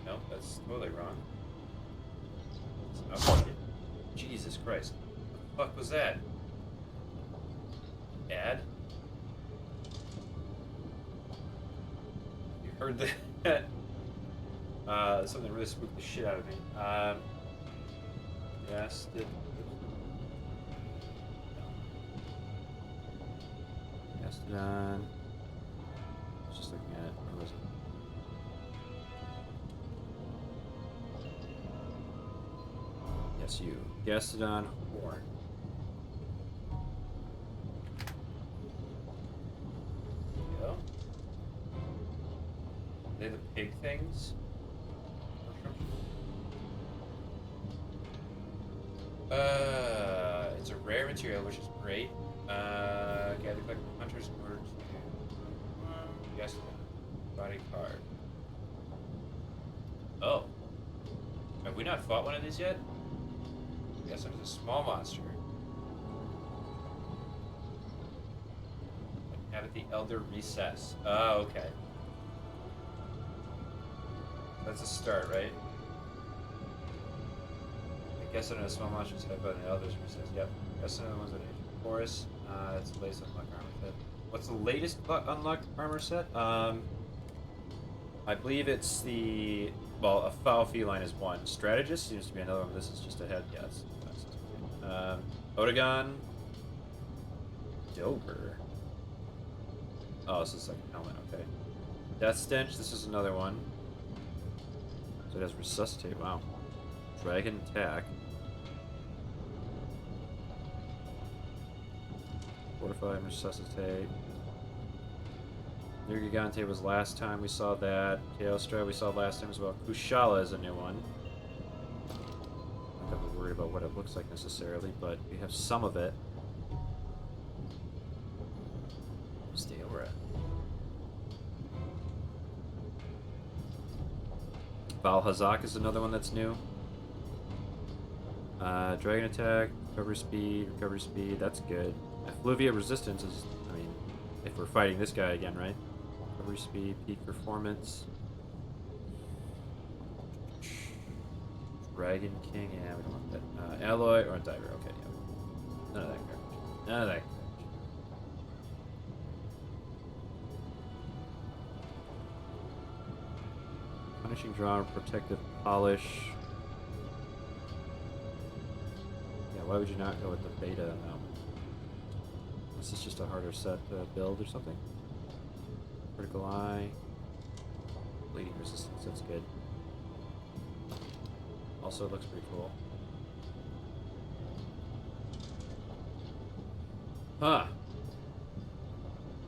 Nope, that's totally wrong. Oh, Jesus Christ. What the fuck was that? Ad? You heard that? Something really spooked the shit out of me. Yes, Gastodon. I was just looking at it. Where was it? Yes, you. Gastodon horn. They the pig things? It's a rare material, which is great. Gather collect hunters in order to yes, body card. Oh. Have we not fought one of these yet? Yes, it is a small monster. Inhabit the Elder Recess. Oh, okay. That's a start, right? I guess another small monster is head by the Elder's Recess. Yep. I guess another one's an Ancient Forest. That's the latest unlocked armor set. What's the latest unlocked armor set? I believe it's the... Well, a foul feline is one. Strategist seems to be another one. This is just a head, yes. Otagon. Dober. Oh, this is like a helmet, okay. Death Stench, this is another one. So it has Resuscitate, wow. Dragon Attack. Fortify and Resuscitate. Nergigante was last time we saw that. Teostra we saw last time as well. Kushala is a new one. I'm not that worried about what it looks like necessarily, but we have some of it. Stay over it. Valhazak is another one that's new. Dragon Attack, recovery speed, that's good. Effluvia Resistance is, I mean, if we're fighting this guy again, right? Recovery speed, peak performance. Dragon King, yeah, we don't want that. Alloy or Diver, okay, yeah. None of that garbage. None of that garbage. Punishing Draw, Protective Polish. Yeah, why would you not go with the beta now? This is just a harder set build or something. Critical Eye. Bleeding Resistance, that's good. Also looks pretty cool. Huh.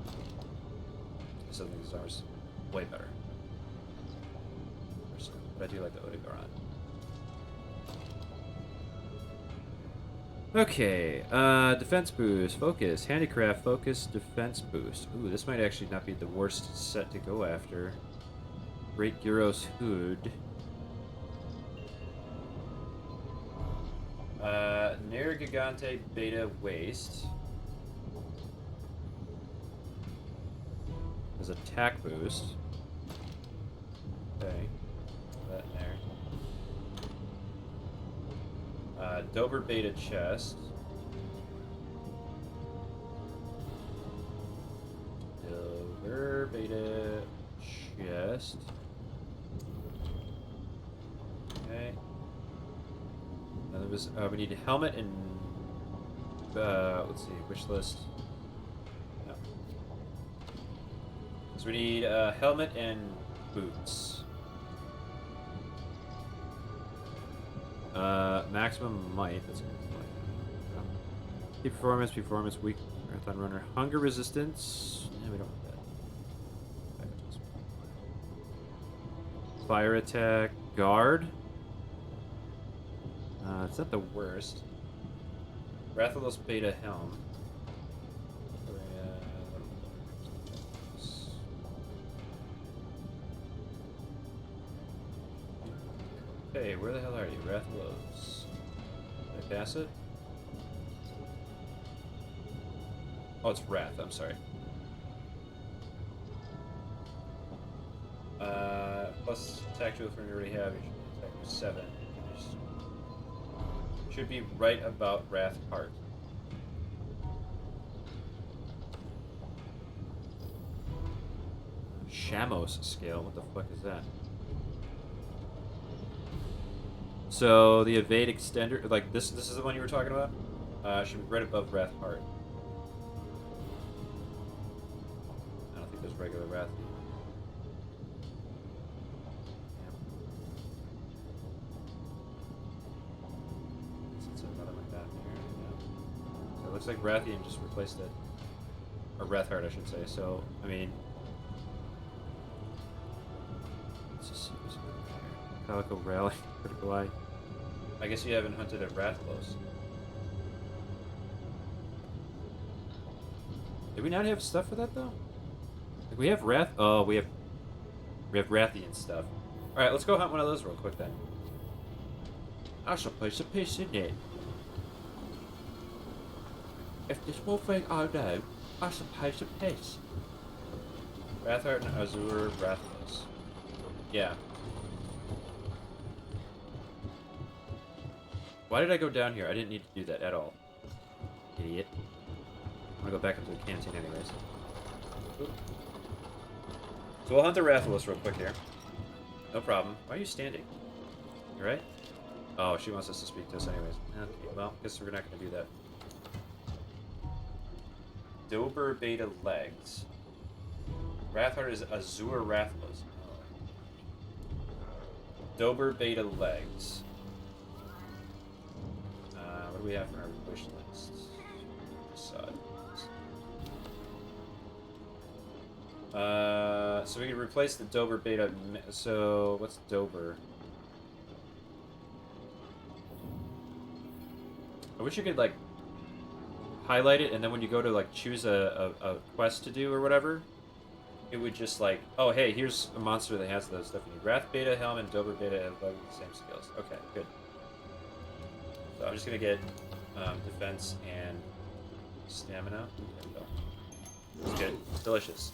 I still think this armor's way better. But I do like the Odegaron. Okay, defense boost, focus, handicraft, focus, defense boost. Ooh, this might actually not be the worst set to go after. Great Gyros Hood. Nergigante Beta Waste. There's attack boost. Okay, put that in there. Dober Beta Chest. Dober Beta Chest. Okay. Then there was we need a helmet and let's see, wish list. No. So we need a helmet and boots. Maximum might. That's good. Performance, weak marathon runner, hunger resistance. Yeah, we don't want that. Fire attack, guard. It's not the worst. Rathalos Beta Helm. Hey, where the hell are you? Rathalos. Did I pass it? Oh, it's Wrath, I'm sorry. Plus attack to if we already have, you should attack for 7. Should be right about Wrath Heart. Shamos scale, what the fuck is that? So the evade extender, like this is the one you were talking about? Should be right above Wrath Heart. I don't think there's regular Wrath. Looks like Rathian just replaced it. Or Wrathheart, I should say. So, I mean... Let's just see what's going on here. Calico Rally, Critical Eye. I guess you haven't hunted at Rathlos. Did we not have stuff for that, though? Like, we have Wrath... Oh, we have Rathian stuff. Alright, let's go hunt one of those real quick, then. That's a piece of piss, isn't it? If there's one thing I know, that's a piece of piss. Rathheart and Azure Rathlos. Yeah. Why did I go down here? I didn't need to do that at all. Idiot. I'm gonna go back up to the canteen anyways. Oop. So we'll hunt the Rathalos real quick here. No problem. Why are you standing? You right? Oh, she wants us to speak to us anyways. Okay, well, guess we're not gonna do that. Dober Beta Legs. Rathheart is Azure Rathlos. Dober Beta Legs. What do we have for our wish list? So we can replace the Dober Beta. So what's Dober? I wish you could like highlight it, and then when you go to like choose a quest to do or whatever, it would just like, oh hey, here's a monster that has those stuff you need. Wrath Beta Helm and Dober Beta have both the same skills. Okay, good. So I'm just gonna get defense and stamina. There we go. It's good. It's delicious.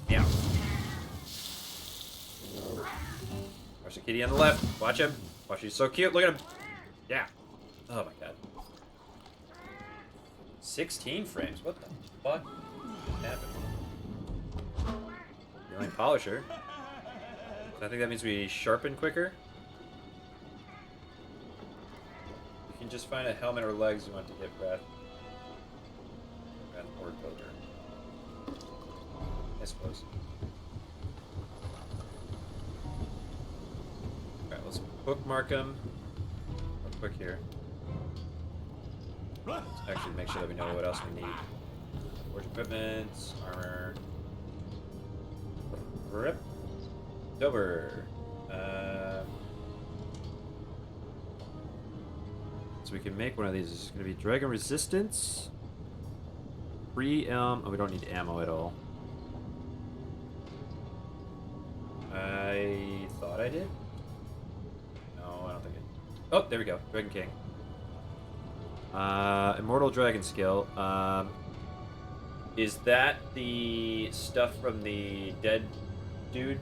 Yeah. There's a kitty on the left. Watch him. Watch, he's so cute. Look at him. Yeah. Oh my god. 16 frames. What the fuck happened? Healing Polisher. So I think that means we sharpen quicker. You can just find a helmet or legs you want to get Wrath or Dober. I suppose. Alright, let's bookmark them real quick here. Let's actually make sure that we know what else we need. Forge equipment, armor. Rip. Dober. So we can make one of these. It's going to be Dragon Resistance. Free oh, we don't need ammo at all. I thought I did. No, I don't think I. Oh, there we go. Dragon King. Immortal Dragon Skill. Is that the stuff from the dead dude?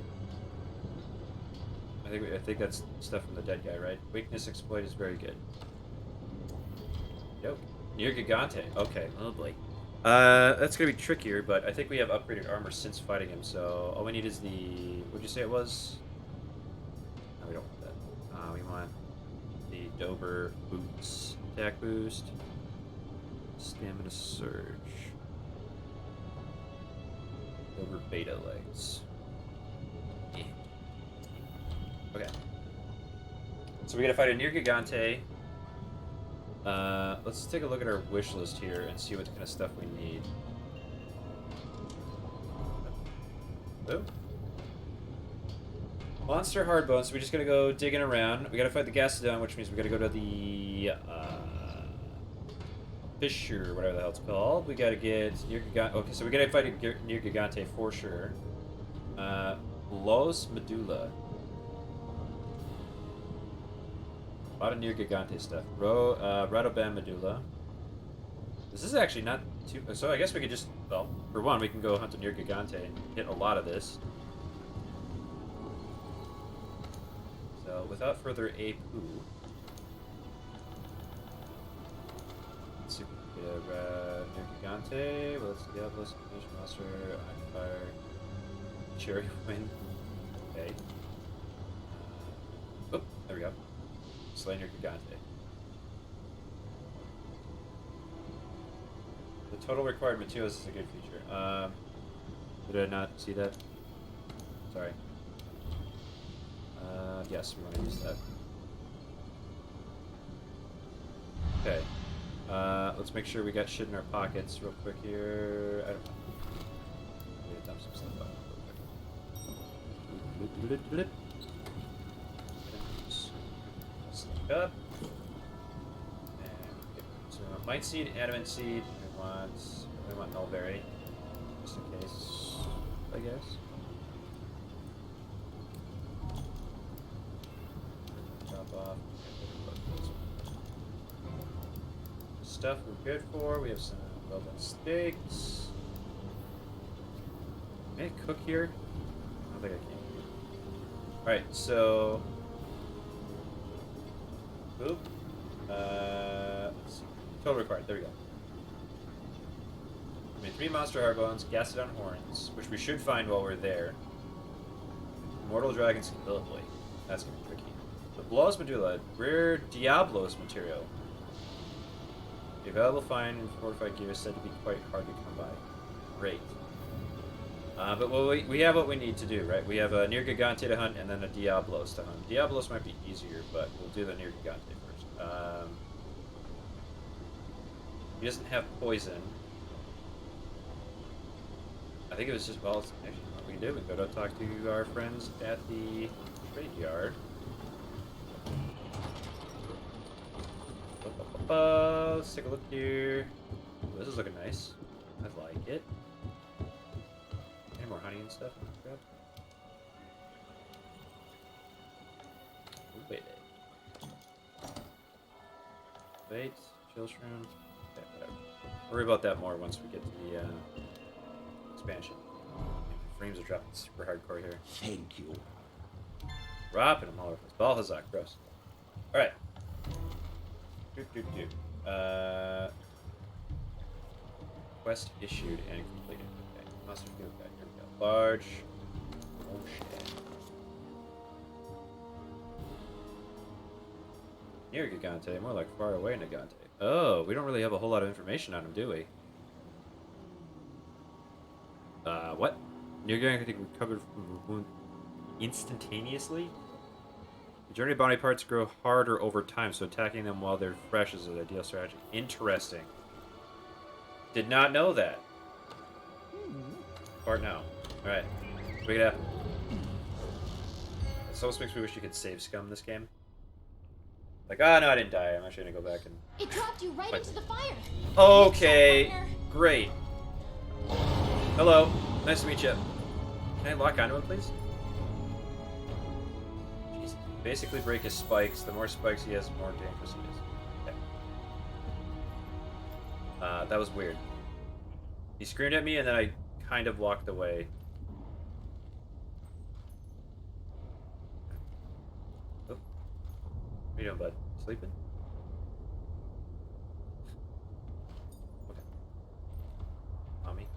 I think that's stuff from the dead guy, right? Weakness exploit is very good. Yep. Near Gigante. Okay. Oh boy. That's gonna be trickier, but I think we have upgraded armor since fighting him. So all we need is the. What'd you say it was? No, we don't want that. We want the Dober boots. Attack boost. Stamina surge. Dober beta legs. Yeah. Okay. So we gotta fight a Near Gigante. Let's take a look at our wish list here and see what kind of stuff we need. Oh. Monster Hardbone, so we're just gonna go digging around. We gotta fight the Gastrodon, which means we gotta go to the Fisher, whatever the hell it's called. We gotta get Near Gigante. Okay, so we gotta fight a Near Gigante for sure. Los Medulla. A lot of Near Gigante stuff. Radoban Medulla. This is actually not too... So I guess we could just... Well, for one, we can go hunt a Near Gigante and hit a lot of this. So, without further ado... Let's see if we have Near Gigante. Well, let's see. Diablos, Nation Monster, Iron Fire, Cherry Wind. Okay. Oh, there we go. Slayer Gigante. The total required materials is a good feature. Did I not see that? Sorry. Yes, we want to use that. Okay. Let's make sure we got shit in our pockets real quick here. I don't know. We gotta dump some stuff out real quick. Up. And so we want Might Seed, Adamant Seed, we want Nullberry, just in case, I guess. Drop off. Stuff we're good for. We have some well done steaks. Can I cook here? I don't think I can. Alright, so boop. Let's see. Total required. There we go. I mean, 3 Monster Hardbones, Gastrodon Horns, which we should find while we're there. Immortal Dragon Skin. Oh boy. That's gonna be tricky. The Blows Medulla, rare Diablos material. The available find in fortified gear is said to be quite hard to come by. Great. But we have what we need to do, right? We have a Near Gigante to hunt and then a Diablos to hunt. Diablos might be easier, but we'll do the Near Gigante first. He doesn't have poison. I think it was just, well, actually what we can do, we can go to talk to our friends at the trade yard. Let's take a look here. Ooh, this is looking nice. I like it. Any more honey and stuff? Grab. Ooh, wait. Wait, chill shroom. Okay, whatever. Worry about that more once we get to the expansion. Frames are dropping super hardcore here. Thank you. Dropping them all over the place. Balhazak, gross. Alright. Quest issued and completed. Okay. Monster field guide. Here we go. Large. Oh shit. Near Gigante, more like far away Gigante. Oh, we don't really have a whole lot of information on him, do we? What? Near Gigante recovered from a wound instantaneously? Majority of body parts grow harder over time, so attacking them while they're fresh is an ideal strategy. Interesting. Did not know that. Part now. Alright. Make it happen. This almost makes me wish you could save scum this game. Like, oh no, I didn't die. I'm actually gonna go back and... It dropped you right into the fire. Okay, great. Hello, nice to meet you. Can I lock onto him, please? Jesus. Basically break his spikes. The more spikes he has, the more dangerous he is. Okay. That was weird. He screamed at me and then I kind of walked away. Oh. What are you doing, bud? Sleeping? Okay. Mommy.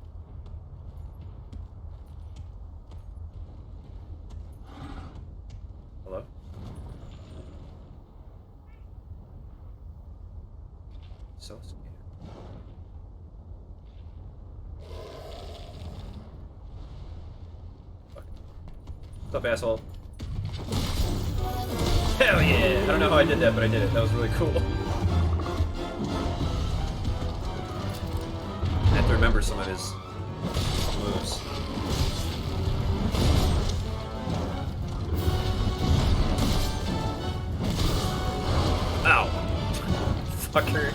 Hello? So scared. Fuck. What's up, asshole? Hell yeah! I don't know how I did that, but I did it. That was really cool. I have to remember some of his moves. Ow! Fucker.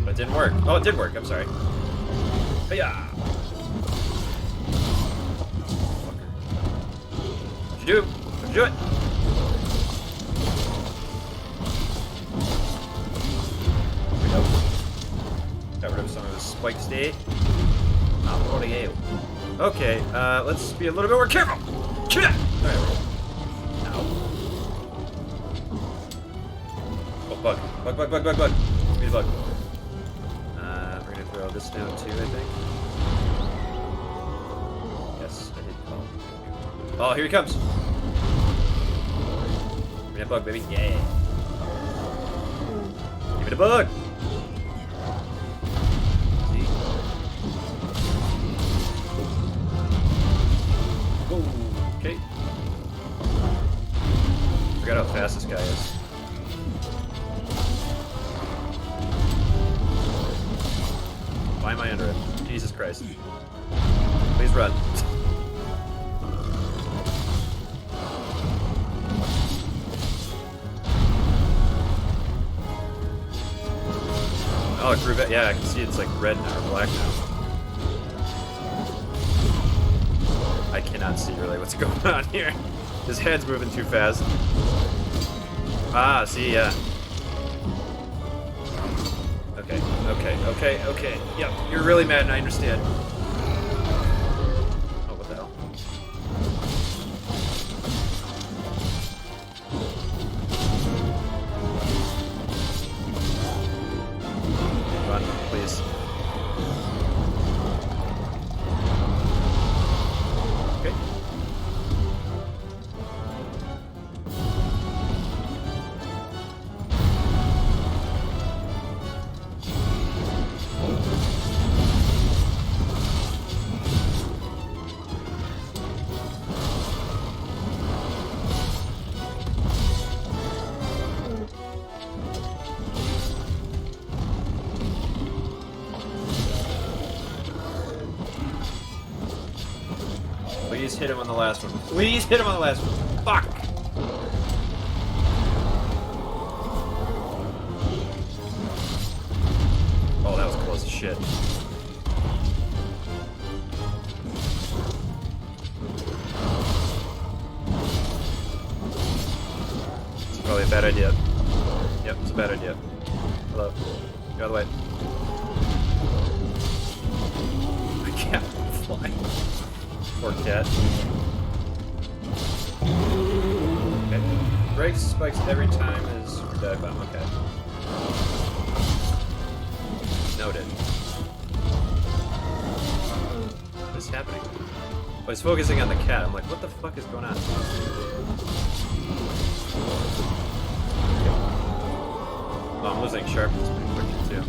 But it didn't work. Oh, it did work. I'm sorry. Hiya! Fucker. What'd you do? What'd you do it? Got rid of some of his spikes there. Okay, let's be a little bit more careful. Alright. Ow. Oh, bug. Bug. Give me the bug. We're gonna throw this down too, I think. Yes, I did call. Oh, here he comes. Give me that bug, baby. Yeah. Give me the bug. Okay. Forgot how fast this guy is. Why am I under it? Jesus Christ. Please run. Oh, it grew back. Yeah, I can see it's like red now or black now. I cannot see really what's going on here. His head's moving too fast. Ah, see, yeah. Okay. Yep, you're really mad and I understand. Oh, what the hell? Run, please. Okay. Please hit him on the last one. Please hit him on the last one. Fuck! Oh, that was close as shit. It's probably a bad idea. Yep, it's a bad idea. Hello. Get out of the way. I can't fly. Poor cat. Okay. Breaks spikes every time is dive bomb. Okay. Noted. What is happening? Oh, he's focusing on the cat. I'm like, what the fuck is going on? Oh, I'm losing sharpness pretty quickly too.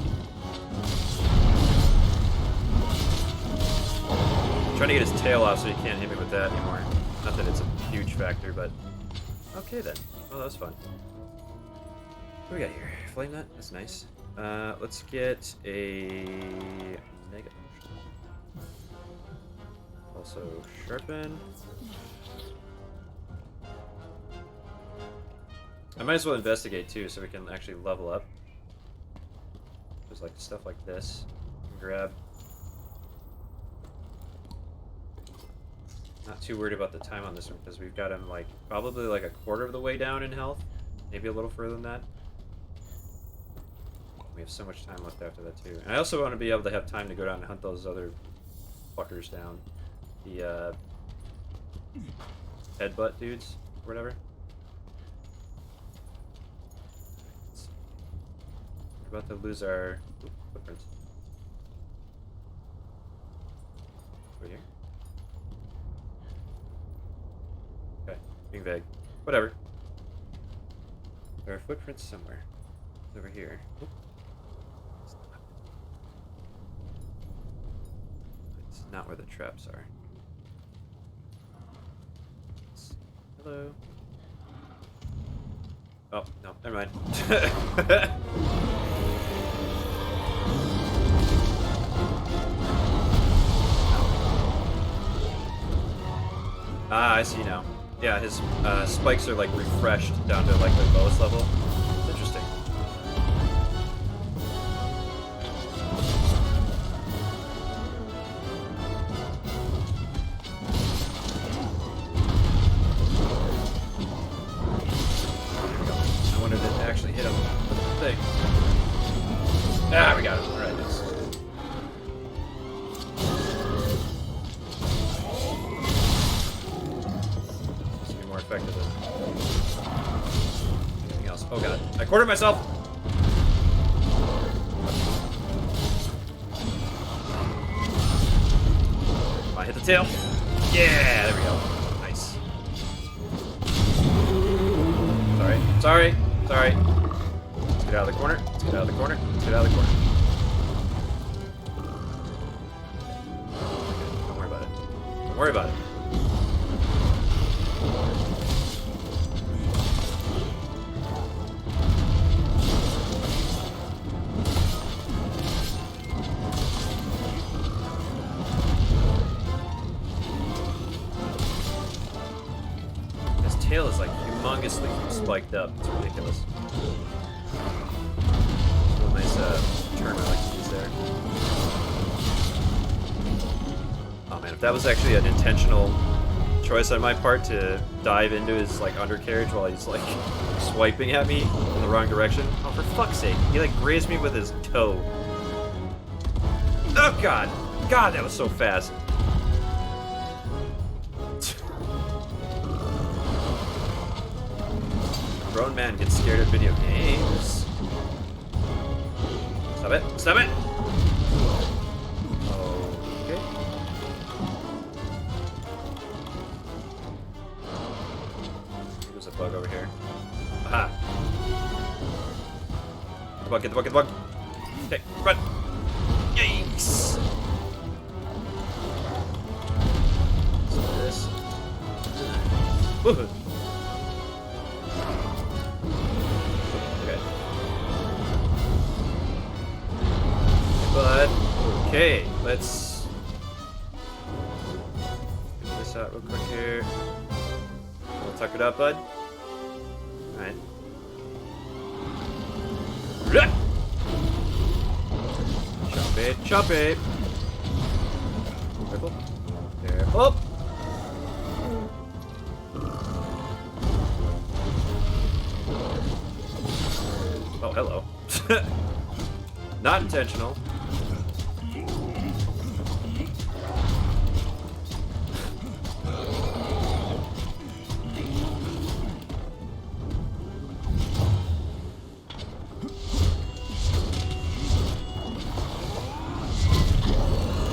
I'm trying to get his tail off so he can't hit me with that anymore. Not that it's a huge factor, but Okay then. Well, that was fun. What do we got here? Flame nut. That's nice. Let's get a mega potion. Also sharpen. I might as well investigate too, so we can actually level up. There's like stuff like this. You can grab. Not too worried about the time on this one because we've got him like probably like a quarter of the way down in health, maybe a little further than that. We have so much time left after that too. And I also want to be able to have time to go down and hunt those other fuckers down. The headbutt dudes, or whatever. We're about to lose our footprints. Over here. Okay, being vague. Whatever. There are footprints somewhere. It's over here. Oop. It's not where the traps are. Hello. Oh, no, never mind. Ah, I see now. Yeah, his spikes are like refreshed down to like the lowest level. Interesting. I wanted to actually hit him with the thing. Ah, we got him. Alright, nice. Effective than anything else. Oh god, I cornered myself! Come on, hit the tail. Yeah, there we go. Nice. Sorry. Let's get out of the corner. Let's get out of the corner. Let's get out of the corner. Don't worry about it. Don't worry about it. Tail is like humongously spiked up. It's ridiculous. A nice turn I like to use there. Oh man, if that was actually an intentional choice on my part to dive into his like undercarriage while he's like swiping at me in the wrong direction. Oh, for fuck's sake! He like grazed me with his toe. Oh god, God, that was so fast. Grown man gets scared of video games. Stop it! Stop it! Okay. There's a bug over here. Aha! Get the bug, get the bug, get the bug! Okay, run! Yikes! This. Woohoo! But, okay, let's get this out real quick here. We'll tuck it up, bud. Alright. Chop it, chop it. Careful. Careful. Oh, hello. Not intentional.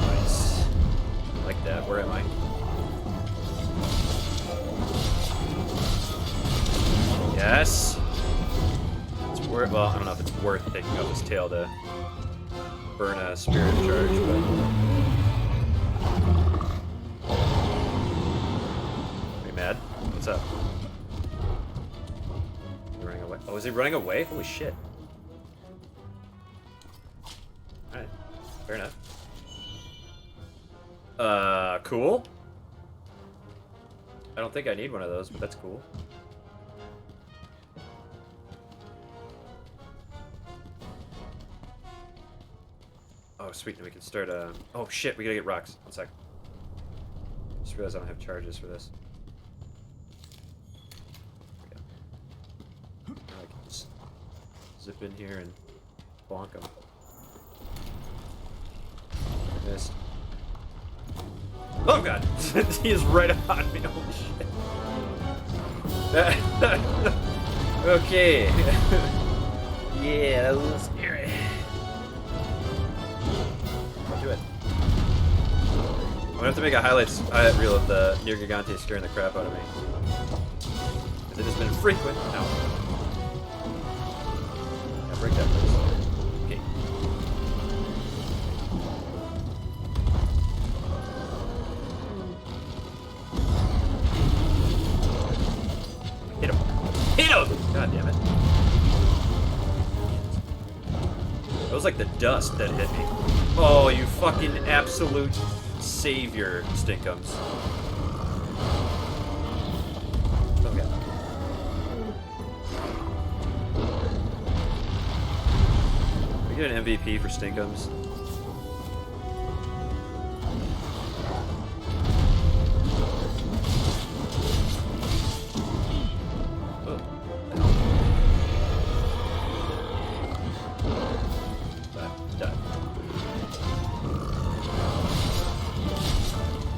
Nice. I like that. Where am I? Yes. It's worth. Well, I don't know if it's worth taking up his tail to burn a spirit charge, but are you mad? What's up? Oh, is he running away? Holy shit. Alright. Fair enough. Cool. I don't think I need one of those, but that's cool. Oh, sweet. Then we can start, oh, shit. We gotta get rocks. One sec. Just realized I don't have charges for this. I can just zip in here and bonk him. I missed. Oh god! He is right on me. Holy shit. Okay. Yeah, that was a little scary. I'll do it. I'm gonna have to make a highlight reel of the Near Gigante scaring the crap out of me. Because it has been frequent. Ow. Yeah, break that place. Okay. Hit him. Hit him! God damn it. It was like the dust that hit me. Oh, you fucking absolute savior, Stinkums. Okay. We get an MVP for Stinkums.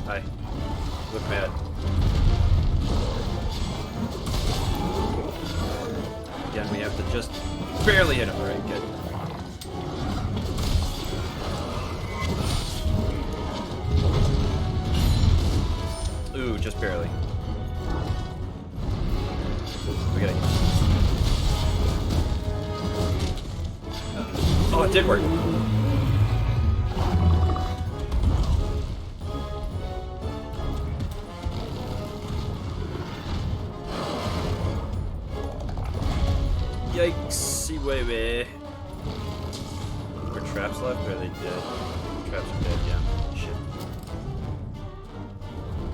Hi. Look mad. Again, we have to just barely hit him. Alright, good. Ooh, just barely. We gotta... Oh, it did work. Yikes, way. Are traps left? Or are they dead? Traps are dead, yeah. Shit.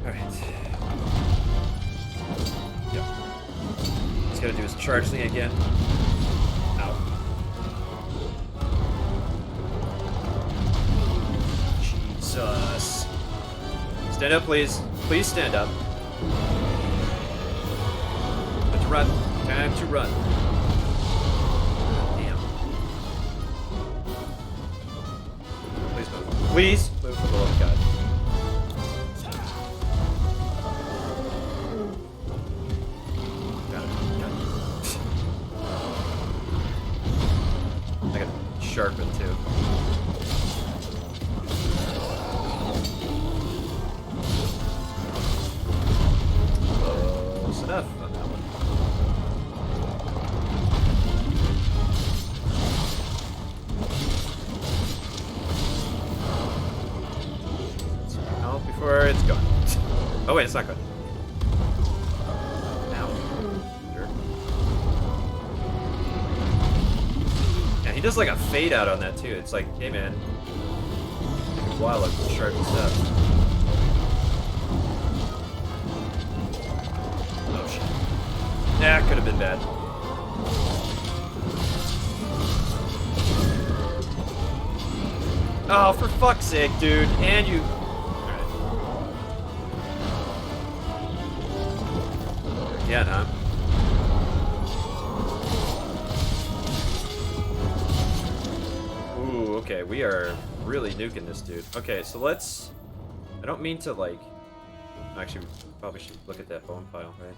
Alright. Yep. He's gotta do his charge thing again. Ow. Jesus. Stand up, please. Please stand up. Time to run. Time to run. Please move for the love of God. Got it. I got sharpen too. Close enough on that one. Before it's gone. Oh wait, it's not gone. Ow. Sure. Yeah, he does like a fade out on that too. It's like, hey man, take a while to sharpen stuff. Oh shit. Yeah, could have been bad. Oh, for fuck's sake, dude. And you... Yeah, huh? Ooh, okay, we are really nuking this dude. Okay, so let's... I don't mean to, like... Actually, we probably should look at that bone pile, right?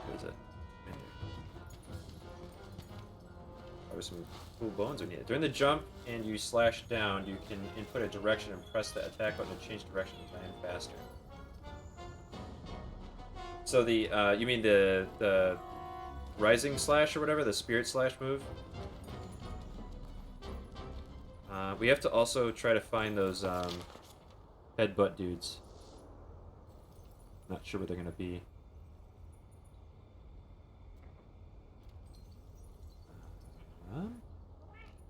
What is it? Right here. Probably some cool bones we need. During the jump and you slash down, you can input a direction and press the attack button to change direction to land faster. So the, you mean the rising slash or whatever, the spirit slash move? We have to also try to find those, headbutt dudes. Not sure where they're gonna be.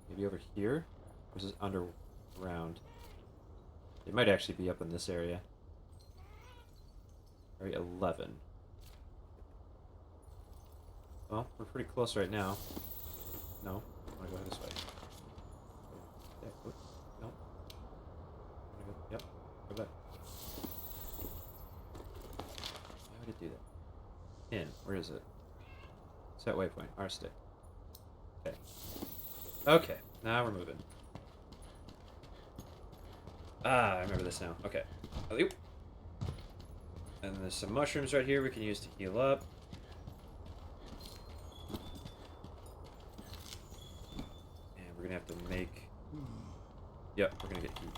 Maybe over here? Or is this underground? It might actually be up in this area. Area 11. Well, we're pretty close right now. No, I want to go this way. Yeah, no. Yep, go back. Why would it do that? In, where is it? Set waypoint, R stick. Okay. Okay, now we're moving. Ah, I remember this now. Okay. And there's some mushrooms right here we can use to heal up. And we're gonna have to make... Yep, we're gonna get heated.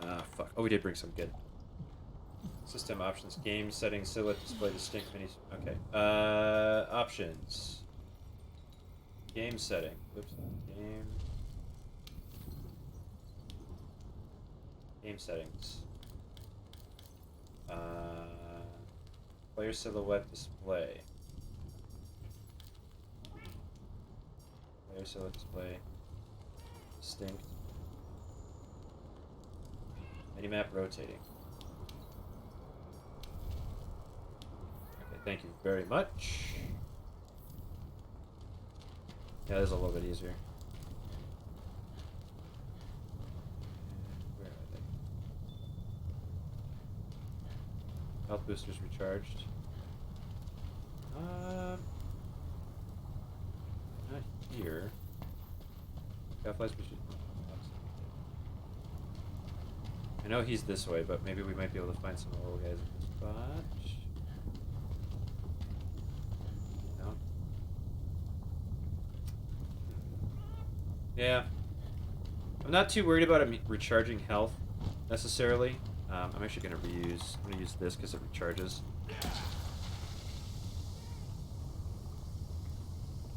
Ah, fuck. Oh, we did bring some good. System options, game settings, silhouette display, distinct minis. Okay. Options. Game setting. Oops. Game settings. Player silhouette display. Player silhouette display. Distinct. Minimap rotating. Okay, thank you very much. Yeah, this is a little bit easier. Where are they? Health boosters recharged. Not here. Half-life boosters. I know he's this way, but maybe we might be able to find some little guys in this spot. No. Yeah. I'm not too worried about him recharging health, necessarily. I'm actually going to reuse... I'm going to use this because it recharges.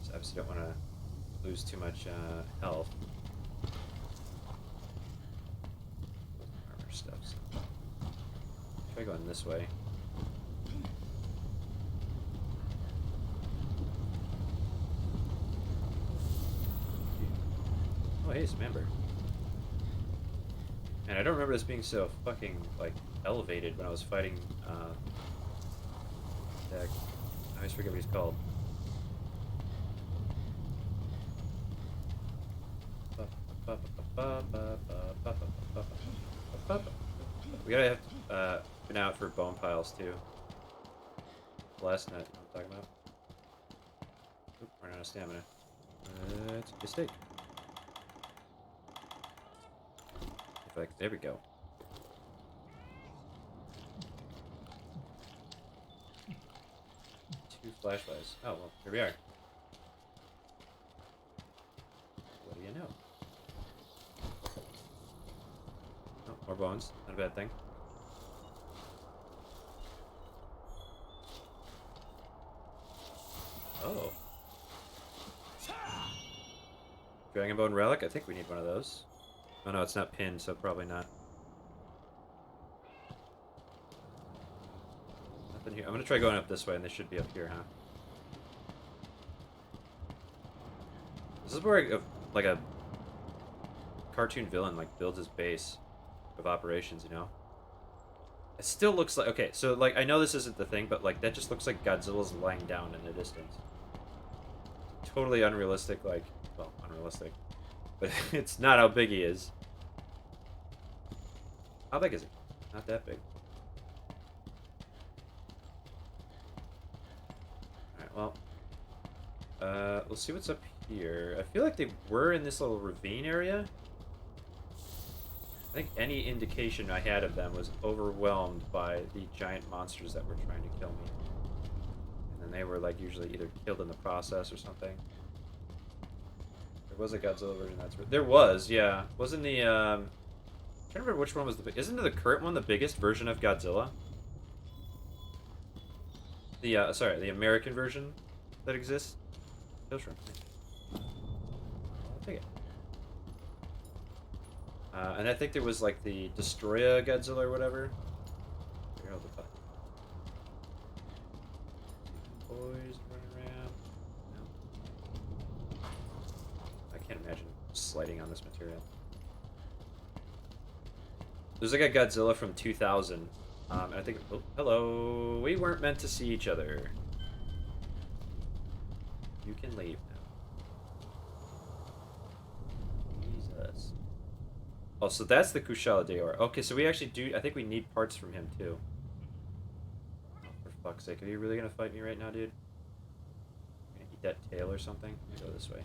So obviously don't want to lose too much health. Armor stuff. So. Try going this way. Oh, hey, some amber. And I don't remember this being so fucking, like, elevated when I was fighting, that... I always forget what he's called. We gotta have, been out for bone piles, too. Last night, I'm talking about. Oop, running out of stamina. It's a mistake. Like, there we go. Two flashlights. Oh, well, here we are. What do you know? Oh, more bones. Not a bad thing. Oh. Dragon Bone Relic? I think we need one of those. Oh no, it's not pinned, so probably not. Nothing here. I'm gonna try going up this way, and they should be up here, huh? This is where like a cartoon villain like builds his base of operations, you know? It still looks like... Okay, so like I know this isn't the thing, but like that just looks like Godzilla's lying down in the distance. Totally unrealistic, like... Well, unrealistic. But it's not how big he is. How big is he? Not that big. Alright, well. We'll see what's up here. I feel like they were in this little ravine area. I think any indication I had of them was overwhelmed by the giant monsters that were trying to kill me. And then they were like usually either killed in the process or something. There was a Godzilla version, that's right. There was, yeah. Wasn't the, I'm trying to remember which one was the big... Isn't the current one the biggest version of Godzilla? The, sorry, the American version that exists? Kill shrimp. I'll take it. And I think there was, like, the Destroya Godzilla or whatever. Here, hold the button. Boys running around. No. nice lighting on this material. There's like a Godzilla from 2000. And I think... Oh, hello! We weren't meant to see each other. You can leave now. Jesus. Oh, so that's the Kushala Daor. Okay, so we actually do... I think we need parts from him, too. Oh, for fuck's sake. Are you really gonna fight me right now, dude? Gonna eat that tail or something? Go this way.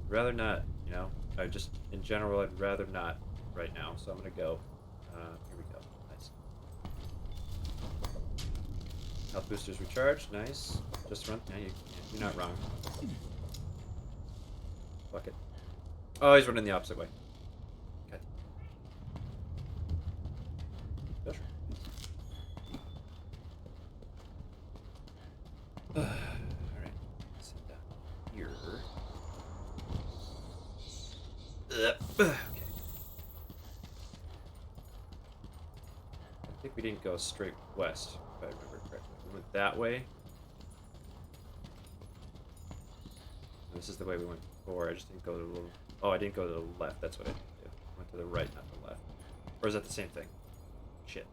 Rather not, you know? I just... In general, I'd rather not right now. So I'm gonna go. Here we go. Nice. Health boosters recharged. Nice. Just run. Yeah, you're not wrong. Fuck it. Oh, he's running the opposite way. Okay. Sure. Alright. Sit down here. Okay. I think we didn't go straight west, if I remember correctly. We went that way. This is the way we went before. I just didn't go to the little... Oh, I didn't go to the left. That's what I didn't do. I went to the right, not the left. Or is that the same thing? Shit.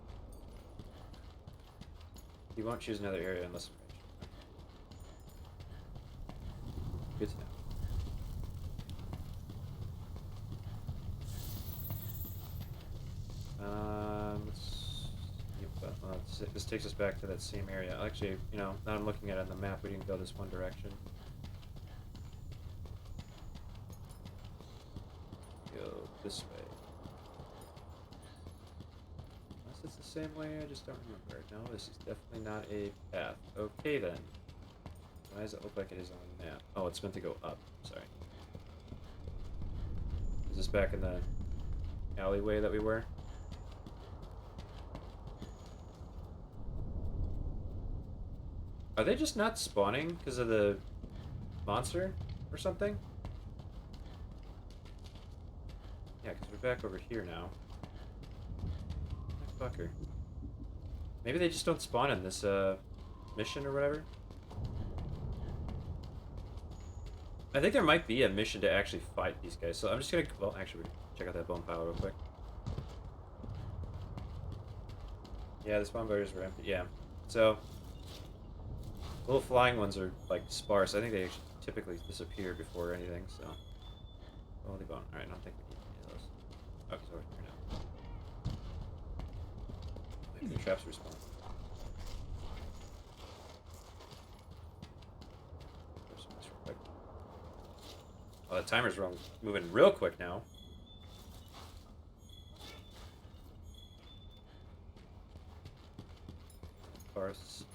You won't choose another area unless I'm ranged. Good to know. This takes us back to that same area. Actually, you know, now I'm looking at it on the map, we didn't go this one direction. Go this way. Unless it's the same way, I just don't remember. No, this is definitely not a path. Okay then. Why does it look like it is on the map? Oh, it's meant to go up. Sorry. Is this back in the alleyway that we were? Are they just not spawning because of the monster or something? Yeah, because we're back over here now. Fucker. Maybe they just don't spawn in this mission or whatever. I think there might be a mission to actually fight these guys. So I'm just gonna... Well, actually, check out that bone pile real quick. Yeah, the spawn barriers were empty. Yeah. So... little flying ones are like sparse. I think they actually typically disappear before anything, so. Holy bone. Alright, I don't think we need any of those. Oh, because over here now. Maybe the traps respawn. Oh, the timer's moving real quick now.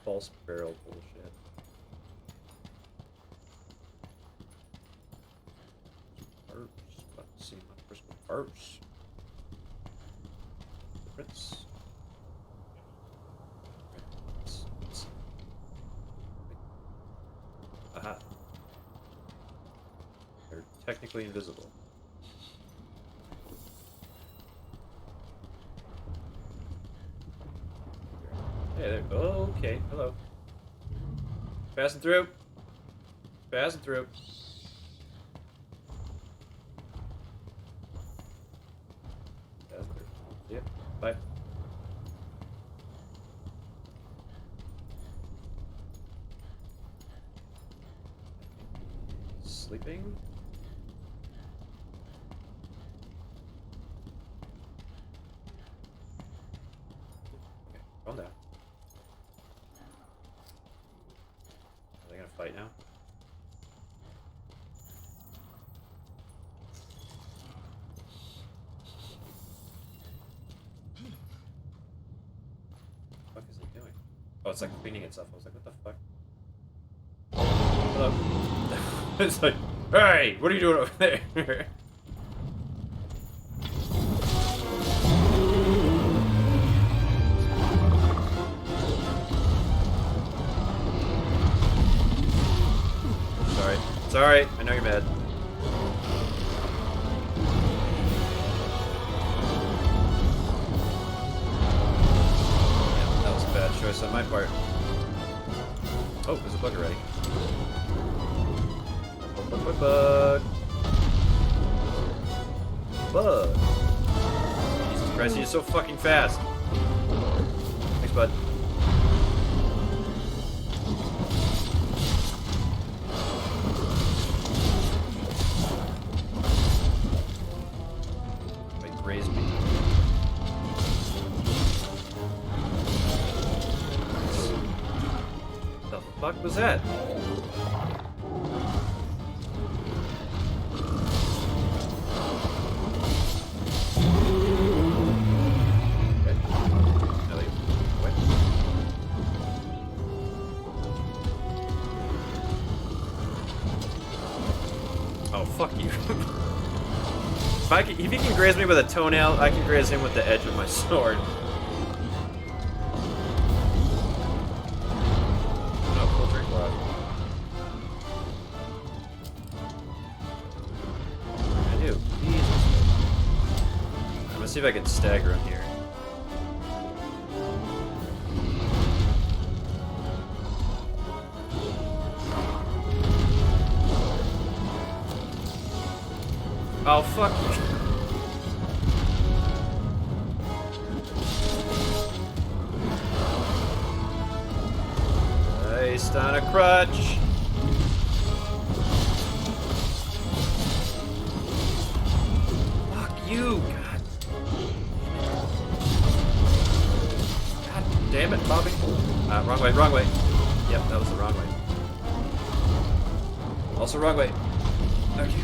False barrel bullshit. Let's see my personal purse. Prince. Aha. They're technically invisible. Hey there. Okay, hello. Passing through. Passing through. Passing through. Yep. Bye. Sleeping. Okay, calm down. Are they gonna fight now? What the fuck is it doing? Oh, it's like cleaning itself. I was like, what the fuck? Hello. It's like, hey, what are you doing over there? Sorry. Sorry. I know you're mad. Yeah, that was a bad choice on my part. Oh, there's a bug already. Bug. Bug. Jesus Christ, he's so fucking fast. Thanks, bud. Wait, raise me. The fuck was that? Oh, fuck you. If he can graze me with a toenail, I can graze him with the edge of my sword. Oh, full drink water. I do. Jesus. I'm gonna see if I can stagger him here. Oh, fuck you. Placed on a crutch. Fuck you, God. God damn it, Bobby. Wrong way, wrong way. Yep, that was the wrong way. Also wrong way. Okay.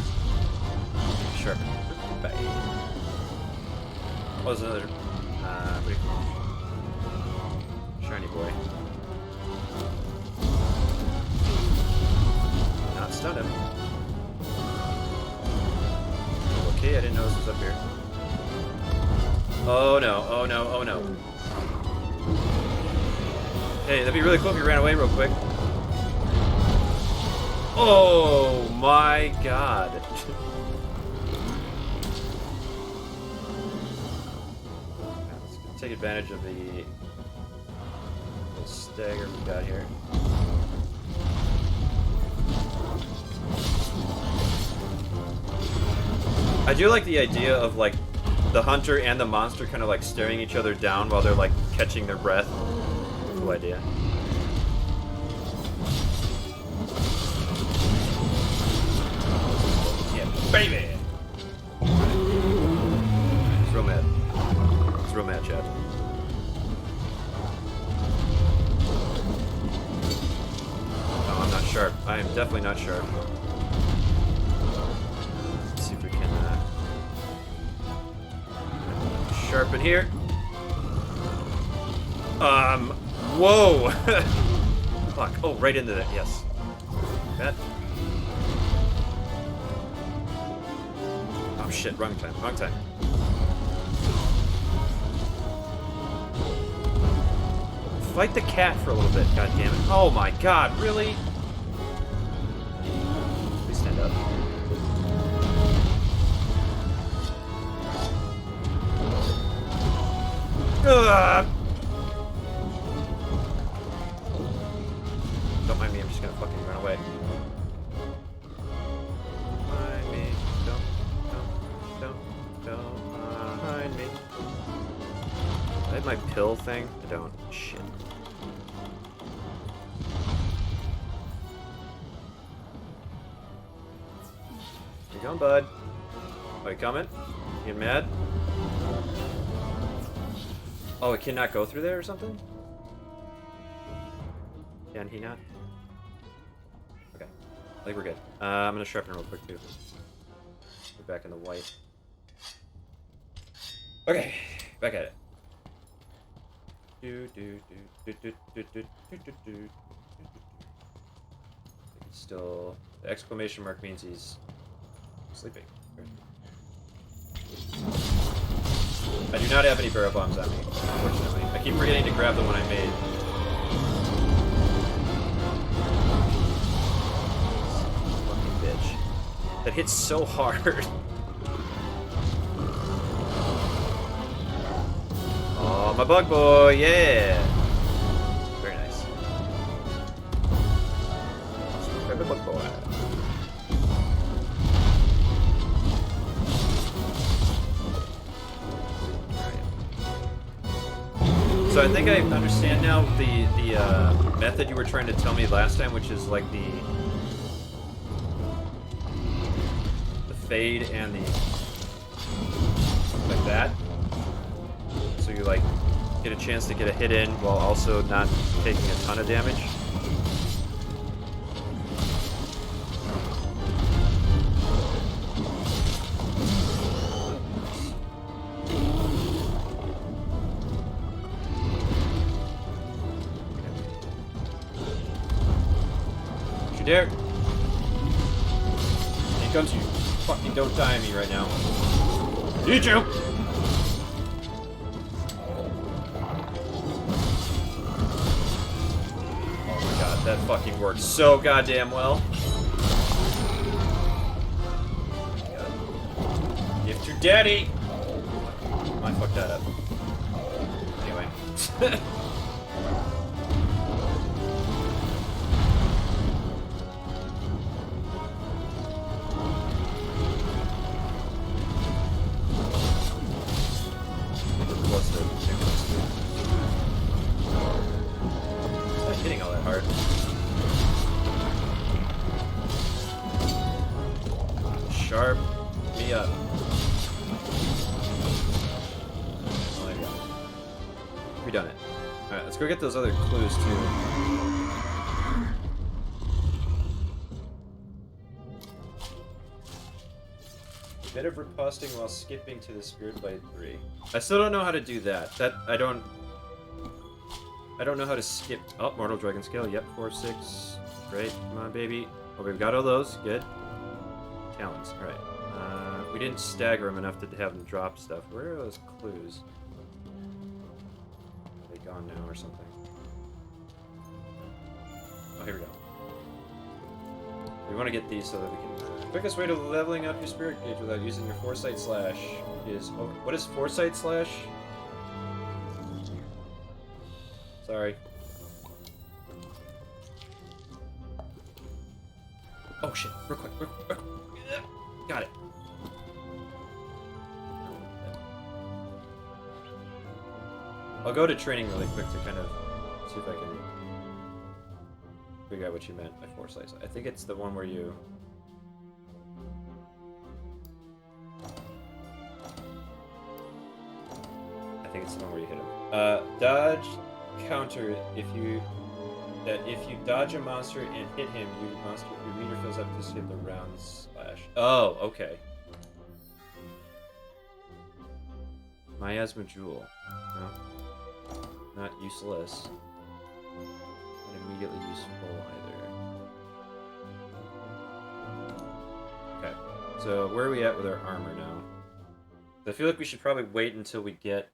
Sure. Bye. Oh, there's another. What do you call him? Shiny boy. Not stun him. Okay, I didn't know this was up here. Oh no, oh no, oh no. Hey, that'd be really cool if you ran away real quick. Oh my god. Take advantage of the little stagger we got here. I do like the idea of like the hunter and the monster kind of like staring each other down while they're like catching their breath. Cool idea. Yeah, baby! He's real mad. He's real mad, Chad. No, I'm not sharp. I am definitely not sharp. Let's see if we can sharpen here. Whoa! Fuck. Oh, right into that. Yes. That. Oh shit! Wrong time. Wrong time. Fight the cat for a little bit, goddammit. Oh my god, really? Please stand up. Ugh. Don't mind me, I'm just gonna fucking run away. Mind me. Don't mind me. I have my pill thing? I don't. Shit. You going, bud? Are you coming? You getting mad? Oh, it cannot go through there or something? Can he not? Okay. I think we're good. I'm gonna sharpen real quick too. We're back in the white. Okay, back at it. Still, the exclamation mark means he's sleeping. I do not have any barrel bombs on me, unfortunately. I keep forgetting to grab the one I made. Fucking bitch. That hits so hard. Oh, my bug boy, yeah! Very nice. Grab the bug boy. So I think I understand now the method you were trying to tell me last time, which is like the fade and the like that. So you like get a chance to get a hit in while also not taking a ton of damage. Don't you dare! Here comes you. Fucking don't die on me right now. Need you! That fucking works so goddamn well. Gift your daddy! I fucked that up. Anyway. It's not hitting all that hard. Sharp me up. Oh, there we go. We done it. Alright, let's go get those other clues too. Bit of riposting while skipping to the Spirit Blade 3. I still don't know how to do that. I don't know how to skip. Oh, Mortal Dragon Scale. Yep, 4, 6. Great. Come on, baby. Oh, we've got all those. Good. Talons. Alright. We didn't stagger them enough to have them drop stuff. Where are those clues? Are they gone now or something? Oh, here we go. We want to get these so that we can... quickest way to leveling up your spirit gauge without using your Foresight Slash is... Oh, what is Foresight Slash? Sorry. Oh shit, real quick, real quick. Got it. I'll go to training really quick to kind of see if I can figure out what you meant by Foresight. I think it's the one where you... I think it's the one where you hit him. Dodge counter if you dodge a monster and hit him, your meter fills up to skip the round slash. Oh, okay. Miasma Jewel. No. Not useless. Not immediately useful either. Okay. So where are we at with our armor now? I feel like we should probably wait until we get...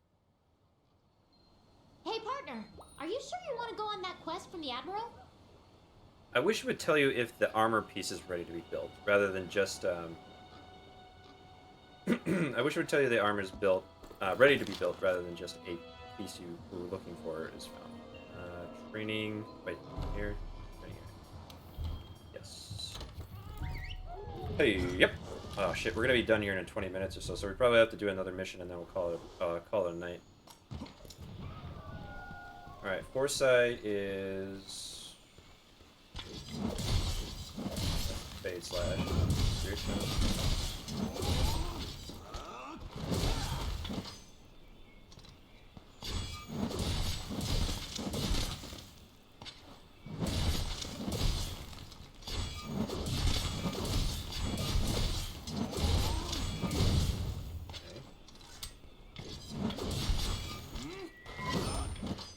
Hey, partner, are you sure you want to go on that quest from the Admiral? I wish it would tell you if the armor piece is ready to be built, rather than just, I wish it would tell you the armor is built, ready to be built, rather than just a piece you were looking for is found. Training, wait, here, right here. Yes. Hey, yep. Oh shit, we're gonna be done here in 20 minutes or so, so we probably have to do another mission and then we'll call it a night. Alright, Foresight is... Fade Slash.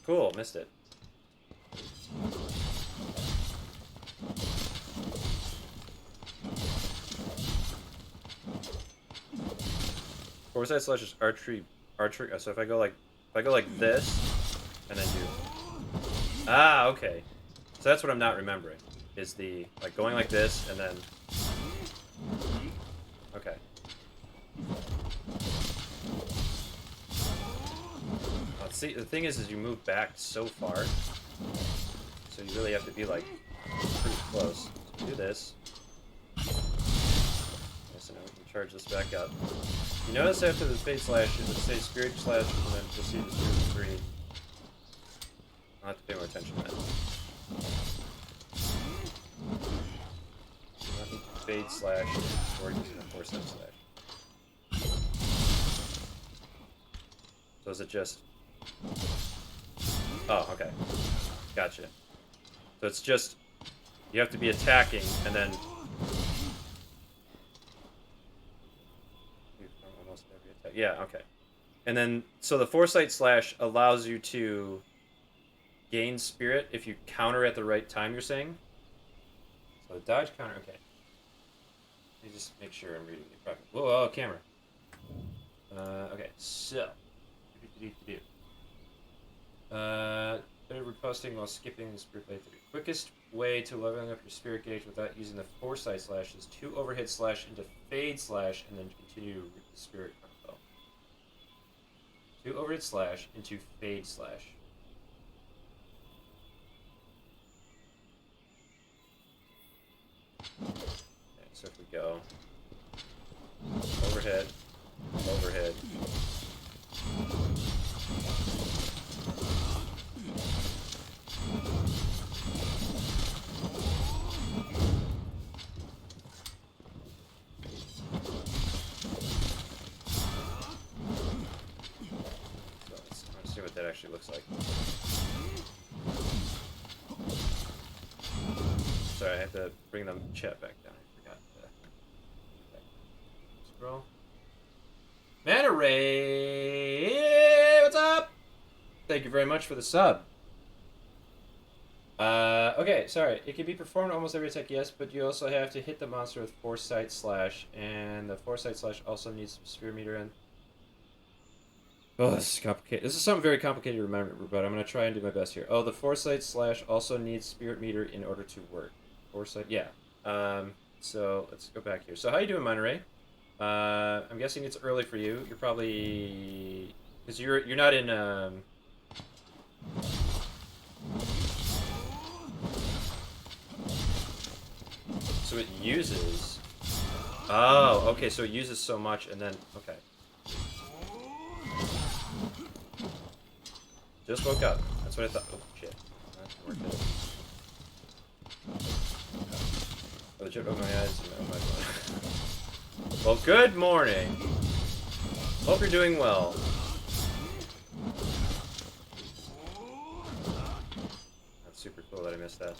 Cool, missed it. Foresight Slash is archery. So if I go like this, and then do. Ah, okay. So that's what I'm not remembering. Is the like going like this and then. Okay. See, the thing is you move back so far, so you really have to be like pretty close. So do this. Okay, so now we can charge this back up. You notice after the Fade Slash, it would say Spirit Slash and then proceed to Spirit 3. I'll have to pay more attention to that. Not need to fade slash or using a foresight slash. So is it just... Oh, okay. Gotcha. So it's just... You have to be attacking, and then... Almost every attack. Yeah, okay. And then, so the foresight slash allows you to gain spirit if you counter at the right time, you're saying? So the dodge counter, okay. Let me just make sure I'm reading it properly. Whoa, oh, camera. Okay, so... Riposting while skipping the spirit blade. The quickest way to leveling up your spirit gauge without using the foresight slash is 2 overhead slash into fade slash and then continue to reap the spirit combo. 2 overhead slash into fade slash. Okay, so if we go overhead, overhead. Let's see what that actually looks like. Sorry, I have to bring the chat back down. I forgot to scroll. Manta Ray, what's up? Thank you very much for the sub. Okay, sorry. It can be performed almost every attack, yes, but you also have to hit the monster with foresight slash, and the foresight slash also needs some spear meter in. Oh, this is complicated. This is something very complicated to remember, but I'm going to try and do my best here. Oh, the foresight slash also needs spirit meter in order to work. Foresight, yeah. So let's go back here. So how you doing, Monterey? I'm guessing it's early for you. You're probably... Because you're not in... So it uses... Oh, okay, so it uses so much, and then... Okay. Just woke up. That's what I thought. Oh, shit. That didn't work. Oh, the chip opened my eyes. Oh, my God. Well, good morning. Hope you're doing well. That's super cool that I missed that.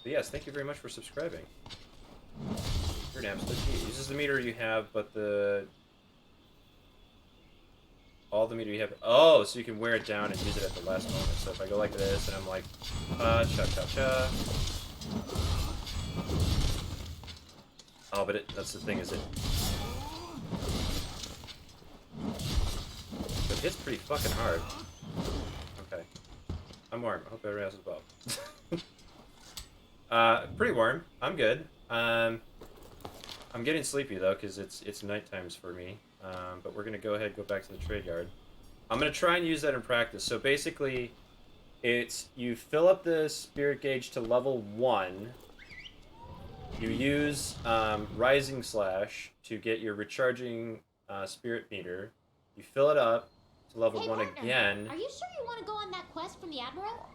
But yes, thank you very much for subscribing. You're an absolute G. Uses the meter you have, but all the meter you have. Oh, so you can wear it down and use it at the last moment. So if I go like this and I'm like, cha-cha-cha. Oh, but that's the thing, is it? It hits pretty fucking hard. Okay. I'm warm. I hope everybody else is well. Pretty warm. I'm good. I'm getting sleepy though, because it's night times for me. But we're gonna go ahead and go back to the trade yard. I'm gonna try and use that in practice. So basically, it's you fill up the spirit gauge to level 1. You use Rising Slash to get your recharging spirit meter. You fill it up to level 1 partner, again. Are you sure you want to go on that quest from the Admiral?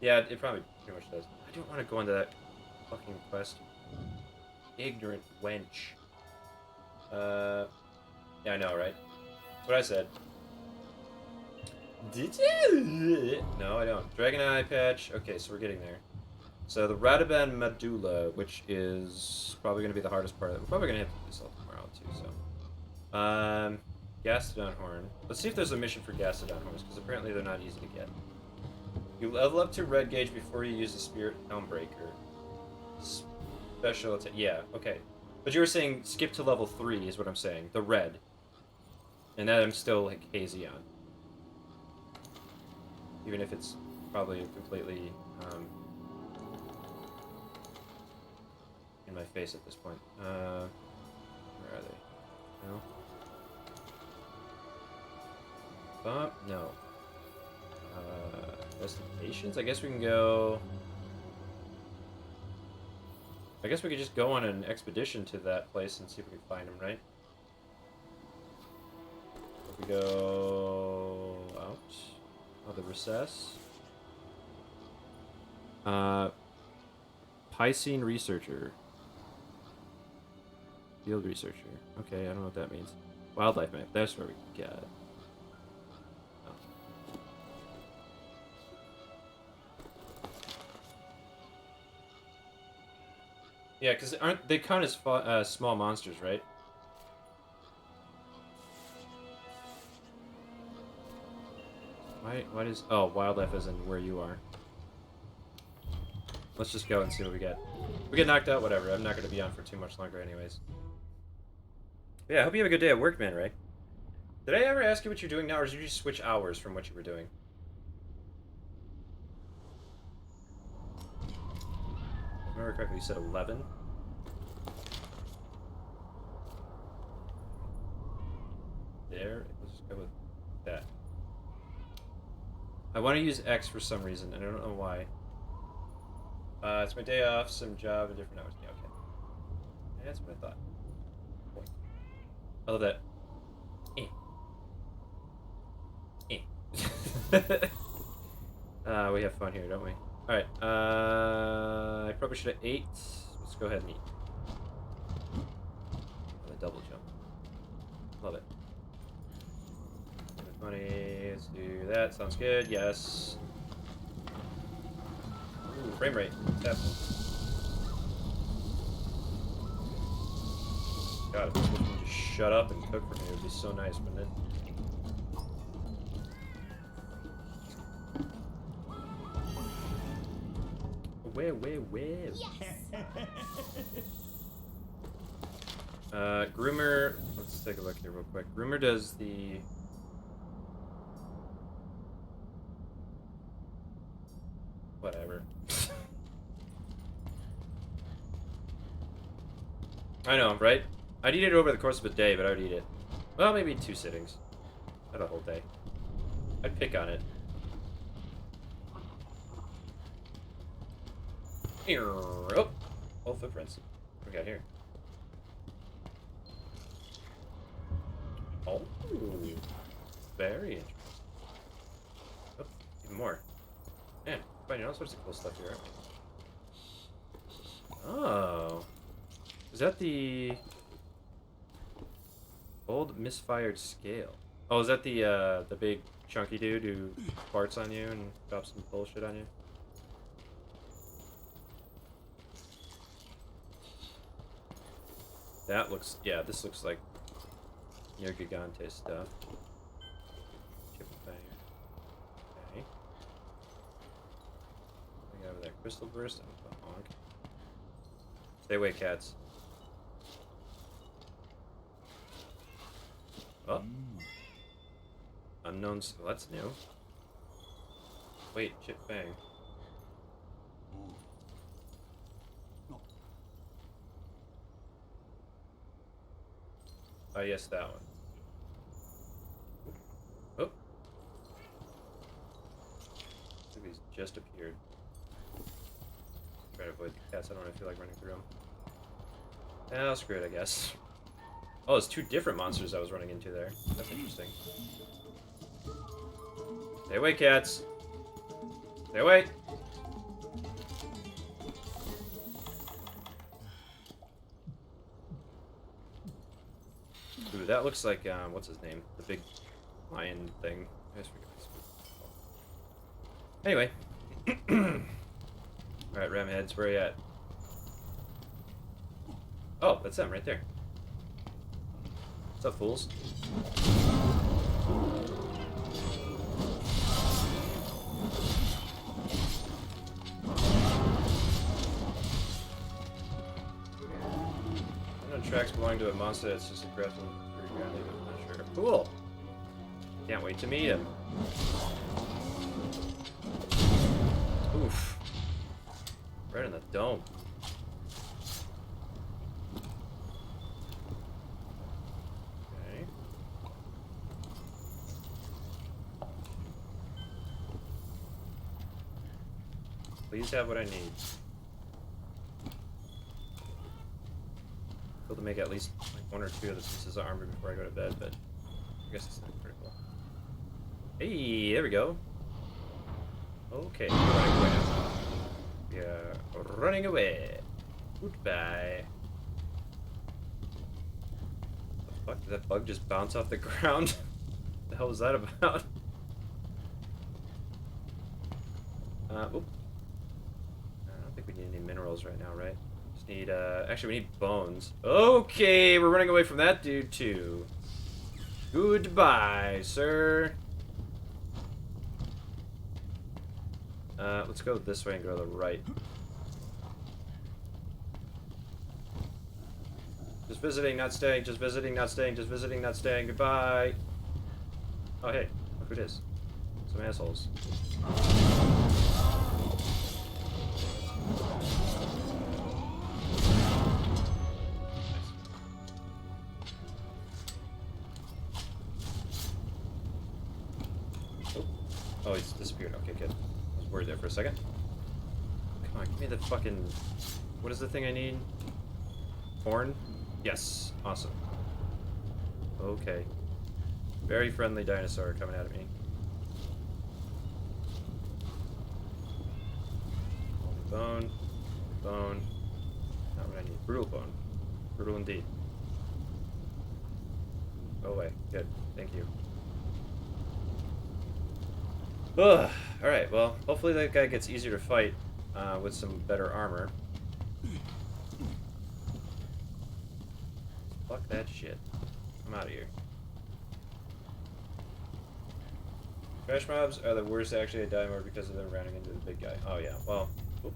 Yeah, it probably pretty much does. I don't want to go into that fucking quest. Ignorant wench. Yeah, I know, right? That's what I said. Did you? No, I don't. Dragon Eye Patch. Okay, so we're getting there. So the Radaban Medulla, which is probably going to be the hardest part of it. We're probably going to have to do this all tomorrow, too, so. Gastodon Horn. Let's see if there's a mission for Gastodon Horns, because apparently they're not easy to get. You level up to Red Gauge before you use the Spirit Helmbreaker. Special attack. Yeah, okay. But you were saying skip to level 3 is what I'm saying. The red. And that I'm still, like, hazy on. Even if it's probably completely, in my face at this point. Where are they? No? No. Investigations? I guess we can go... I guess we could just go on an expedition to that place and see if we can find him, right? We go out of the recess. Piscine researcher. Field researcher. Okay, I don't know what that means. Wildlife map. That's where we got it. Oh. Yeah, because aren't they count as small monsters, right? Why does... Oh, wildlife as in where you are. Let's just go and see what we get. If we get knocked out, whatever. I'm not going to be on for too much longer anyways. But yeah, I hope you have a good day at work, man, Ray. Did I ever ask you what you're doing now, or did you just switch hours from what you were doing? If I remember correctly, you said 11? There. Let's just go with that. I want to use X for some reason, and I don't know why. It's my day off, some job, and different hours. Yeah, okay. Yeah, that's what I thought. Point. I love that. We have fun here, don't we? Alright, I probably should have ate. Let's go ahead and eat. A double jump. Love it. Money, let's do that. Sounds good, yes. Ooh, frame rate. Definitely. God, if this would just shut up and cook for me, it would be so nice, wouldn't it? Where? Yes. Groomer, let's take a look here real quick. Groomer does the... Whatever. I know, right? I'd eat it over the course of a day, but I would eat it. Well, maybe 2 sittings. Not a whole day. I'd pick on it. Oh, all footprints. What do we got here? Oh, very interesting. Oh, even more. Man, finding all sorts of cool stuff here, aren't we? Oh. Is that the old misfired scale? Oh, is that the big chunky dude who farts on you and drops some bullshit on you? That looks, yeah, this looks like Near Gigante stuff. Chip bang. Okay. We got over there. Crystal burst. Honk. Stay away, cats. Oh. Unknown. Well, that's new. Wait, chip bang. Oh, yes, that one. Oh. I think he's just appeared. Try to avoid the cats. I don't really feel like running through them. Oh, screw it, I guess. Oh, it's 2 different monsters I was running into there. That's interesting. Stay away, cats. Stay away. Ooh, that looks like, what's his name? The big lion thing. I just forget his name. Anyway. Alright, Ramheads, where are you at? Oh, that's them right there. What's up, fools? Tracks belong to a monster that's just aggressive. Sure. Cool. Can't wait to meet him. Oof. Right in the dome. Okay. Please have what I need. To make at least like 1 or 2 of the pieces of armor before I go to bed, but guess it's not critical. Hey, there we go. Okay, running away now. Yeah, running away. Goodbye. The fuck? Did that bug just bounce off the ground? What the hell was that about? Oop. I don't think we need any minerals right now, right? Just need, actually we need bones. Okay, we're running away from that dude too. Goodbye, sir. Let's go this way and go to the right. Just visiting, not staying. Just visiting, not staying. Just visiting, not staying. Goodbye. Oh, hey. Look who it is. Some assholes. Oh, he's disappeared. Okay, good. I was worried there for a second. Come on, give me the fucking... What is the thing I need? Horn? Yes. Awesome. Okay. Very friendly dinosaur coming out of me. Bone. Bone. Not what I need. Brutal bone. Brutal indeed. Go away. Good. Thank you. Ugh. Alright, well, hopefully that guy gets easier to fight with some better armor. Fuck that shit. I'm out of here. Trash mobs are the worst actually. I die more because of them running into the big guy. Oh yeah, well. Oop.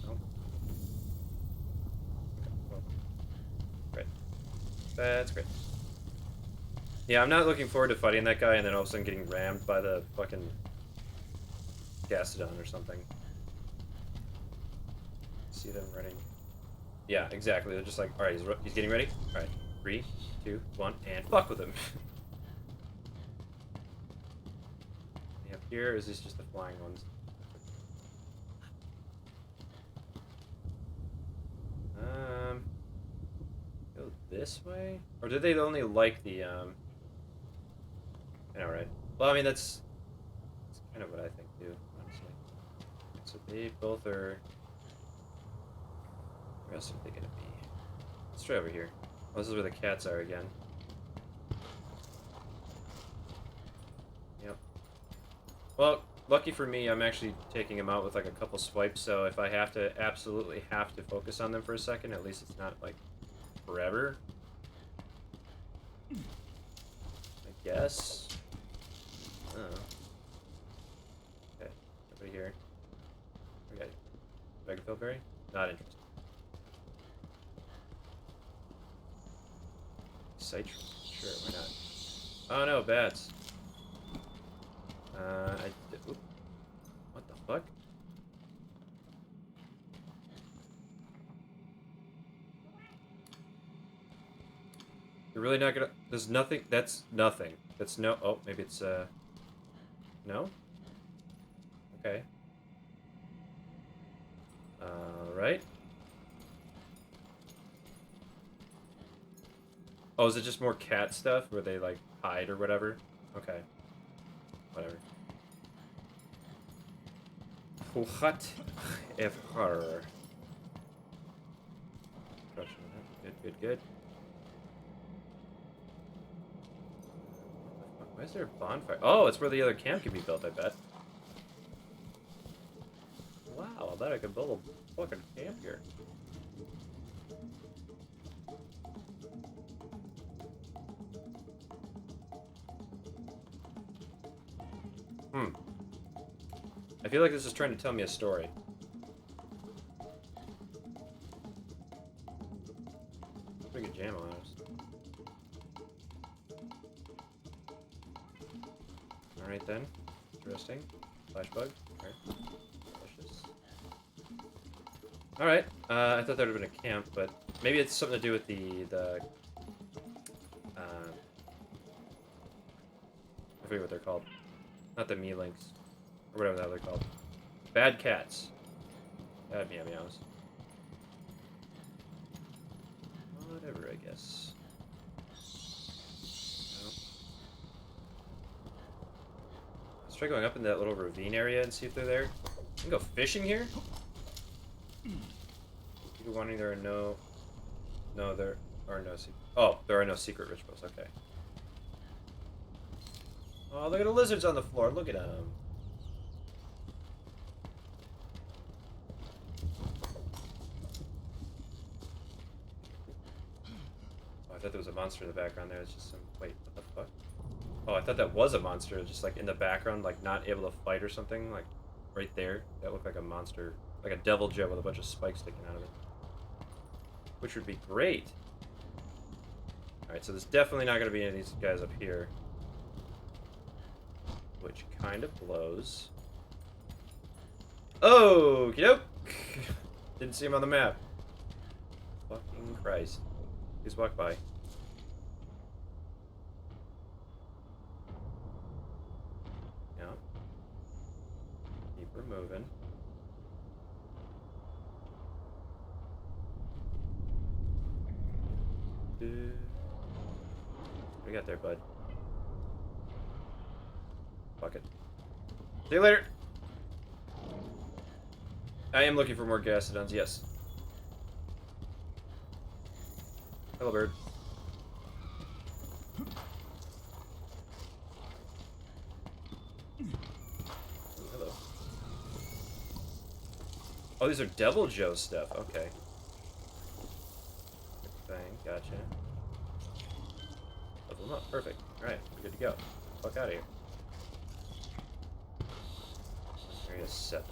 Oh. Okay, well. Great. That's great. Yeah, I'm not looking forward to fighting that guy and then all of a sudden getting rammed by the fucking Gastodon or something. See them running. Yeah, exactly. They're just like, alright, he's getting ready. Alright, 3, 2, 1, and fuck with him. Up here, or is this just the flying ones? Go this way? Or do they only like the, I know, right? Well, I mean, that's kind of what I think, too, honestly. So they both are... Where else are they gonna be? Let's try over here. Oh, this is where the cats are again. Yep. Well, lucky for me, I'm actually taking them out with like a couple swipes, so if I have to, absolutely have to focus on them for a second, at least it's not like forever. I guess. Oh. Okay, over here. Okay. Megapil berry? Not interested. Citron? Sure, why not? Oh no, bats. Oop. What the fuck? You're really not gonna... There's nothing... That's nothing. That's no... Oh, maybe it's, No? Okay. Right? Oh, is it just more cat stuff where they, like, hide or whatever? Okay. Whatever. What if her? Good, good, good. Why is there a bonfire? Oh, it's where the other camp can be built, I bet. Wow, I bet I could build a fucking camp here. I feel like this is trying to tell me a story. Pretty good jam on us. Alright then. Interesting. Flashbug. Alright. Delicious. Alright. I thought that would have been a camp, but maybe it's something to do with the I forget what they're called. Not the me-links. Or whatever the hell they're called. Bad cats. Bad meow-meows. Whatever, I guess. try going up in that little ravine area and see if they're there. We can go fishing here? People wanting there are no... No, there are no secret... Oh, there are no secret rituals. Okay. Oh, look at the lizards on the floor. Look at them. Oh, I thought there was a monster in the background there. It's just some... Wait, what the fuck? Oh, I thought that was a monster. Just like in the background, like not able to fight or something. Like right there. That looked like a monster. Like a devil jet with a bunch of spikes sticking out of it. Which would be great. Alright, so there's definitely not going to be any of these guys up here. Which kind of blows. Oh, okey-doke. Didn't see him on the map. Fucking Christ. Please walk by. Yeah. Keep her moving. What do you got there, bud? Fuck it. See you later! I am looking for more Gastrodons, yes. Hello, bird. Ooh, hello. Oh, these are Devil Joe stuff. Okay. Good thing. Gotcha. Level them up. Perfect. Alright, we're good to go. Fuck out of here. Area 7.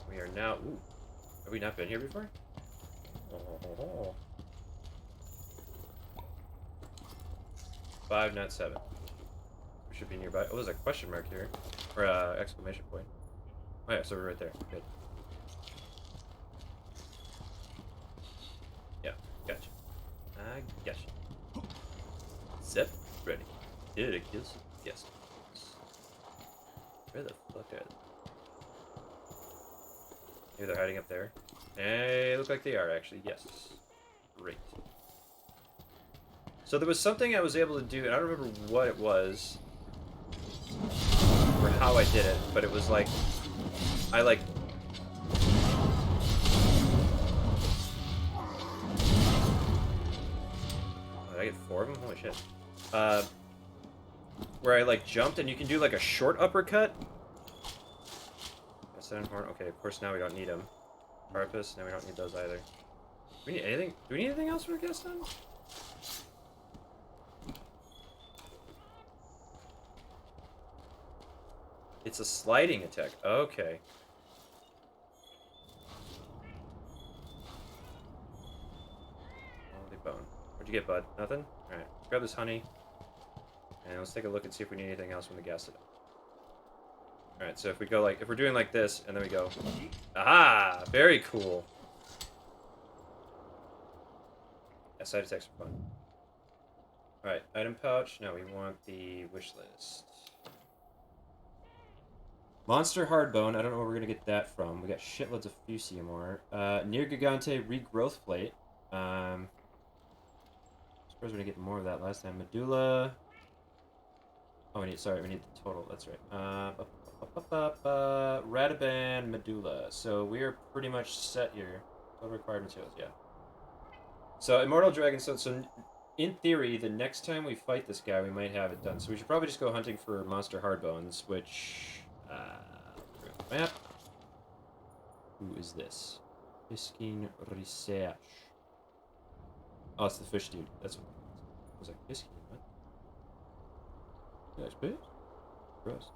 We are now... Ooh. Have we not been here before? Oh. 5, not 7. We should be nearby. Oh, there's a question mark here. Or exclamation point. Oh yeah, so we're right there. Good. Yeah, gotcha. I gotcha. Zep, ready. Did it kill some? Yes. Where the fuck are they? Maybe they're hiding up there. They look like they are, actually. Yes. Great. So there was something I was able to do, and I don't remember what it was, or how I did it, but it was like, I like... Oh, did I get 4 of them? Holy shit. Where I like jumped, and you can do like a short uppercut. Horn. Okay, of course now we don't need them. Carapace, now we don't need those either. Do we need anything? Do we need anything else for a Gaston? It's a sliding attack. Okay. Holy bone. What'd you get, bud? Nothing? Alright, let's grab this honey. And let's take a look and see if we need anything else from the Gastrodon. Alright, so if we go like, if we're doing like this, and then we go, aha! Very cool. Yeah, side attacks are fun. Alright, item pouch. Now we want the wish list. Monster Hardbone. I don't know where we're going to get that from. We got shitloads of Fusiumor. Near Gigante Regrowth Plate. Suppose we didn't get more of that last time. Medulla. Oh, we need the total. That's right. Radaban Medulla. So we are pretty much set here. Total required materials, yeah. So Immortal Dragonstone. So in theory, the next time we fight this guy, we might have it done. So we should probably just go hunting for Monster Hardbones, which... map. Who is this? Piskin Research. Oh, it's the fish dude. That's what I was like. Piskin, what? Nice bitch. Gross.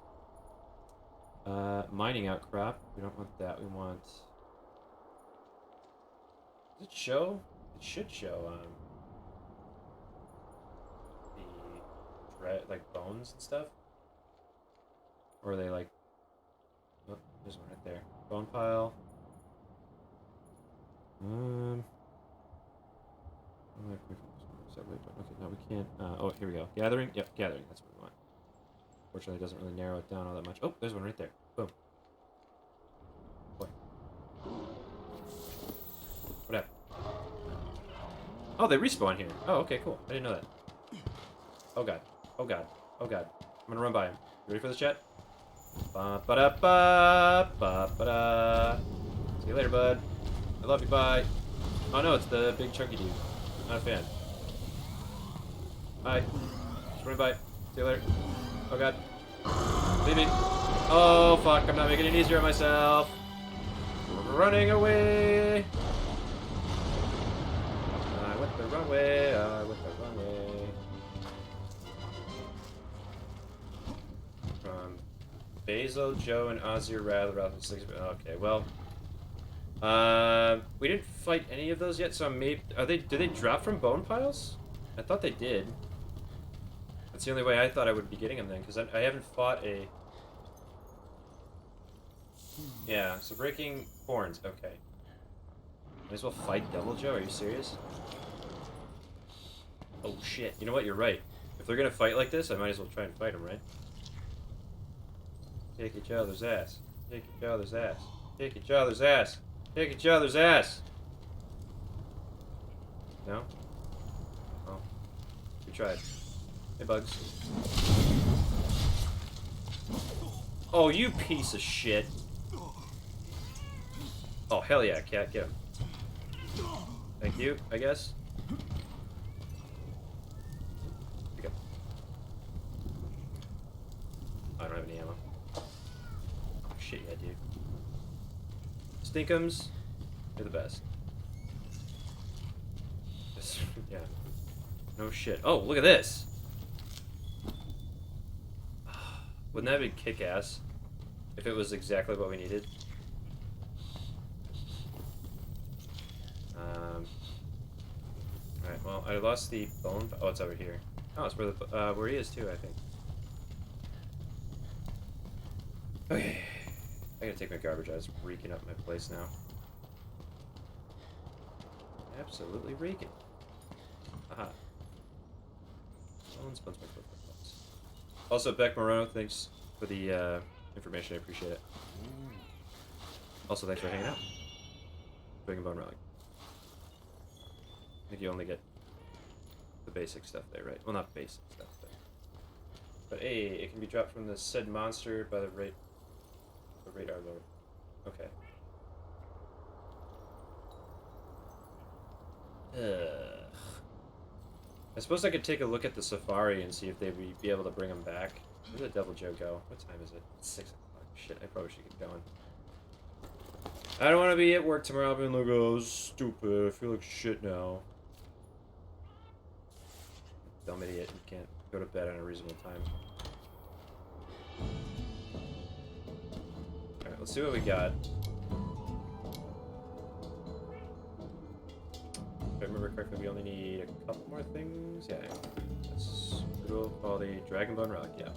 Mining outcrop. We don't want that. We want... Does it show? It should show, the... like, bones and stuff? Or are they, like... Oh, there's one right there. Bone pile. Okay, no, we can't... oh, here we go. Gathering? Yep, gathering. That's what we want. Fortunately, it doesn't really narrow it down all that much. Oh, there's one right there. Boom. Boy. What happened? Oh, they respawn here. Oh, okay, cool. I didn't know that. Oh, God. Oh, God. Oh, God. I'm gonna run by him. You ready for this, chat? Ba-ba-da-ba, ba-ba-da. See you later, bud. I love you, bye. Oh no, it's the big chunky dude. Not a fan. Bye. Just running by. See you later. Oh god. Leave me. Oh fuck, I'm not making it easier on myself. Running away. I went the wrong way. I went the wrong way. From Basil, Joe, and Ozzy are rather than 6. Okay, well. We didn't fight any of those yet, so maybe did they drop from bone piles? I thought they did. That's the only way I thought I would be getting them then, because I haven't fought a... Yeah, so breaking horns, okay. Might as well fight Devil Joe, are you serious? Oh shit, you know what, you're right. If they're gonna fight like this, I might as well try and fight them, right? Take each other's ass. Take each other's ass. Take each other's ass. Take each other's ass! No? Oh. We tried. Hey, Bugs. Oh, you piece of shit. Oh, hell yeah, cat, get him. Thank you, I guess. Pick up. I don't have any ammo. Oh, shit, yeah, dude. Stinkums, you're the best. Yeah. No shit. Oh, look at this! Wouldn't that be kick-ass? If it was exactly what we needed? Alright, well, I lost the bone... Oh, it's over here. Oh, it's where, where he is, too, I think. Okay. I gotta take my garbage out. It's reeking up my place now. Absolutely reeking. Aha. Someone spins my foot. Also, Beck Morano, thanks for the information. I appreciate it. Also, thanks for hanging out. Bring a bone relic. I think you only get the basic stuff there, right? Well, not basic stuff, but hey, it can be dropped from the said monster by the radar lord. Okay. I suppose I could take a look at the safari and see if they'd be able to bring him back. Where did Devil Joe go? What time is it? It's 6 o'clock. Shit, I probably should get going. I don't want to be at work tomorrow. I've been like, oh, stupid. I feel like shit now. Dumb idiot. You can't go to bed on a reasonable time. Alright, let's see what we got. If I remember correctly, we only need a couple more things. Yeah, that's Doodle, quality, Dragon Bone Rock. Yeah.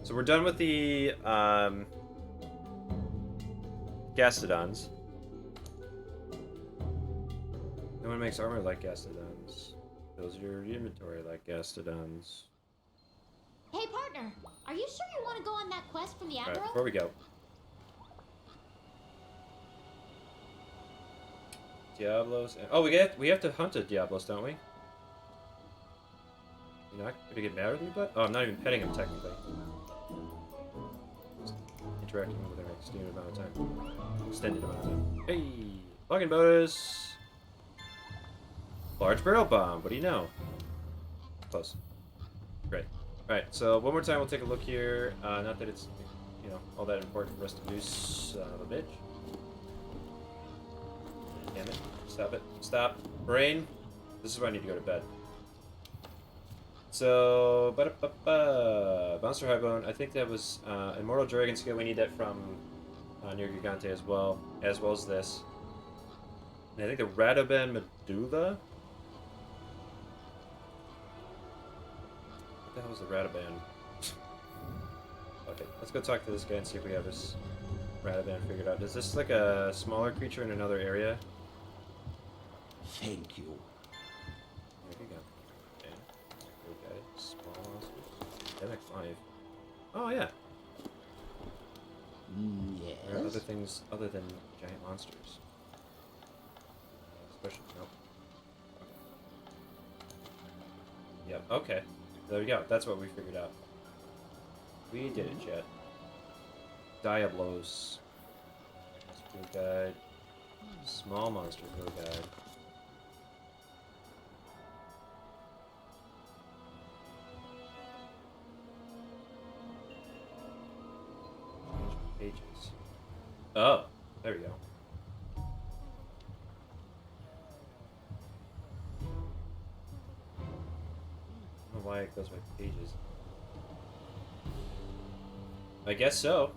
So we're done with the Gastodons. No one makes armor like Gastodons. Fills your inventory like Gastodons. Hey, partner, are you sure you want to go on that quest from the Admiral? Alright, before we go. Diablos. And, oh, we have to hunt a Diablos, don't we? You're not gonna get mad with me, bud? Oh, I'm not even petting him technically. Just interacting with him an extended amount of time. Extended amount of time. Hey, login bonus. Large barrel bomb. What do you know? Close. Great. All right. So one more time, we'll take a look here. Not that it's, you know, all that important for us to do. Son of a bitch. Damn it. Stop it. Stop. Brain. This is where I need to go to bed. So, Monster High Bone. I think that was Immortal Dragon Skill. We need that from near Gigante as well as this. And I think the Radoban Medulla. What the hell was the Radoban? Okay, let's go talk to this guy and see if we have this Radoban figured out. Is this like a smaller creature in another area? Thank you. There you go. Okay. Okay. Small monsters. Endemic 5. Oh, yeah. Yes. There are other things other than giant monsters. Especially, nope. Yep, okay. There we go. That's what we figured out. We did it, chat. Diablos. Field guide. Small monster field guide. Change pages. Oh, there we go. I don't know why it goes by pages. I guess so.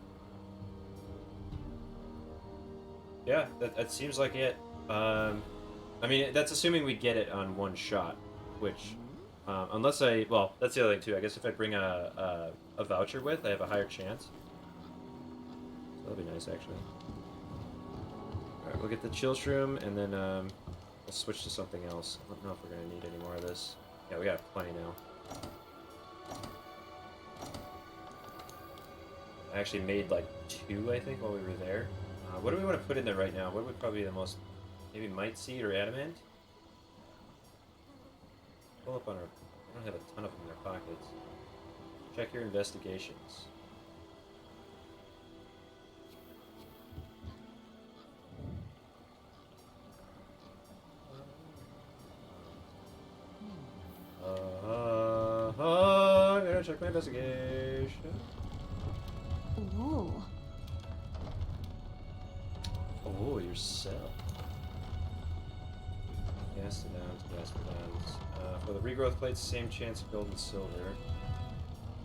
Yeah, that seems like it. I mean, that's assuming we get it on one shot, which, unless well, that's the other thing too. I guess if I bring a voucher with, I have a higher chance. So that'll be nice, actually. All right, we'll get the chill shroom, and then we'll switch to something else. I don't know if we're gonna need any more of this. Yeah, we got plenty now. I actually made like 2, I think, while we were there. What do we want to put in there right now? What would probably be the most... Maybe Might Seed or Adamant? Pull up on our... I don't have a ton of them in our pockets. Check your investigations. I gotta check my investigation. Whoa. Oh, yourself. Gastodons. For the regrowth plates, same chance of gold and silver.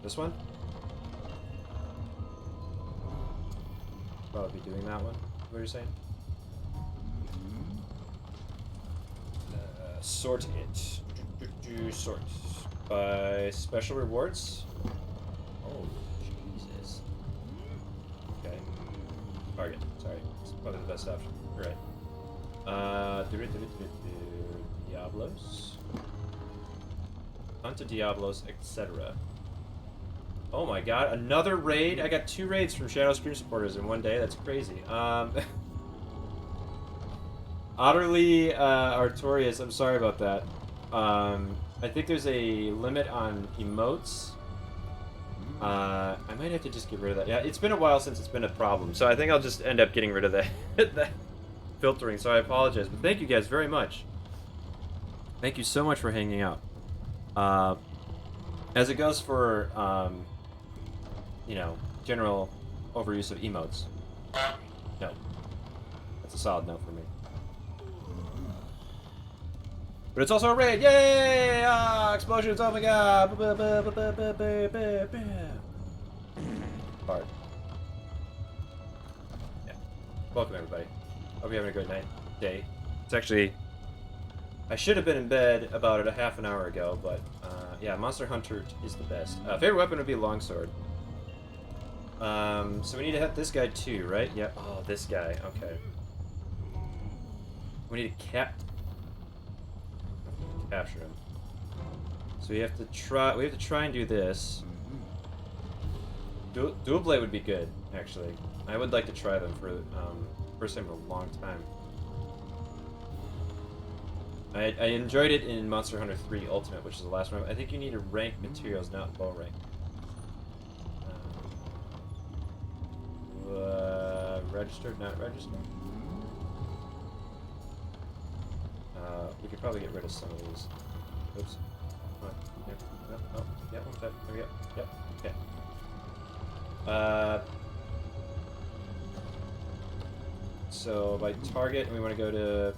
This one? Probably be doing that one. What are you saying? Sort it. Sort. By special rewards? Oh, Jesus. Okay. Target. Sorry. It's probably the best option. You're right. Diablos. Hunt a Diablos, etc. Oh my god, another raid? I got 2 raids from Shadow Scream supporters in one day. That's crazy. Utterly Artorias, I'm sorry about that. I think there's a limit on emotes. I might have to just get rid of that. Yeah, it's been a while since it's been a problem, so I think I'll just end up getting rid of that, that filtering, so I apologize. But thank you guys very much. Thank you so much for hanging out. As it goes for, you know, general overuse of emotes, no. That's a solid no for me. But it's also a raid! Yay! Ah, explosions! Oh my god! Bard. Yeah. Welcome, everybody. Hope you're having a great night. Day. It's actually... I should have been in bed about a half an hour ago, but, yeah, Monster Hunter is the best. Favorite weapon would be Longsword. So we need to hit this guy too, right? Yeah. Oh, this guy. Okay. We need to capture him. So we have to try and do this. Dual Blade would be good, actually. I would like to try them for first time in a long time. I enjoyed it in Monster Hunter 3 Ultimate, which is the last one. I think you need to rank materials, not low rank. Registered, not registered. We could probably get rid of some of these. Oops. Come on. Yep. Oh, yep, one time. There we go. Yep. Okay. So by target, we want to go to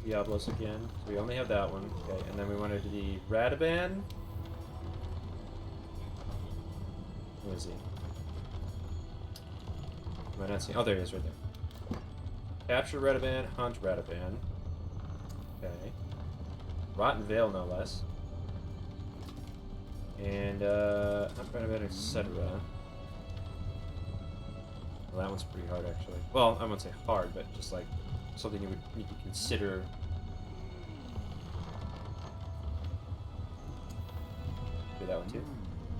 Diablos again. So we only have that one. Okay, and then we want to do the Radaban. Who is he? Am I not seeing? Oh, there he is, right there. Capture Radaban, hunt Radaban. Okay. Rotten Veil, no less. And, hunt Radaban, etc. Well, that one's pretty hard, actually. Well, I wouldn't say hard, but just like something you would need to consider. Do that one too.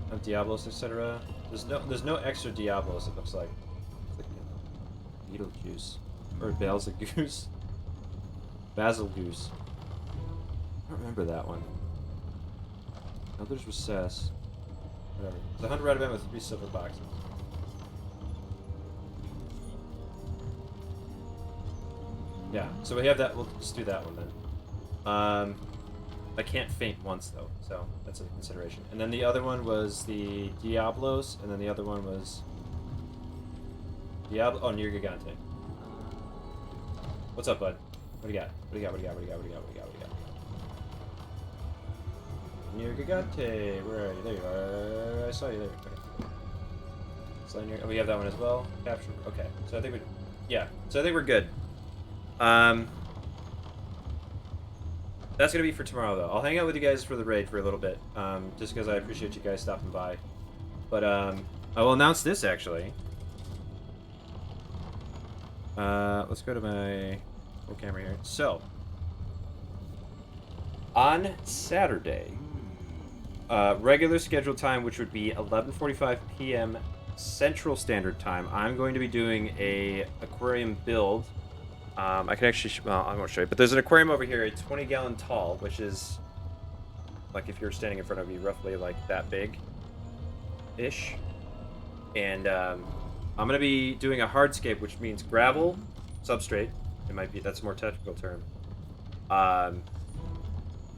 Hunt Diablos, etc. There's no extra Diablos. It looks like. Beetlejuice. Or Basilgoose. Basilgoose. I don't remember that one. Elder's Recess. Whatever. It's a 100 red event with 3 silver boxes. Yeah, so we have that. We'll just do that one then. I can't faint once though, so that's a consideration. And then the other one was the Diablos, and then the other one was Diablo. Oh, Nier Gigante. What's up, bud? What do you got? What do you got? What do you got? What do you got? What do you got? What do you got? What do you got? Nier Gigante. Where are you? There you are. I saw you there. Okay. So we have that one as well. Capture. Okay. So I think we. Yeah. So I think we're good. That's gonna be for tomorrow, though. I'll hang out with you guys for the raid for a little bit, just because I appreciate you guys stopping by. But I will announce this actually. Let's go to my whole camera here. So on Saturday, regular scheduled time, which would be 11:45 p.m. Central Standard Time, I'm going to be doing a aquarium build. I can actually, well, I won't show you, but there's an aquarium over here. It's 20-gallon tall, which is, like, if you're standing in front of me, roughly, like, that big-ish. And I'm going to be doing a hardscape, which means gravel, substrate, it might be, that's a more technical term.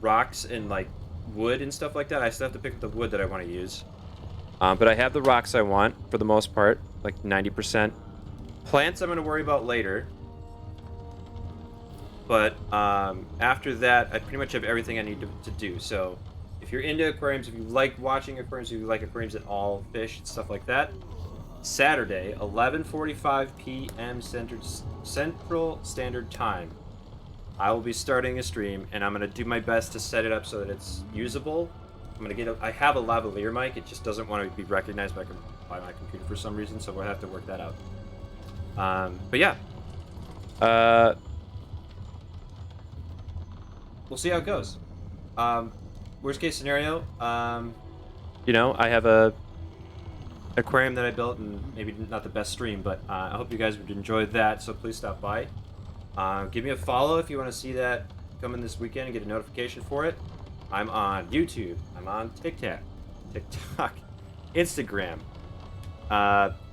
Rocks and, like, wood and stuff like that. I still have to pick up the wood that I want to use. But I have the rocks I want, for the most part, like 90%. Plants I'm going to worry about later. But after that, I pretty much have everything I need to do. So if you're into aquariums, if you like watching aquariums, if you like aquariums at all, fish, and stuff like that, Saturday, 11:45 p.m. Central Standard Time, I will be starting a stream, and I'm going to do my best to set it up so that it's usable. I'm going to I have a lavalier mic. It just doesn't want to be recognized by my computer for some reason, so we'll have to work that out. But yeah. We'll see how it goes. Worst case scenario, you know, I have a aquarium that I built, and maybe not the best stream, but I hope you guys would enjoy that, so please stop by. Give me a follow if you want to see that coming this weekend and get a notification for it. I'm on YouTube. I'm on TikTok, Instagram.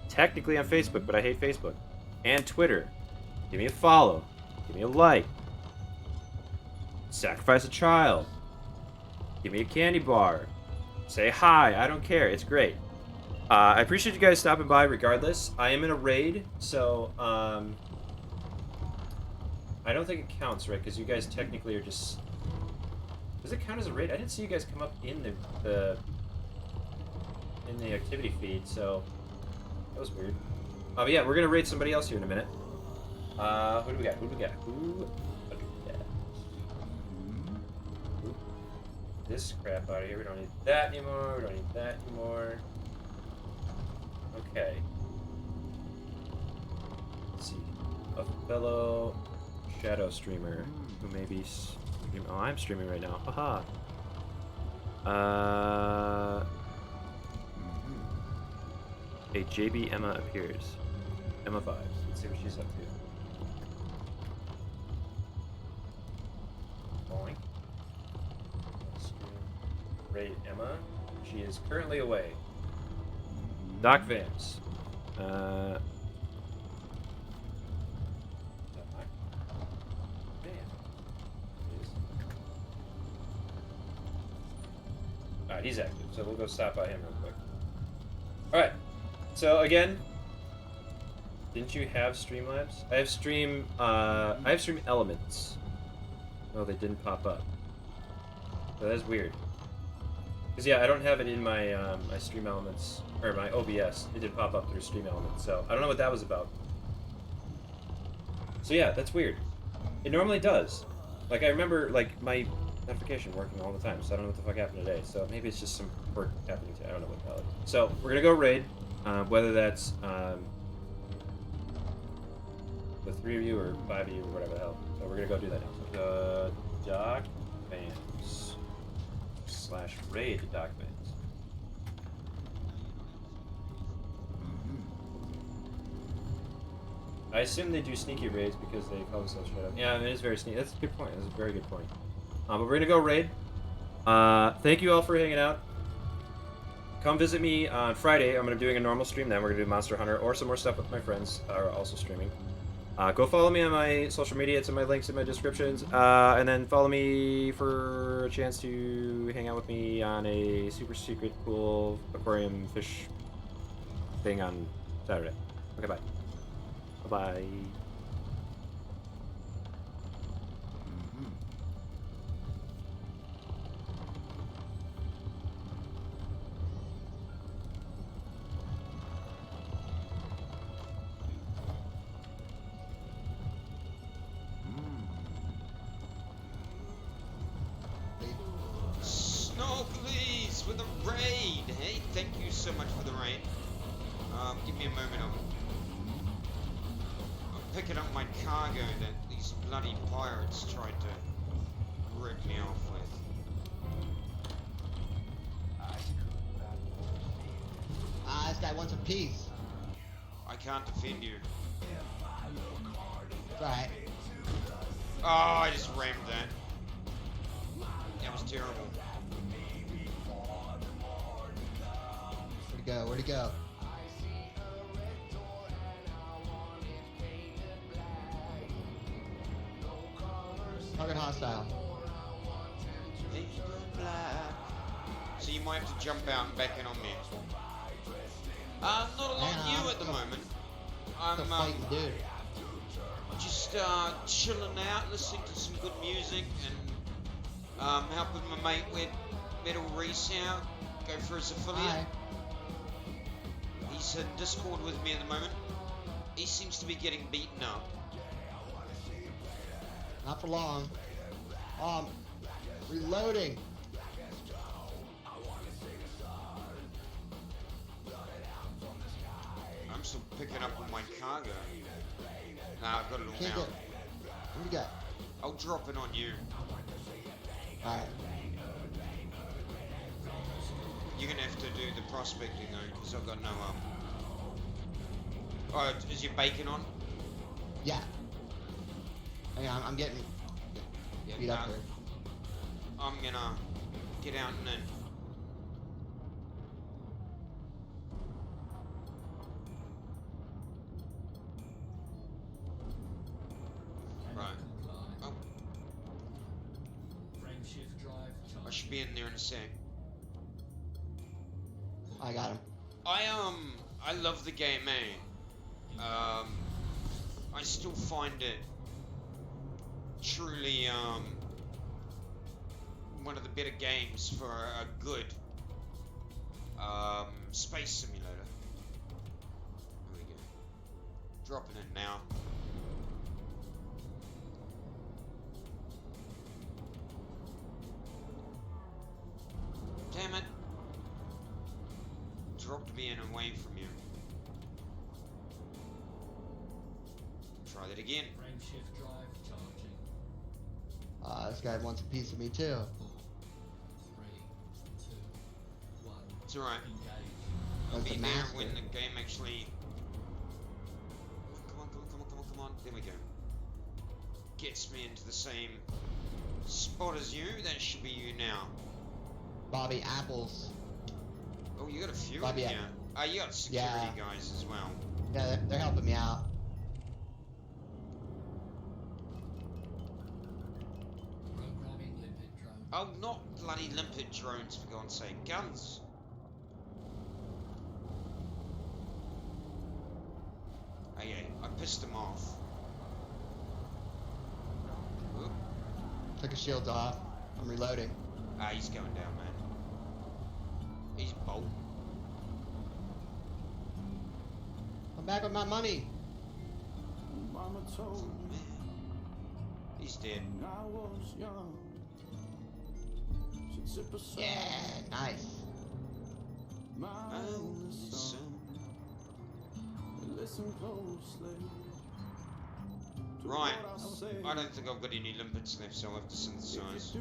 Technically on Facebook, but I hate Facebook. And Twitter. Give me a follow. Give me a like. Sacrifice a child. Give me a candy bar. Say hi. I don't care. It's great. I appreciate you guys stopping by regardless. I am in a raid, so I don't think it counts, right? Because you guys technically are just... Does it count as a raid? I didn't see you guys come up in the activity feed, so that was weird. But yeah, we're gonna raid somebody else here in a minute. Who do we got? Who do we got? This crap out of here. We don't need that anymore. We don't need that anymore. Okay. Let's see. A fellow shadow streamer who may be... Oh, I'm streaming right now. Haha. A JB Emma appears. Emma vibes. Let's see what she's up to. Boing. Raid Emma. She is currently away. Doc Vamps. Alright, he's active, so we'll go stop by him real quick. Alright, so again, didn't you have Streamlabs? I have Stream Elements. Oh, they didn't pop up. So that's weird. Because yeah, I don't have it in my my Stream Elements, or my OBS. It did pop up through Stream Elements, so I don't know what that was about. So yeah, that's weird. It normally does. Like, I remember, like, my notification working all the time, so I don't know what the fuck happened today. So maybe it's just some quirk happening today. I don't know what the hell it is. So we're gonna go raid, whether that's the 3 of you or 5 of you or whatever the hell. So we're gonna go do that now. So, Doc Vans / raid Doc Vans. I assume they do sneaky raids because they call themselves Shadow. Yeah, it is very sneaky. That's a good point. That's a very good point. But we're gonna go raid. Thank you all for hanging out. come visit me on Friday. I'm gonna be doing a normal stream. Then we're gonna do Monster Hunter or some more stuff with my friends are also streaming. Go follow me on my social media. It's in my links in my descriptions. And then follow me for a chance to hang out with me on a super secret cool aquarium fish thing on Saturday. Okay, bye. Bye-bye. Snorkulese with a raid. Hey, thank you so much for the raid. Give me a moment. I'm picking up my cargo that these bloody pirates tried to rip me off with. This guy wants a piece. I can't defend you. It's alright. Oh, I just rammed that. That was terrible. Where'd he go? Where'd he go? Target hostile. So you might have to jump out and back in on me. Not a lot new at the moment. I'm dude. Just chilling out, listening to some good music, and helping my mate with Metal Reese out, go for his affiliate. Hi. He's in Discord with me at the moment. He seems to be getting beaten up. Not for long. Reloading. I'm still picking up on my cargo. Nah, I've got it all now. What do you got? I'll drop it on you. Alright. You're gonna have to do the prospecting though, because I've got no Oh, is your bacon on? Yeah. Hang on, I'm getting beat up here. I'm gonna get out and then. Right. Oh. Frame shift drive. I should be in there in a sec. I got him. I love the game, eh? I still find it truly one of the better games for a good space simulator. There we go. Dropping in now. Damn it. Dropped me in away from you. Try that again. Frame shift drive charging. This guy wants a piece of me too. 3, 2, 1. It's alright. I'll That's be the there master. when the game actually. Come on. There we go. Gets me into the same spot as you. That should be you now. Bobby Apples. Oh, you got a few Bobby, in here. You got security yeah. guys as well. Yeah, they're helping me out. Programming limpet drone. Oh, not bloody limpet drones, for God's sake. Guns. Oh yeah, I pissed them off. Whoop. Took his shields off. I'm reloading. He's going down, man. He's bold. I'm back with my money. Mama told me He's dead. I was young. Yeah, nice. Listen closely. Right. I don't think I've got any limpets left, so I'll have to synthesize.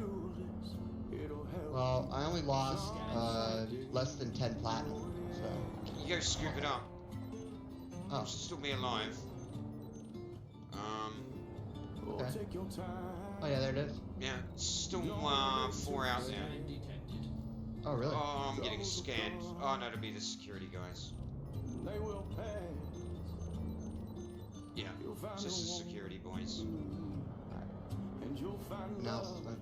Well, I only lost less than 10 platinum, so. You go scoop it up. Oh. Should still be alive. Okay. Oh yeah, there it is. Yeah, still 4 out there. Oh, really? Oh, I'm getting scanned. Oh, no, it'll be the security guys. They will pay. Yeah, just the security boys. And you'll find Now, love.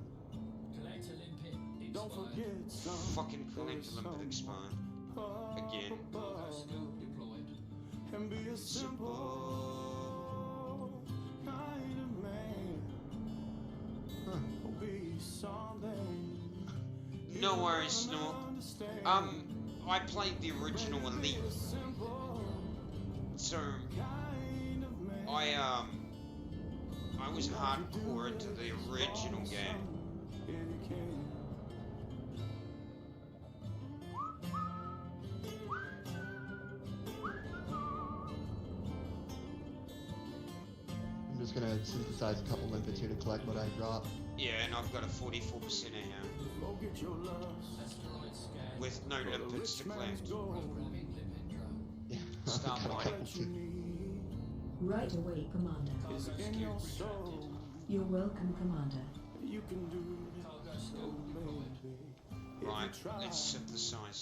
Collect a limpet. Don't forget some. Fucking collect limpet expired. Again. And be a simple kind of man. Be something. No worries, Snork. I played the original Elite. So, I was hardcore into the original game. I'm just gonna synthesize a couple limpets here to collect what I dropped. Yeah, and I've got a 44% here. With no limpets to collect. Yeah. Start mining. Right away, Commander. You're welcome, Commander. You can do Right, let's synthesize